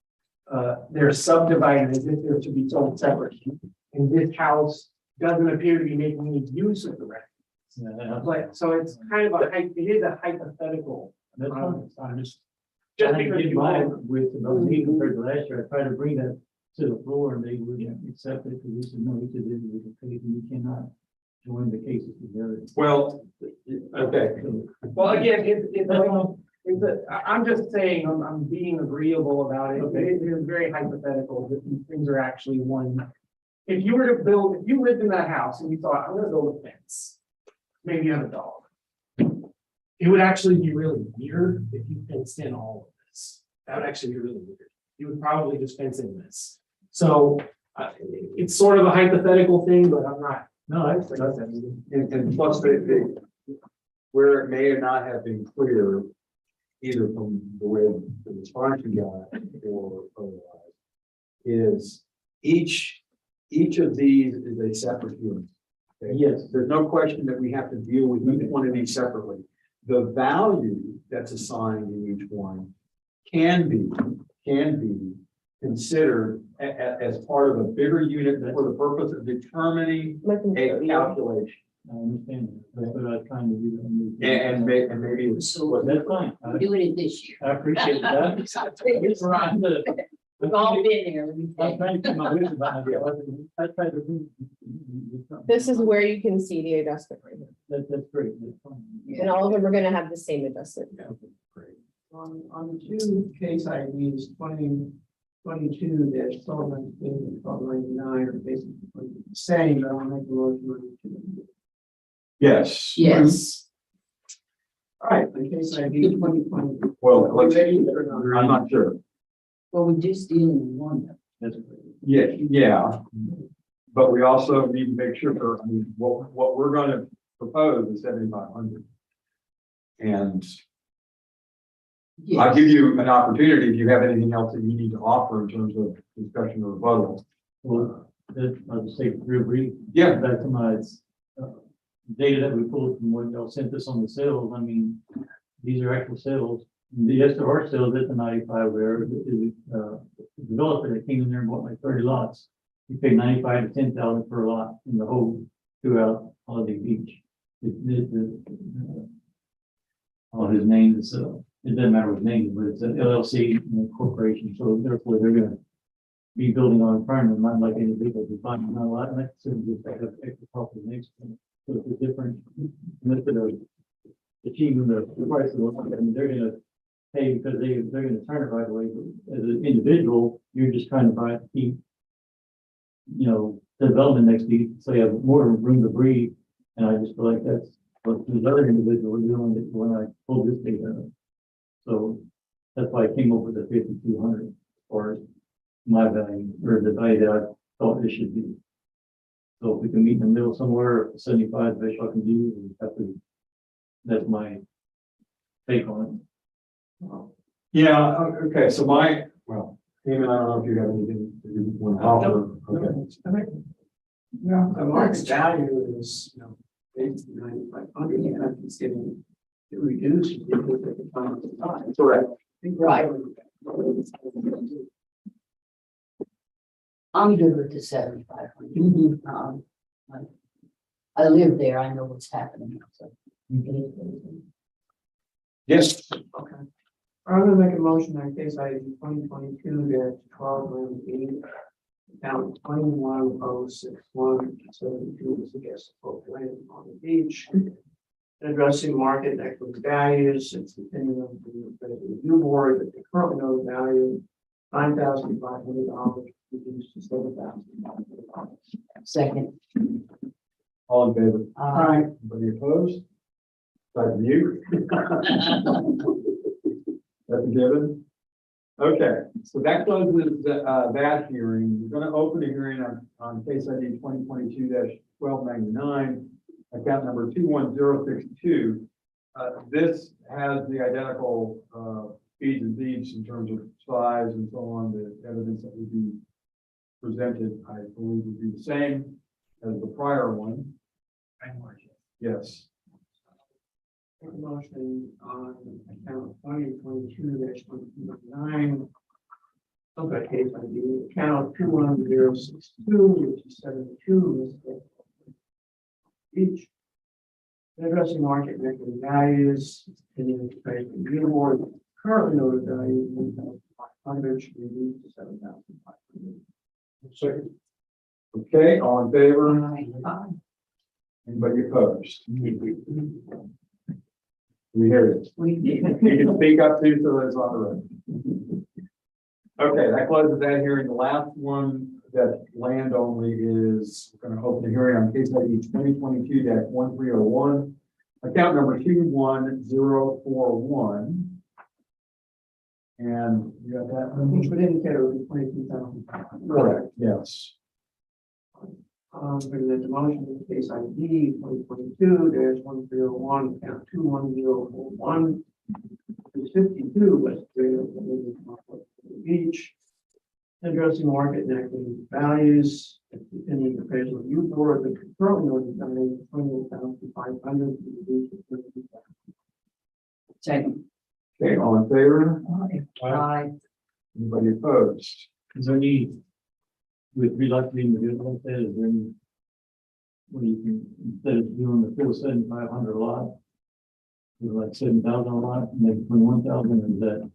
they're subdivided as if they're to be sold separately. And this house doesn't appear to be making any use of the rest. But so it's kind of it is a hypothetical. That's fine. I'm just. Just I because did you mine own. with about me compared to last year. I tried to bring that to the floor and they wouldn't accept it because we said, no, each individual case and you cannot join the cases together. Well, okay. Well, again, I'm just saying, I'm being agreeable about it. It is very hypothetical that these things are actually one. If you were to build, if you lived in that house and you thought, I'm gonna build a fence, maybe you have a dog. It would actually be really weird if you fenced in all of this. That would actually be really weird. You would probably just fence in this. So it's sort of a hypothetical thing, but I'm not. No, I. And plus, where it may not have been clear, either from the way the response you got or otherwise, is each of these is a separate unit. Okay? Yes. There's no question that we have to deal with each one of these separately. The value that's assigned in each one can be considered as part of a bigger unit for the purpose of determining a calculation. I understand, that's what I was trying to do. And maybe it's. So That's fine. we're doing it this year. I appreciate that. We've all been there. I'm trying to keep my wits about it. I tried to do. This is where you can see the adjustment right here. That's great. That's fine. And all of them are gonna have the same adjustment. On the two case IDs, 2022 12 and 1299 are basically the same, but I want to make a motion on each of them. Yes. Yes. All right, the case ID 2020. Well, I'm not sure. Well, we just dealing with one. That's great. Yeah. But we also need to make sure for, I mean, what we're gonna propose is 7,500. And I'll give you an opportunity if you have anything else that you need to offer in terms of discussion or rebuttal. Well, I'll just say real brief. Yeah. Back to my data that we pulled from what y'all sent us on the sales. I mean, these are actual sales. The SR sales at the 95 where the developer that came in there and bought like 30 lots. He paid 95 to 10,000 per lot in the whole throughout Holiday Beach. All his name is, it doesn't matter what his name is, but it's an LLC and a corporation. So therefore they're gonna be building on farming, not like individuals, we find not a lot, and that's just have extra profit next to them. So it's a different method of achieving the price of the land. I mean, they're gonna pay because they're gonna turn it right away. But as an individual, you're just trying to buy, keep, you know, the development next to you, so you have more room to breathe. And I just feel like that's what the other individual is doing when I pulled this data up. So that's why I came up with the 5,200 as far as my value, or the value that I thought it should be. So if we can meet in the middle somewhere, 75, best I can do, that's my take on it. Yeah, okay, so Damon, I don't know if you have anything that you want to offer. Okay. Yeah, the market value is, basically 9,500, and it's getting reduced because at the time of the time. Correct. Right. I'm good with the 7,500. I live there, I know what's happening. So. Yes. Okay. I'm gonna make a motion on case ID 2022-12 account 2106172 is against the land on the beach. Addressing market and equity values, it's the opinion of the review board that they currently know the value $9,500 reduced to $7,500. Second. All in favor? Aye. Anybody opposed? Like you? That's a given. Okay, so that closes that hearing. We're going to open a hearing on case ID 2022-1299, account number 21062. This has the identical fees and deeds in terms of size and so on. The evidence that would be presented, I believe, would be the same as the prior one. Yes. Make a motion on account 2022-129. Okay, case ID account 21062, which is 72 each. Addressing market and equity values, opinion of the trade review board, currently noted value $1,500 should be reduced to $7,500. Second. Okay, all in favor? Aye. Anybody opposed? We hear you. We You can speak up too, so it's on the record. Okay, that closes that hearing. The last one that's land only is, we're going to open the hearing on case ID 2022-1301, account number 21041. And you got that? Which would indicate it would be 22,000. Correct, yes. Bring the motion in case ID 2022-1301, account 21041. 52 West Beach. addressing market and equity values, any appraisal review board, the currently was done 28,500. Second. Okay, all in favor? Aye. Anybody opposed? Is there any, with reluctant to do it like that, is there any? Where you can, instead of doing the full 7,500 lot, with like 7,000 a lot, maybe 21,000, is that?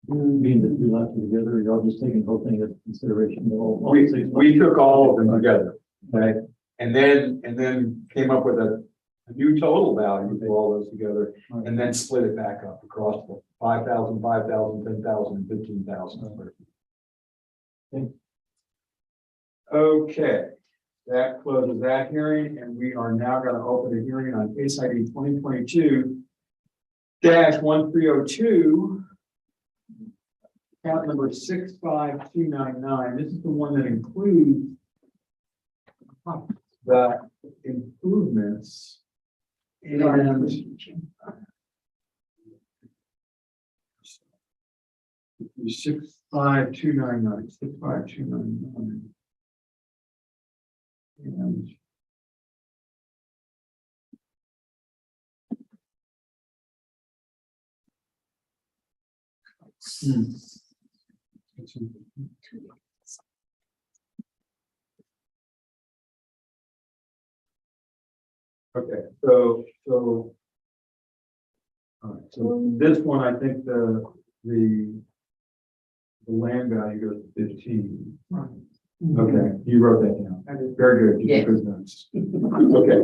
Being the two lots together, y'all just taking the whole thing into consideration? All We, six we took all of them together, okay? And then came up with a new total value for all those together, lots? and then split it back up across the 5,000, 5,000, 10,000, and 15,000. Okay, that closes that hearing, and we are now gonna open a hearing on case ID 2022-1302. Count number 65299. This is the one that includes the improvements and 65299, 65299. And okay, so all right, so this one, I think the land value goes to 15. Okay, you wrote that down. Very good. You Yeah. took those notes. Okay,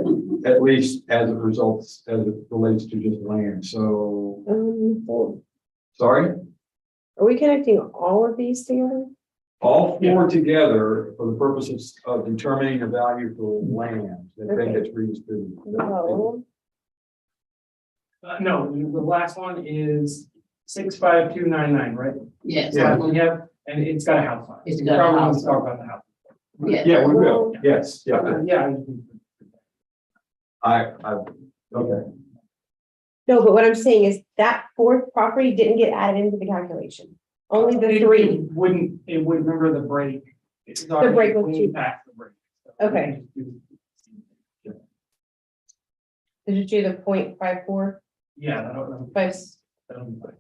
at least as it results, as it relates to just land. So, sorry, Are we connecting all of these together? all four together for the purposes of determining the value for land that then Okay. gets redistributed. No. No, the last one is 65299, right? Yes. Yeah. We have, and it's got a house on it. It's We got a probably need house to Talk on about the house. Yeah. Yeah, we will. Yes, yeah. Yeah. Okay. No, but what I'm saying is that fourth property didn't get added into the calculation. Only the It three. Wouldn't, it would remember the break. It's The break was already two. past the break. Okay. Did you do the 0.54? Yeah, that'll Five. be fine.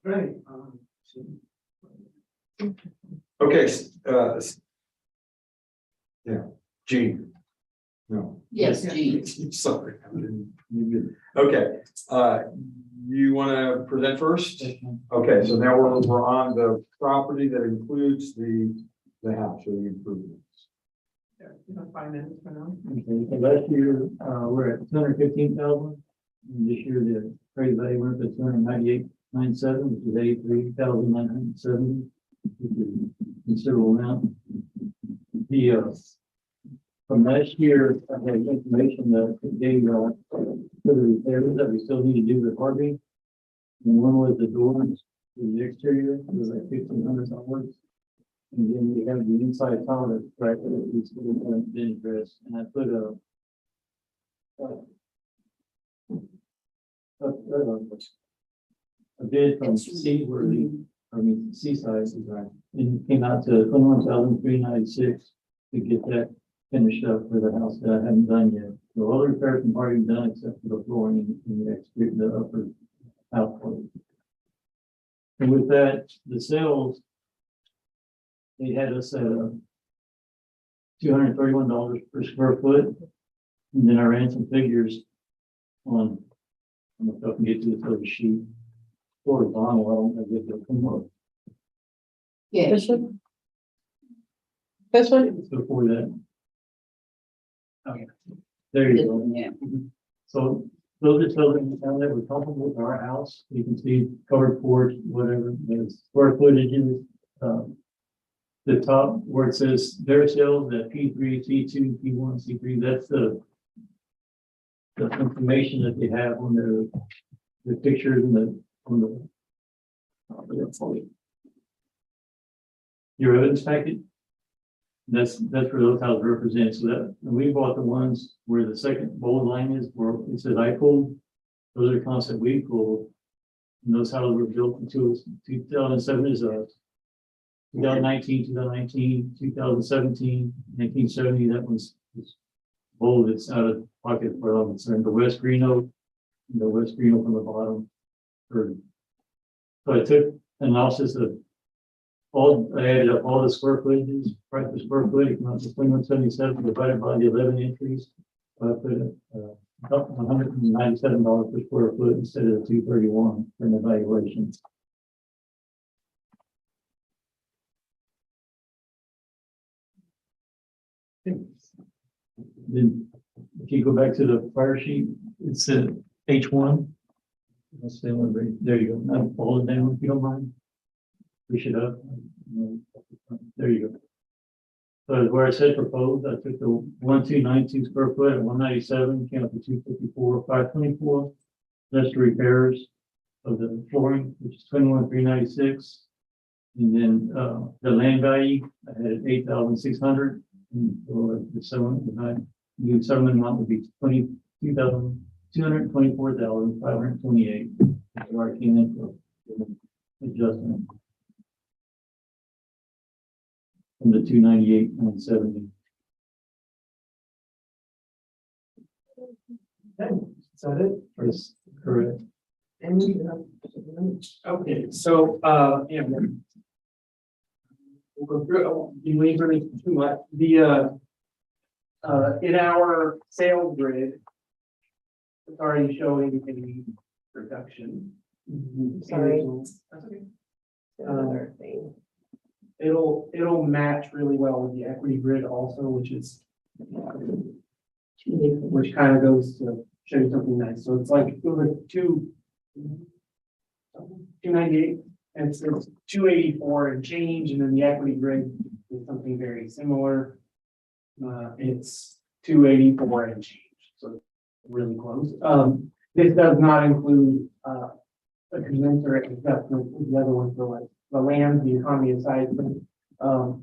Right. Okay, yeah, Gene. No. Yes, gee. Sorry. Okay, you want to present first? Okay, so now we're on the property that includes the house or the improvements. 5 minutes for now. Okay, so last year, we're at 215,000. And this year, the appraised value went to 298,970, which is 83,970, which is a considerable amount. From last year, I have information that gave, for the repairs that we still need to do with ARB. And one was the doors, the exterior, it was like $1,500. And then we have the inside tower that's right, that we still haven't been addressed, and I put a bid from Seaside, and it came out to 21,396 to get that finished up for the house that I haven't done yet. So all the repairs have already done except for the flooring and the exterior, the upper house part. And with that, the sales, they had us at $231 per square foot. And then I ran some figures on, I don't know if I can get to this other sheet. Horizontal, I don't know if they'll come up. Yeah. This one? This one? Before that. Okay. There you go. Yeah. So those are buildings down there, we're comfortable with our house. You can see covered porch, whatever, the square footage is, the top where it says their sales at P3, C2, P1, C3, that's the information that they have on the pictures and on the your evidence packet. That's where those houses represent. So that, and we bought the ones where the second bold line is, where it says I pulled. Those are concept we pulled. And those houses were built until 2007 is 2019, 2019, 2017, 1970. That was bold. It's out of pocket for all concerned. The West Greeno, from the bottom. So I took analysis of I added up all the square footages, price per square foot, it comes to 2177 divided by the 11 entries. So I put $197 per square foot instead of $231 for an evaluation. Then if you go back to the fire sheet, it's H1. Let's say there you go. Now fold it down if you don't mind. Push it up. There you go. So where I said proposed, I took the 1292 square foot at 197, came up to 254, 524. That's the repairs of the flooring, which is 21,396. And then the land value, I had it 8,600. And the settlement amount would be 224,528. That's where I came in for adjustment. From the 298,970. Okay, is that it? That's correct. Okay, so, yeah. We'll go through, you leave really too much, in our sales grid. It's already showing a reduction. Sorry. That's okay. Another thing. It'll match really well with the equity grid also, which kind of goes to show you something nice. So it's like it was 298, and it's 284 and change, and then the equity grid is something very similar. It's 284 and change, so really close. This does not include a commensurate adjustment with the other ones for like the land, the economy of size, but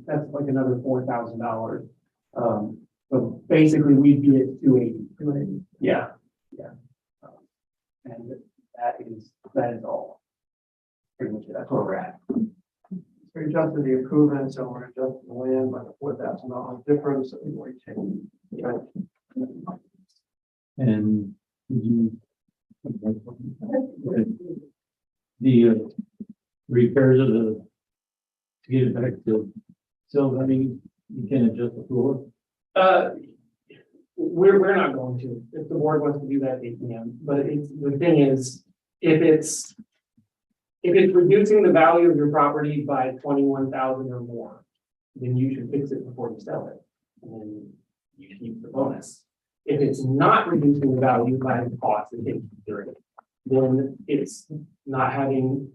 that's like another $4,000. So basically we'd be at 280. Yeah. And that is all. Pretty much it. That's where we're at. We adjusted the improvements and we're adjusting the land by the $4,000 difference that we were taking. And the repairs of to get it back to sale value, you can adjust the floor. We're not going to. If the board wants to do that, they can. But the thing is, if it's reducing the value of your property by 21,000 or more, then you should fix it before you sell it, and then you keep the bonus. If it's not reducing the value by the cost of it, then it's not having.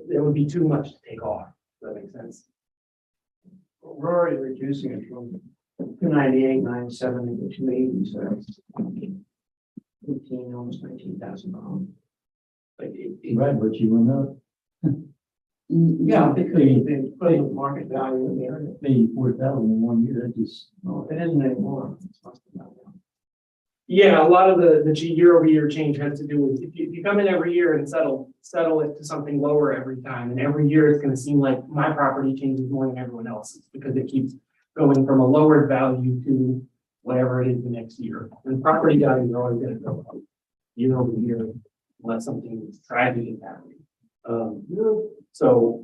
It would be too much to take off. Does that make sense? We're already reducing it from 298, 970 to 280, so that's 18, almost $19,000. Right, but you went up. Yeah, because the equivalent market value in the area. Maybe 4,000 in 1 year. That just No, it isn't anymore. It's less than that now. Yeah, a lot of the year-over-year change has to do with if you come in every year and settle it to something lower every time, and every year it's going to seem like my property changes more than everyone else's because it keeps going from a lower value to whatever it is the next year. And property values are always going to go up year over year unless something tragic is happening. So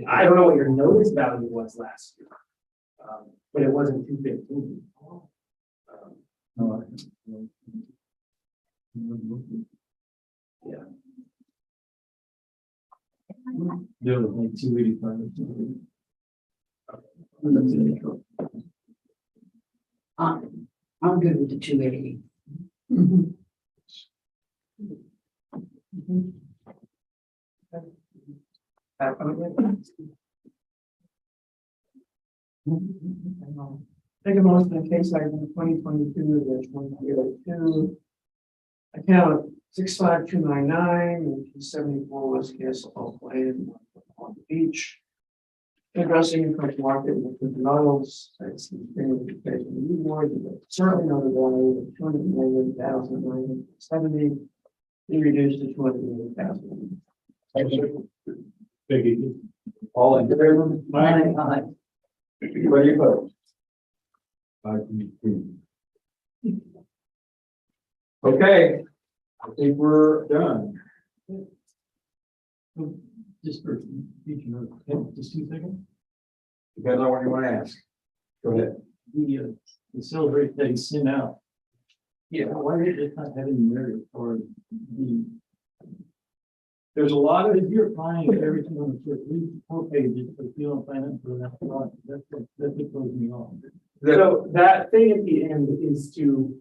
I don't know what your notice value was last year, but it wasn't 215. Yeah. there was like 285. I'm good with the 280. Take a motion in case item 2022-102. Account 65299, 1974 West Castle Lane, on the beach. Addressing the current market with the Donald's, that's the thing with the case of the new board, certainly not a value of 298,970. Be reduced to 280,000. Peggy. All in favor? Aye. Anybody opposed? Okay, I think we're done. Just for future, just 2 seconds. You guys know what you want to ask? Go ahead. The sales rate that he sent out. Yeah, why did it not have any merit or the? There's a lot of, if you're applying everything on the first 4 pages, but you don't plan it for that lot, that's what throws me off. So that thing at the end is to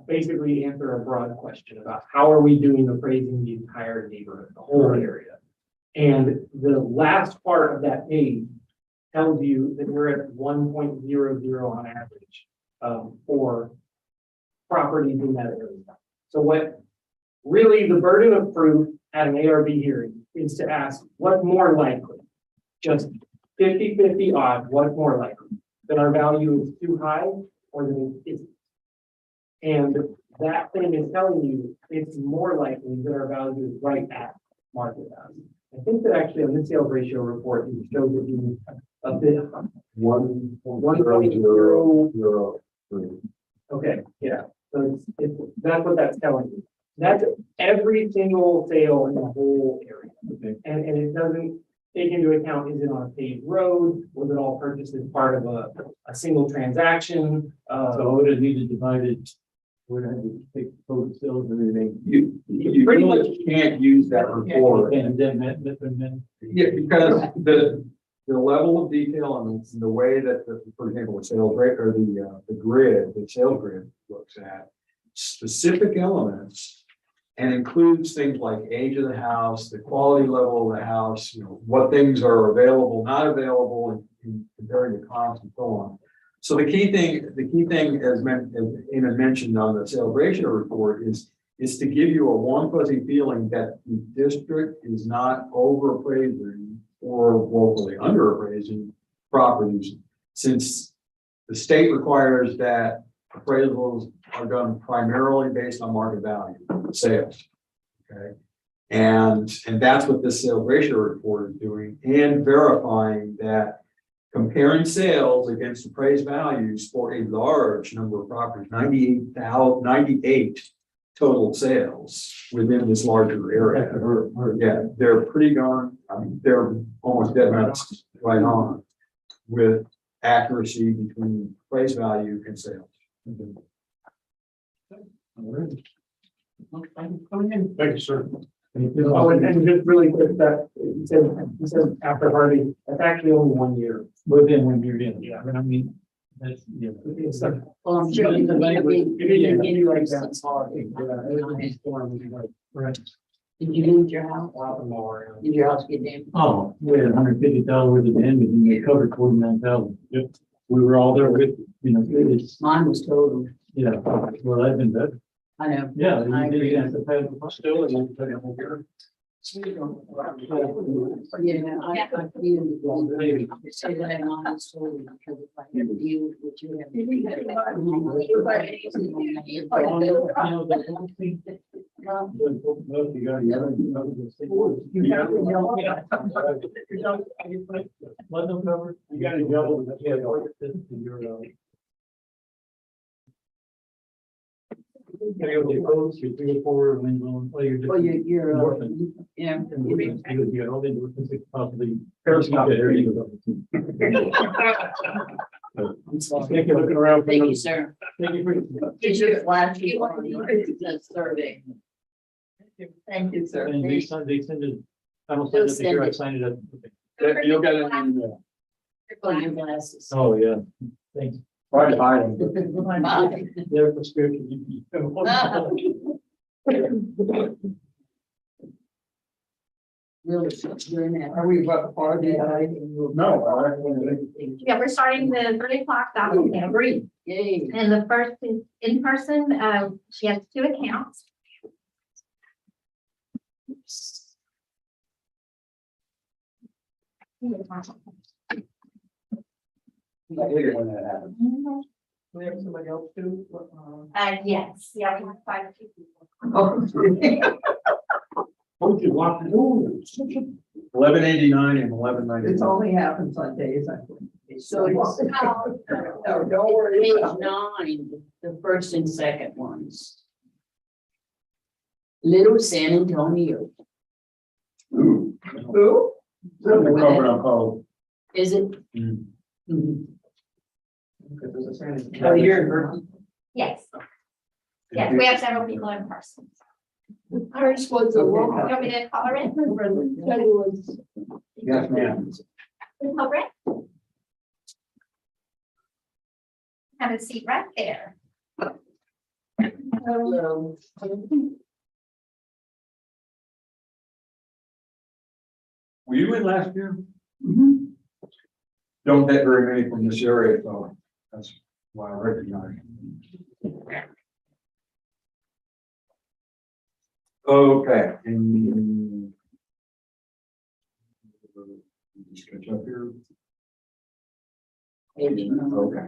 basically answer a broad question about how are we doing appraising the entire neighborhood, the whole area? And the last part of that page tells you that we're at 1.00 on average for properties in that area. So what really the burden of proof at an ARB hearing is to ask what's more likely? Just 50-50 odds, what's more likely? That our value is too high or that it isn't. And that thing is telling you it's more likely that our value is right at market value. I think that actually on this sales ratio report, it shows it being a bit. 1.0003. Okay, yeah, so that's what that's telling you. That's every single sale in the whole area. Okay. And it doesn't take into account, is it on a paved road? Was it all purchased as part of a single transaction? So would it need to divide it? Would I have to take total sales and everything? You pretty much can't use that report. And then, Yeah, because the level of detail and the way that, for example, the sales rate or the grid, the sales grid looks at specific elements and includes things like age of the house, the quality level of the house, what things are available, not available, and comparing the costs and so on. So the key thing, as Amos mentioned on the sales ratio report is to give you a warm fuzzy feeling that the district is not overappraising or woefully underappraising properties, since the state requires that appraisals are done primarily based on market value sales. Okay. And that's what this sales ratio report is doing, and verifying that comparing sales against appraised values for a large number of properties, 98 total sales within this larger area. Yeah, they're pretty darn, they're almost dead nuts right on with accuracy between appraised value and sales. Thank you, sir. Oh, and just really quick, that you said after Harvey, that's actually only 1 year. within when you're in. Yeah. I mean, that's, yeah. It's like, Well, I'm sure it's gonna be- like that hard. Right. Did you lose your house? More. Did your house get damaged? Oh, we had $150,000 worth of damage and they covered 49,000. Yep. We were all there with, it's, Mine was total. yeah, well, I've been better. I know. Yeah. I you agree. did have to pay the still, and then pay it over. Yeah, I feel the say that I'm honest total because if I have to deal with what you have. You know, the whole thing. You gotta yell, let them cover. You gotta yell. You gotta go to the coast, you're 3 or 4, and then, well, you're. Well, you're, Yeah. yeah. You got all the endorphins that possibly. Periscope. Thank you, looking around. Thank you, sir. Thank you for. Did you flash you on the survey? Thank you, sir. And they send it, I don't send it, They'll here, I send it. signed it up. You'll get it in there. Oh, your glasses. Oh, yeah, thanks. Right behind Bye. They're prescription. Really, you're in that. Are we about far behind? No. Yeah, we're starting the 3 o'clock document. Agree. Yay. And the first is in person, she has 2 accounts. We have somebody else too? Yes, yeah, we have 5 people. Oh, Don't you lock the door? 1189 and 1191. It's only happens on days, I think. So it's No, don't worry page about it. 9, the first and second ones. Little San Antonio, Ooh. Who? That's the cover I'll call. is it? Mm. Mhm. Because there's a sign. Oh, you're in Berkeley. Yes. Yes, we have several people in person. Ours was a You lot. want me to call her in? Yes, ma'am. Call her in? Have a seat right there. Hello. Were you in last year? Don't get very many from this area, so that's why I recognize. Okay. Just catch up here. Page 9. Okay.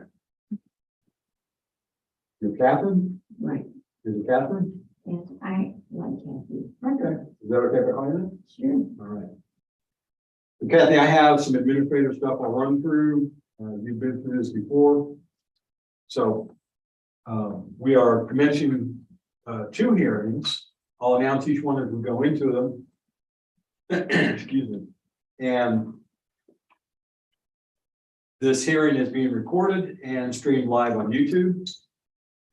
You're Catherine? Right. Is it Catherine? And I like Kathy. Okay. Is that okay for calling Sure. you? All right. So Kathy, I have some administrative stuff I'll run through. You've been through this before. So we are commencing 2 hearings. I'll announce each one as we go into them. Excuse me. And this hearing is being recorded and streamed live on YouTube.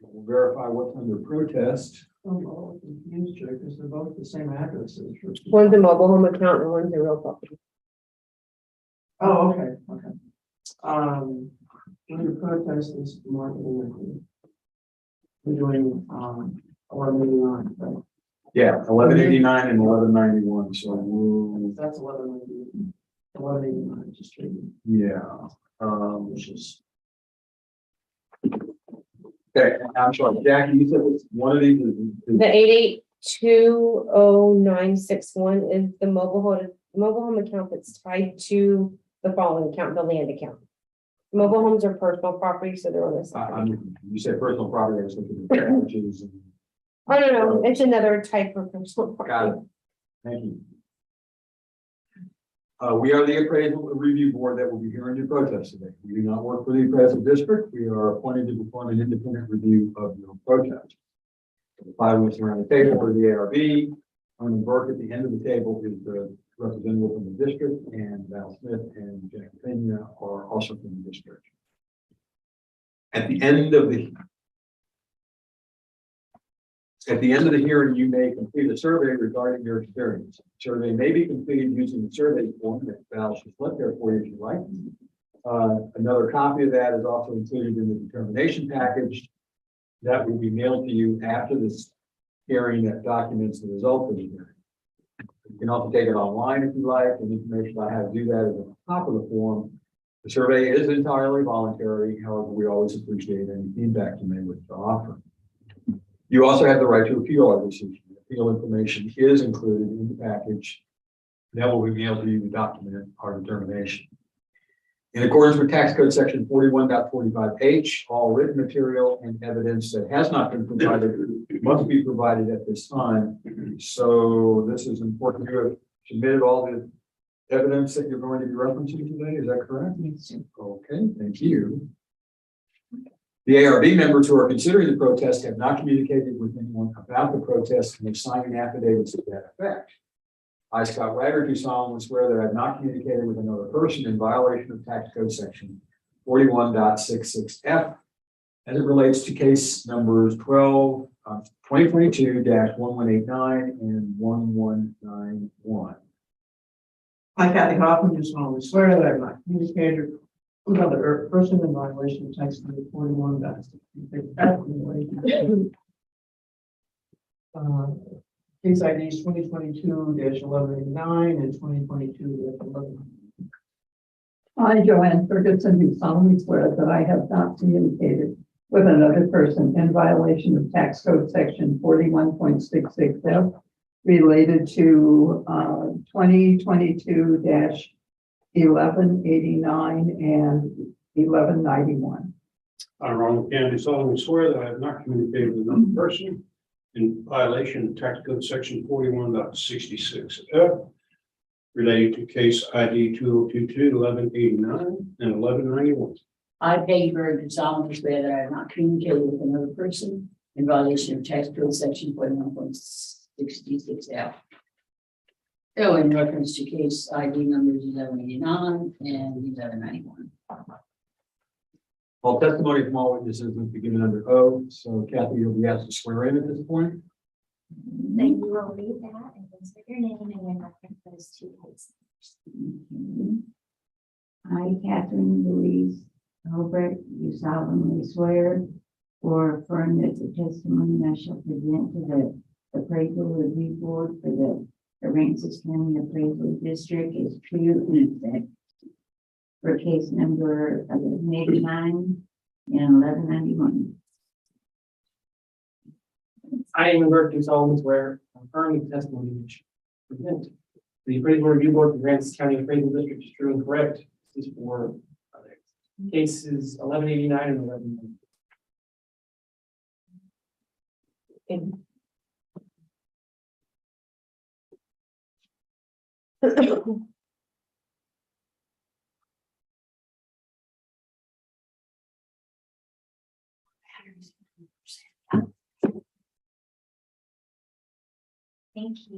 We'll verify what's under protest. I'm all confused, Joe, because they're both the same addresses. One's a mobile home account and one's a real property. Oh, okay, okay. Under protest is marketing. We're doing, 1189, right? Yeah, 1189 and 1191. So we'll, That's 1189, just trading, yeah. which is. Okay, I'm sorry, Jackie, you said it's one of these is. The 88200961 is the mobile home account that's tied to the following account, the land account. Mobile homes are personal property, so they're on this. You said personal property, I was thinking of damages and. Oh, no, it's another type of personal Got it. property. Thank you. We are the appraisal review board that will be hearing your protest today. We do not work for the appraisal district. We are appointed to perform an independent review of your protest. The 5 of us around the table for the ARB. Herman Burke at the end of the table is the representative from the district, and Val Smith and Jack Pena are also from the district. At the end of the hearing, you may complete a survey regarding your experience. Survey may be completed using the survey form that Val should left there for you if you like. Another copy of that is also included in the determination package that will be mailed to you after this hearing that documents the result of the hearing. You can also take it online if you like, and information on how to do that is at the top of the form. The survey is entirely voluntary. However, we always appreciate any feedback you may wish to offer. You also have the right to appeal our decision. Appeal information is included in the package that will be mailed to you to document our determination. In accordance with tax code section 41.45H, all written material and evidence that has not been provided must be provided at this time. So this is important. You have submitted all the evidence that you're going to be referencing today. Is that correct? Yes. Okay, thank you. The ARB members who are considering the protest have not communicated with anyone about the protest and have signed an affidavit to that effect. I, Scott Wagner, do solemnly swear that I have not communicated with another person in violation of tax code section 41.66F as it relates to case numbers 2022-1189 and 1191. I, Kathy Hoffman, do solemnly swear that I have not communicated with another person in violation of text number 41.66F. Case IDs 2022-1189 and 2022-11. I, Joanne Ferguson, do solemnly swear that I have not communicated with another person in violation of tax code section 41.66F related to 2022-1189 and 1191. I, Ronald Kennedy, solemnly swear that I have not communicated with another person in violation of tax code section 41.66F related to case ID 2022 1189 and 1191. I beg your solemnly swear that I have not communicated with another person in violation of tax code section 41.66F. So in reference to case ID numbers 1189 and 1191. All testimony from all witnesses will be given under oath, so Kathy, you'll be asked to swear in at this point. Then you will read that and insert your name and then reference those two cases. I, Catherine Louise Hobart, do solemnly swear or affirm that the testimony I shall present to the appraisal review board for the Aransas County Appraisal District is true and exact for case number 1189 and 1191. I, Amy Burke, do solemnly swear, affirm the testimony which present the appraisal review board for Aransas County Appraisal District is true and correct. This is for cases 1189 and 1190. Thank you.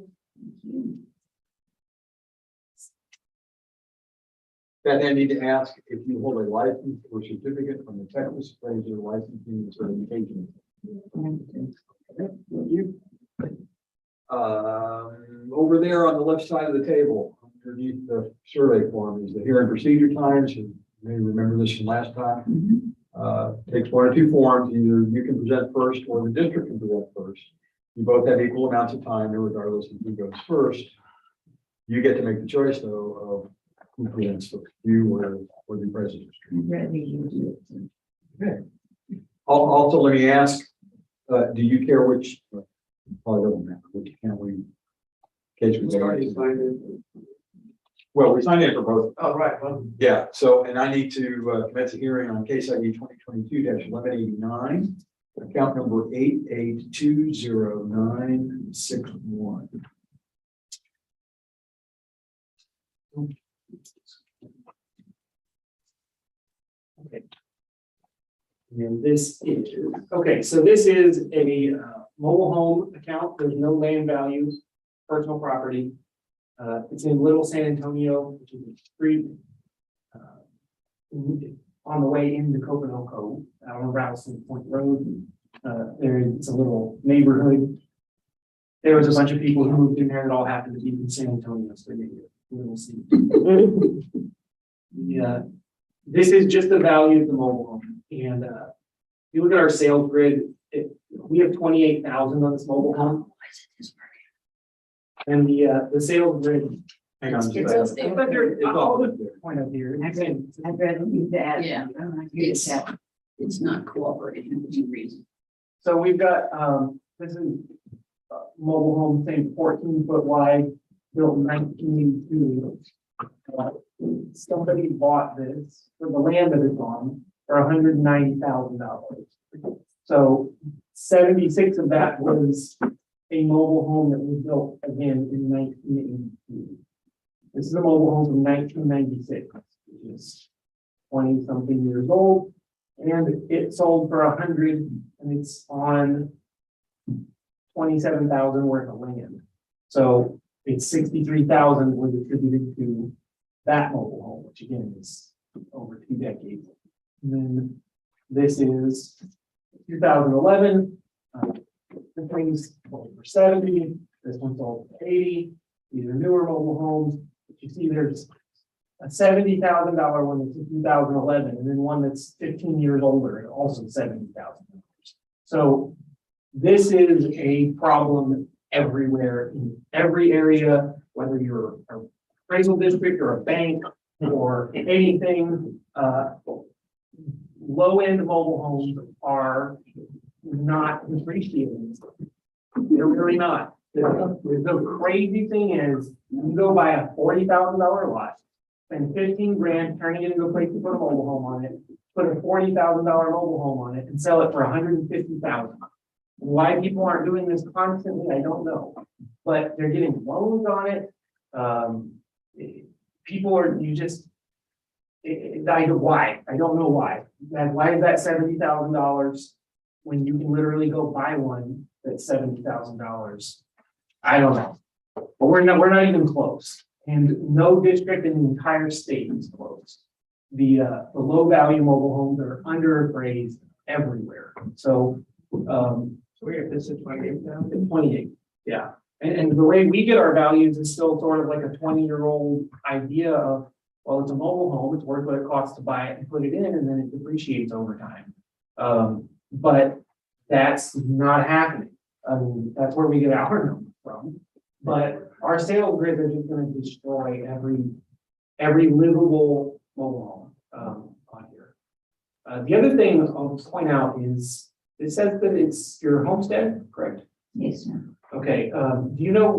Then I need to ask if you hold a license or certificate from the Texas Appraiser Licensing and Certification. You. Over there on the left side of the table, underneath the survey form is the hearing procedure times. You may remember this from last time. Takes one or two forms. Either you can present first or the district can present first. You both have equal amounts of time, regardless of who goes first. You get to make the choice, though, of who presents first, you or the president. I'd rather you do it. Okay. Also, let me ask, do you care which, probably doesn't matter, which county case we go? Well, we signed in for both. Oh, right, well, Yeah, so, and I need to commence a hearing on case ID 2022-1189, account number 88200961. Okay. And this is, okay, so this is a mobile home account. There's no land values, personal property. It's in Little San Antonio, which is a street on the way into Coconut Cove, out on Rattlesnake Point Road. It's a little neighborhood. There was a bunch of people who moved in there that all happened to be from San Antonio, so they made it Little San. Yeah, this is just the value of the mobile home. And if you look at our sales grid, we have 28,000 on this mobile home. And the sales grid. Hang on. It's All the point of here. I'd rather do that. Yeah, it's not cooperating for some reason. So we've got, this is a mobile home, say 14-foot wide, built in 1982. Somebody bought this for the land that it's on for $190,000. So 76 of that was a mobile home that was built again in 1982. This is a mobile home from 1996, which is 20-something years old. And it sold for 100, and it's on 27,000 worth of land. So it's 63,000 was attributed to that mobile home, which again is over 2 decades. And then this is 2011. This one's sold for 70. This one sold for 80. These are newer mobile homes. But you see, there's a $70,000 one that's in 2011, and then one that's 15 years older, and also $70,000. So this is a problem everywhere in every area, whether you're an appraisal district or a bank or anything. Low-end mobile homes are not depreciating. They're really not. The crazy thing is, you go buy a $40,000 lot, spend 15 grand turning it into a place to put a mobile home on it, put a $40,000 mobile home on it and sell it for $150,000. Why people aren't doing this constantly, I don't know, but they're getting loans on it. People are, you just, I don't know why. And why is that $70,000 when you can literally go buy one that's $70,000? I don't know. But we're not even close. And no district in the entire state is close. The low value mobile homes are underappraised everywhere. So, This is 28,000. 28, yeah. And the way we get our values is still sort of like a 20-year-old idea of, well, it's a mobile home, it's worth what it costs to buy it and put it in, and then it depreciates over time. But that's not happening. I mean, that's where we get our number from. But our sales grids are just gonna destroy every livable mobile home on here. The other thing I'll point out is, it says that it's your homestead, correct? Yes, sir. Okay, do you know,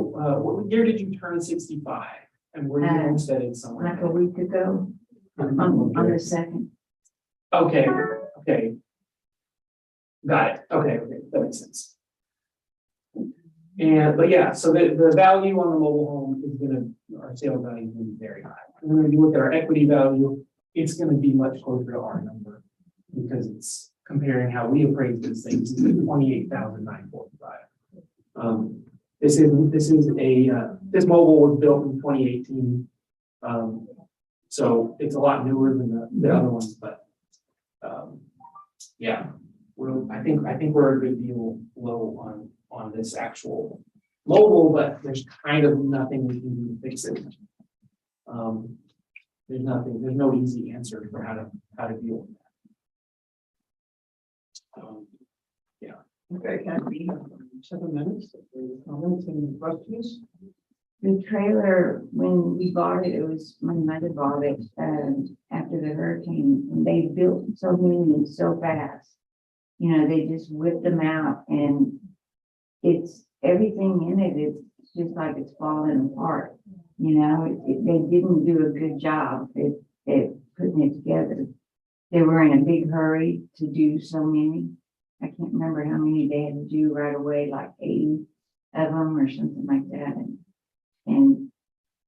what year did you turn 65? And were you homesteaded somewhere? Like a week ago, on the second. Okay, okay. Got it, okay, that makes sense. And, but yeah, so the value on the mobile home is gonna, our sales value is gonna be very high. And then when you look at our equity value, it's gonna be much closer to our number, because it's comparing how we appraise these things, is 28,945. This is mobile was built in 2018. So it's a lot newer than the other ones, but yeah, I think we're a good deal low on this actual mobile, but there's kind of nothing we can do to fix it. There's no easy answer for how to deal with that. Yeah. Okay, can we have 7 minutes for comments and questions? The trailer, when we bought it, it was, my mother bought it, after the hurricane, and they built so many so fast. You know, they just whipped them out, and it's, everything in it, it's just like it's falling apart. You know, they didn't do a good job at putting it together. They were in a big hurry to do so many. I can't remember how many they had to do right away, like 80 of them or something like that. And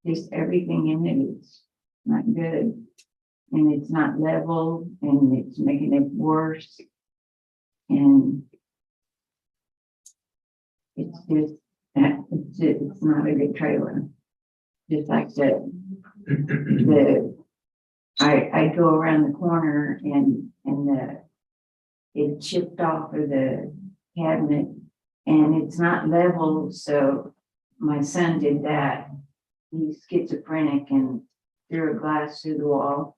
just everything in it is not good. And it's not level, and it's making it worse. And it's just, it's not a good trailer. Just like I go around the corner and it chipped off of the cabinet, and it's not level. So my son did that. He's schizophrenic and threw a glass through the wall.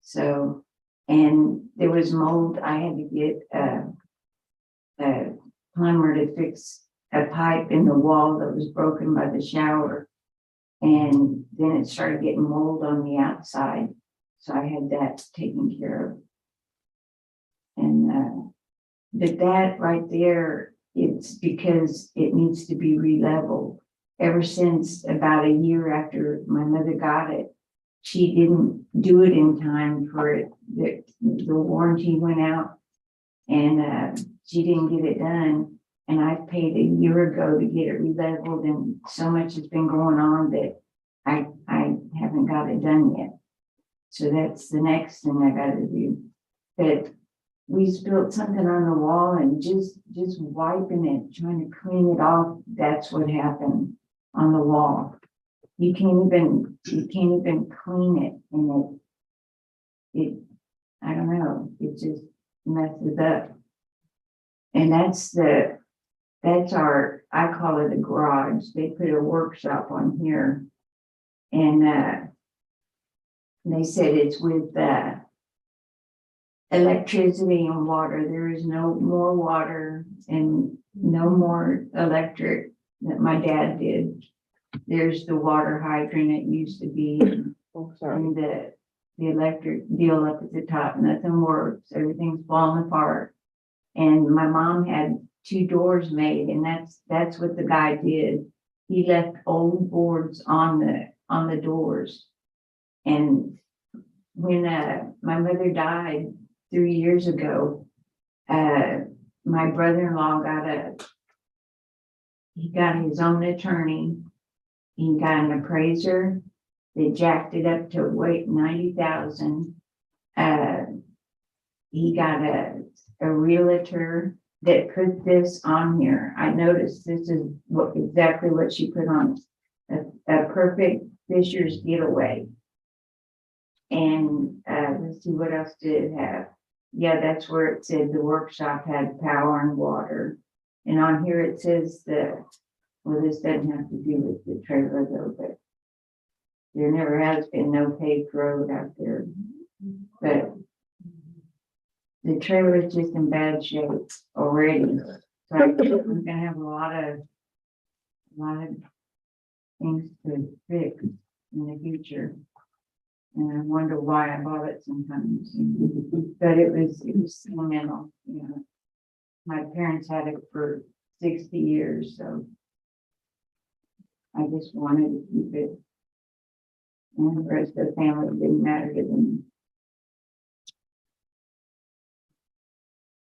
So, and there was mold. I had to get a plumber to fix a pipe in the wall that was broken by the shower. And then it started getting mold on the outside. So I had that taken care of. And but that right there, it's because it needs to be re-leveled. Ever since about a year after my mother got it, she didn't do it in time for it. The warranty went out, and she didn't get it done. And I paid a year ago to get it re-leveled, and so much has been going on that I haven't got it done yet. So that's the next thing I got to do. But we spilled something on the wall, and just wiping it, trying to clean it off. That's what happened on the wall. You can't even clean it, and it I don't know, it just messes up. And that's our, I call it a garage. They put a workshop on here, and they said it's with electricity and water. There is no more water and no more electric that my dad did. There's the water hydrant it used to be. Oh, sorry. And the electric deal up at the top, nothing works. Everything's falling apart. And my mom had 2 doors made, and that's what the guy did. He left old boards on the doors. And when my mother died 3 years ago, my brother-in-law he got his own attorney. He got an appraiser. They jacked it up to weight 90,000. He got a realtor that put this on here. I noticed this is exactly what she put on it. A perfect Fisher's getaway. And let's see, what else did it have? Yeah, that's where it said the workshop had power and water. And on here it says well, this doesn't have to do with the trailer though, but there never has been no paved road out there. But the trailer is just in bad shape already. So I'm gonna have a lot of things to fix in the future. And I wonder why I bought it sometimes. But it was sentimental, you know. My parents had it for 60 years, so I just wanted to keep it. And the rest of the family didn't matter to them.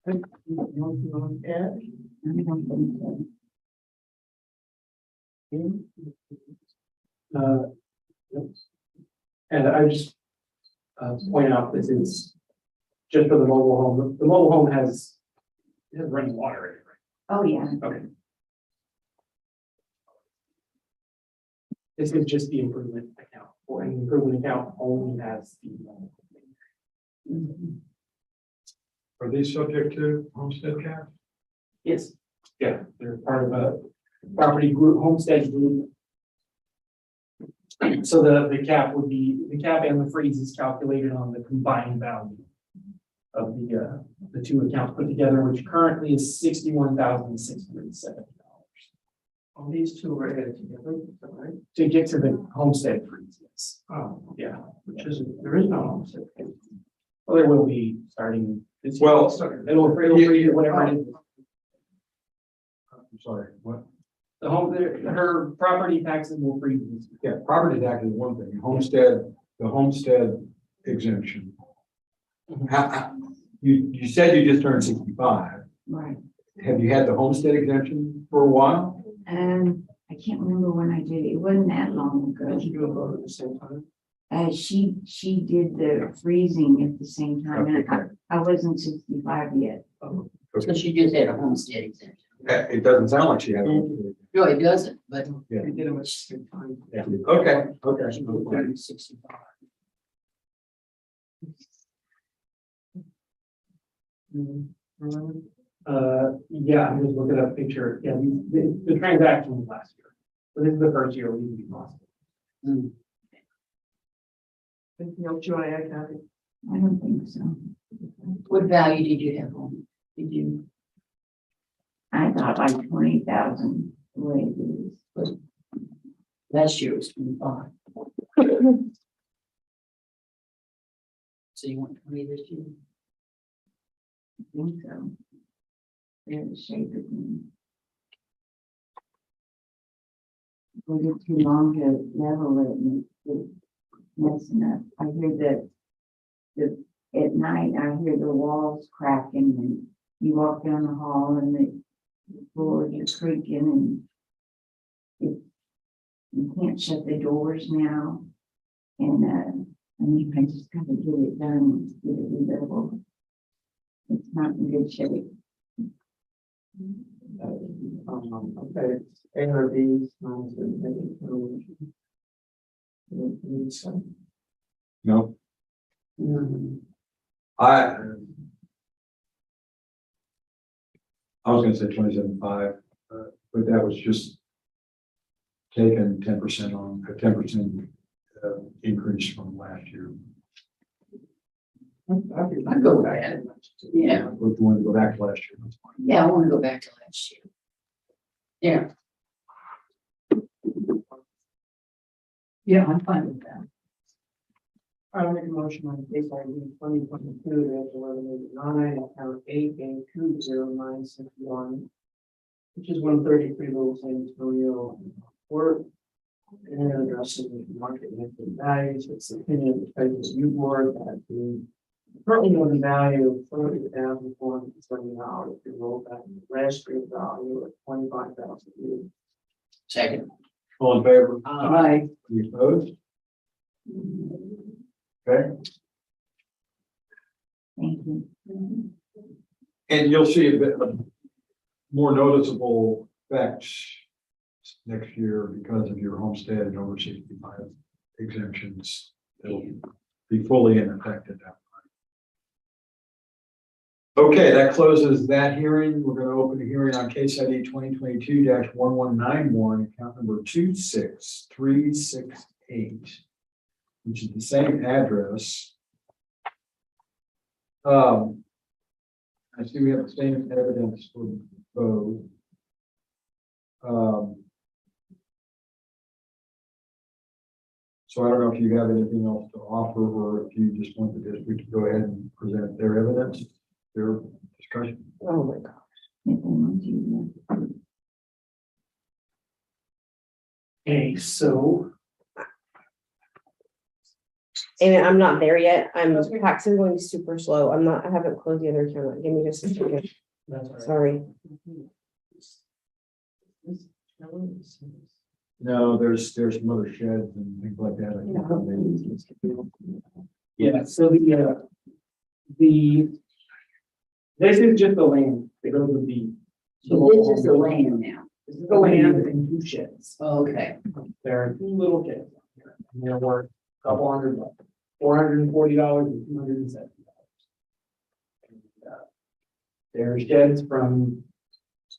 You want to add? I don't think so. And I just point out this is just for the mobile home. The mobile home has running water in it, Oh, yeah. right? Okay. This is just the improvement account, or an improvement account only has the. Are these subject to homestead cap? Yes, yeah, they're part of a property group, homestead group. So the cap would be, the cap and the freeze is calculated on the combined value of the two accounts put together, which currently is $61,670. All these two are added together, is that right? To get to the homestead freeze, yes. Oh, Yeah, which is, there is no homestead. well, there will be starting this year. Well, It'll freeze whatever it is. I'm sorry, what? The home, her property taxes will freeze this year. Yeah, property tax is one thing, homestead, the homestead exemption. You said you just turned 65. Right. Have you had the homestead exemption for a while? I can't remember when I did it. It wasn't that long ago. Did you do a vote at the same time? She did the freezing at the same time, and I wasn't 65 yet. So she just had a homestead exemption. It doesn't sound like she had. a homestead. No, it doesn't, but. Yeah. We did them at the same time. Yeah. Okay. She was born in 65. Yeah, I'm just looking at a picture. Yeah, the transaction was last year. So this is the first year we need to be possible. Anything else you want to add, Kathy? I don't think so. What value did you have on it? Did you? I thought like 20,000 the way it is. Last year was 25. So you want 20 this year? I think so. They're the shape of me. We get too long to level it and it's messing up. I hear at night, I hear the walls cracking and you walk down the hall and the floors are creaking and you can't shut the doors now. And I just gotta get it done, get it rebuilt. It's not in good shape. Okay, ARBs. No, Mm-hmm. I was gonna say 27.5, but that was just taking 10% on a 10% increase from last year. I'd go back. Yeah, If you want to go back to last year, that's fine. yeah, I want to go back to last year. Yeah. Yeah, I'm fine with that. I'll make a motion on case ID 2022-1189, account 8820961, which is 133 Little San Antonio Court. And addressing the market making values, it's the opinion of the federal review board that the Currently on the value of $40,470, if you roll back the last year's value of $25,000. Second. All in favor? Aye. Any opposed? Okay, Thank you. And you'll see a bit of more noticeable effects next year because of your homestead and over 65 exemptions. They'll be fully in effect at that time. Okay, that closes that hearing. We're going to open a hearing on case ID 2022-1191, account number 26368, which is the same address. I see we have the same evidence for both. So I don't know if you have anything else to offer, or if you just want the district to go ahead and present their evidence, their discussion. Oh my God. If they want you Okay, so And I'm not there yet. Paxton going super slow. I haven't closed the other account. Give me just a second. that's all right. Sorry. No, there's some other sheds and things like that. Yeah, so this is just the land that goes with the. So this is the land now. This is the land and 2 sheds. Okay. There are 2 little sheds. And they're worth a couple $100, $440 and $270. They're sheds from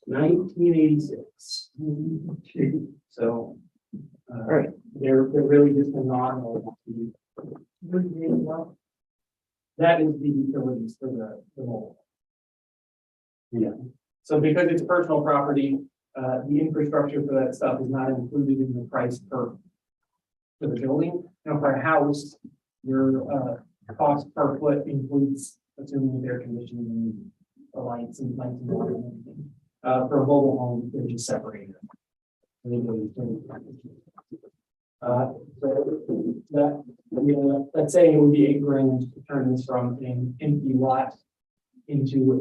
1986. So. Right. They're really just a normal. That is the utilities for the mobile. Yeah, so because it's personal property, the infrastructure for that stuff is not included in the price for the building. Now, for a house, your cost per foot includes assuming air conditioning and the lights and water and everything. For a mobile home, they're just separated. So that, let's say it would be $8,000 to turn this from an empty lot into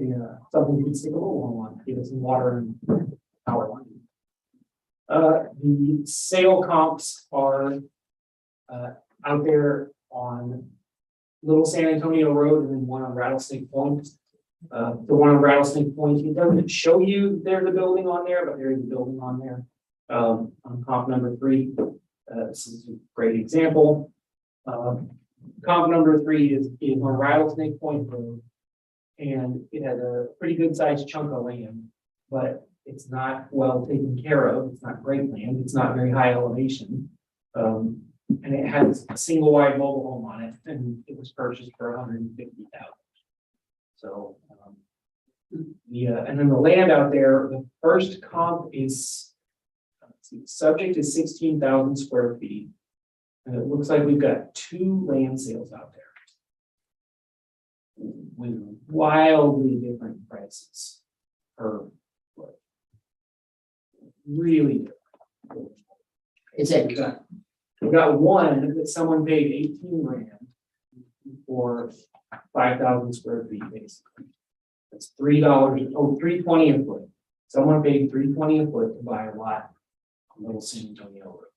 something you could stick a mobile home on, give it some water and power line. The sale comps are out there on Little San Antonio Road and then one on Rattlesnake Point. The one on Rattlesnake Point, it doesn't show you there's a building on there, but there is a building on there. On comp number 3, this is a great example. Comp number 3 is on Rattlesnake Point Road, and it has a pretty good sized chunk of land, but it's not well taken care of. It's not great land. It's not very high elevation. And it has a single wide mobile home on it, and it was purchased for $150,000. So, and then the land out there, the first comp is subject to 16,000 square feet. And it looks like we've got 2 land sales out there with wildly different prices per foot. Really different. Is that We got one that someone paid $18,000 for 5,000 square feet, basically. That's $3.20 a foot. Someone paid $3.20 a foot to buy a lot on Little San Antonio Road.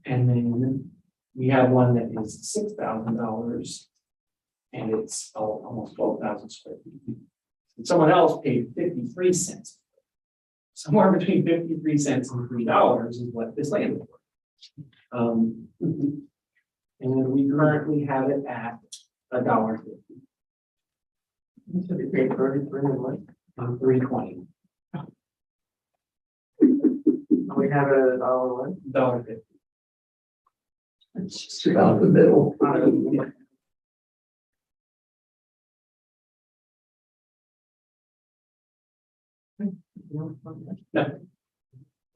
And then we have one that is $6,000 and it's almost 12,000 square feet. And someone else paid 53 cents. Somewhere between 53 cents and $3 is what this land is worth. And we currently have it at $1.50. So they paid 33 and what? $3.20. We have it at $1.01. $1.50. It's just about the middle.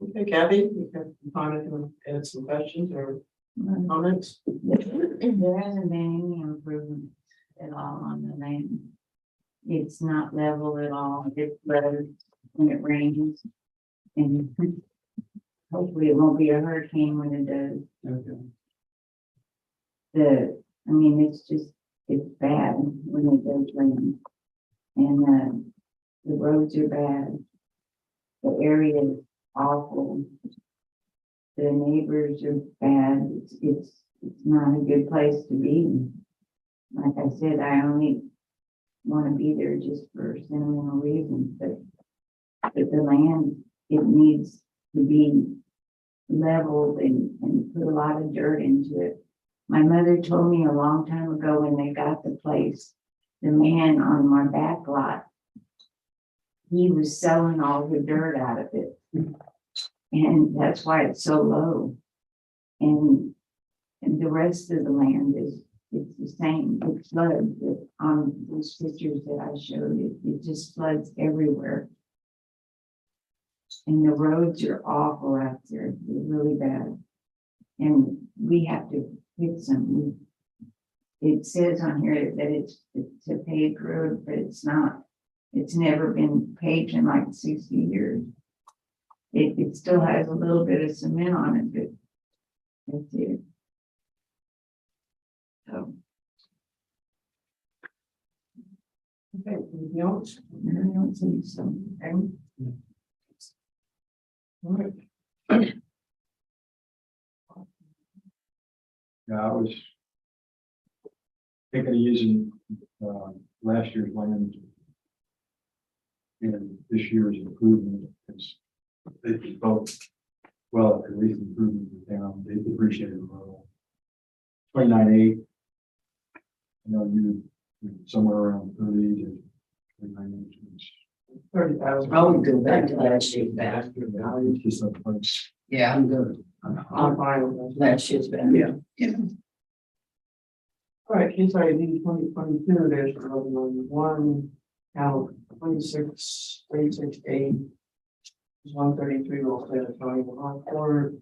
Okay, Kathy, you can comment and add some questions or do. comments? There hasn't been any improvement at all on the land. It's not level at all. It's level when it rains. And hopefully it won't be a hurricane when it does. Okay. I mean, it's it's bad when it does rain. And, the roads are bad. The area is awful. The neighbors are bad. It's not a good place to be. Like I said, I only want to be there just for sentimental reasons, but the land, it needs to be leveled and put a lot of dirt into it. My mother told me a long time ago when they got the place, the man on my back lot, he was selling all the dirt out of it. And that's why it's so low. And the rest of the land is, it's the same. It floods on those pictures that I showed. It just floods everywhere. And the roads are awful out there. They're really bad. And we have to fix them. It says on here that it's a paved road, but it's not. It's never been paved in like 60 years. It still has a little bit of cement on it, but that's it. So. Okay, anything else? I don't think so. All right. Yeah, I was thinking of using, last year's land and this year's improvement, because they both, well, at least improvement the town, they appreciated it well. 29.8. I know you somewhere around 30 to 29 inches. 30,000. I would go back to last year's back. It's just a place. Yeah, I'm good. I'm fine with that. Last year's back. Yeah. All right, case ID 2022-1191, count 26,368, 133 Old Santa County, Rockport.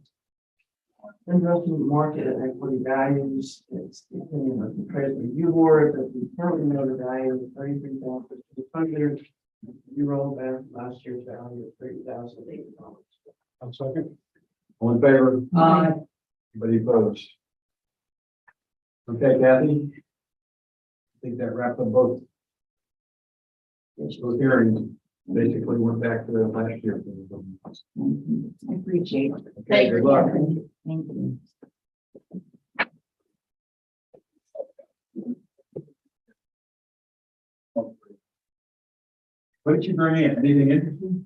Investment market and equity values, it's the opinion of the trade review board that we currently know the value of 33,200. You roll back last year's value of $30,008. I'm second. All in favor? Anybody opposed? Okay, Kathy. I think that wrapped up both. Both hearings basically went back to last year. I appreciate it. Okay, good luck. Thank you. What did you bring in? Anything interesting?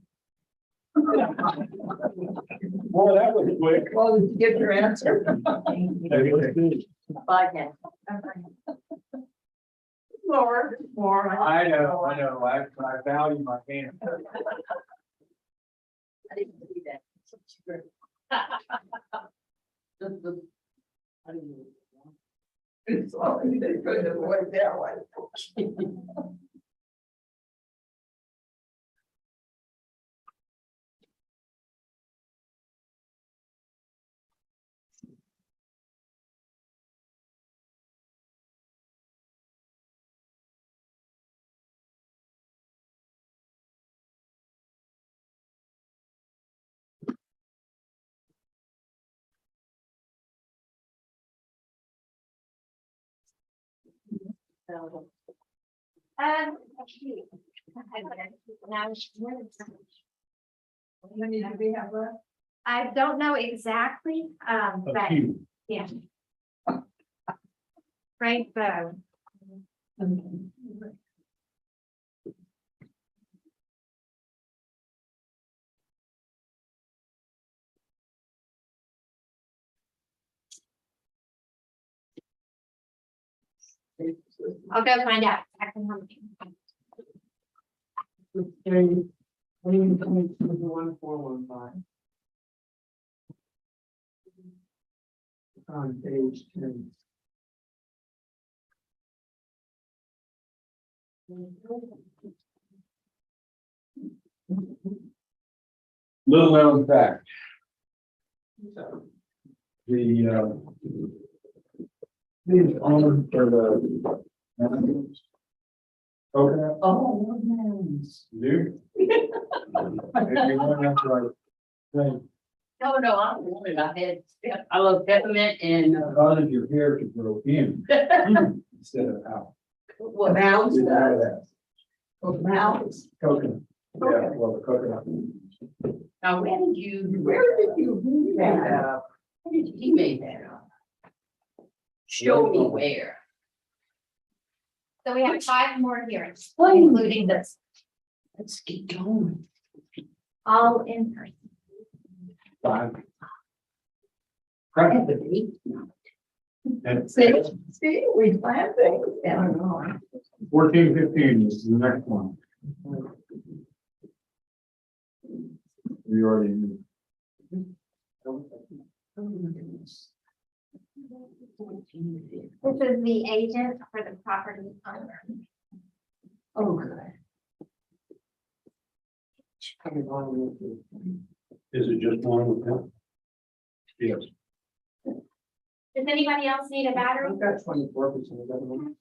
Well, that was quick. Well, did you get your answer? Bye, Ken. More. I know, I value my hand. I didn't do that. It's all they could avoid that one. How many do we have left? I don't know exactly, but yeah. Frank, I'll go find out exactly how many. Okay, 1415. On page 10. Little known fact, So, the, these owners for the. Okay. Oh, nice. You? If you want after I say, No, I'm good. I love peppermint and, causes your hair to grow in instead of out. What Mounds, mounds? mounds. Coconut. Yeah, well, the coconut. Now, where did you read that up? Where did he make that up? Show me where. So we have 5 more hearings, Wait. including this, Let's get going. all in person. Five. Have a date. And See, we plan things. Yeah, I know. 14-15 is the next one. We already knew. This is the agent for the property owner. Oh, good. is it just one with him? Yes. Does anybody else need a battery? I've got 24% of that one.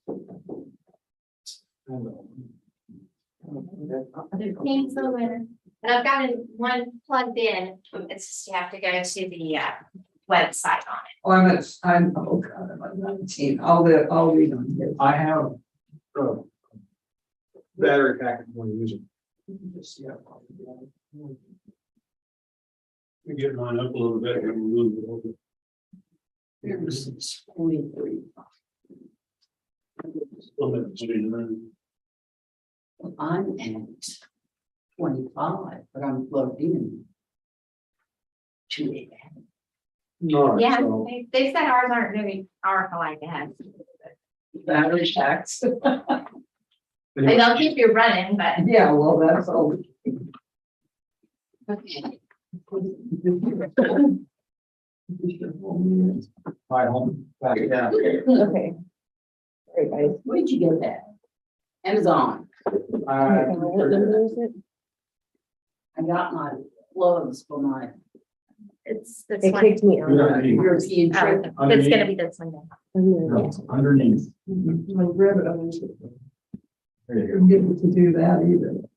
Teams the winner. And I've got one plugged in. It's just you have to go to the website on it. Oh, oh God, I'm at 19. I'll read on here. I have, battery pack when you use it. We get mine up a little bit and move it over. Here's 6.3. I'm at 25, but I'm plugged in to it. All right, Yeah, so they said ours aren't like that. Battery packs. They don't keep you running, but Yeah, well, that's all. Okay. hi, home, back down. Okay. All right, guys. Where'd you get that? Amazon. What number is it? I got my plugs for my it's this It one. kicked me out. Underneath. European Oh, trip. it's gonna be this one then. Underneath. Underneath. My ribbon, I There you couldn't get it to do that either. go.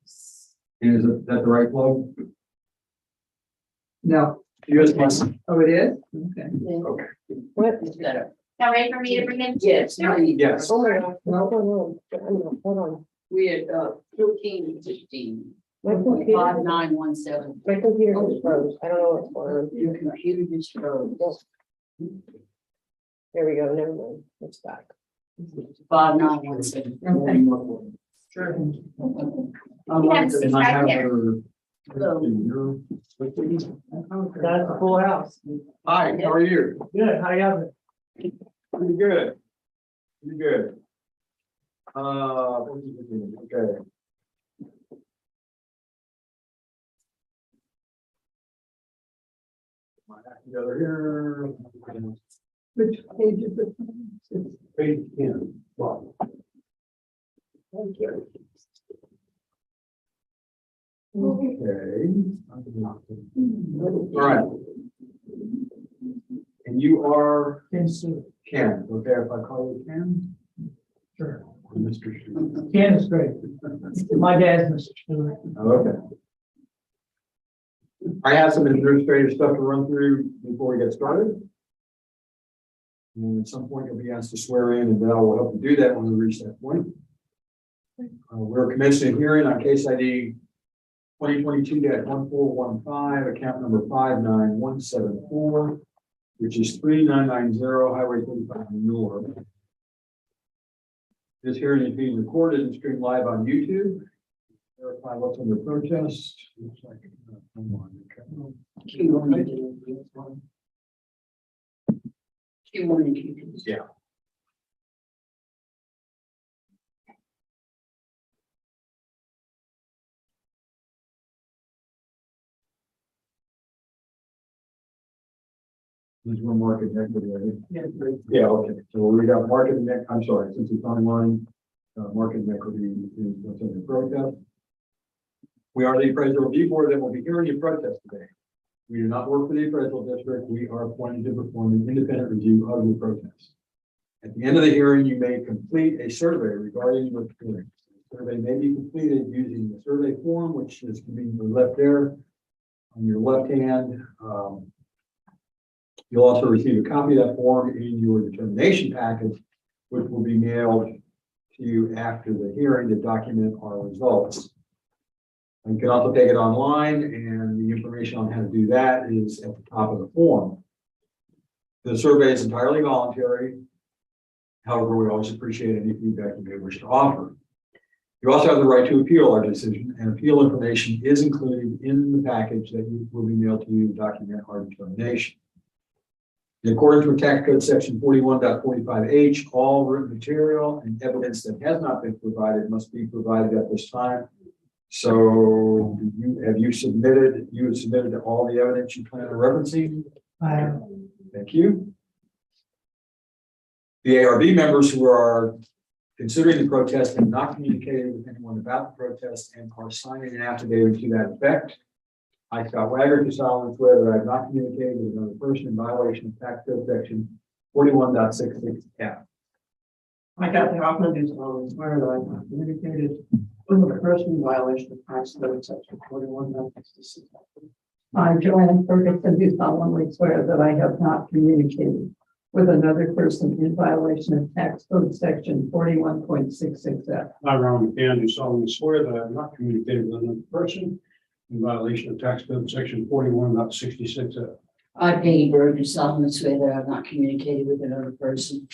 Is that the right plug? No, Yes, please. oh, it is? Okay. Okay. What? It's better. Now ready for me to bring in? Yes, Yes. Oh my gosh, hold on. we had 14 and 15. My computer, 5917. my computer just froze. I don't know what's going on. Your computer just froze. There we go, never mind, it's back. 5917. Sure. Yes, And I right have there. her. That's a full house. Hi, how are you? Good, how you Pretty good. Pretty good. Okay. My act together here. Which page is it? Page 10. Wow. Okay. Okay. All right. And you are Ken, okay, if I call you Ken? Sure. Or Mr. Stewart. Ken is great. My dad's Mr. Stewart. Okay. I have some administrative stuff to run through before we get started. And at some point you'll be asked to swear in, and Val will help you do that when we reach that point. We're commencing a hearing on case ID 2022-1415, account number 59174, which is 3990 Highway 35 North. This hearing is being recorded and streamed live on YouTube. Verify what's under protest. Looks like, come on, okay. Q1 and Q2. Q1 and Q2. Yeah. This is where market equity, I think. Yeah, okay, so we'll read out market and I'm sorry, since it's online, market and equity is what's under protest. We are the appraisal review board that will be hearing your protest today. We do not work for the appraisal district. We are appointed to perform an independent review of the protest. At the end of the hearing, you may complete a survey regarding your hearing. The survey may be completed using the survey form, which is conveniently left there on your left hand. You'll also receive a copy of that form in your determination package, which will be mailed to you after the hearing to document our results. You can also take it online, and the information on how to do that is at the top of the form. The survey is entirely voluntary. However, we always appreciate any feedback you may wish to offer. You also have the right to appeal our decision, and appeal information is included in the package that will be mailed to you to document our determination. In accordance with Tax Code Section 41.45H, all written material and evidence that has not been provided must be provided at this time. So you submitted all the evidence you plan on referencing? Thank you. The ARB members who are considering the protest and not communicating with anyone about the protest and are signing an affidavit to that effect. I, Scott Wagner, do solemnly swear that I have not communicated with another person in violation of Tax Code Section 41.66F. I, Kathy Hoffman, do solemnly swear that I have not communicated with a person in violation of Tax Code Section 41.66. I, Joanne Ferguson, do solemnly swear that I have not communicated with another person in violation of Tax Code Section 41.66F. I, Ron McCann, do solemnly swear that I have not communicated with another person in violation of Tax Code Section 41.66F. I, Peggy Bird, do solemnly swear that I have not communicated with another person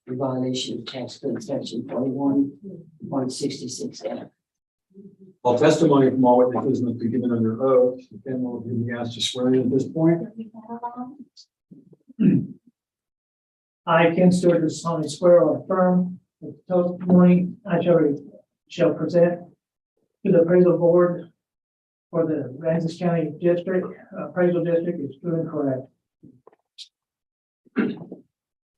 in violation of Tax Code Section 41.66F. All testimony from all witnesses must be given under oath. Ken will be asked to swear in at this point. I, Ken Stewart, do solemnly swear or affirm that the testimony I shall present to the appraisal board for the Aransas County District Appraisal District is true and correct.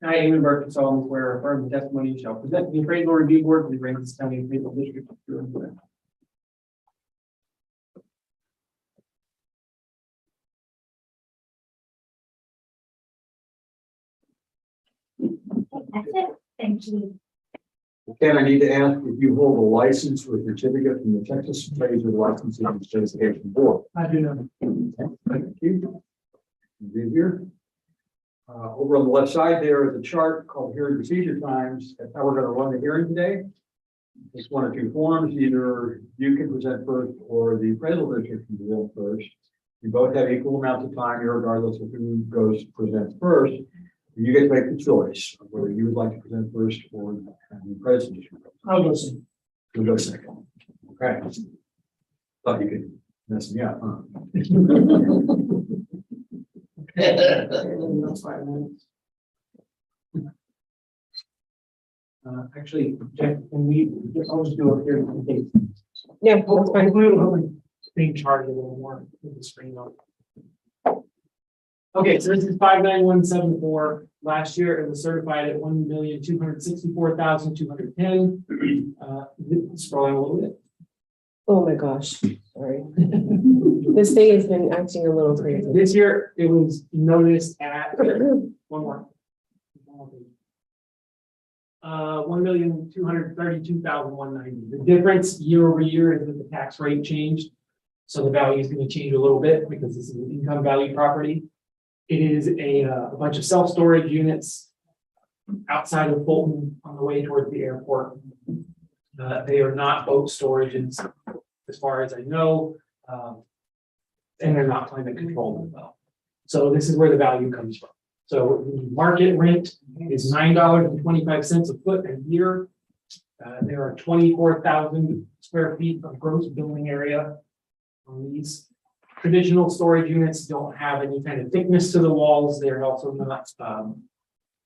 I, Amy Burke, solemnly swear or affirm the testimony you shall present to the appraisal review board for the Aransas County Appraisal District is true and correct. That's it. Thank you. Ken, I need to ask if you hold a license or certificate from the Texas Appraisal Licensing and Certification Board. I do not. Thank you. Be here. Over on the left side there is a chart called hearing procedure times. That's how we're going to run the hearing today. It's one of two forms. Either you can present first or the appraisal district can present first. You both have equal amounts of time, regardless of who goes presents first. You get to make the choice of whether you would like to present first or the appraisal district. I'll go see. You'll go second. Okay. Thought you could mess me up, huh? Actually, Jeff, can we, I'll just do it here in case. Yeah, that's fine. Screen charge a little more with the screen on. Okay, so this is 59174. Last year it was certified at 1,264,210. Scrolling a little bit. Oh my gosh, sorry. This thing has been acting a little crazy. This year it was noticed at one more. 1,232,190. The difference year over year is that the tax rate changed. So the value is going to change a little bit because this is an income value property. It is a bunch of self-storage units outside of Fulton on the way towards the airport. They are not boat storages, as far as I know, and they're not climate controlled as well. So this is where the value comes from. So the market rent is $9.25 a foot a year. There are 24,000 square feet of gross building area on these. Traditional storage units don't have any kind of thickness to the walls. They're also not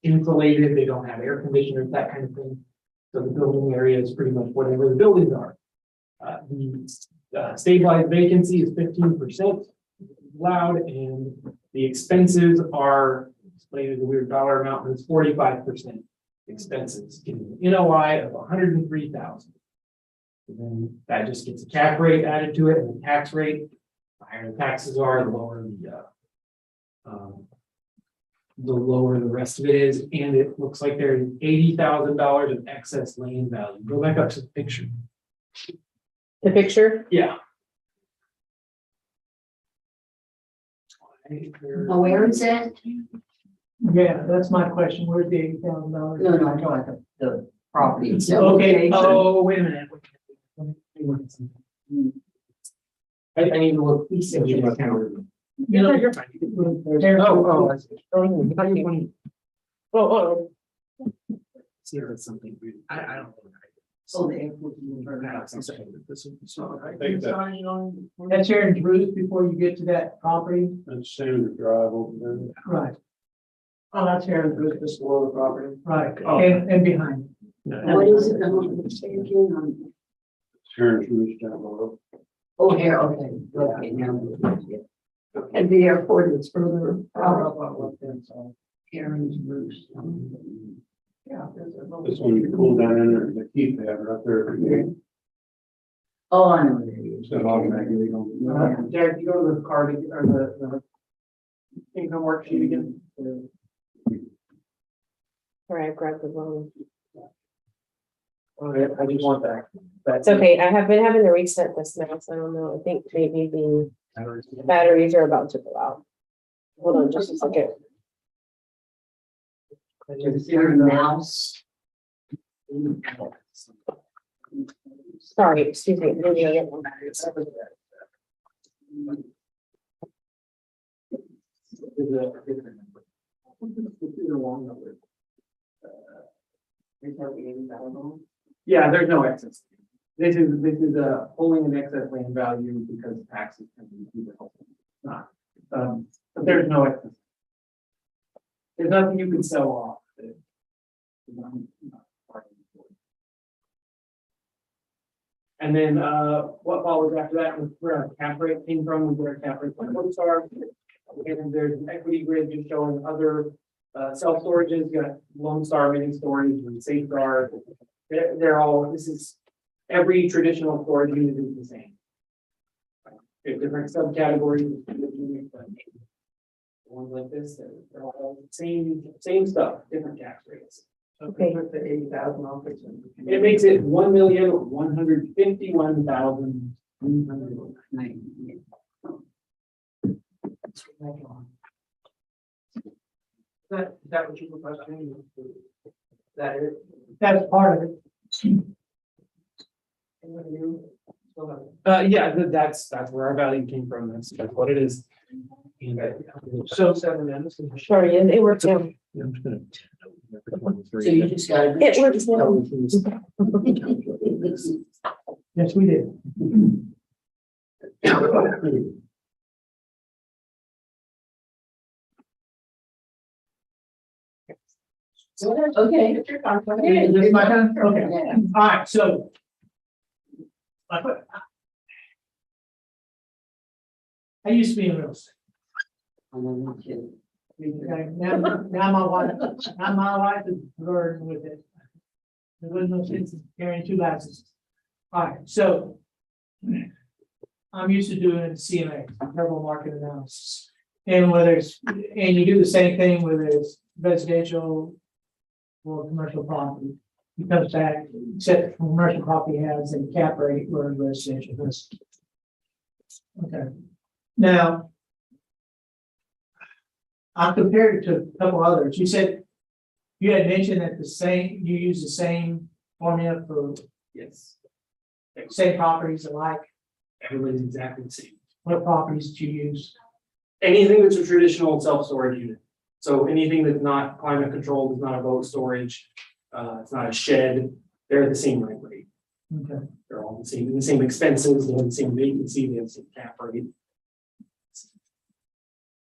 insulated. They don't have air conditioners, that kind of thing. So the building area is pretty much whatever the buildings are. The stabilized vacancy is 15% allowed, and the expenses are displayed as a weird dollar amount, but it's 45% expenses, giving an NOI of 103,000. And then that just gets a cap rate added to it, and the tax rate. The higher the taxes are, the lower the rest of it is, and it looks like there's $80,000 of excess land value. Go back up to the picture. The picture? Yeah. Oh, where is that? Yeah, that's my question. Where's the $80,000? No, I'm talking the property. Okay, oh, wait a minute. I need to look. No, you're fine. Oh, I see. Oh. See, that's something weird. I don't know. So the airport. That's Aaron's roof before you get to that property. That's standard drive over there. Right. Oh, that's Aaron's roof, just below the property. Right, Oh. and behind. What is it? I'm Sharon's Roost down below. Oh, here, okay, okay, now. And the airport is further out. Aaron's Roost. Yeah. This one you pull down in there, the keypad right there. Oh, I know what it is. It's an automatic. Jack, you go to the card or the income worksheet again. Sorry, I grabbed the wrong. Okay, I just want that. It's okay, I have been having to reset this now, so I don't know, I think maybe the batteries are about to go out. Hold on just a second. Your mouse. Sorry, excuse me. Maybe I'll get one. Yeah, there's no excess. This is pulling an excess land value because taxes can be not. But there's no excess. There's nothing you can sell off. And then what follows after that was where our cap rate came from, where our cap rate points are. And there's an equity grid just showing other self-storages, you got Lone Star mini storage and Safeguard. They're all, this is, every traditional storage unit is the same. We have different subcategories. Ones like this, they're all same stuff, different tax rates. Okay. Put the 80,000 off it. It makes it 1,151,390. Is that what you were questioning? That is, that's part of it. Yeah, that's where our value came from. That's what it is. So Sorry, and it worked out. So you just gotta. It works out. Yes, we did. Okay. Is this my turn? Okay, all right, so. I used to be in real estate. Now my wife is burdened with it. There was no sense in carrying two licenses. All right, so. I'm used to doing CMA, verbal market analysis. And you do the same thing whether it's residential or commercial property. It comes back, except commercial property has a cap rate where residential does. Okay, now. I compared it to a couple others. You said you had mentioned that you use the same formula for yes, same properties alike. everybody's exactly the same. What properties do you use? Anything that's a traditional self-storage unit. So anything that's not climate controlled, is not a boat storage, it's not a shed, they're the same rate. Okay. They're all the same expenses, they have the same vacancy, they have the same cap rate.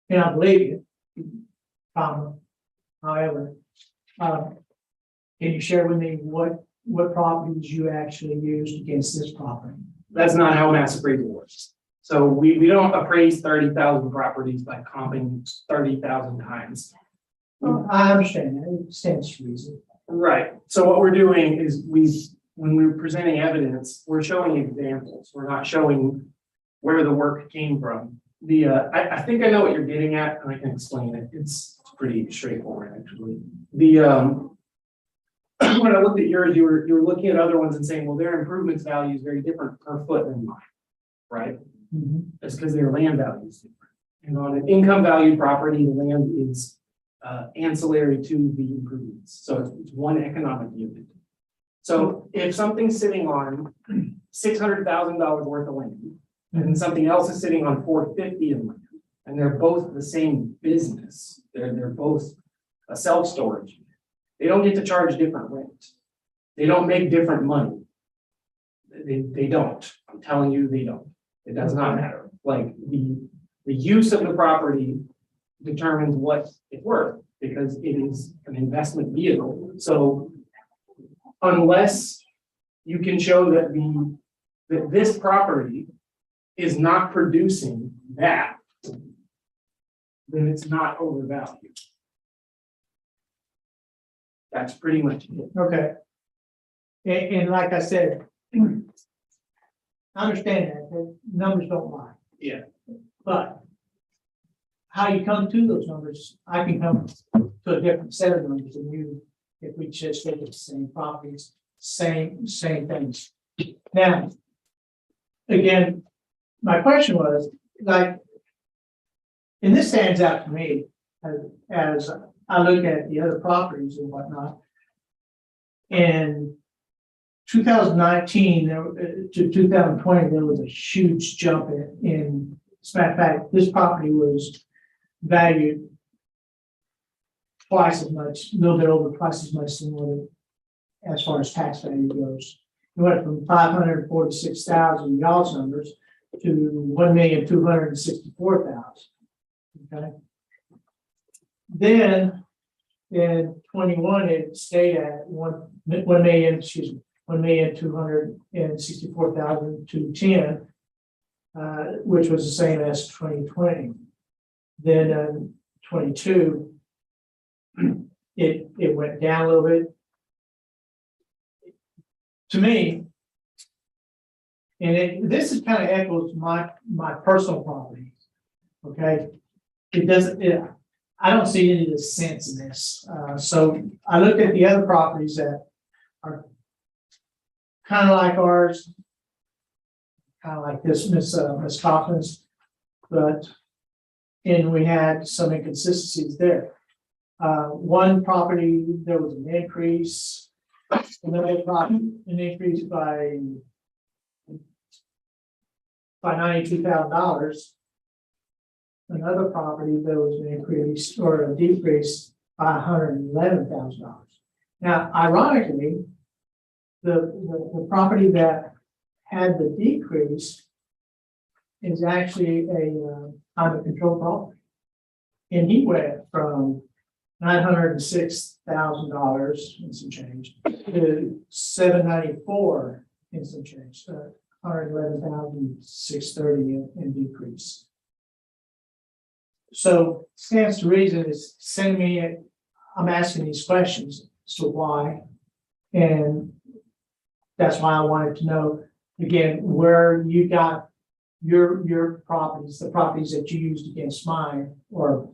And I believe you. However, can you share with me what properties you actually used against this property? That's not how mass appraisal works. So we don't appraise 30,000 properties by comping 30,000 times. Well, I understand that, it stands to reason. Right. So what we're doing is when we're presenting evidence, we're showing examples. We're not showing where the work came from. I think I know what you're getting at, and I can explain it. It's pretty straightforward, actually. When I looked at yours, you were looking at other ones and saying, well, their improvements value is very different per foot than mine, right? That's because their land value is different. And on an income valued property, the land is ancillary to the improvements. So it's one economic unit. So if something's sitting on $600,000 worth of land, and then something else is sitting on $450 of land, and they're both the same business, they're both a self-storage, they don't get to charge different rent. They don't make different money. They don't. I'm telling you, they don't. It does not matter. Like the use of the property determines what it's worth because it is an investment vehicle. So unless you can show that that this property is not producing that, then it's not overvalued. That's pretty much it. Okay. And like I said, I understand that, the numbers don't lie. Yeah. But how you come to those numbers, I can come to a different set of numbers than you, if we just look at the same properties, same things. Now, again, my question was, like, and this stands out to me as I look at the other properties and whatnot. In 2019 to 2020, there was a huge jump in, as a matter of fact, this property was valued twice as much, a little bit over twice as much than what it, as far as tax value goes. It went from 546,000 y'all's numbers to 1,264,000. Okay. Then in 21, it stayed at 1,264,210, which was the same as 2020. Then in 22, it went down a little bit. To me, and this is kind of echoes my personal property. Okay, it doesn't. I don't see any of the sense in this. So I looked at the other properties that are kind of like ours, kind of like this, Miss Coffin's, and we had some inconsistencies there. One property, there was an increase, another property, an increase by $92,000. Another property, there was an increase or a decrease by $111,000. Now, ironically, the property that had the decrease is actually a climate control property. And he went from $906,000 and some change to $794 and some change, $111,630 in decrease. So stands to reason is send me, I'm asking these questions as to why. And that's why I wanted to know, again, where you got your properties, the properties that you used against mine, or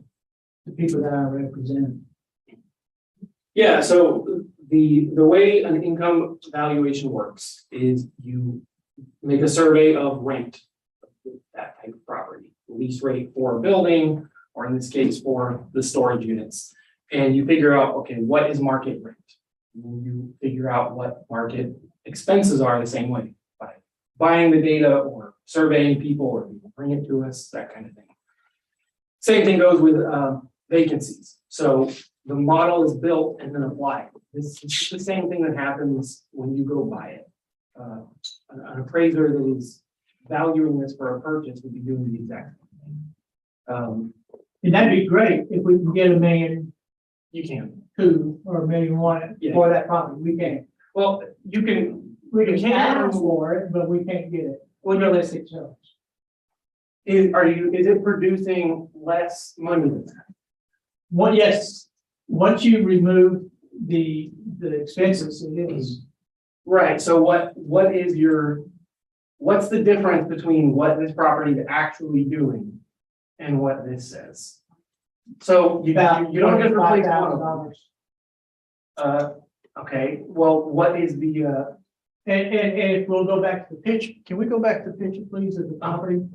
the people that I represent. Yeah, so the way an income valuation works is you make a survey of rent, that type of property, lease rate for a building, or in this case for the storage units. And you figure out, okay, what is market rent? And you figure out what market expenses are the same way, by buying the data or surveying people, or people bring it to us, that kind of thing. Same thing goes with vacancies. So the model is built and then applied. This is the same thing that happens when you go buy it. An appraiser that is valuing this for a purchase would be doing the exact same thing. And that'd be great if we can get $1.2 million You can. or $1.1 million Yeah. for that property. We can't. Well, you can. We can You ask for it, but we can't get it. Realistic terms. Is it producing less money than that? One, yes, once you remove the expenses, it is. Right, so what's the difference between what this property is actually doing and what this says? So you don't just replace one of them. Okay, well, what is the, And if we'll go back to the picture, can we go back to the picture, please, of the property?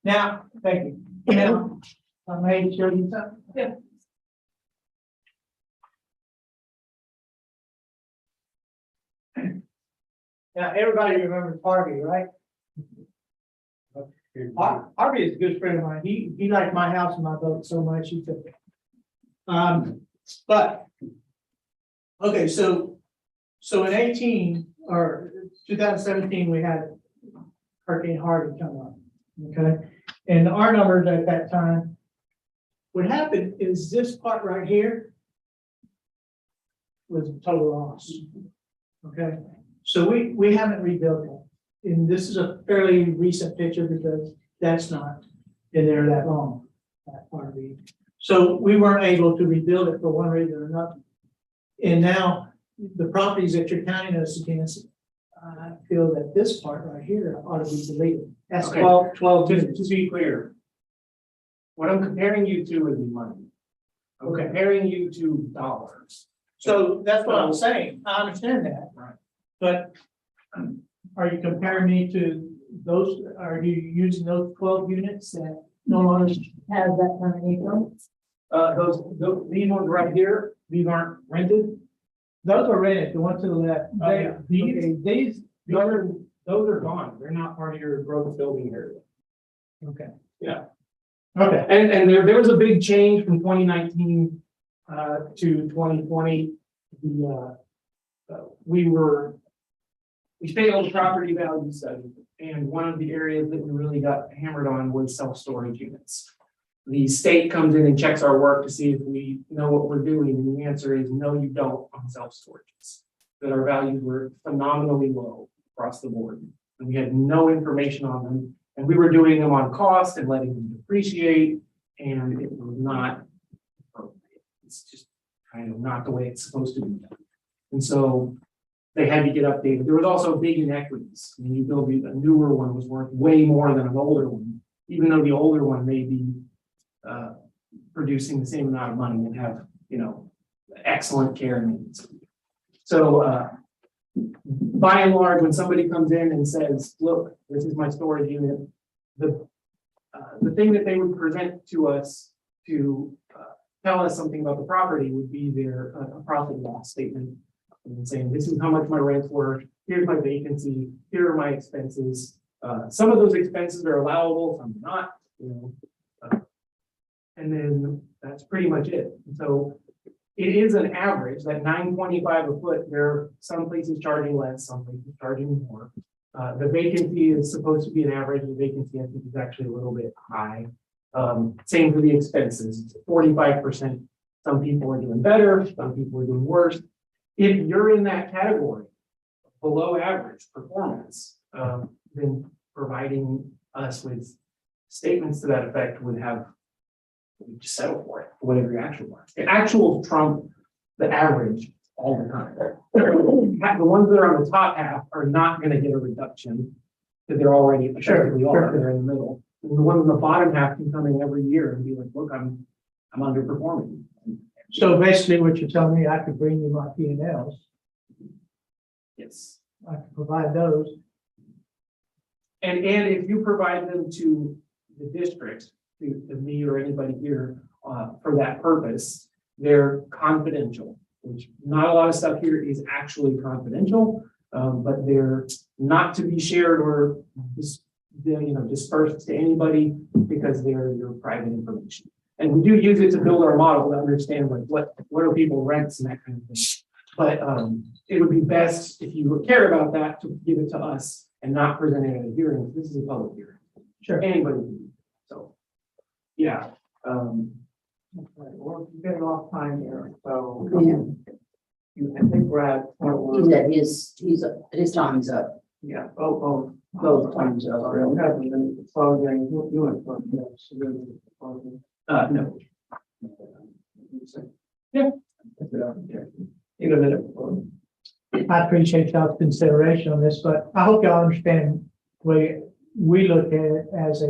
Now, thank you. Now, I made sure you. Yeah. Now, everybody remembers Harvey, right? Harvey is a good friend of mine. He liked my house and my boat so much, he took it. But. Okay, so in 18 or 2017, we had Hurricane Harvey come up, okay? And our numbers at that time, what happened is this part right here was a total loss, okay? So we haven't rebuilt it. And this is a fairly recent picture because that's not in there that long, that RV. So we weren't able to rebuild it for one reason or another. And now the properties that you're counting us against, I feel that this part right here ought to be deleted. That's Okay. 12 Just units. to be clear, what I'm comparing you to is money. I'm Okay. comparing you to dollars. So that's what I'm saying. I understand that. Right. But are you comparing me to those, are you using those 12 units that no longer have that kind of income? These ones right here, these aren't rented. Those are rented, the ones to the left. These those are gone. They're not part of your growth building area. Okay. Yeah. Okay. And there was a big change from 2019 to 2020. We failed property value study, and one of the areas that we really got hammered on was self-storage units. The state comes in and checks our work to see if we know what we're doing, and the answer is no, you don't on self-storages. That our values were phenomenally low across the board, and we had no information on them, and we were doing them on cost and letting them depreciate, and it was not appropriate. It's just kind of not the way it's supposed to be done. And so they had to get updated. There was also big inequities. When you build a newer one was worth way more than an older one, even though the older one may be producing the same amount of money and have, excellent care and needs. So by and large, when somebody comes in and says, look, this is my storage unit, the thing that they would present to us to tell us something about the property would be their profit and loss statement. And saying, this is how much my rent's worth, here's my vacancy, here are my expenses. Some of those expenses are allowable, some are not, and then that's pretty much it. So it is an average, that $9.25 a foot. There are some places charging less, some places charging more. The vacancy is supposed to be an average. The vacancy, I think, is actually a little bit high. Same for the expenses, 45%. Some people are doing better, some people are doing worse. If you're in that category, below average performance, then providing us with statements to that effect would have, we just settle for it, for whatever your actual are. The actual trump the average all the time. The ones that are on the top half are not going to get a reduction because they're already effectively off, they're in the middle. And the ones on the bottom half can come in every year and be like, look, I'm underperforming. So basically what you're telling me, I could bring you my P&Ls. Yes. I can provide those. And if you provide them to the district, to me or anybody here, for that purpose, they're confidential, which not a lot of stuff here is actually confidential, but they're not to be shared or dispersed to anybody because they're your private information. And we do use it to build our model to understand like what are people rents and that kind of thing. But it would be best if you care about that to give it to us and not present it at a hearing. This is a public hearing. Sure. Anybody can do it. So, yeah. We're getting off time here, so. Yeah. I think we're at. His time's up. Yeah, both. Both times up. Sorry, I'm having been closing, you went for, closing. No. Yeah. In a minute. I appreciate y'all's consideration on this, but I hope y'all understand the way we look at it as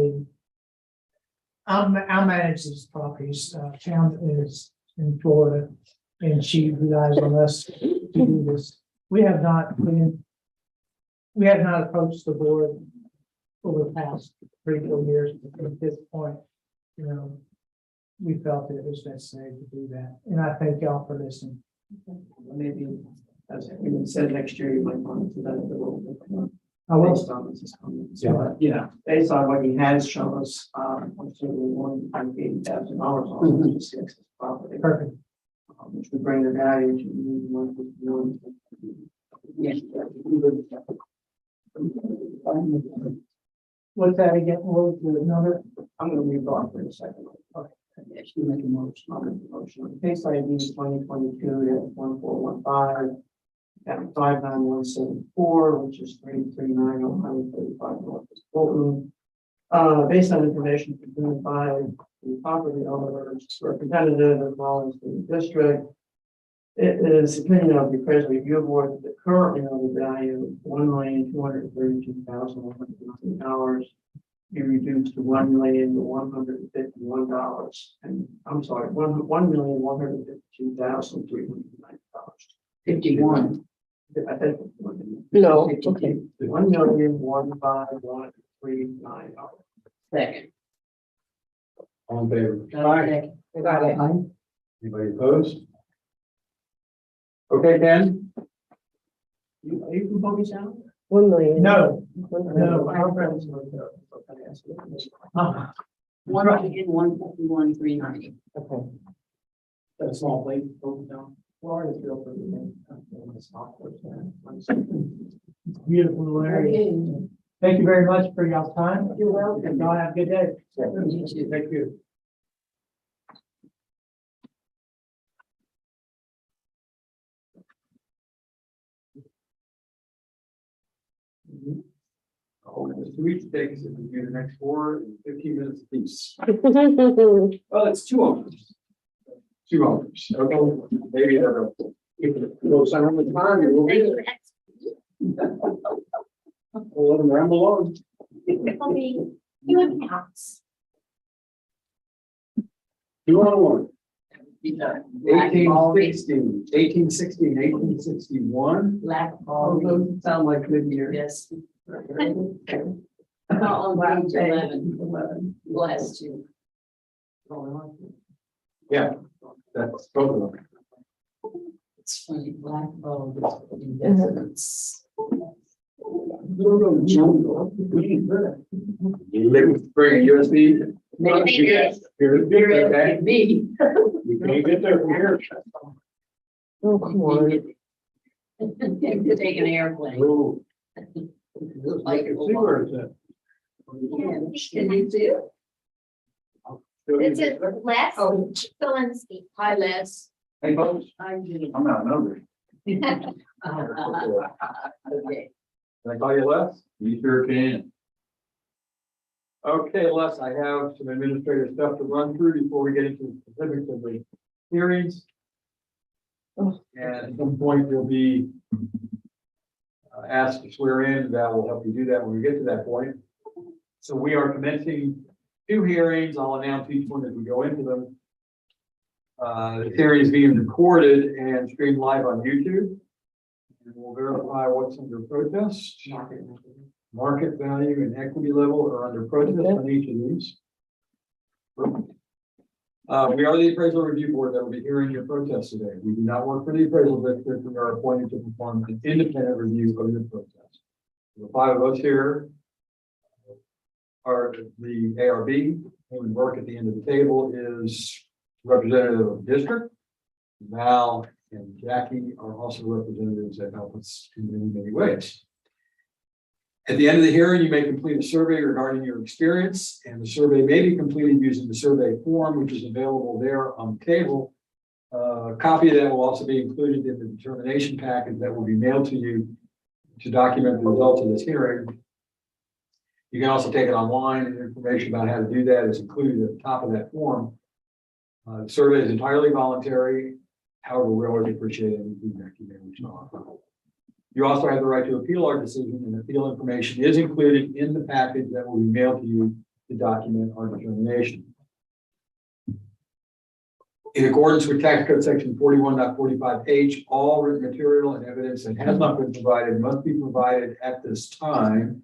I manage these properties, town is in Florida, and she relies on us to do this. We have not approached the board over the past 3-4 years. At this point, we felt that it was necessary to do that, and I thank y'all for listening. Maybe as we said, next year you might want to do that a little bit. I will. Based on this comments. Yeah, yeah. Based on what he has shown us, I'm certainly $180,000 on this property. Perfect. Which would bring the value to $151. Yes. What's that again? What was the number? I'm gonna leave it off for a second. Okay. Yes, you make a motion. I'll make the motion. Case ID 2022-1415. At 59174, which is 339 135 North Fulton. Based on information presented by the property owner's representative as well as the district. It is opinion of the appraisal review board that currently on the value of $1,232,150 be reduced to $1,151,000. And I'm sorry, $1,152,390. 51. I think. No, okay. $1,151,390. Second. All in favor? Okay. I got it. Anybody opposed? Okay, Ken? You can vote me down? 1 million. No, No. our friends. One million, 151, 390. Okay. Got a small plate, open down. Florida's real pretty. It's Beautiful area. Okay. Thank you very much for y'all's time. You're welcome. Y'all have a good day. You too. Thank you. Oh, and it's 2 weeks takes if we do the next 4 in 15 minutes apiece. Well, it's 2 owners. 2 hours. Okay, maybe that'll. We'll send them the time and we'll read it. We'll let them ramble on. It'll be you accounts. 2 on 1. 1860, 1860, 1861. Black Oh, ball. those sound like good years. Yes. On page 11. Last two. Yeah, that's both of them. It's funny, black ball investments. Little jungle. Maybe bring a USB. Maybe yes. You're asking me. You can't get there from here. Oh, come on. To take an airplane. Oh, Like I can see where it's at. Can you see it? It's a Les Filinski. Hi, Les. Hey, folks, I do. I'm outnumbered. Okay. Can I call you Les? You sure can. Okay, Les, I have some administrative stuff to run through before we get into the specifics of the hearings. And at some point, you'll be asked to swear in. That will help you do that when we get to that point. So we are commencing 2 hearings. I'll announce each one as we go into them. The hearing is being recorded and streamed live on YouTube. And we'll verify what's under protest. Market value and equity level are under protest on each of these. We are the appraisal review board that will be hearing your protests today. We do not work for the appraisal district. We are appointed to perform an independent review of your protest. The 5 of us here are the ARB, and work at the end of the table is representative of the district. Val and Jackie are also representatives that help us in many, many ways. At the end of the hearing, you may complete a survey regarding your experience, and the survey may be completed using the survey form, which is available there on the table. A copy of that will also be included in the determination package that will be mailed to you to document the results of this hearing. You can also take it online, and information about how to do that is included at the top of that form. The survey is entirely voluntary. However, we always appreciate any feedback you may wish to offer. You also have the right to appeal our decision, and appeal information is included in the package that will be mailed to you to document our determination. In accordance with tax code section 41.45H, all written material and evidence that has not been provided must be provided at this time.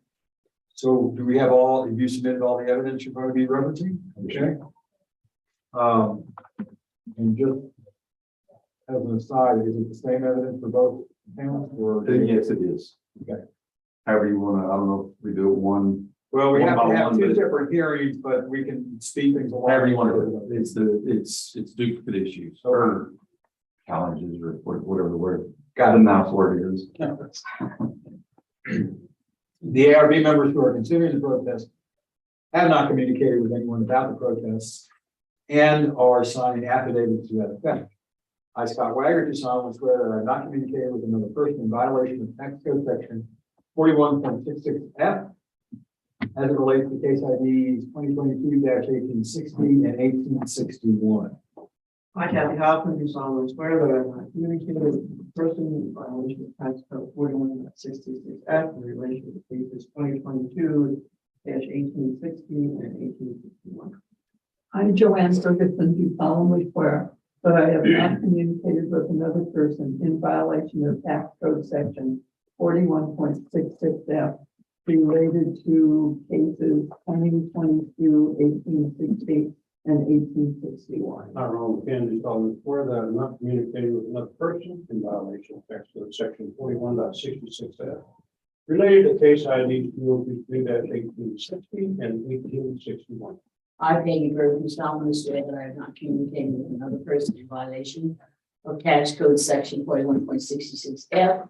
So do we have all, have you submitted all the evidence you're going to be referencing? Okay. And just as an aside, is it the same evidence for both Or, yes, it is. Okay. However you wanna, I don't know, if we do it one. Well, we One have by to have one, two but- different hearings, but we can speed things along. However you want to do it. It's duplicate issues or challenges or whatever the word. Got a nice word is. The ARB members who are considering the protest have not communicated with anyone about the protests and are signing affidavits to that effect. I, Scott Wagner, do solemnly swear that I have not communicated with another person in violation of tax code section 41.66F as it relates to case IDs 2022-1860 and 1861. I, Kathy Hoffman, do solemnly swear that I have not communicated with a person in violation of tax code 41.66F in relation to cases 2022-1860 and 1861. I, Joanne Ferguson, do solemnly swear that I have not communicated with another person in violation of tax code section 41.66F related to cases 2022, 1860, and 1861. I, Ronald Kennedy, solemnly swear that I have not communicated with another person in violation of tax code section 41.66F related to case ID 2023-1860 and 1861. I, Peggy Burton, solemnly swear that I have not communicated with another person in violation of tax code section 41.66F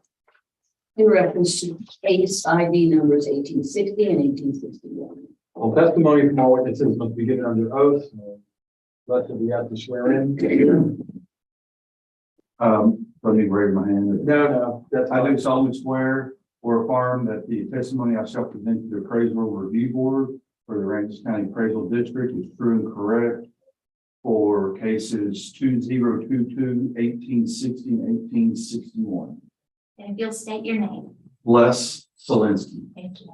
in reference to case ID numbers 1860 and 1861. All testimony from all witnesses must be given under oath. Rest of you have to swear in. Let me raise my hand. No, that's. I do solemnly swear or affirm that the testimony I shall present to the appraisal review board for the Aransas County Appraisal District is true and correct for cases 2022, 1860, and 1861. And if you'll state your name. Les Solinsky. Thank you.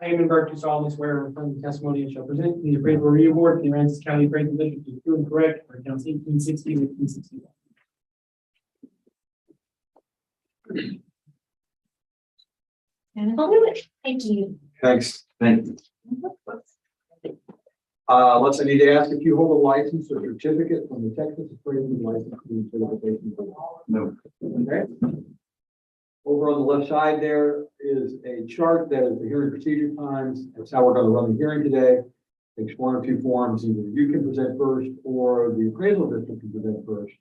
I am embarked to solemnly swear and affirm the testimony I shall present to the appraisal review board, the Aransas County Appraisal District is true and correct for accounts 1860 and 1861. And I'll do it. Thank you. Thanks. Thank you. Unless I need to ask if you hold a license or certificate from the Texas Appraisal License and Certification Board. No. Okay. Over on the left side there is a chart that is the hearing procedure times. That's how we're going to run the hearing today. Takes one or two forms. Either you can present first or the appraisal district can present first.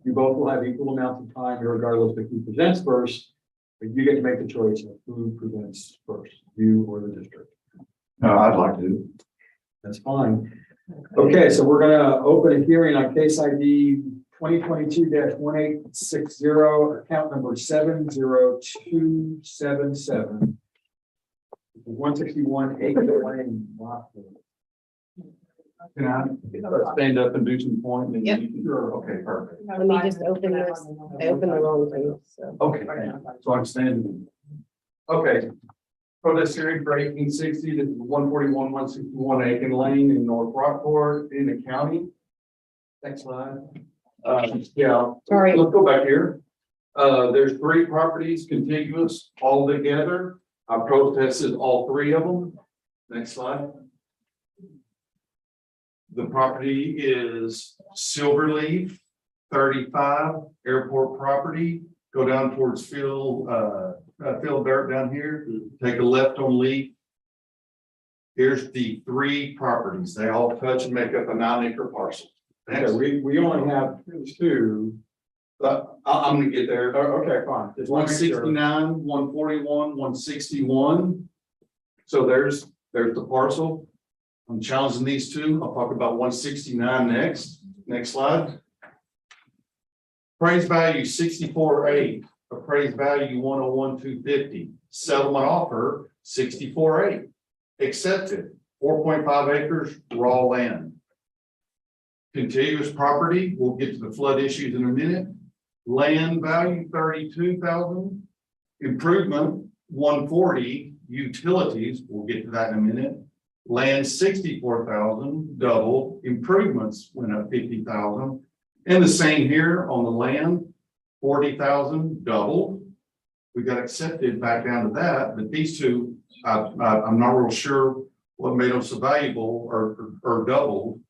You both will have equal amounts of time regardless of who presents first, but you get to make the choice of who presents first, you or the district. I'd like to. That's fine. Okay, so we're gonna open a hearing on case ID 2022-1860, account number 70277. 161 Acre Lane, Rockford. Can I stand up and do some pointing? Yep. Sure, okay, perfect. Let me just open this. I opened the wrong thing, so. Okay, so I'm standing. Okay. Protest hearing for 1860 to 141, 161 Aiken Lane in North Rockport in the county. Next slide. Yeah. Sorry. Let's go back here. There's three properties contiguous all together. I protested all three of them. Next slide. The property is Silverleaf 35 airport property. Go down towards Phil Dirt down here, take a left on Leaf. Here's the three properties. They all touch and make up a 9-acre parcel. Okay, we only have two. I'm gonna get there. Oh, okay, fine. Just wanna make sure. 169, 141, 161. So there's the parcel. I'm challenging these two. I'll talk about 169 next. Next slide. Appraised value 64.8, appraised value 101,250, settlement offer 64.8, accepted, 4.5 acres raw land. Contiguous property, we'll get to the flood issues in a minute. Land value 32,000, improvement 140, utilities, we'll get to that in a minute. Land 64,000, double, improvements went up 50,000. And the same here on the land, 40,000 doubled. We got accepted back down to that, but these two, I'm not real sure what made them so valuable or doubled.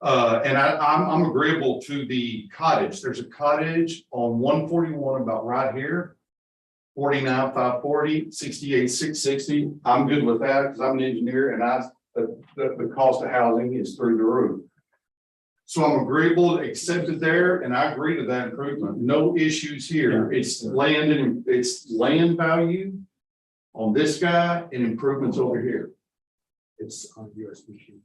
And I'm agreeable to the cottage. There's a cottage on 141 about right here. 49,540, 68,660. I'm good with that because I'm an engineer and the cost of housing is through the roof. So I'm agreeable to accept it there and I agree to that improvement. No issues here. It's land and it's land value on this guy and improvements over here. It's on USB sheet.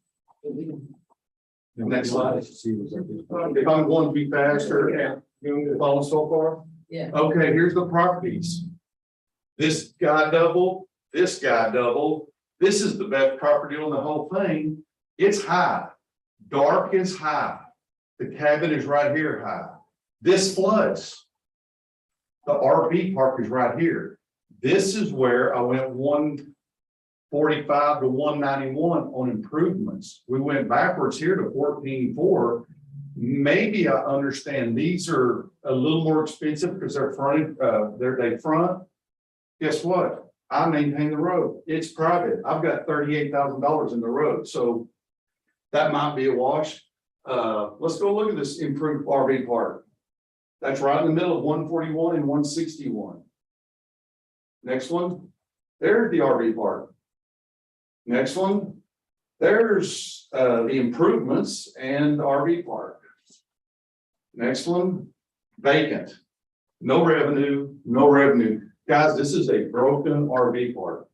Next slide. If I'm going to be faster, follow so far? Yeah. Okay, here's the properties. This guy double, this guy double. This is the best property on the whole thing. It's high. Dark is high. The cabin is right here high. This floods. The RV park is right here. This is where I went 145 to 191 on improvements. We went backwards here to 14.4. Maybe I understand these are a little more expensive because they're fronted, they front. Guess what? I maintain the road. It's private. I've got $38,000 in the road. So that might be a wash. Let's go look at this improved RV park. That's right in the middle of 141 and 161. Next one. There's the RV park. Next one. There's the improvements and RV park. Next one. Vacant. No revenue, no revenue. Guys, this is a broken RV park.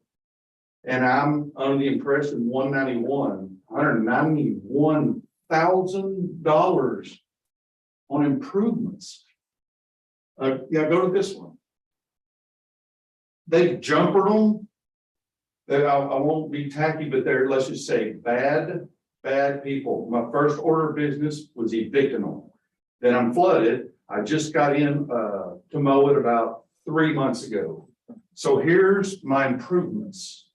And I'm under the impression $191,000 on improvements. Yeah, go to this one. They've jumpered them. I won't be tacky, but they're, let's just say, bad people. My first order of business was evicting them. Then I'm flooded. I just got in to mow it about 3 months ago. So here's my improvements.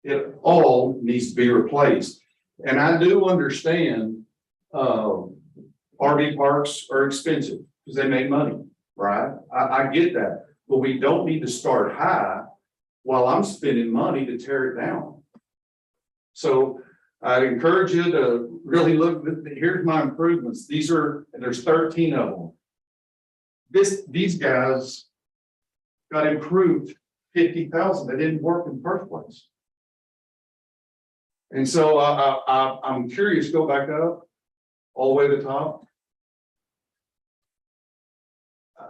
It all needs to be replaced. And I do understand RV parks are expensive because they make money, right? I get that, but we don't need to start high while I'm spending money to tear it down. So I'd encourage you to really look, here's my improvements. These are, and there's 13 of them. These guys got improved 50,000. They didn't work in the first place. And so I'm curious, go back up all the way to the top.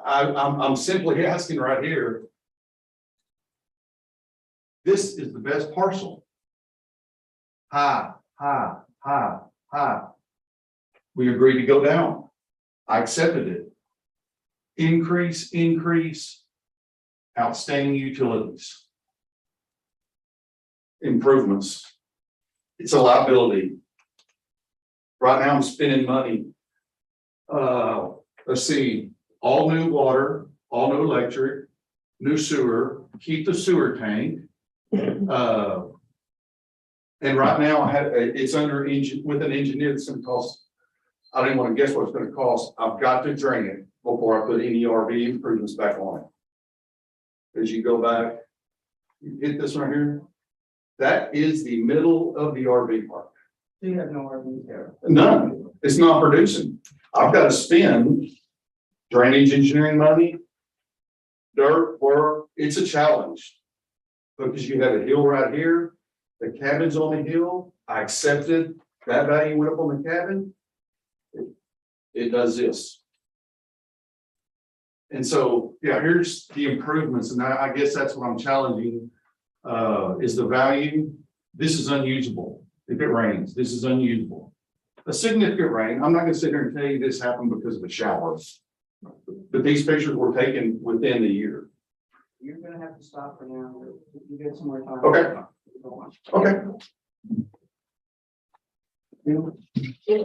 I'm simply asking right here. This is the best parcel. High. We agreed to go down. I accepted it. Increase. Outstanding utilities. Improvements. It's a liability. Right now I'm spending money. Let's see, all new water, all new electric, new sewer, keep the sewer tank. And right now it's under with an engineer that's going to cost, I don't even want to guess what it's going to cost. I've got to drain it before I put any RV improvements back on it. As you go back, you hit this right here. That is the middle of the RV park. So you have no RVs there? None. It's not producing. I've got to spend drainage engineering money, dirt work. It's a challenge because you have a hill right here. The cabin's on the hill. I accepted that value went up on the cabin. It does this. And so, yeah, here's the improvements. And I guess that's what I'm challenging is the value. This is unusable. If it rains, this is unusable. A significant rain. I'm not going to sit here and tell you this happened because of the showers. But these pictures were taken within the year. You're gonna have to stop for now. You get some more time. Okay. Okay. Is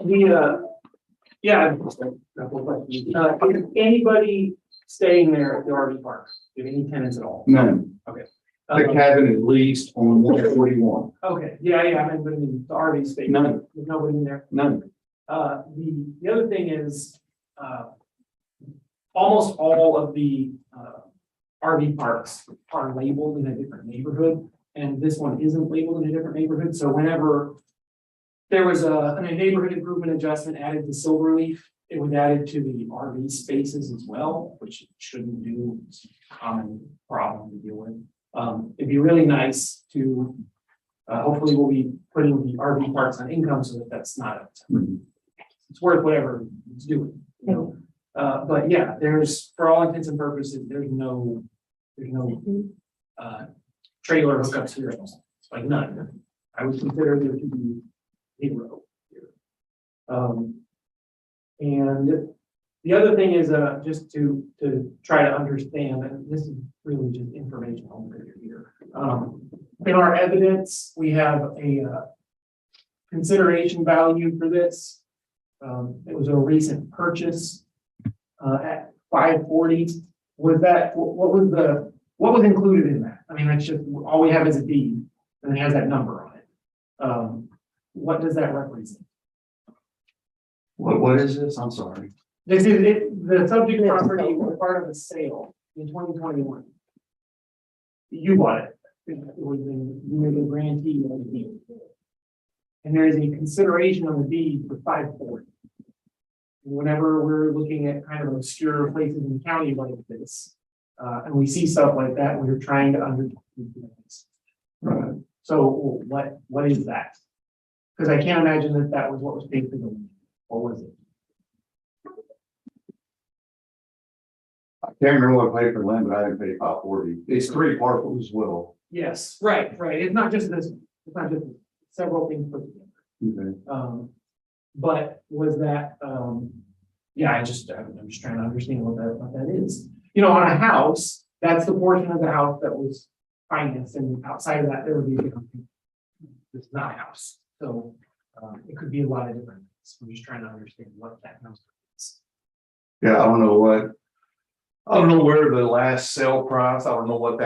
anybody staying there at the RV park? Do any tenants at all? None. Okay. The cabin is leased on 141. Okay, yeah, I mean, but in the RV space. None. There's nobody in there. None. The other thing is, almost all of the, RV parks are labeled in a different neighborhood, and this one isn't labeled in a different neighborhood, so whenever There was a neighborhood improvement adjustment added to Silverleaf. It was added to the RV spaces as well, which it shouldn't do. It's a common problem to deal with. It'd be really nice to, hopefully we'll be putting the RV parks on income so that that's not, it's worth whatever it's doing, you know? But yeah, there's, for all intents and purposes, there's no trailer hookups here. It's like none. I would consider there to be 0 here. And the other thing is, just to try to understand, and this is really just informational here. In our evidence, we have a consideration value for this. It was a recent purchase at 540. Was that, what was included in that? I mean, that's just, all we have is a deed and it has that number on it. What does that represent? What is this? I'm sorry. This is it, the subject property was part of a sale in 2021. You bought it. It was you were the grantee of the deed. And there is a consideration on the deed for 540. Whenever we're looking at kind of obscure places in the county like this, and we see stuff like that, we're trying to understand. Right. So what is that? Because I can't imagine that that was what was paid for the land. What was it? I can't remember what I paid for land, but I didn't pay 540. It's 3 parcels as well. Yes, right. It's not just this, it's not just several things put together. Okay. But was that, yeah, I'm just trying to understand what that is. You know, on a house, that's the portion of the house that was financed, and outside of that, there would be a different thing. It's not a house, so it could be a lot of different things. I'm just trying to understand what that number is. Yeah, I don't know where the last sale price, I don't know what it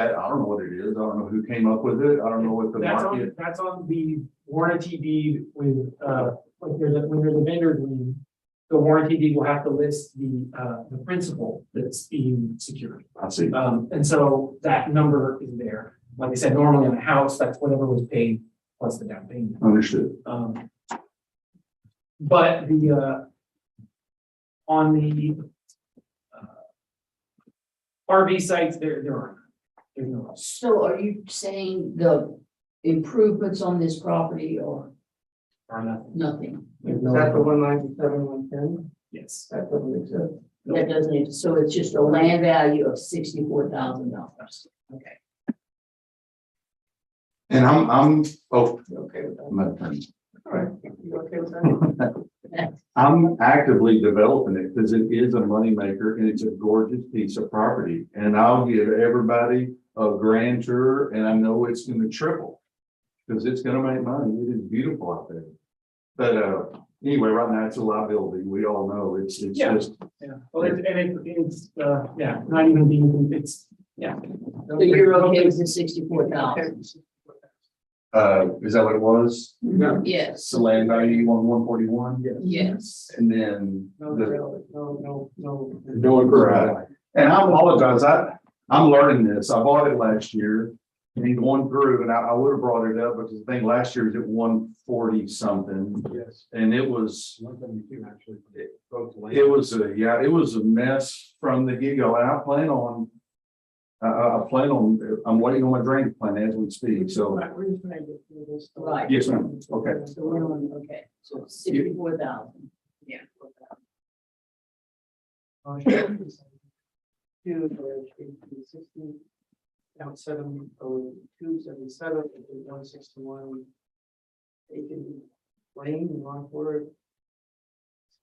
is. I don't know who came up with it. I don't know what the market. That's on the warranty deed with, like when there's a vendor lien, the warranty deed will have to list the principal that's being secured. I see. And so that number is there. Like I said, normally on a house, that's whatever was paid plus the down payment. Understood. But the, on the RV sites, there's no. So are you saying the improvements on this property or Nothing. nothing? There's Is no- that the 197, 110? Yes. That doesn't exist. That doesn't, so it's just a land value of $64,000. Okay. And I'm Okay with that? I'm not done. All right. You okay with that? I'm actively developing it because it is a moneymaker and it's a gorgeous piece of property. And I'll give everybody a grand tour and I know it's going to triple because it's going to make money. It is beautiful out there. But anyway, right now it's a liability. We all know it's Yeah. just. Yeah. Well, it's yeah, not even being, it's, yeah. So you're okay with the 64,000? Is that what it was? Yes, It's the land value on 141? yes. And then. No, no. Doing correct. And I apologize, I'm learning this. I bought it last year. And going through, and I would have brought it up, because the thing last year is at 140 something. Yes. And it was, 172 actually. it was a mess from the get-go. And I plan on, I'm waiting on my drainage plan as we speak, so. We're just gonna get through this. Right. Yes, ma'am. Okay. So we're on, okay, so 64,000. Yeah. Down 70277, 161. Taken Lane, North Word.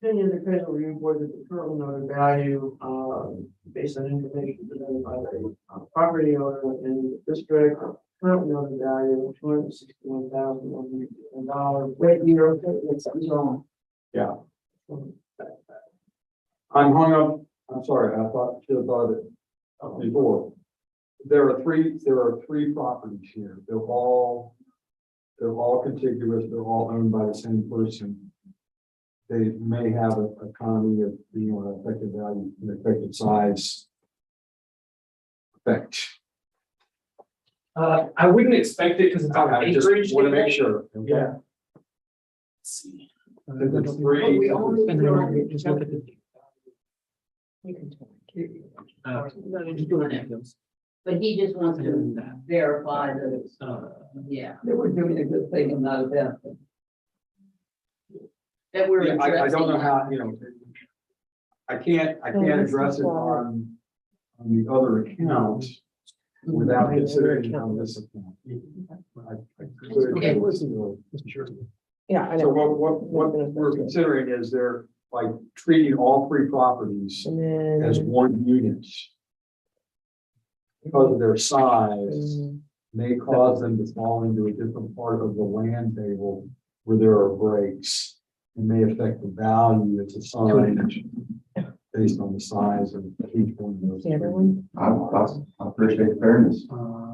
Opinion of the credit review board that the current noted value, based on information presented by the property owner in the district, current noted value of $261,110. Wait, you're okay, that's something's wrong. Yeah. I'm hung up. I'm sorry. Should have thought of it before. There are three properties here. They're all contiguous. They're all owned by the same person. They may have an economy of being an effective value, an effective size effect. I wouldn't expect it because it's on I just acreage. want to make sure. Okay? Yeah. see. It's But three, we only. Just look at the. You can tell. Just go ahead. But he just wants to verify that, yeah, That we're doing a good thing and not a bad thing. that we're Yeah, I don't know addressing. how, I can't address it on the other account without considering it on this account. I could- Yeah, I So know. what we're considering is they're like treating all three properties And as then. one unit. Because of their size, may cause them to fall into a different part of the land table where there are breaks. And may affect the value that's assigned based on the size of each one of those. See everyone? I appreciate the fairness.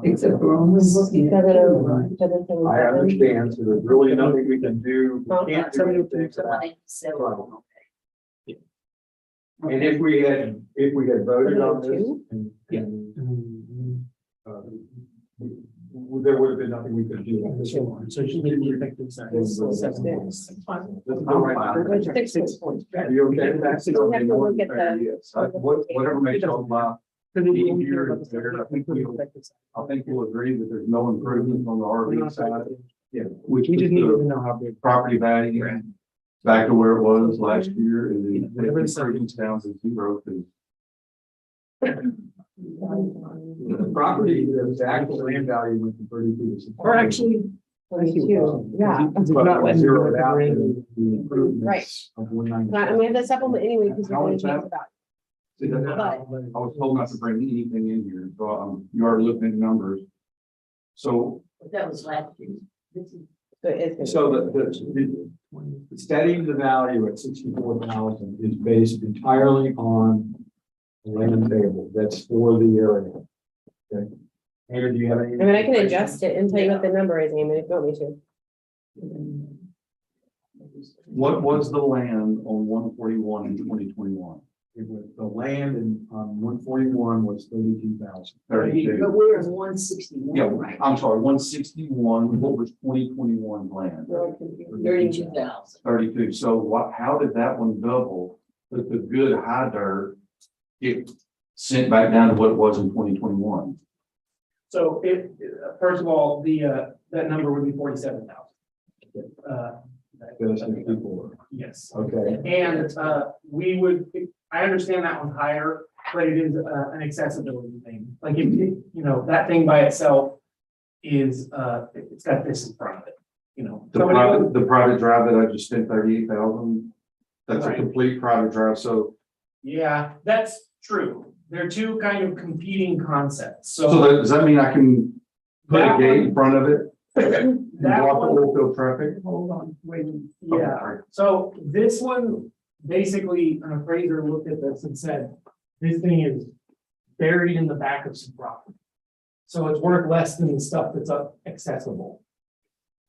Except we're only looking at. two, right? I understand, so there's really nothing we can do. We can't do anything to that. And if we had voted on this and. There would have been nothing we could do. So she made the effective size. This is the right. Six points. Are you okay with that? So we have to look at the- Whatever makes y'all laugh. Because Easier we care about and the stuff better. that we put in effective size. I think we'll agree that there's no improvement on the RV side. Yeah. Which We is just need to the know how big. property value back to where it was last year and the Whatever the improvements down to zero. The property, the actual land value went from 32 to. Or actually. 22, yeah. It's not letting you Zero look it at out the to range. the improvements of 190. And we have the supplement anyway, because we're How going is to change that? about. See, that's what I was told not to bring anything in here, so you are looking at numbers. So, That was last year. This is. So it's. so the setting the value at 64,000 is based entirely on the land table. That's for the area. Okay. Andrew, do you have any? I mean, I can adjust it and tell you what the number is, Eamon, if you want me to. What was the land on 141 in 2021? It was, the land in, on 141 was 32,000. But we're at 161, Yeah, right? I'm sorry, 161, what was 2021 land? 32,000. 32, so how did that one double? But the good high dirt get sent back down to what it was in 2021? So first of all, that number would be 47,000. That's 64. Yes. Okay. And I understand that one's higher, but it is an accessibility thing. Like if, that thing by itself is, it's got this in front of it, The private drive that I just spent 38,000, that's a Right. complete private drive, so. Yeah, that's true. They're two kind of competing concepts. Does that mean I can put a That gate one- in front of it? And That block the one- oil field traffic? Hold on, wait. Yeah, so this one, basically, an appraiser looked at this and said, this thing is buried in the back of some property. So it's worth less than the stuff that's accessible.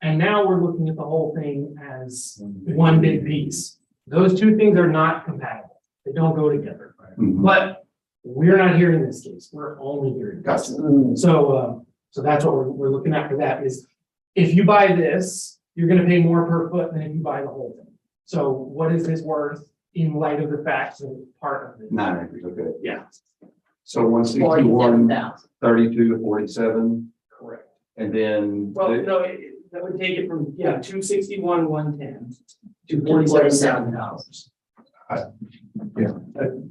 And now we're looking at the whole thing as one big piece. Those two things are not compatible. They don't go together. Mhm. But we're not here in this case. We're only here. in this. So that's what we're looking at for that is, if you buy this, you're gonna pay more per foot than if you buy the whole thing. So what is this worth in light of the facts of part of it? 9 acres, okay. Yeah, So 161, 47,000. 32 to 47, correct. and then. Well, no, that would take it from, 261, 110 to $47,000.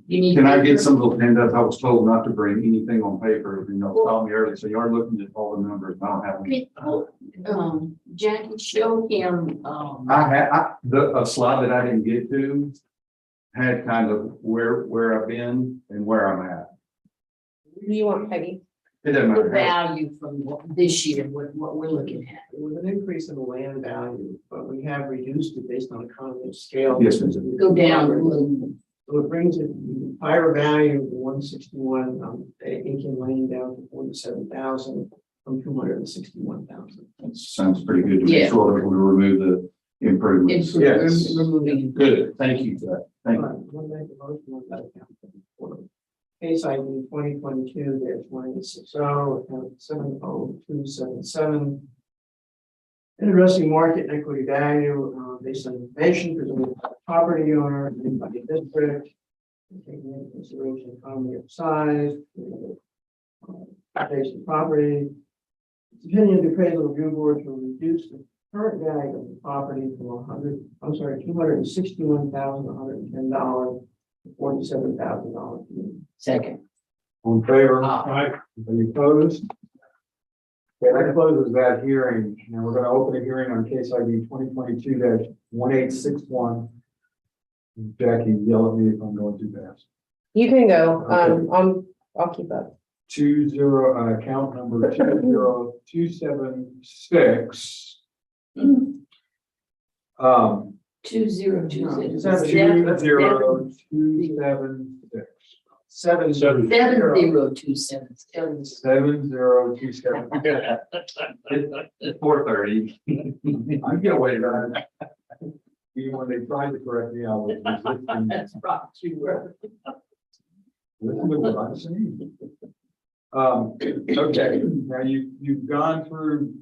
You need. Can I get some of those handouts? I was told not to bring anything on paper, tell me earlier, so you are looking at all the numbers, I don't have them. Jackie, show him, A slide that I didn't get to had kind of where I've been and where I'm at. Do you want Peggy? It doesn't the matter. value from this year, what we're looking at. With an increase in the land value, but we have reduced it based on economy of scale. Yes, ma'am. Go down a little. So it brings it higher value of 161, Aiken Lane down to 47,000 from 261,000. That sounds pretty good to me. Yeah. Sure that we remove the improvements. It's removing. Good, thank you for that. Thank you. We'll make a motion on that account. Case ID 2022-1860, account 70277. Interesting market and equity value, based on information presented by the property owner and by the district. Taking into consideration economy of size. Based on property. It's opinion of the appraisal review board to reduce the current value of the property from $261,110 to $47,000. Second. On favor? Aye. Any opposed? Okay, that closes that hearing. Now we're gonna open a hearing on case ID 2022-1861. Jackie, yell at me if I'm going too fast. You can go, Okay. I'll keep up. Account number 20276. 2026. 20276. 7027. 7027. It's 4:30. I'm gonna wait on it. Even when they tried to correct me, I was resisting. That's right, you were. Listen to what I'm saying. Okay, now you've gone through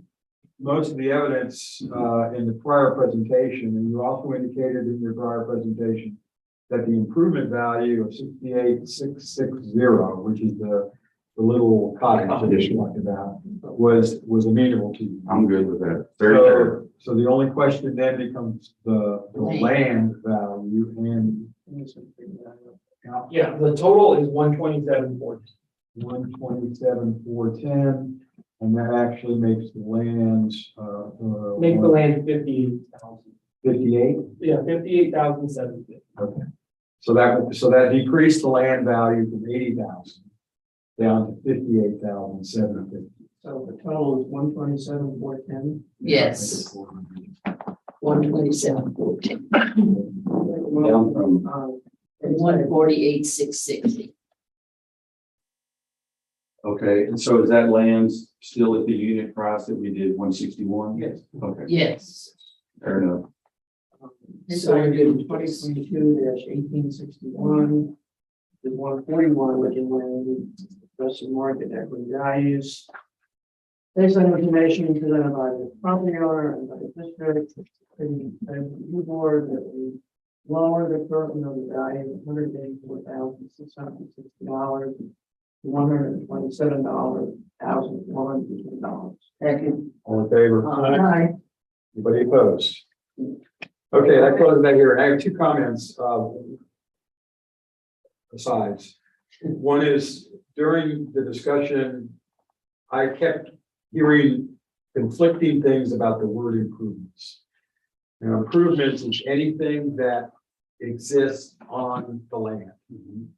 most of the evidence, in the prior presentation, and you also indicated in your prior presentation that the improvement value of 68,660, which is the little cottage that you talked about, was amenable to you. I'm good with that. Very fair. So the only question then becomes the land value and. Yeah, the total is 127,410. 127,410, and that actually makes the lands, Make the land 58,000. 58. Yeah, 58,750. Okay. So that decreased the land value from 80,000 down to 58,750. So the total is 127,410. Yes, 127,410. Down from 148,660. Okay, and so is that land still at the unit price that we did 161? Yes. Okay, Yes. fair enough. So we did 2022-1861. The 141, which is when the market equity values. Based on information presented by the property owner and by the district, the review board that we lower the current note value of $184,660 to $127,410. Second. All in favor? Aye. Anybody opposed? Okay, that closes that here. I have two comments, asides. One is during the discussion, I kept hearing conflicting things about the word improvements. Now, improvements is anything that exists on the land,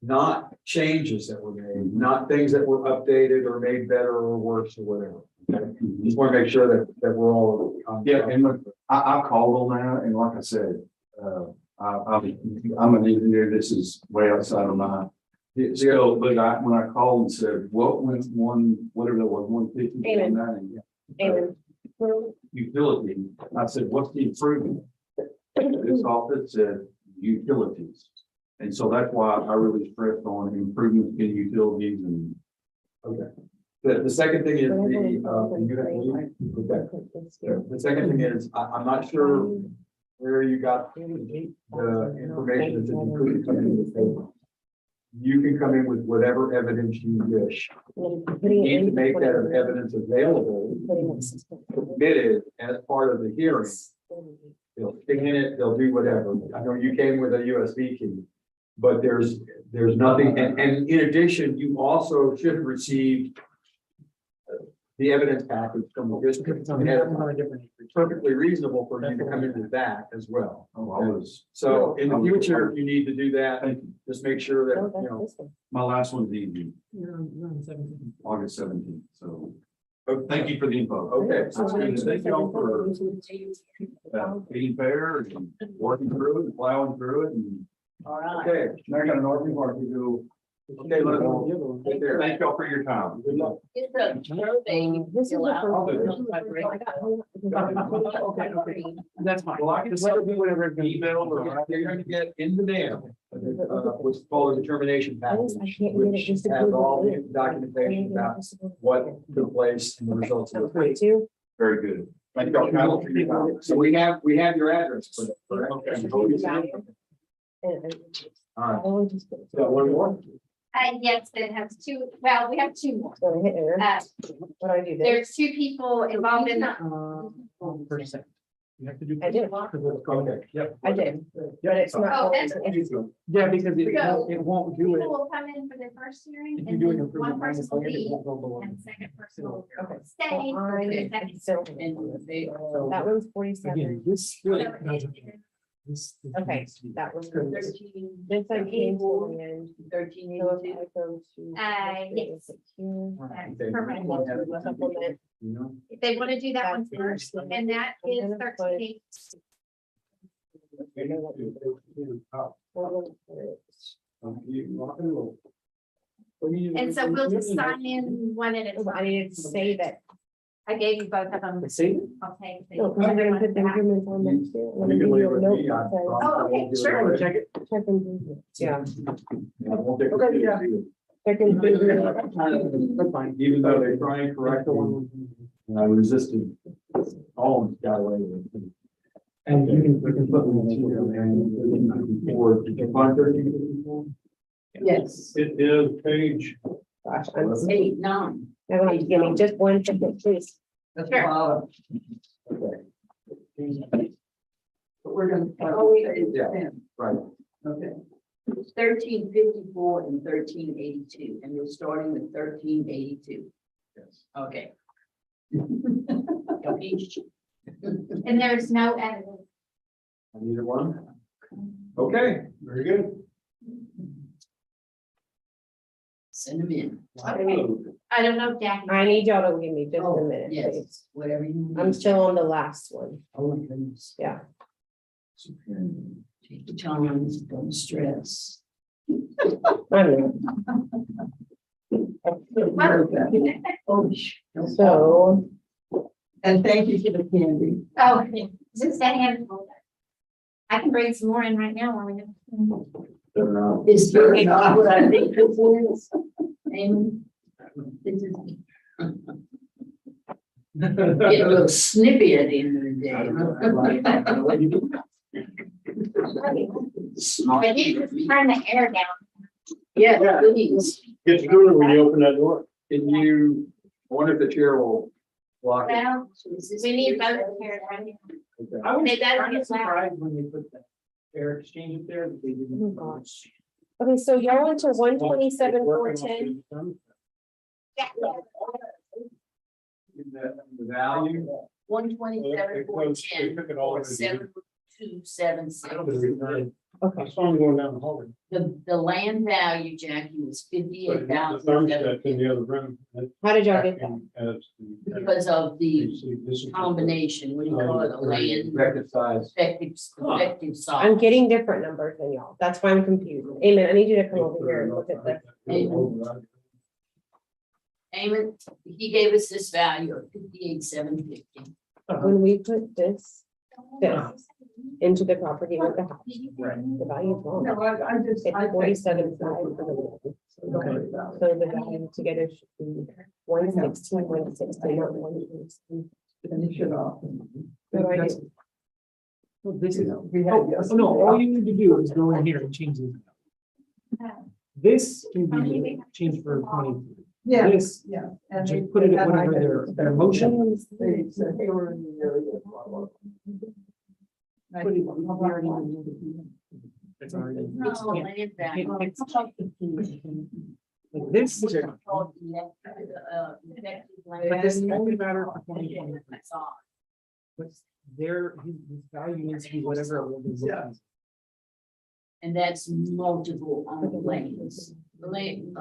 not changes that were made, not things that were updated or made better or worse or whatever. Okay? Just want to make sure that we're all. Yeah, and look, I called on that, and like I said, I'm an engineer, this is way outside of my. So, but when I called and said, what went whatever that was, 150, Amen. 190, utility, I said, what's the improvement? This office said utilities. And so that's why I really stressed on improvements in utilities and. Okay. The second thing is the second thing is, I'm not sure where you got the information that's included coming to the table. You can come in with whatever evidence you wish. You need to make that evidence available, submitted as part of the hearing. They'll scan it, they'll do whatever. I know you came with a USB key, but there's nothing, and in addition, you also should have received the evidence package from the district. It's perfectly reasonable for you to come in with that as well. So in the future, if you need to do that, just make sure that, you know. My last one's easy, August 17th, so. Thank you for the info. Okay. Thank y'all for being fair and working through it and plowing through it and. All right. Okay. Now I got an RV park to do. Okay, let us Take care. Thank y'all for your time. Good luck. Get the survey. Fill out. Okay. That's fine. Well, I can still do whatever email or. You're going to get in the dam, what's called a determination package, I can't get it which just to has prove all it. the documentation about what took place and the results of it. Too. Very good. Like, so we have your address for that, correct? All right. So one more? Yes, it has two, well, we have two more. So I hit enter. What do I do? This? There's two people involved in that. Percent. You have to do. I did. Okay, yep. I did, but it's not. Oh, that's- Yeah, because it won't do it. People will come in for the first hearing If and you do then an one improvement person minus will land, it leave won't go below. and the second person will Okay. stay. So for the I second. still, And they that one's Again, 47. this really doesn't. This. Okay, that was. This 13, I came to the end. 13, So if I go to. Yes. Here, That's Okay. perfect. supplement, You know? If they want to do that one That's first, first. and that I'm is gonna 13. And so we'll just sign in one at a Oh, I time. needed to say that. I gave you both of them. See? I'll take. No, because I'm gonna put the improvements on next year. I'm gonna You give can leave you it a with note me. that says, Oh, okay, sure. Check it. check improvements. Yeah. I won't take Okay, it. yeah. Check improvements. That's fine. Even though they try and correct the one, and I resisted, all got away with it. And you can put them in. Before, did you find 13? yes, It is page, Gosh, I'm, 8, 9. I'm gonna have to give me just 1 second, please. That's Sure. Bob. Okay. But we're gonna. Oh, Yeah. Right. Okay. 1354 and 1382, and we're starting with 1382. Yes. Okay. And there's no editing. Neither one? Okay, very good. Send them in. I don't know, Jackie. I need y'all to give me just a Oh, minute, please. yes, whatever you need. I'm still on the last one. Oh, my goodness. Yeah. Take your time, don't stress. I know. Oh, So, And thank you for the candy. Oh, is it that handful? I can bring some more in right now while we go. Is there not what I think this is? Amy? This is. Get a little snippy at the end of the day. But you just turn the air down. Yeah, please. it's good when you open that door. Can you, I wonder if the chair will block it? Well, we need both here. Okay. I was They got kind it of loud. surprised when they put that air exchange up there, that they oh didn't. gosh. Okay, so y'all went to 127, 410. The value, 127, 410, Took it all. or 7276. Okay. I saw them going down the hallway. The land value, Jackie, was But $58,000. the thermostat in the other room. How did y'all get that? Because of the This is- combination, what do you call it, a land effective size. effective size. I'm getting different numbers than y'all. That's why I'm confused. Amen. I need you to come over here and look at this. Amon, he gave us this value of 58,750. When we put this into the property with the house, the value is wrong. No, I just. It's 47.5 for the land. Okay. So the value together should be 116, 160, not 116. Finish it off. What do I do? Oh, this is, We had oh, no, all you need to do is go in here and change it. This can be changed for 20. Yeah, This, yeah. And they just put it at had whatever their motion. They said they were in the area. Put it here and it's already. No, land value. Like this, Which is called effective land but this value. only matter for 2020. But their, his value needs to be whatever it was. Yeah. And that's multiple on the lanes, the land,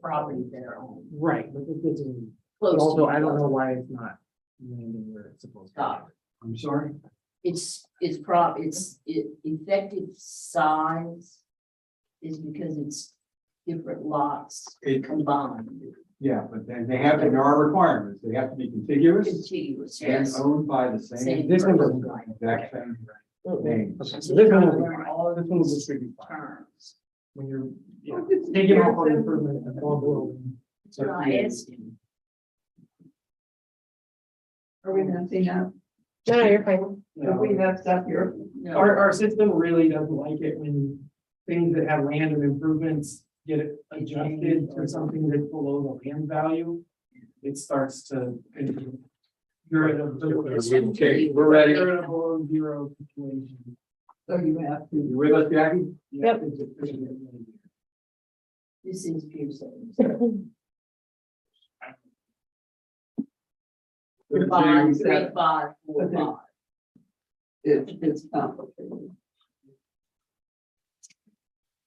property that are owned. Right, but this isn't, Close to although I each don't know other. why it's not landing where it's supposed to. Stop. I'm sorry? It's effective size is because it's different lots It- combined, Yeah, but then they have, there are requirements. They have to be contiguous contiguous, and yes. owned by the Same same. This one person. doesn't. Exact same Mm-mm. name. Okay, so this one will be Learn fine. all This one will just be fine. terms. When you're, yeah, taking off on improvement and all below. That's what I asked him. Are we messing up? No, you're fine. If we messed up here, Our system really doesn't like it when things that have random improvements get adjusted to something that's below the land value. It starts to. You're in a. Okay, we're ready. You're in a below zero situation. so you have to. You with us, Jackie? Yep. This is Pearson. Good 5, to 3, 5, 4, Okay. 5. It's complicated.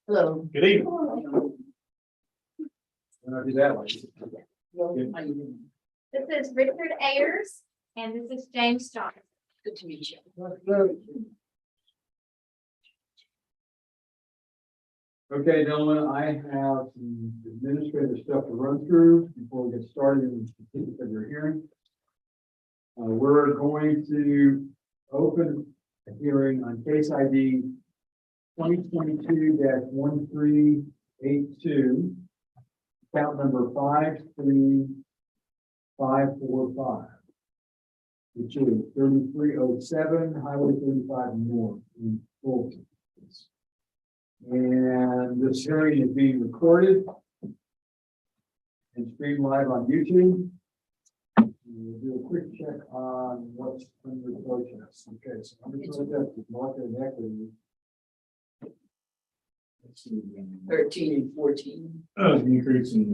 Hello. Good evening. Do that one. How you doing? This is Richard Ayers and this is James Johnson. Good to meet you. Okay, gentlemen, I have some administrative stuff to run through before we get started in the specifics of your hearing. We're going to open a hearing on case ID 2022-1382, count number 53545, which is 3307 Highway 35 North in Fulton. And this hearing is being recorded and streamed live on YouTube. We'll do a quick check on what's under protest. Okay, so under protest is market inequity. Let's see. 13 and 14. Increase in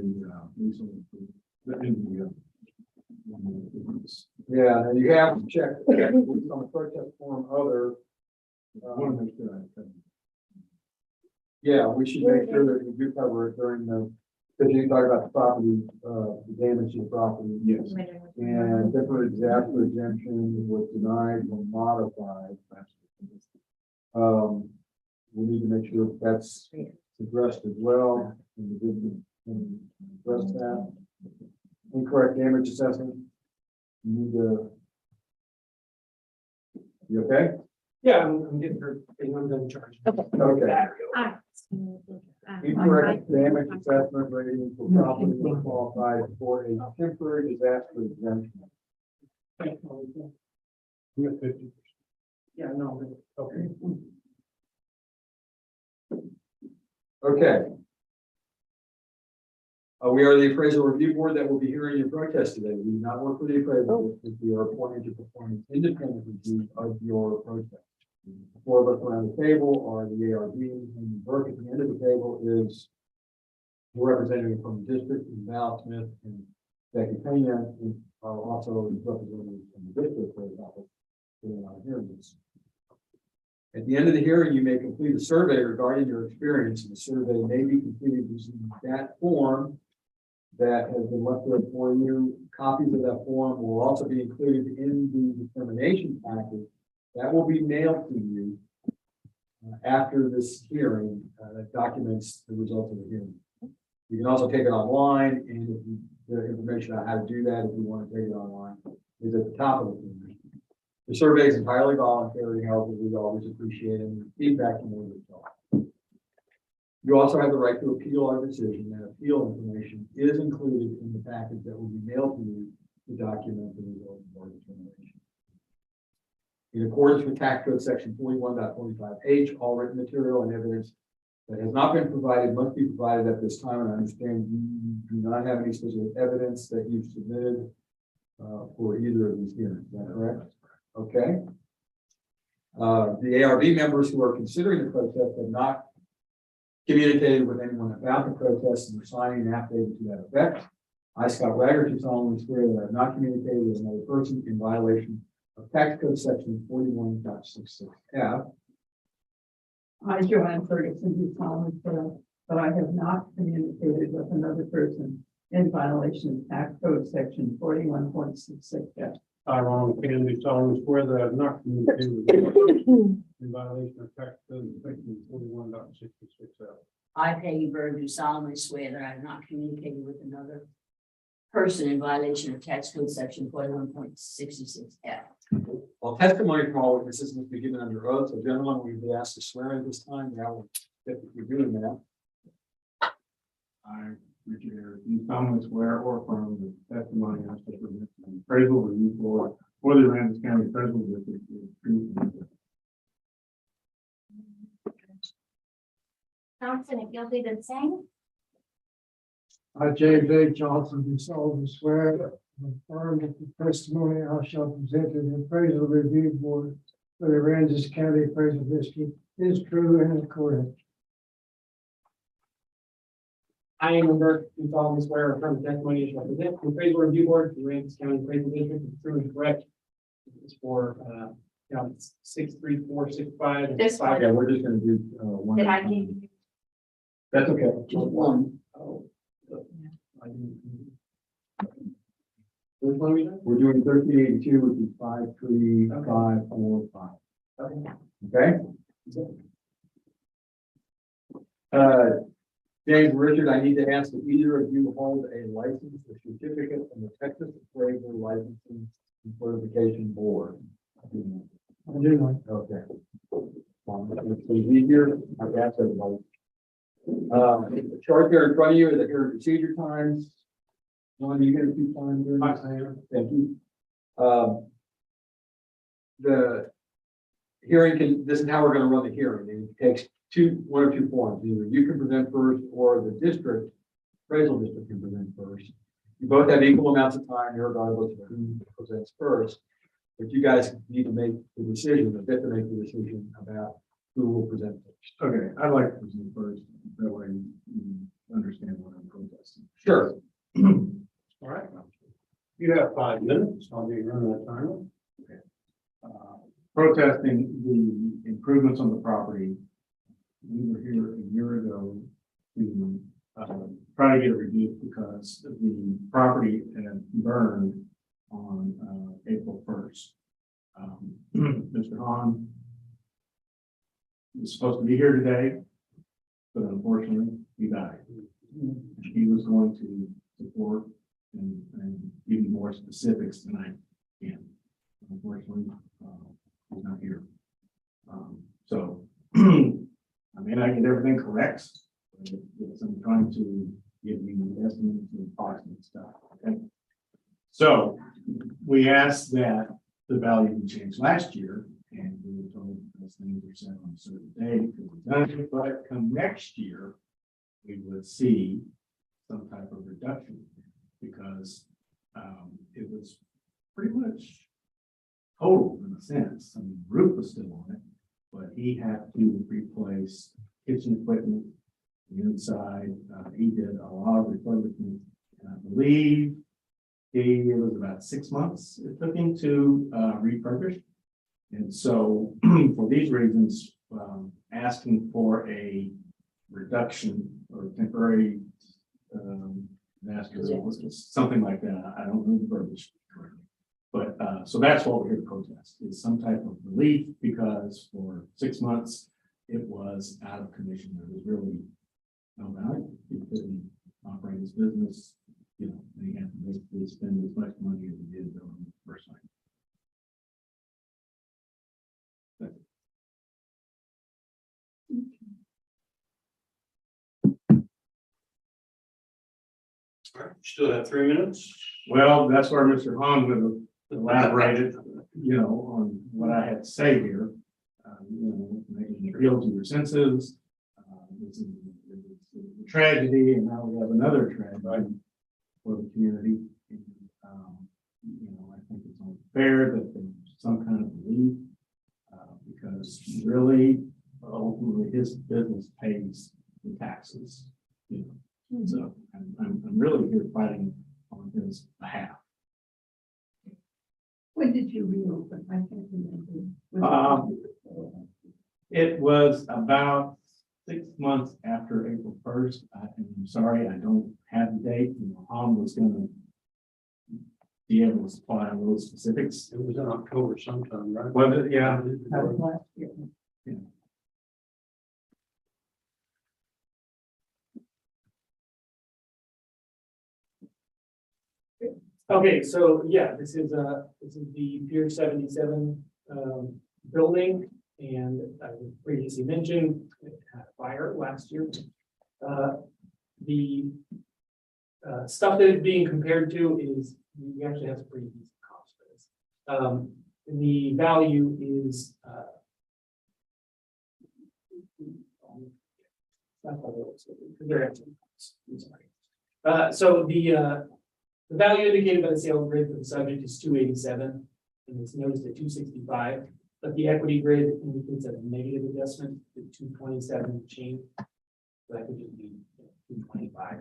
yeah, and you have to check on the protest form other. Yeah, we should make sure that we do cover it during the, because you talk about the property, the damage to the property. Yes. And temporary disaster exemption was denied or modified. We need to make sure that's addressed as well. And we didn't address that. Incorrect damage assessment. You need to. You okay? Yeah, I'm getting her, I'm done charging. Okay. Incorrect damage assessment rating for property that qualifies for a temporary disaster exemption. We have 50. Yeah, no, Okay. Okay. We are the appraisal review board that will be hearing your protest today. We do not work for the appraisal. We are appointed to perform an independent review of your protest. The four of us around the table are the ARB, and Burke at the end of the table is the representative from the district, and Val Smith and Becky Pena, who are also representatives from the district for the office during our hearings. At the end of the hearing, you may complete a survey regarding your experience, and the survey may be completed using that form that has been left there for you. Copies of that form will also be included in the determination package that will be mailed to you after this hearing that documents the results of the hearing. You can also take it online, and if you, the information on how to do that, if you want to take it online, is at the top of the hearing. The survey is entirely voluntary, however, we always appreciate any feedback from the result. You also have the right to appeal our decision. That appeal information is included in the package that will be mailed to you to document the result of our determination. In accordance with Tax Code Section 41.45H, all written material and evidence that has not been provided must be provided at this time. And I understand you do not have any specific evidence that you've submitted for either of these hearings. Is that correct? Okay. The ARB members who are considering the protest have not communicated with anyone about the protest and are signing an affidavit to that effect. I, Scott Wagner, do solemnly swear that I have not communicated with another person in violation of Tax Code Section 41.66F. I, Joanne Ferguson, do solemnly swear that I have not communicated with another person in violation of Tax Code Section 41.66F. I, Ronald Kennedy, solemnly swear that I have not communicated with anyone in violation of Tax Code Section 41.66F. I, Peggy Bird, do solemnly swear that I have not communicated with another person in violation of Tax Code Section 41.66F. Well, testimony from all witnesses must be given under oath. So, gentlemen, we would ask to swear in this time. Now we're doing that. I, Richard Ayers, do solemnly swear or affirm the testimony I shall present to the appraisal review board For the Aransas County Appraisal District. is approved. Johnson, if you'll do the same. I, James A. Johnson, do solemnly swear that affirm that the testimony I shall present to the appraisal review board for the Aransas County Appraisal District is true and correct. I am member, do solemnly swear or affirm the testimony I shall present to the appraisal review board, the Aransas County Appraisal District is true and correct. It's for, count 63465. This one. Yeah, we're just gonna do, one. Did at a I time. give you? That's okay. Just one. Oh. I didn't. Which one are we doing? We're doing 1382, which is 53545. Okay. Okay? James, Richard, I need to ask if either of you hold a license or certificate from the Texas Appraisal Licensing and Certification Board. I do like. Okay. It's easier, I've asked everybody. The chart there in front of you is your procedure times. One, you get a few times during this time. Thank you. The hearing this is how we're gonna run the hearing. And it takes one of two forms. Either you can present first or the appraisal district can present first. You both have equal amounts of time, regardless of who presents first. But you guys need to make the decision, a bit to make the decision about who will present first. Okay, I'd like to present first, that way you understand what I'm protesting. Sure. All right. You have 5 minutes. I'll be running that time. Protesting the improvements on the property. We were here a year ago to try to get a review because the property had burned on April 1st. Mr. Hahn was supposed to be here today, but unfortunately he died. He was going to support and give you more specifics tonight. Yeah, unfortunately, he's not here. So I may not get everything correct. But I'm trying to give you estimates and approximate stuff. Okay. So we asked that the value be changed last year, and we were told those things are set on a certain date. But come next year, we would see some type of reduction because it was pretty much total in a sense. I mean, the roof was still on it, but he had to replace kitchen equipment, the inside. He did a lot of refurbishment, and I believe it was about 6 months it took him to refurbish. And so for these reasons, asking for a reduction or temporary something like that. I don't know the verbiage correctly. But so that's what we're here to protest is some type of relief because for 6 months it was out of commission. There was really no value. He couldn't operate his business, you know, and he had to basically spend as much money as he did on the first time. All right, still have 3 minutes. Well, that's where Mr. Hahn would have elaborated, you know, on what I had to say here. You know, making appeal to your senses. This is a tragedy, and now we have another tragedy for the community. And, you know, I think it's only fair that there's some kind of relief because really, ultimately, his business pays the taxes. You know, so I'm really here fighting on his behalf. When did you reopen? I can't remember. It was about 6 months after April 1st. I'm sorry, I don't have the date. You know, Hahn was gonna be able to supply all those specifics. It was in October sometime, right? Was it? Yeah. That was last year. Yeah. Okay, so yeah, this is the Pier 77 building, and I previously mentioned it had a fire last year. The stuff that it's being compared to is we actually have some pretty decent costs for this. The value is, so the value indicated by the sales grid for the subject is 287, and it's noticed at 265, but the equity grid indicates a negative adjustment to 227 change. So that could just be 225,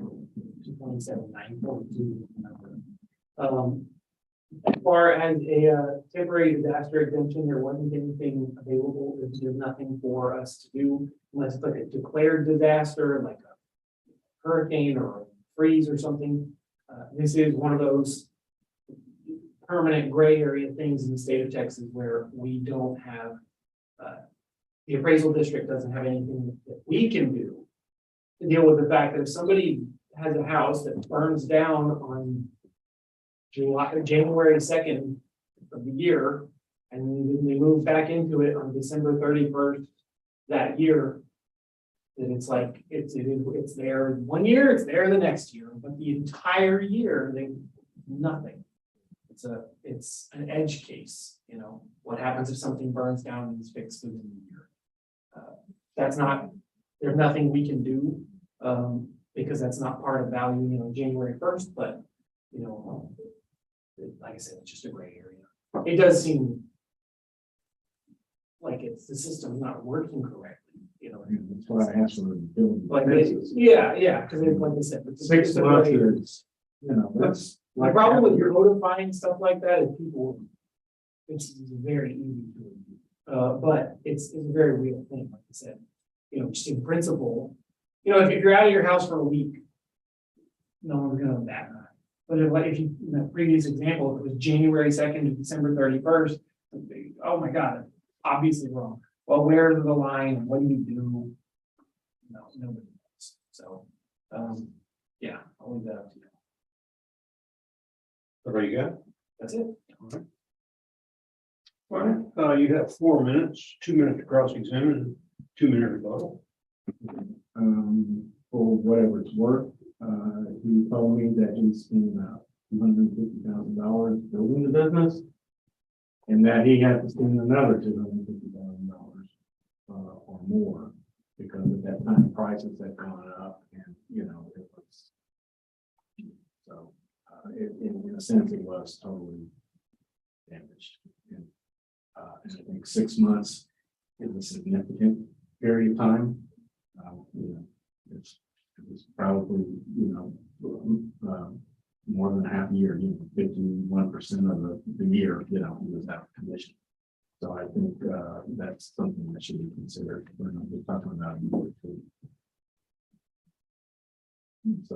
227, 942. As far as a temporary disaster exemption, there wasn't anything available. There's nothing for us to do unless it's like a declared disaster, like a hurricane or a freeze or something. This is one of those permanent gray area things in the state of Texas where we don't have, the appraisal district doesn't have anything that we can do to deal with the fact that if somebody has a house that burns down on January 2nd of the year, and then they move back into it on December 31st that year, then it's like, it's there 1 year, it's there the next year, but the entire year, they, nothing. It's an edge case, you know, what happens if something burns down and is fixed within a year? That's not, there's nothing we can do, because that's not part of value, you know, January 1st, but, you know, like I said, it's just a gray area. It does seem like the system's not working correctly, you know. That's why I asked for the building. Like, yeah, because like I said, it's 6 a months gray area. is, you know, that's. The problem with notifying stuff like that is people, it's very easy to, but it's a very real thing, like I said. You know, just in principle, you know, if you're out of your house for a week, no one's gonna bat an eye. But if you, in the previous example, if it was January 2nd to December 31st, oh my God, obviously wrong. Well, where's the line? What do you do? No, nobody knows. So, yeah, I'll leave that up to you. What do you got? That's it. All right, you have 4 minutes, 2 minutes to cross-examine, 2 minute rebuttal. For whatever it's worth, he told me that he's spent about $250,000 building the business. And that he had to spend another $250,000 or more, because at that time prices had gone up and, you know, it was. So, in a sense, it was totally damaged. And I think 6 months is a significant period of time. You know, it was probably, you know, more than a half a year, you know, 51% of the year, you know, he was out of commission. So I think that's something that should be considered. We're not just talking about it. So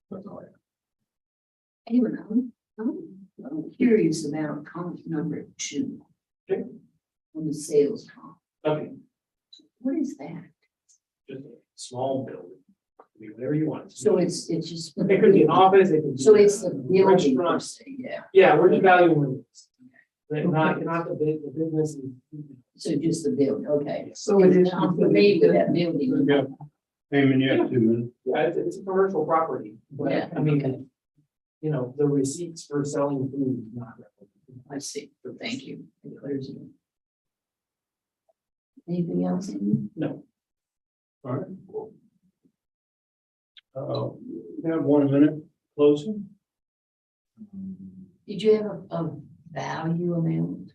that's all I have. Anyway, I'm curious about comp number 2. Okay. On the sales comp. Okay, What is that? just a small building. Be whatever you want. So it's just. It could be an office, it could be. So it's the a building per restaurant. se, yeah. Yeah, we're devaluing it. But not the business. So just the building, okay. So it is. I'm familiar with that building. Yeah. Heyman, you have 2 minutes. Yeah, it's a commercial property, but Yeah, I mean, okay. you know, the receipts for selling food is not. I see, thank you. It clears it. Anything else? Amy? No. All right. We have 1 minute closing. Did you have a value amount?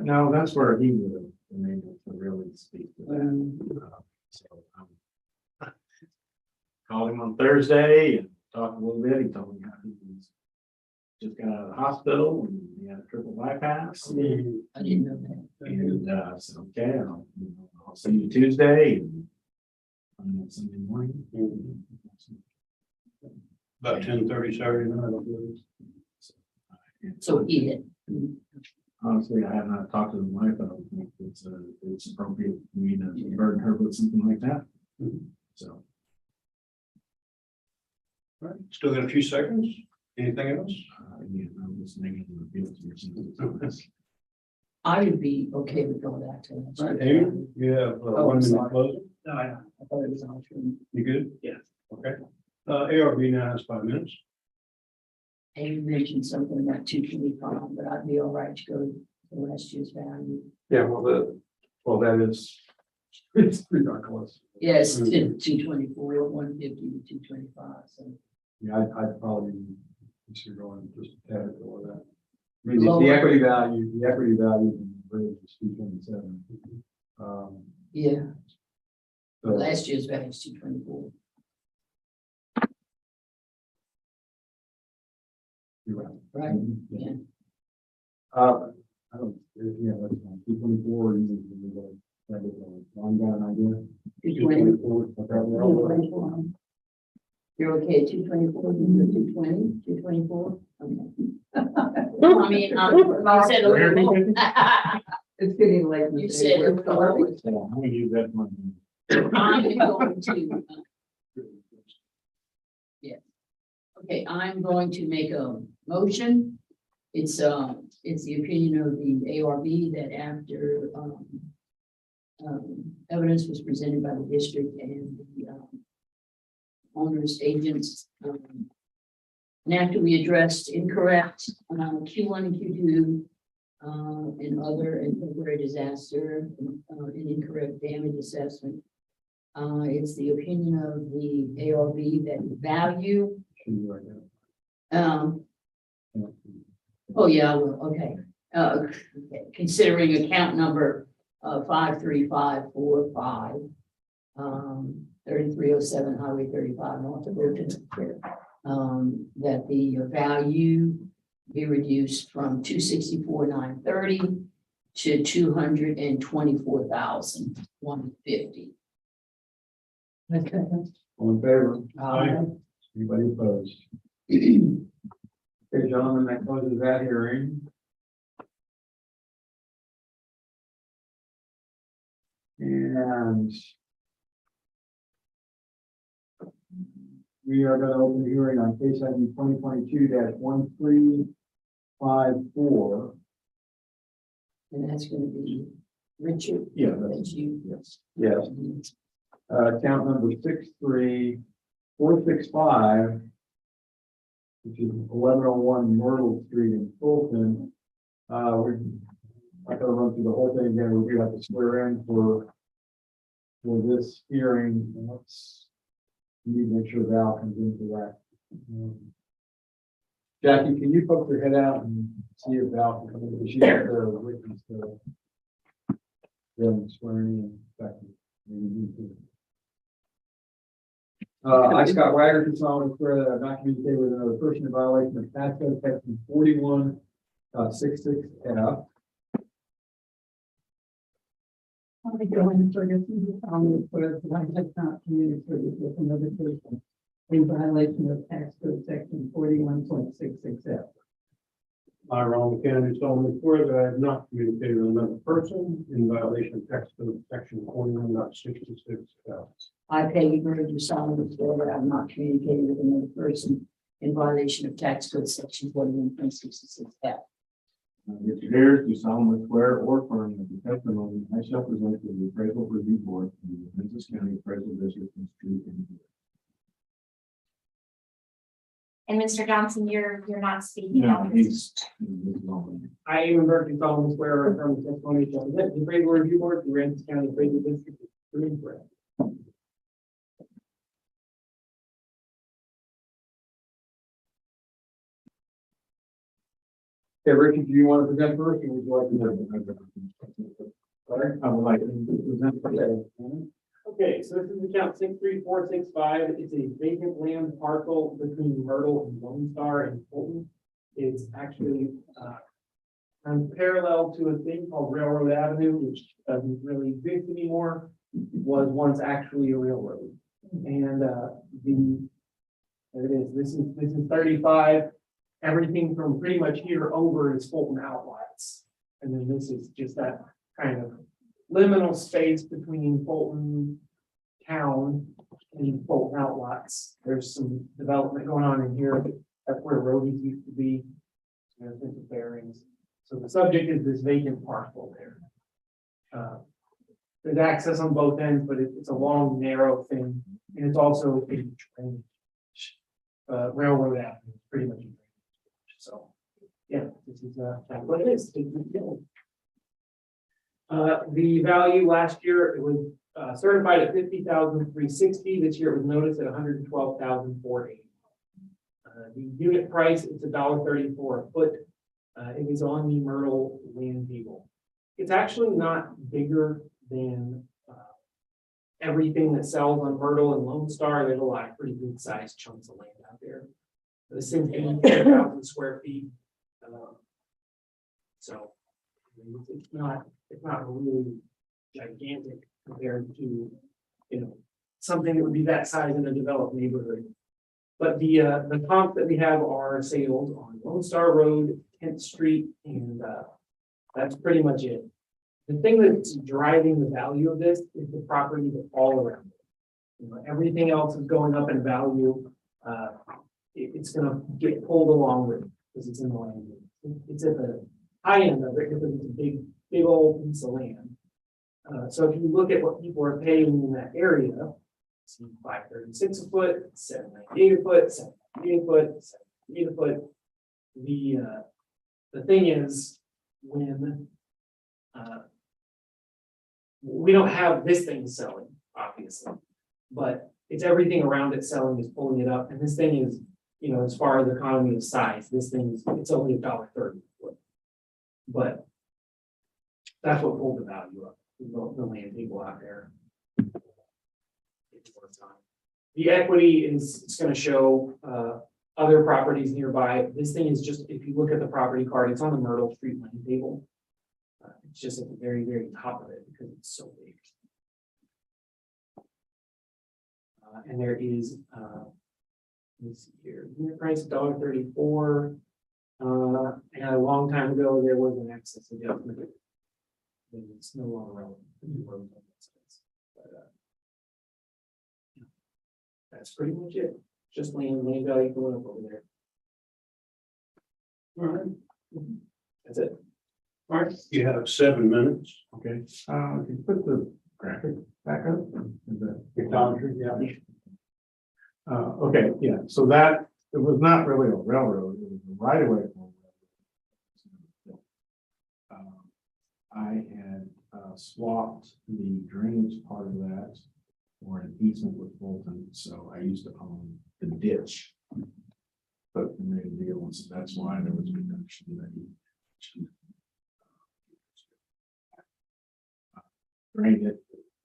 No, that's where he would have been able to really speak to that. So called him on Thursday and talked a little bit. He told me how he was just got out of the hospital and he had a triple bypass. I didn't know that. And I said, okay, I'll see you Tuesday and Sunday morning. About 10:30 Saturday night, I believe. So he did. Honestly, I have not talked to the wife. I don't think it's appropriate for me to burden her with something like that. So. All right, still got a few seconds. Anything else? Again, I'm just making the appeal to your sense. I would be okay with going back to All right, that. Amy, you have Oh, 1 minute sorry. closing. No, I know. I thought it was on. You good? Yeah. Okay. ARB now has 5 minutes. you mentioned something about 225, but I'd be all right to go to last year's value. Yeah, that is, it's pretty darn close. Yes, 224, 150 to 225, so. Yeah, I'd probably consider going just a tad bit below that. I mean, the Lower. equity value in the bridge is 227. Yeah, So last year's value is 224. you're right. Right, yeah. I don't, yeah, that's fine. 224, got an idea. 224. 224, okay. You're okay, 224, 220, 224? Okay. I mean, you said a little more. It's getting late. in the You day. said We're it was sorry. I'm gonna use that money. I'm going to. Yeah. Okay, I'm going to make a motion. It's the opinion of the ARB that after, evidence was presented by the district and the, owners, agents, and after we addressed incorrect, Q1 and Q2, and other and temporary disaster, and incorrect damage assessment. It's the opinion of the ARB that value, oh yeah, well, okay. Okay. Considering account number 53545, 3307 Highway 35 north of Oakton, that the value be reduced from 264,930 to 224,150. Okay. All in favor? Aye. Anybody opposed? Okay, gentlemen, that closes that hearing. And we are going to open the hearing on case ID 2022-1354. And that's gonna be Richard. Yeah, That's you. Yes. Yes. Account number 63465, which is 1101 Myrtle Street in Fulton. We're not gonna run through the whole thing again. We do have to swear in for this hearing. And let's need to make sure Val comes into that. Jackie, can you poke your head out and see if Val can come in? She's the witness to them swearing in. I, Scott Wagner, do solemnly swear that I've not communicated with another person in violation of tax code section 41.66F. I'll be going for this, solemnly swear that I have not communicated with another person in violation of tax code section 41.66F. I, Ronald Kennedy, solemnly swear that I have not communicated with another person in violation of text code section 41.66F. I, Peggy Bird, do solemnly swear that I have not communicated with another person in violation of tax code section 41.66F. Mr. Harris, do solemnly swear or affirm that the testimony I shall present to the appraisal review board in the Aransas County Appraisal District is true and accurate. And Mr. Johnson, you're not speaking. No, he's. I am Berkeley solemnly swear or affirm the testimony shall present to the appraisal review board, the Aransas County Appraisal District is true and correct. Okay, Richard, do you want to present first, or would you like to? Sorry, I would like to present. Okay, so this is account 63465. It's a vacant land parcel between Myrtle and Lone Star in Fulton. It's actually parallel to a thing called Railroad Avenue, which doesn't really exist anymore. Was once actually a railroad. And there it is. This is 35. Everything from pretty much here over is Fulton outlets. And then this is just that kind of liminal space between Fulton town and Fulton outlets. There's some development going on in here. That's where roadies used to be. There's some bearings. So the subject is this vacant parcel there. There's access on both ends, but it's a long, narrow thing. And it's also a drainage. Railroad avenue, pretty much. So, yeah, this is, that's what it is. The value last year, it was, certified at 50,360. This year it was noticed at 112,480. The unit price is $1.34 a foot. It is on the Myrtle land table. It's actually not bigger than everything that sells on Myrtle and Lone Star. There's a lot of pretty good sized chunks of land out there. The same 80,000 square feet. So it's not really gigantic compared to, something that would be that size in a developed neighborhood. But the comps that we have are sales on Lone Star Road, 10th Street, and that's pretty much it. The thing that's driving the value of this is the property that's all around it. Everything else is going up in value. It's gonna get pulled along with it because it's in the land. It's at the high end of it because it's a big old piece of land. So if you look at what people are paying in that area, it's $536 a foot, $798 a foot, $798 a foot, $798 a foot. The thing is, when we don't have this thing selling, obviously, but it's everything around it selling is pulling it up, and this thing is, as far as economy of size, this thing is, it's only $1.30 a foot. But that's what pulled the value up, the land people out there. The equity is, it's going to show other properties nearby. This thing is just, if you look at the property card, it's on the Myrtle Street land table. It's just at the very, very top of it because it's so big. And there is, let's see here, unit price $1.34. And a long time ago, there was an excess adjustment. And it's no longer relevant. But, that's pretty much it. Just land value going up over there. All right, That's it. all right, you have 7 minutes. Okay, if you put the graphic back up, is that pictometry? Yeah. Okay, yeah, so that, it was not really a railroad, it was a right of way. I had swapped the drainage part of that for an easement with Bolton, so I used to own the ditch. But we made a deal, and so that's why there was a reduction that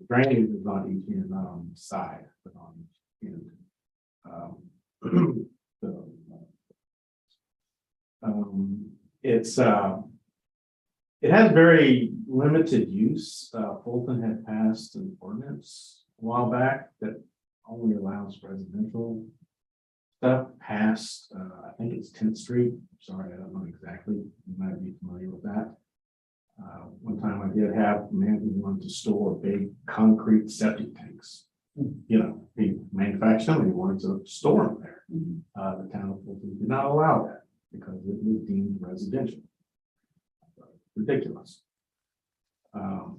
drainage is on each end, not on the side, but on each end. It has very limited use. Fulton had passed an ordinance a while back that only allows residential stuff past, I think it's 10th Street. Sorry, I don't know exactly. You might be familiar with that. One time I did have a man who wanted to store big concrete septic tanks. He manufactured them and he wanted to store them there. The town of Fulton did not allow that because it was deemed residential. Ridiculous. Who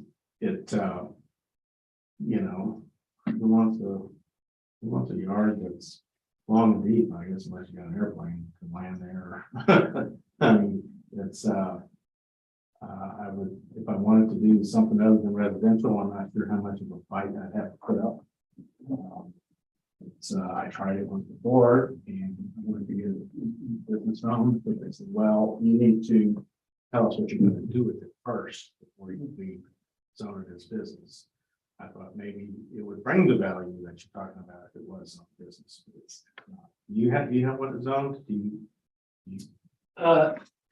wants a yard that's long and deep, I guess, unless you got an airplane to land there. I mean, it's I would, if I wanted to do something other than residential, I'm not sure how much of a fight I'd have to put up. I tried it once before and I wanted to get a business owned, but they said, well, you need to tell us what you're going to do with it first before you leave zone it as business. I thought maybe it would bring the value that you're talking about if it was some business. But it's not. Do you have what it's zoned?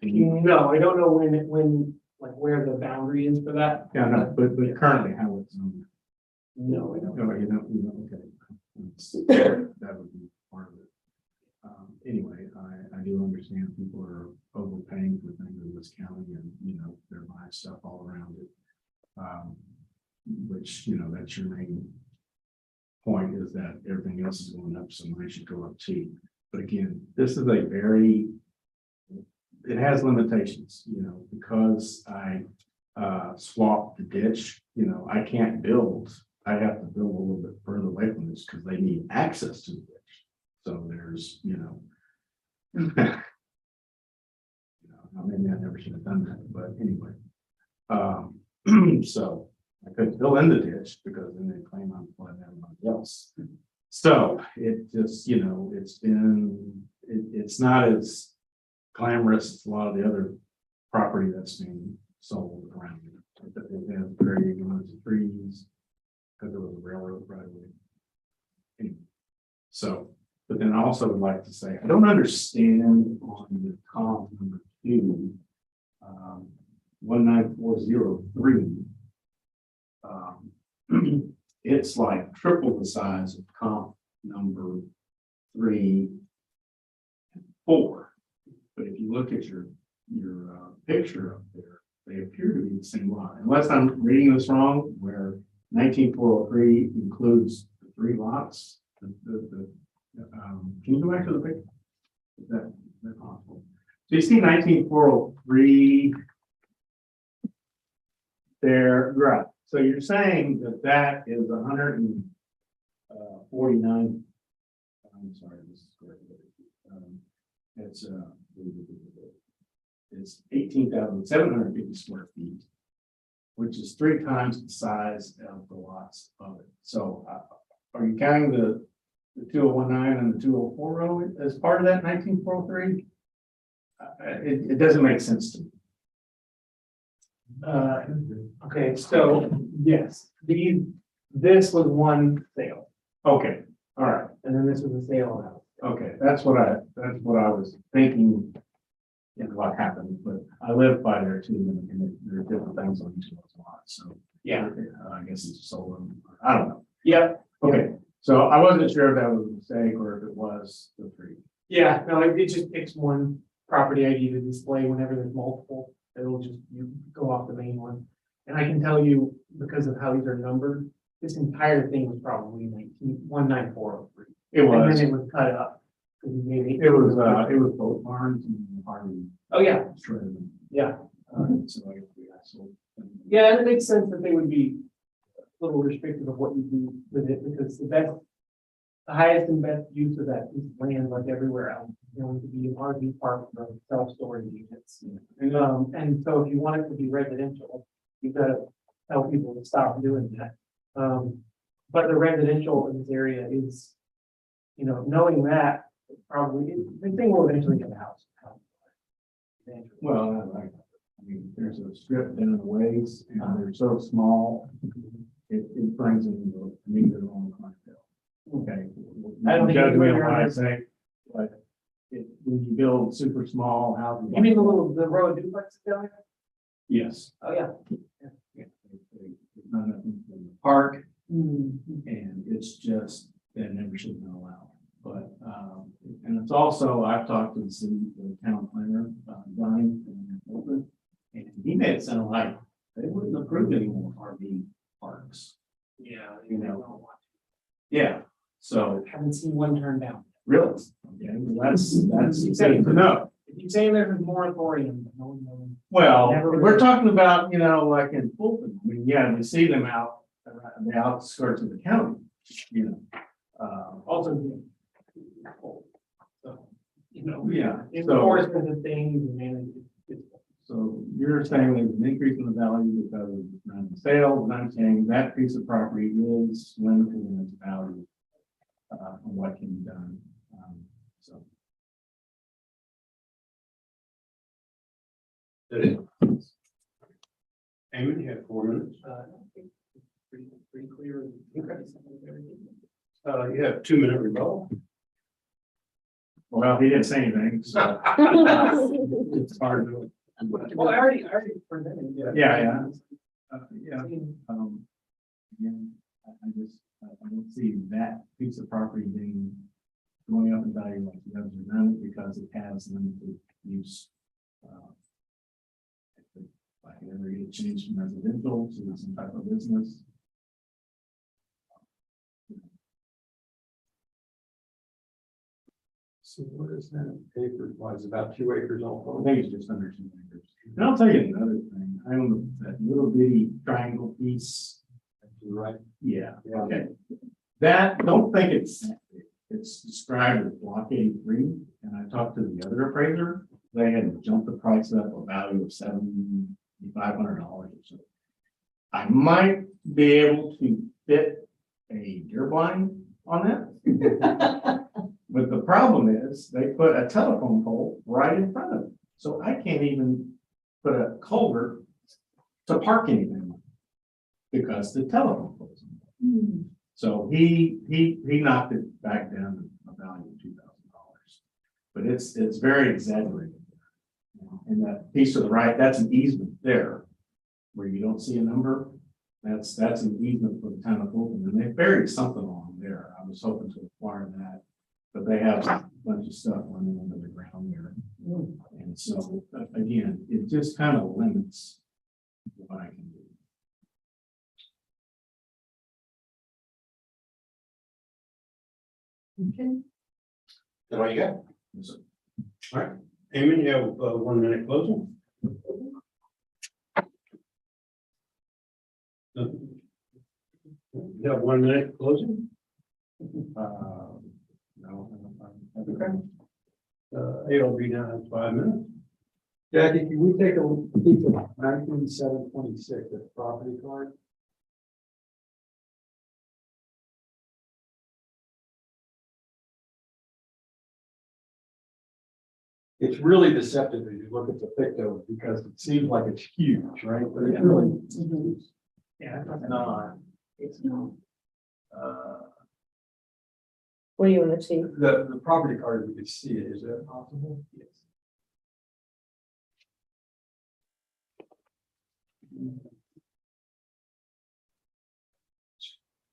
No, I don't know when like where the boundary is for that. Yeah, no, but currently how it's zoned. No, I don't. No, you don't, okay. That would be part of it. Anyway, I do understand people are overpaying for things in this county and, they're buying stuff all around it. Which, that's your main point is that everything else is going up, so mine should go up too. But again, this is it has limitations, because I swapped the ditch, I can't build. I have to build a little bit further away from this because they need access to the ditch. So there's, Maybe I never should have done that, but anyway. So I couldn't fill in the ditch because then they claim I'm flooding everybody else. So it just, it's not as glamorous as a lot of the other property that's being sold around here. They have very large trees because there was a railroad right away. Anyway, so, but then I also would like to say, I don't understand on the comp number 2, 19403. It's like triple the size of comp number 3 and 4. But if you look at your picture up there, they appear to be the same lot. Unless I'm reading this wrong, where 19403 includes the 3 lots. Can you go back to the picture? Is that possible? So you see 19403 there, right? So you're saying that is 149. I'm sorry, this is correct. It's 18,750 square feet, which is 3 times the size of the lots of it. So are you counting the 2019 and the 2040 as part of that 19403? It doesn't make sense to me. Okay, so yes, this was one sale, Okay, all right. and then this was a sale house. Okay, that's what I was thinking. What happened, but I live by there too, and there are different things on each of those lots, so. Yeah. I guess it's solar, I don't know. Yeah, Okay, so I wasn't sure if that was a mistake or if it was the 3. yeah, no, it just picks one property ID to display whenever there's multiple. It'll just, you go off the main one. And I can tell you, because of how these are numbered, this entire thing was probably 19403. It was. And then it was cut up. It was both barns and Harvey. Oh, yeah, Shredded them. yeah. So I guess we got sold. Yeah, and it makes sense that they would be a little restrictive of what you do with it, because the highest and best use of that piece of land, like everywhere else, is going to be an RV park or self-storage units. And so if you want it to be residential, you've got to tell people to stop doing that. But the residential in this area is, knowing that, probably, the thing will eventually get a house. Well, I there's a strip in the ways, and they're so small, it brings in their own clientele. Okay. I don't think Judge me on you're what I right. say, but when you build super small houses. You mean the row of duplexes down there? Yes. Oh, yeah. None of them in the park, Mm-hmm. and it's just, that never should have been allowed. But, and it's also, I've talked to the town planner, Donnie, and he made it sound like they wouldn't approve any more RV parks. Yeah. Yeah, so Haven't seen one turned down. really, okay, well, that's insane to know. If you say there's a moratorium, no one knows. Well, Never we're really- talking about, like in Fulton, I mean, yeah, we see them out around the outskirts of the county, Also. So, yeah, so, enforcement of things and management. so you're saying there's an increase in the value because of the sales, and I'm saying that piece of property is limited in its value, on what can be done, so. Did it? Amy, you have 4 minutes. Pretty clear. You have 2-minute rebuttal. Well, he didn't say anything, so. It's hard to. Well, I already presented. Yeah. Again, I don't see that piece of property going up in value like the others are done because it has limited use. If I can ever get it changed from residential to some type of business. So what is that acre wise, about 2 acres I all? think it's just under 2 acres. And I'll tell you another thing, I own that little bitty triangle piece. Right. Yeah, okay. That, don't think it's described as block 83, and I talked to the other appraiser, they had jumped the price up a value of $7,500 or so. I might be able to fit a deer blind on that. But the problem is, they put a telephone pole right in front of it, so I can't even put a culvert to park anything on, because the telephone pole. So he knocked it back down to a value of $2,000. But it's very exaggerated. And that piece to the right, that's an easement there, where you don't see a number. That's an easement for the town of Fulton, and they buried something along there. I was hoping to acquire that, but they have a bunch of stuff running under the ground there. And so, again, it just kind of limits what I can do. Okay. That all you got? All right, Amy, you have 1 minute closing. You have 1 minute closing? No. Okay. ARB now has 5 minutes. Jackie, can we take a peek at 19,726, the property card? It's really deceptive as you look at the picto because it seems like it's huge, right? But it's really. Yeah. not. It's not. What do you want to see? The property card, we could see it. Is that possible? Yes.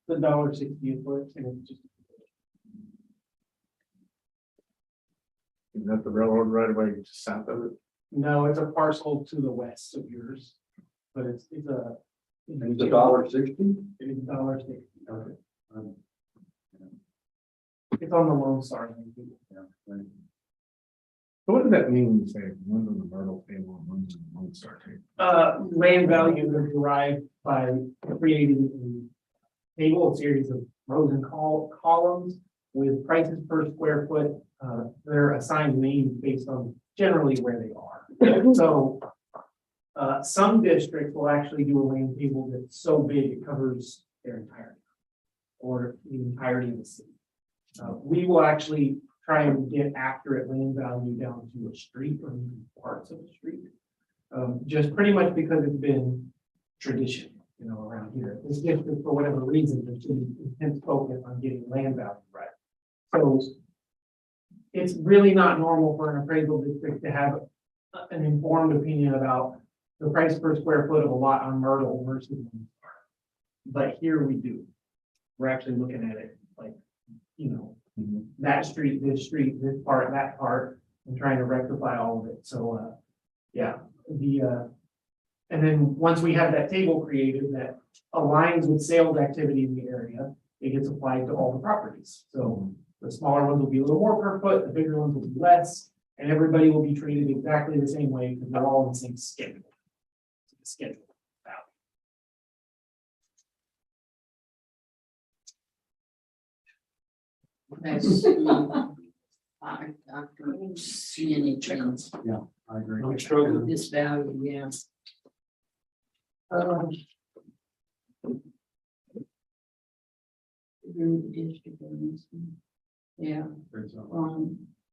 The $1.60 a foot, and it's just. Is that the railroad right away just south of it? No, it's a parcel to the west of yours, but it's a. And it's $1.60? It is $1.60. Okay. It's on the Lone Star. So what does that mean when you say one's on the Myrtle table and one's on the Lone Star table? Land values are derived by creating a table, a series of rows and columns with prices per square foot. They're assigned names based on generally where they are. So some districts will actually do a land table that's so big it covers their entirety or the entirety of the city. We will actually try and get accurate land value down to a street or even parts of a street. Just pretty much because it's been tradition, around here. This district, for whatever reason, there's been intense focus on getting land value right. So it's really not normal for an appraisal district to have an informed opinion about the price per square foot of a lot on Myrtle versus Lone Star. But here we do. We're actually looking at it like, that street, this part, that part, and trying to rectify all of it. So, yeah, and then once we have that table created that aligns with sales activity in the area, it gets applied to all the properties. So the smaller ones will be a little more per foot, the bigger ones will be less, and everybody will be treated exactly the same way because they're all in the same schedule. Schedule. I don't see any trends. I agree. I'm struggling. This value, yeah. Yeah,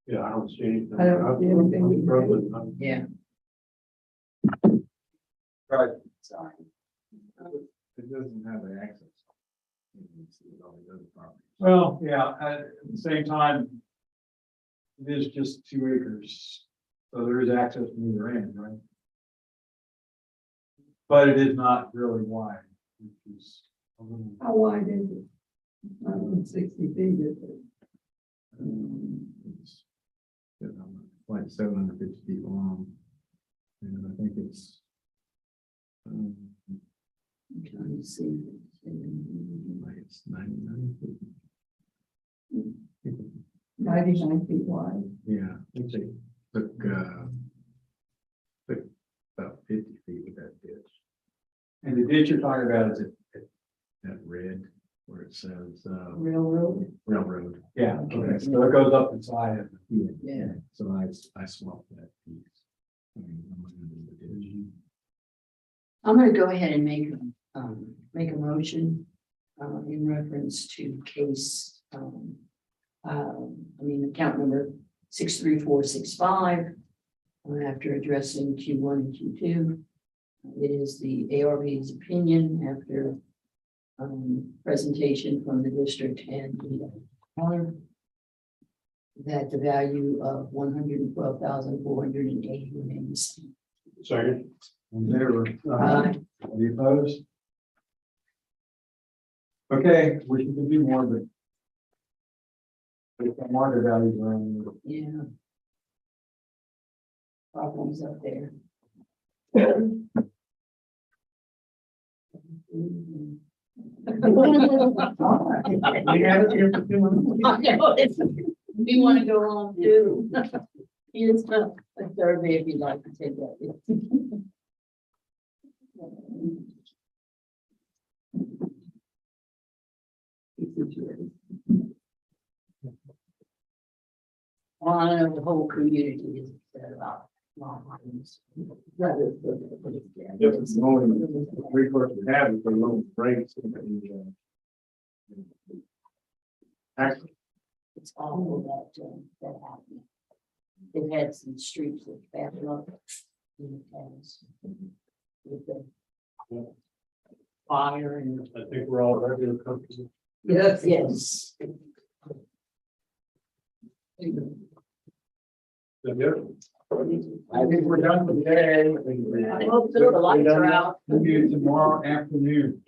Yeah, I don't see anything. I don't see anything. I'm struggling. yeah. Right. Sorry. It doesn't have the access. It's all the other properties. Well, yeah, at the same time, it is just 2 acres, so there is access from either end, right? But it is not really wide, which is a little. How wide is it? 60 feet, is it? It's like 750 feet long. And I think it's. I'm trying to see. Like it's 99 feet. 99 feet wide. Yeah, I think they took about 50 feet with that ditch. And the ditch you're talking about is it, That red. where it says, Railroad. railroad. Yeah, okay, so it goes up inside it. Yeah, so I swapped that piece. I mean, I'm not gonna do the ditch. I'm gonna go ahead and make a motion, in reference to case, account number 63465. After addressing Q1 and Q2. It is the ARB's opinion after, presentation from the district and the owner, that the value of $112,480 remains. Second. In favor? Aye. Any opposed? Okay, wish we could do more, but with the market values around. Yeah. Problems up there. We have it here for 2 months. I know, we want to go on too. Here's a survey if you'd like to take that. Well, I know the whole community is upset about long lines. That is the- Yep, it's the only recourse we have is the little breaks. Actually, It's awful that happened. They've had some streets that bad luck in the past. With the fire and. I think we're all ready to come to. Yes. Yes. I think we're done for the day. I hope so, the lights are out. We'll do it tomorrow afternoon.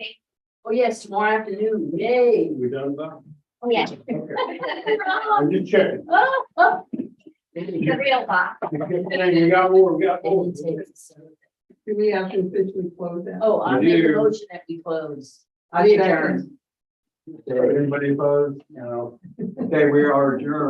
Oh, yes, tomorrow afternoon, yay. We done that? Oh, yeah. I'm just checking. The real box. We got more, we got more. Do we have to officially close that? Oh, I We make a do. motion that we close. I We second. adjourn. Anybody opposed? No. Okay, we are adjourned.